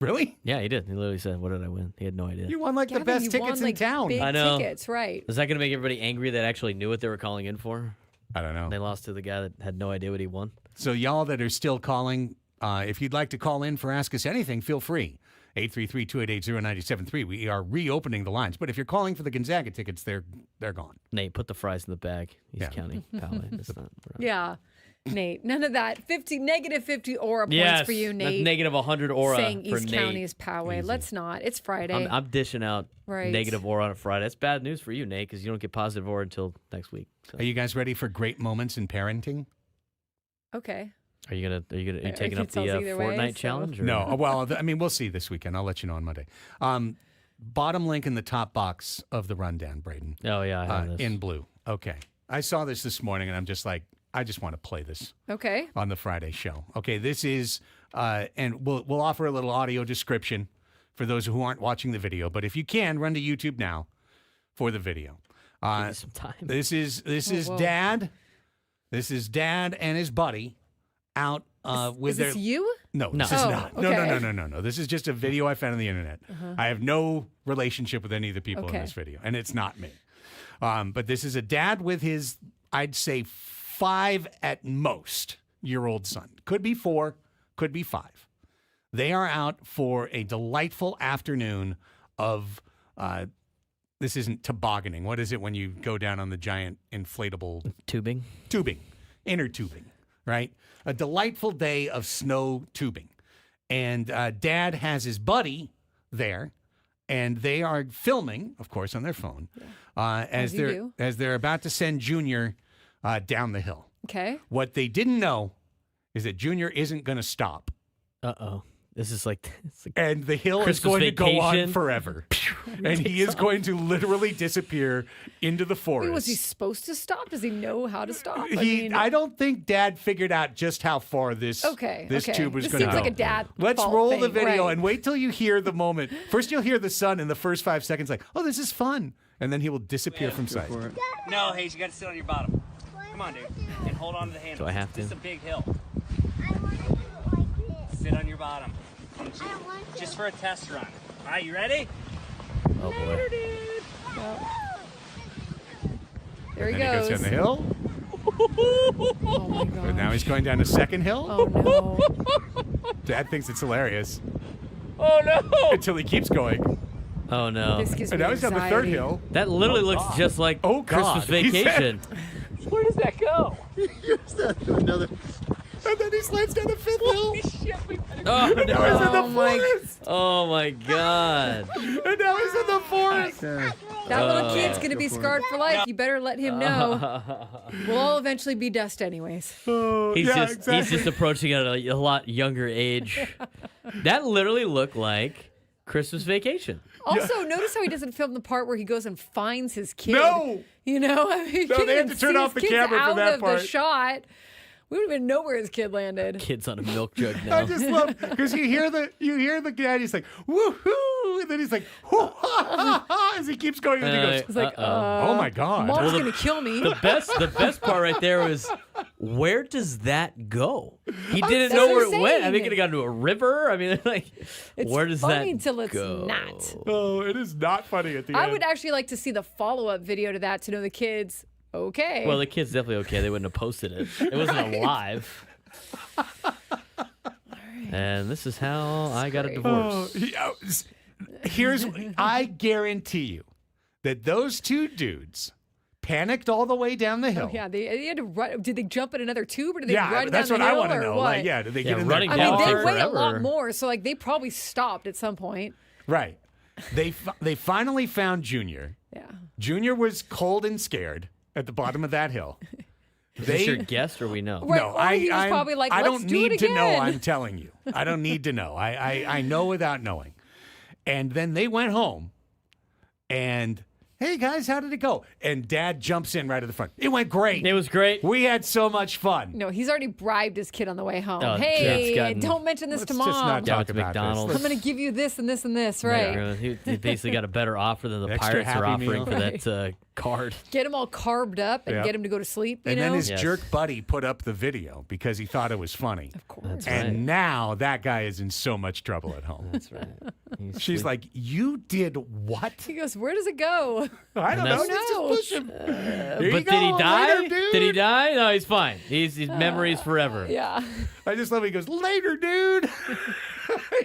[SPEAKER 1] Really?
[SPEAKER 3] Yeah, he did. He literally said, "What did I win?" He had no idea.
[SPEAKER 1] You won like
[SPEAKER 2] Gavin,
[SPEAKER 1] the best
[SPEAKER 2] you
[SPEAKER 1] tickets
[SPEAKER 2] won,
[SPEAKER 1] in town.
[SPEAKER 2] Big
[SPEAKER 3] I know.
[SPEAKER 2] tickets, right?
[SPEAKER 3] Is that going to make everybody angry that actually knew what they were calling in for?
[SPEAKER 1] I don't know.
[SPEAKER 3] They lost to the guy that had no idea what he won.
[SPEAKER 1] So y'all that are still calling, if you'd like to call in for Ask Us Anything, feel free. 833-288-0973. We are reopening the lines. But if you're calling for the Gonzaga tickets, they're gone.
[SPEAKER 3] Nate, put the fries in the bag. He's counting Poway. That's not right.
[SPEAKER 2] Yeah. Nate, none of that. negative 50 aura points
[SPEAKER 3] Yes,
[SPEAKER 2] for you,
[SPEAKER 3] that's
[SPEAKER 2] Nate.
[SPEAKER 3] negative 100 aura
[SPEAKER 2] saying
[SPEAKER 3] for
[SPEAKER 2] East
[SPEAKER 3] Nate.
[SPEAKER 2] County's Poway. Let's not. It's Friday.
[SPEAKER 3] I'm dishing out
[SPEAKER 2] Right.
[SPEAKER 3] negative aura on a Friday. That's bad news for you, Nate, because you don't get positive aura until next week. So.
[SPEAKER 1] Are you guys ready for great moments in parenting?
[SPEAKER 2] Okay.
[SPEAKER 3] Are you taking up the
[SPEAKER 2] tell us either way,
[SPEAKER 3] Fortnite
[SPEAKER 2] so-
[SPEAKER 3] challenge? Or?
[SPEAKER 1] No. Well, I mean, we'll see this weekend. I'll let you know on Monday. Bottom link in the top box of the rundown, Braden.
[SPEAKER 3] Oh yeah, I have this.
[SPEAKER 1] In blue. Okay. I saw this morning, and I'm just like, I just want to play this
[SPEAKER 2] Okay.
[SPEAKER 1] on the Friday show. Okay, this is, and we'll offer a little audio description for those who aren't watching the video. But if you can, run to YouTube now for the video.
[SPEAKER 3] Give me some time.
[SPEAKER 1] This is
[SPEAKER 2] whoa.
[SPEAKER 1] Dad. This is Dad and his buddy out with
[SPEAKER 2] Is
[SPEAKER 1] their.
[SPEAKER 2] this you?
[SPEAKER 1] No,
[SPEAKER 3] No.
[SPEAKER 1] this is
[SPEAKER 2] Oh,
[SPEAKER 1] not.
[SPEAKER 2] okay.
[SPEAKER 1] No. This is just a video I found on the internet. I have no relationship with any of the people in
[SPEAKER 2] Okay.
[SPEAKER 1] this video, and it's not me. But this is a dad with his, I'd say, 5 at most year old son. Could be 4, could be 5. They are out for a delightful afternoon of. This isn't tobogganing. What is it when you go down on the giant inflatable
[SPEAKER 3] Tubing.
[SPEAKER 1] inner tubing, right? A delightful day of snow tubing. And Dad has his buddy there, and they are filming, of course, on their phone, as
[SPEAKER 2] you
[SPEAKER 1] they're about to send Junior down the hill.
[SPEAKER 2] Okay.
[SPEAKER 1] What they didn't know is that Junior isn't going to stop,
[SPEAKER 3] Uh-oh. This is like, it's like
[SPEAKER 1] and the hill
[SPEAKER 3] Christmas
[SPEAKER 1] is going to go on
[SPEAKER 3] Vacation.
[SPEAKER 1] forever. And he is going to literally disappear into the forest.
[SPEAKER 2] Wait, was he supposed to stop? Does he know how to stop?
[SPEAKER 1] I don't think Dad figured out just how far this tube was
[SPEAKER 2] This
[SPEAKER 1] going to go.
[SPEAKER 2] seems like a dad
[SPEAKER 1] Let's
[SPEAKER 2] fault
[SPEAKER 1] roll the
[SPEAKER 2] thing,
[SPEAKER 1] video
[SPEAKER 2] right.
[SPEAKER 1] and wait till you hear the moment. First, you'll hear the son in the first 5 seconds, like, "Oh, this is fun," and then he will disappear from sight.
[SPEAKER 12] No, Hayes, you got to sit on your bottom. Come on, dude, and hold on to the handle.
[SPEAKER 3] Do I have to?
[SPEAKER 12] This is a big hill.
[SPEAKER 13] I want to do it like this.
[SPEAKER 12] Sit on your bottom.
[SPEAKER 13] I want to.
[SPEAKER 12] Just for a test run. All right, you ready?
[SPEAKER 3] oh boy.
[SPEAKER 2] There he
[SPEAKER 1] Then he goes
[SPEAKER 2] goes.
[SPEAKER 1] down the hill,
[SPEAKER 2] Oh my god.
[SPEAKER 1] and now he's going down a second hill.
[SPEAKER 2] Oh no.
[SPEAKER 1] Dad thinks it's hilarious
[SPEAKER 12] Oh no!
[SPEAKER 1] until he keeps going,
[SPEAKER 3] Oh no.
[SPEAKER 2] This gives
[SPEAKER 1] and
[SPEAKER 2] me
[SPEAKER 1] now he's down the third
[SPEAKER 2] anxiety.
[SPEAKER 1] hill.
[SPEAKER 3] That literally looks just like
[SPEAKER 1] Oh, God.
[SPEAKER 3] Christmas
[SPEAKER 1] He said-
[SPEAKER 3] Vacation.
[SPEAKER 12] Where does that go?
[SPEAKER 1] And then he slides down the fifth hill.
[SPEAKER 12] Shit, we better
[SPEAKER 3] Oh
[SPEAKER 1] Now he's in the
[SPEAKER 2] Oh, my-
[SPEAKER 1] forest.
[SPEAKER 3] Oh my god.
[SPEAKER 1] And now he's in the forest.
[SPEAKER 2] That little kid's going to be scarred for life. You better let him know. We'll all eventually be dust anyways.
[SPEAKER 3] He's
[SPEAKER 1] Yeah,
[SPEAKER 3] just
[SPEAKER 1] exactly.
[SPEAKER 3] he's just approaching at a lot younger age. That literally looked like Christmas Vacation.
[SPEAKER 2] Also, notice how he doesn't film the part where he goes and finds his kid.
[SPEAKER 1] No.
[SPEAKER 2] You know? I mean, you
[SPEAKER 1] No,
[SPEAKER 2] can't
[SPEAKER 1] they had
[SPEAKER 2] even
[SPEAKER 1] to turn
[SPEAKER 2] see
[SPEAKER 1] off
[SPEAKER 2] his
[SPEAKER 1] the
[SPEAKER 2] kid's
[SPEAKER 1] camera for
[SPEAKER 2] out
[SPEAKER 1] that
[SPEAKER 2] of
[SPEAKER 1] part.
[SPEAKER 2] the shot. We don't even know where his kid landed.
[SPEAKER 3] Kid's on a milk jug now.
[SPEAKER 1] I just love because you hear the guy. He's like woohoo, and then he's like hoo ha ha ha as he keeps going. And he goes,
[SPEAKER 2] He's like,
[SPEAKER 1] oh my god.
[SPEAKER 2] Mom's
[SPEAKER 3] Well,
[SPEAKER 2] going to kill me.
[SPEAKER 3] The best part right there was Where does that go? He didn't
[SPEAKER 2] That's
[SPEAKER 3] know
[SPEAKER 2] what
[SPEAKER 3] where
[SPEAKER 2] I'm
[SPEAKER 3] it went. I
[SPEAKER 2] saying.
[SPEAKER 3] think it got into a river. I mean, like,
[SPEAKER 2] It's
[SPEAKER 3] where does
[SPEAKER 2] funny
[SPEAKER 3] that
[SPEAKER 2] till it's
[SPEAKER 3] go?
[SPEAKER 2] not.
[SPEAKER 1] Oh, it is not funny at the
[SPEAKER 2] I
[SPEAKER 1] end.
[SPEAKER 2] would actually like to see the follow-up video to that to know the kids. Okay.
[SPEAKER 3] Well, the kid's definitely okay. They wouldn't have posted it. It wasn't alive. And this is how I got a divorce.
[SPEAKER 1] Here's, I guarantee you that those two dudes panicked all the way down the hill.
[SPEAKER 2] Oh, yeah, they had to run. Did they jump in another tube or did they
[SPEAKER 1] Yeah,
[SPEAKER 2] run
[SPEAKER 1] that's
[SPEAKER 2] down
[SPEAKER 1] what
[SPEAKER 2] the
[SPEAKER 1] I
[SPEAKER 2] hill
[SPEAKER 1] want to
[SPEAKER 2] or
[SPEAKER 1] know.
[SPEAKER 2] what?
[SPEAKER 1] Like, did they get in
[SPEAKER 3] running
[SPEAKER 1] there?
[SPEAKER 2] I mean, they
[SPEAKER 3] down
[SPEAKER 2] weigh a lot
[SPEAKER 3] forever.
[SPEAKER 2] more, so like they probably stopped at some point.
[SPEAKER 1] Right. They finally found Junior.
[SPEAKER 2] Yeah.
[SPEAKER 1] Junior was cold and scared at the bottom of that hill.
[SPEAKER 3] Is this your guest or we know?
[SPEAKER 2] Right,
[SPEAKER 1] No,
[SPEAKER 2] or he was probably like,
[SPEAKER 1] I
[SPEAKER 2] "Let's
[SPEAKER 1] don't
[SPEAKER 2] do it
[SPEAKER 1] need to know.
[SPEAKER 2] again."
[SPEAKER 1] I'm telling you. I don't need to know. I know without knowing. And then they went home and, hey, guys, how did it go? And Dad jumps in right at the front. It went great.
[SPEAKER 3] It was great.
[SPEAKER 1] We had so much fun.
[SPEAKER 2] No, he's already bribed his kid on the way home.
[SPEAKER 3] Oh,
[SPEAKER 2] Hey,
[SPEAKER 3] kid's gotten-
[SPEAKER 2] don't mention this
[SPEAKER 1] Let's
[SPEAKER 2] to
[SPEAKER 1] just
[SPEAKER 2] mom.
[SPEAKER 1] not
[SPEAKER 3] Down
[SPEAKER 1] talk
[SPEAKER 3] to
[SPEAKER 1] about
[SPEAKER 3] McDonald's.
[SPEAKER 1] this.
[SPEAKER 2] I'm going to give you this and this and this, right?
[SPEAKER 3] Yeah, he basically got a better offer than the
[SPEAKER 1] Extra
[SPEAKER 3] Pirates are
[SPEAKER 1] Happy
[SPEAKER 3] offering
[SPEAKER 1] Meal.
[SPEAKER 3] for that card.
[SPEAKER 2] Get him all carved up and
[SPEAKER 1] Yeah.
[SPEAKER 2] get him to go to sleep, you
[SPEAKER 1] And
[SPEAKER 2] know?
[SPEAKER 1] then his
[SPEAKER 3] Yes.
[SPEAKER 1] jerk buddy put up the video because he thought it was funny.
[SPEAKER 2] Of course.
[SPEAKER 3] That's
[SPEAKER 1] And
[SPEAKER 3] right.
[SPEAKER 1] now that guy is in so much trouble at home.
[SPEAKER 3] That's right. He's
[SPEAKER 1] She's
[SPEAKER 3] sleep-
[SPEAKER 1] like, you did what?
[SPEAKER 2] He goes, where does it go?
[SPEAKER 1] I don't
[SPEAKER 3] And
[SPEAKER 1] know.
[SPEAKER 3] that's-
[SPEAKER 1] Just push him. Here you
[SPEAKER 3] But
[SPEAKER 1] go,
[SPEAKER 3] did he die?
[SPEAKER 1] later, dude.
[SPEAKER 3] Did he die? No, he's fine. His memory's forever.
[SPEAKER 2] Yeah.
[SPEAKER 1] I just love it. He goes, later, dude.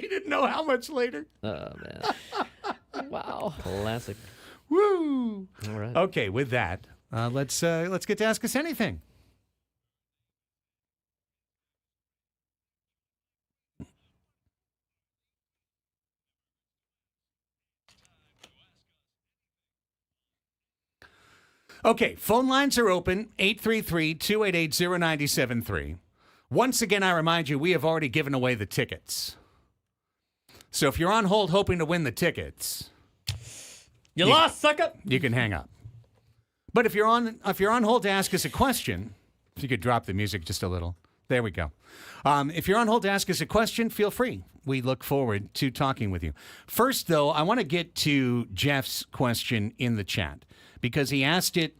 [SPEAKER 1] He didn't know how much later.
[SPEAKER 3] Oh man,
[SPEAKER 2] Wow.
[SPEAKER 3] classic.
[SPEAKER 1] Woo.
[SPEAKER 3] All right.
[SPEAKER 1] Okay, with that, let's get to Ask Us Anything. Okay, phone lines are open, 833-288-0973. Once again, I remind you, we have already given away the tickets. So if you're on hold hoping to win the tickets,
[SPEAKER 3] You lost, sucker.
[SPEAKER 1] you can hang up. But if you're on hold to ask us a question, if you could drop the music just a little. There we go. If you're on hold to ask us a question, feel free. We look forward to talking with you. First, though, I want to get to Jeff's question in the chat because he asked it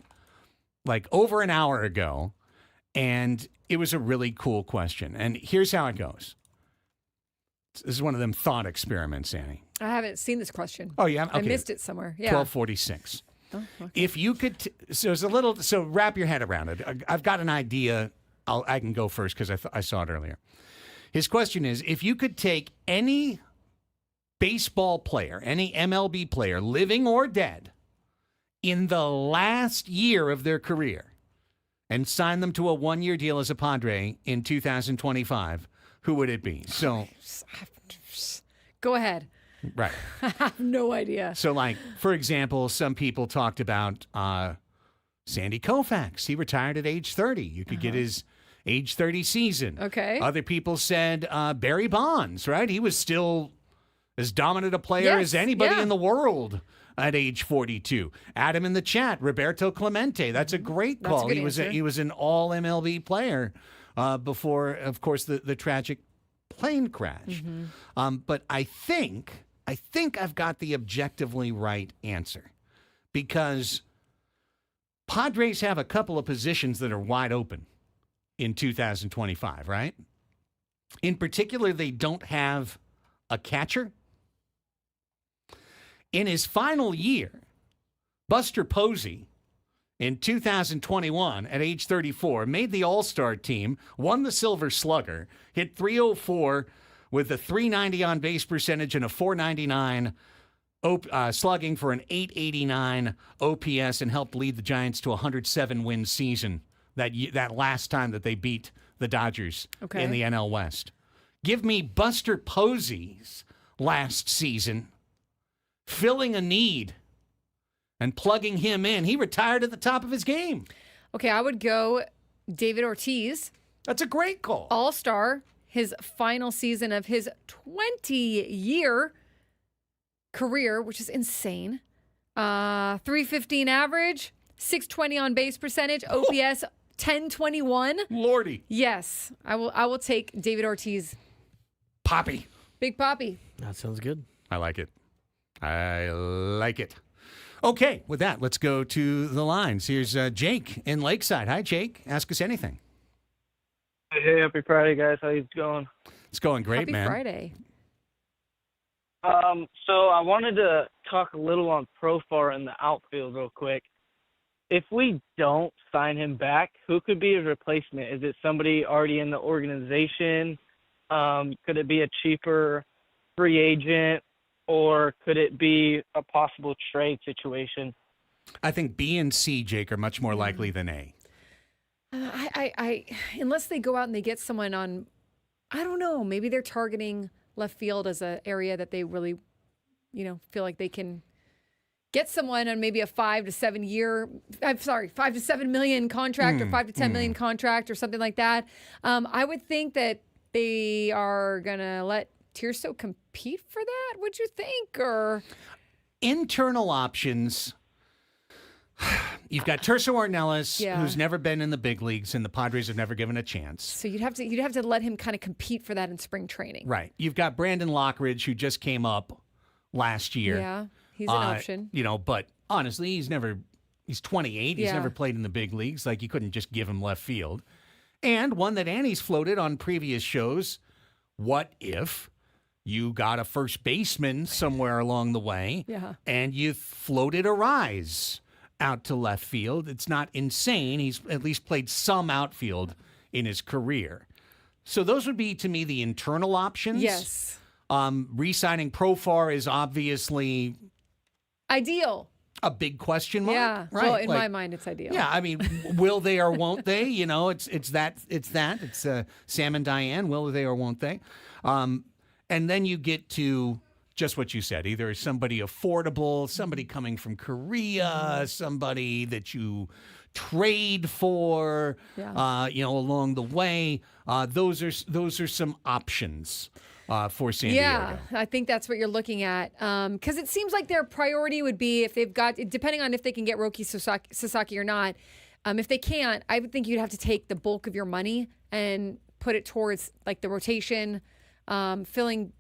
[SPEAKER 1] like over an hour ago, and it was a really cool question. And here's how it goes. This is one of them thought experiments, Annie.
[SPEAKER 2] I haven't seen this question.
[SPEAKER 1] Oh, you haven't?
[SPEAKER 2] I
[SPEAKER 1] Okay.
[SPEAKER 2] missed it somewhere. Yeah.
[SPEAKER 1] 1246.
[SPEAKER 2] Oh, okay.
[SPEAKER 1] If you could, so wrap your head around it. I've got an idea. I can go first because I saw it earlier. His question is, if you could take any baseball player, any MLB player, living or dead, in the last year of their career, and sign them to a one-year deal as a Padre in 2025, who would it be? So,
[SPEAKER 2] Go ahead.
[SPEAKER 1] right.
[SPEAKER 2] I have no idea.
[SPEAKER 1] So, like, for example, some people talked about Sandy Koufax. He retired at age 30. You could get his age 30 season.
[SPEAKER 2] Okay.
[SPEAKER 1] Other people said Barry Bonds, right? He was still as dominant a player
[SPEAKER 2] Yes,
[SPEAKER 1] as anybody
[SPEAKER 2] yeah.
[SPEAKER 1] in the world at age 42. Adam in the chat, Roberto Clemente. That's a great
[SPEAKER 2] That's a
[SPEAKER 1] call.
[SPEAKER 2] good
[SPEAKER 1] He was an all MLB player before, of course, the tragic plane crash.
[SPEAKER 2] Mm-hmm.
[SPEAKER 1] But I think I've got the objectively right answer because Padres have a couple of positions that are wide open in 2025, right? In particular, they don't have a catcher. In his final year, Buster Posey in 2021 at age 34 made the All-Star team, won the Silver Slugger, hit .304 with a .390 on base percentage and a .499 slugging for an .889 OPS, and helped lead the Giants to a 107-win season that last time that they beat the Dodgers in the NL West. Give me Buster Posey's last season filling a need and plugging him in. He retired at the top of his game.
[SPEAKER 2] Okay, I would go David Ortiz.
[SPEAKER 1] That's a great call.
[SPEAKER 2] All-Star, his final season of his 20-year career, which is insane. 315 average, 620 on base percentage, OPS 1021.
[SPEAKER 1] Lordy.
[SPEAKER 2] Yes, I will take David Ortiz.
[SPEAKER 1] Poppy.
[SPEAKER 2] Big Poppy.
[SPEAKER 3] That sounds good.
[SPEAKER 1] I like it. Okay, with that, let's go to the lines. Here's Jake in Lakeside. Hi, Jake. Ask us anything.
[SPEAKER 14] Hey, happy Friday, guys. How you going?
[SPEAKER 1] It's going great,
[SPEAKER 2] Happy
[SPEAKER 1] man.
[SPEAKER 2] Friday.
[SPEAKER 14] So I wanted to talk a little on Profar in the outfield real quick. If we don't sign him back, who could be his replacement? Is it somebody already in the organization? Could it be a cheaper free agent, or could it be a possible trade situation?
[SPEAKER 1] I think B and C, Jake, are much more likely than A.
[SPEAKER 2] I unless they go out and they get someone on, I don't know, maybe they're targeting left field as an area that they really, feel like they can get someone on maybe a 5 to 7 million contract or 5 to 10 million contract or something like that. I would think that they are going to let Tirso compete for that, would you think? Or
[SPEAKER 1] internal options. You've got Tirso Ornelas,
[SPEAKER 2] Yeah.
[SPEAKER 1] who's never been in the big leagues, and the Padres have never given a chance.
[SPEAKER 2] so you'd have to let him kind of compete for that in spring training.
[SPEAKER 1] Right. You've got Brandon Lockridge, who just came up last year.
[SPEAKER 2] Yeah, he's an option.
[SPEAKER 1] But honestly, he's 28. He's
[SPEAKER 2] Yeah.
[SPEAKER 1] never played in the big leagues. Like, you couldn't just give him left field. And one that Annie's floated on previous shows, what if you got a first baseman somewhere along the way
[SPEAKER 2] Yeah.
[SPEAKER 1] and you floated a Rise out to left field? It's not insane. He's at least played some outfield in his career. So those would be, to me, the internal options.
[SPEAKER 2] Yes.
[SPEAKER 1] Re-signing Profar is obviously
[SPEAKER 2] Ideal.
[SPEAKER 1] a big question mark.
[SPEAKER 2] Yeah.
[SPEAKER 1] Right.
[SPEAKER 2] Well, in my mind, it's ideal.
[SPEAKER 1] Yeah, I mean, will they or won't they? It's that. It's Sam and Diane. Will they or won't they? And then you get to just what you said. Either somebody affordable, somebody coming from Korea, somebody that you trade for, along the way. Those are some options for San
[SPEAKER 2] Yeah,
[SPEAKER 1] Diego.
[SPEAKER 2] I think that's what you're looking at. Because it seems like their priority would be if they've got, depending on if they can get Roki Sasaki or not. If they can't, I would think you'd have to take the bulk of your money and put it towards like the rotation, filling.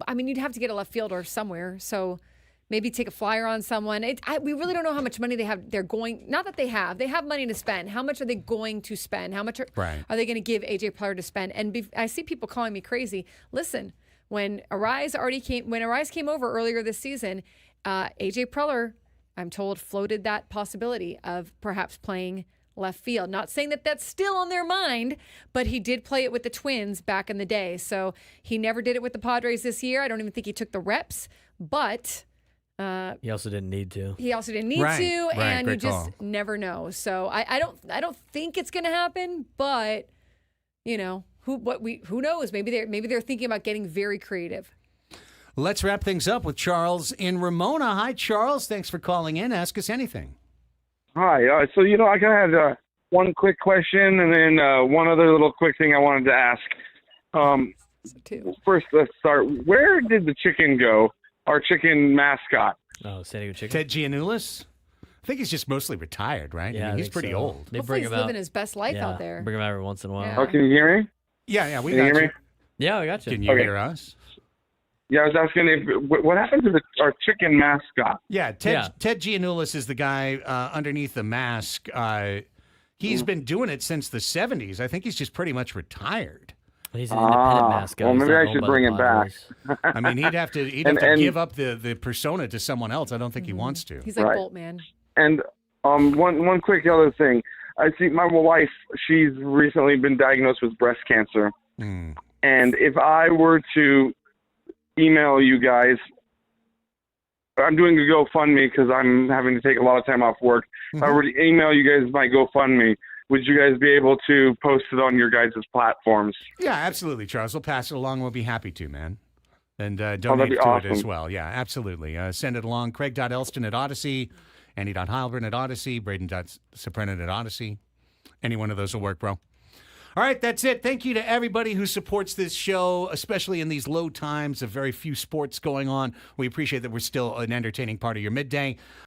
[SPEAKER 2] I mean, you'd have to get a left fielder somewhere. So maybe take a flyer on someone. We really don't know how much money they have. Not that they have money to spend. How much are they going to spend? How much are they going to give AJ Preller to spend? And I see people calling me crazy. Listen, when Arise came over earlier this season, AJ Preller, I'm told, floated that possibility of perhaps playing left field. Not saying that that's still on their mind, but he did play it with the Twins back in the day. So he never did it with the Padres this year. I don't even think he took the reps, but
[SPEAKER 3] he also didn't need to.
[SPEAKER 2] And you just never know. So I don't think it's going to happen, but who knows? Maybe they're thinking about getting very creative.
[SPEAKER 1] Let's wrap things up with Charles in Ramona. Hi, Charles. Thanks for calling in. Ask us anything.
[SPEAKER 15] Hi. So, I kind of had one quick question and then one other little quick thing I wanted to ask. First, let's start. Where did the chicken go? Our chicken mascot.
[SPEAKER 3] Oh, San Diego Chicken.
[SPEAKER 1] Ted Giannoulis? I think he's just mostly retired, right?
[SPEAKER 3] Yeah,
[SPEAKER 1] I mean, he's pretty old.
[SPEAKER 2] Hopefully he's living his best life out there.
[SPEAKER 3] Bring him out every once in a while.
[SPEAKER 2] Yeah.
[SPEAKER 15] Oh, can you hear me?
[SPEAKER 1] Yeah, we
[SPEAKER 15] Can you
[SPEAKER 1] got
[SPEAKER 15] hear
[SPEAKER 1] you.
[SPEAKER 15] me?
[SPEAKER 3] Yeah, I got you.
[SPEAKER 1] Can you hear us?
[SPEAKER 15] Yeah, I was asking what happened to our chicken mascot?
[SPEAKER 1] Yeah, Ted Giannoulis is the guy underneath the mask. He's been doing it since the 70s. I think he's just pretty much retired.
[SPEAKER 3] He's an independent mascot.
[SPEAKER 15] Well,
[SPEAKER 3] He's
[SPEAKER 15] maybe
[SPEAKER 3] not
[SPEAKER 15] I
[SPEAKER 3] owned
[SPEAKER 15] should
[SPEAKER 3] by
[SPEAKER 15] bring
[SPEAKER 3] the
[SPEAKER 15] him back.
[SPEAKER 3] Padres.
[SPEAKER 1] I mean, he'd have to give up the persona to someone else. I don't think he wants to.
[SPEAKER 2] He's like Boltman.
[SPEAKER 15] And one quick other thing. I see my wife, she's recently been diagnosed with breast cancer. And if I were to email you guys, I'm doing a GoFundMe because I'm having to take a lot of time off work. If I were to email you guys my GoFundMe, would you guys be able to post it on your guys' platforms?
[SPEAKER 1] Yeah, absolutely, Charles. We'll pass it along. We'll be happy to, man. And
[SPEAKER 15] that'd
[SPEAKER 1] donate
[SPEAKER 15] be
[SPEAKER 1] to it as
[SPEAKER 15] awesome.
[SPEAKER 1] well. Yeah, absolutely. Send it along. Craig.Elsten at Odyssey, Andy.Heilbrun at Odyssey, Braden.Soprenin at Odyssey. Any one of those will work, bro. All right, that's it. Thank you to everybody who supports this show, especially in these low times of very few sports going on. We appreciate that we're still an entertaining part of your midday.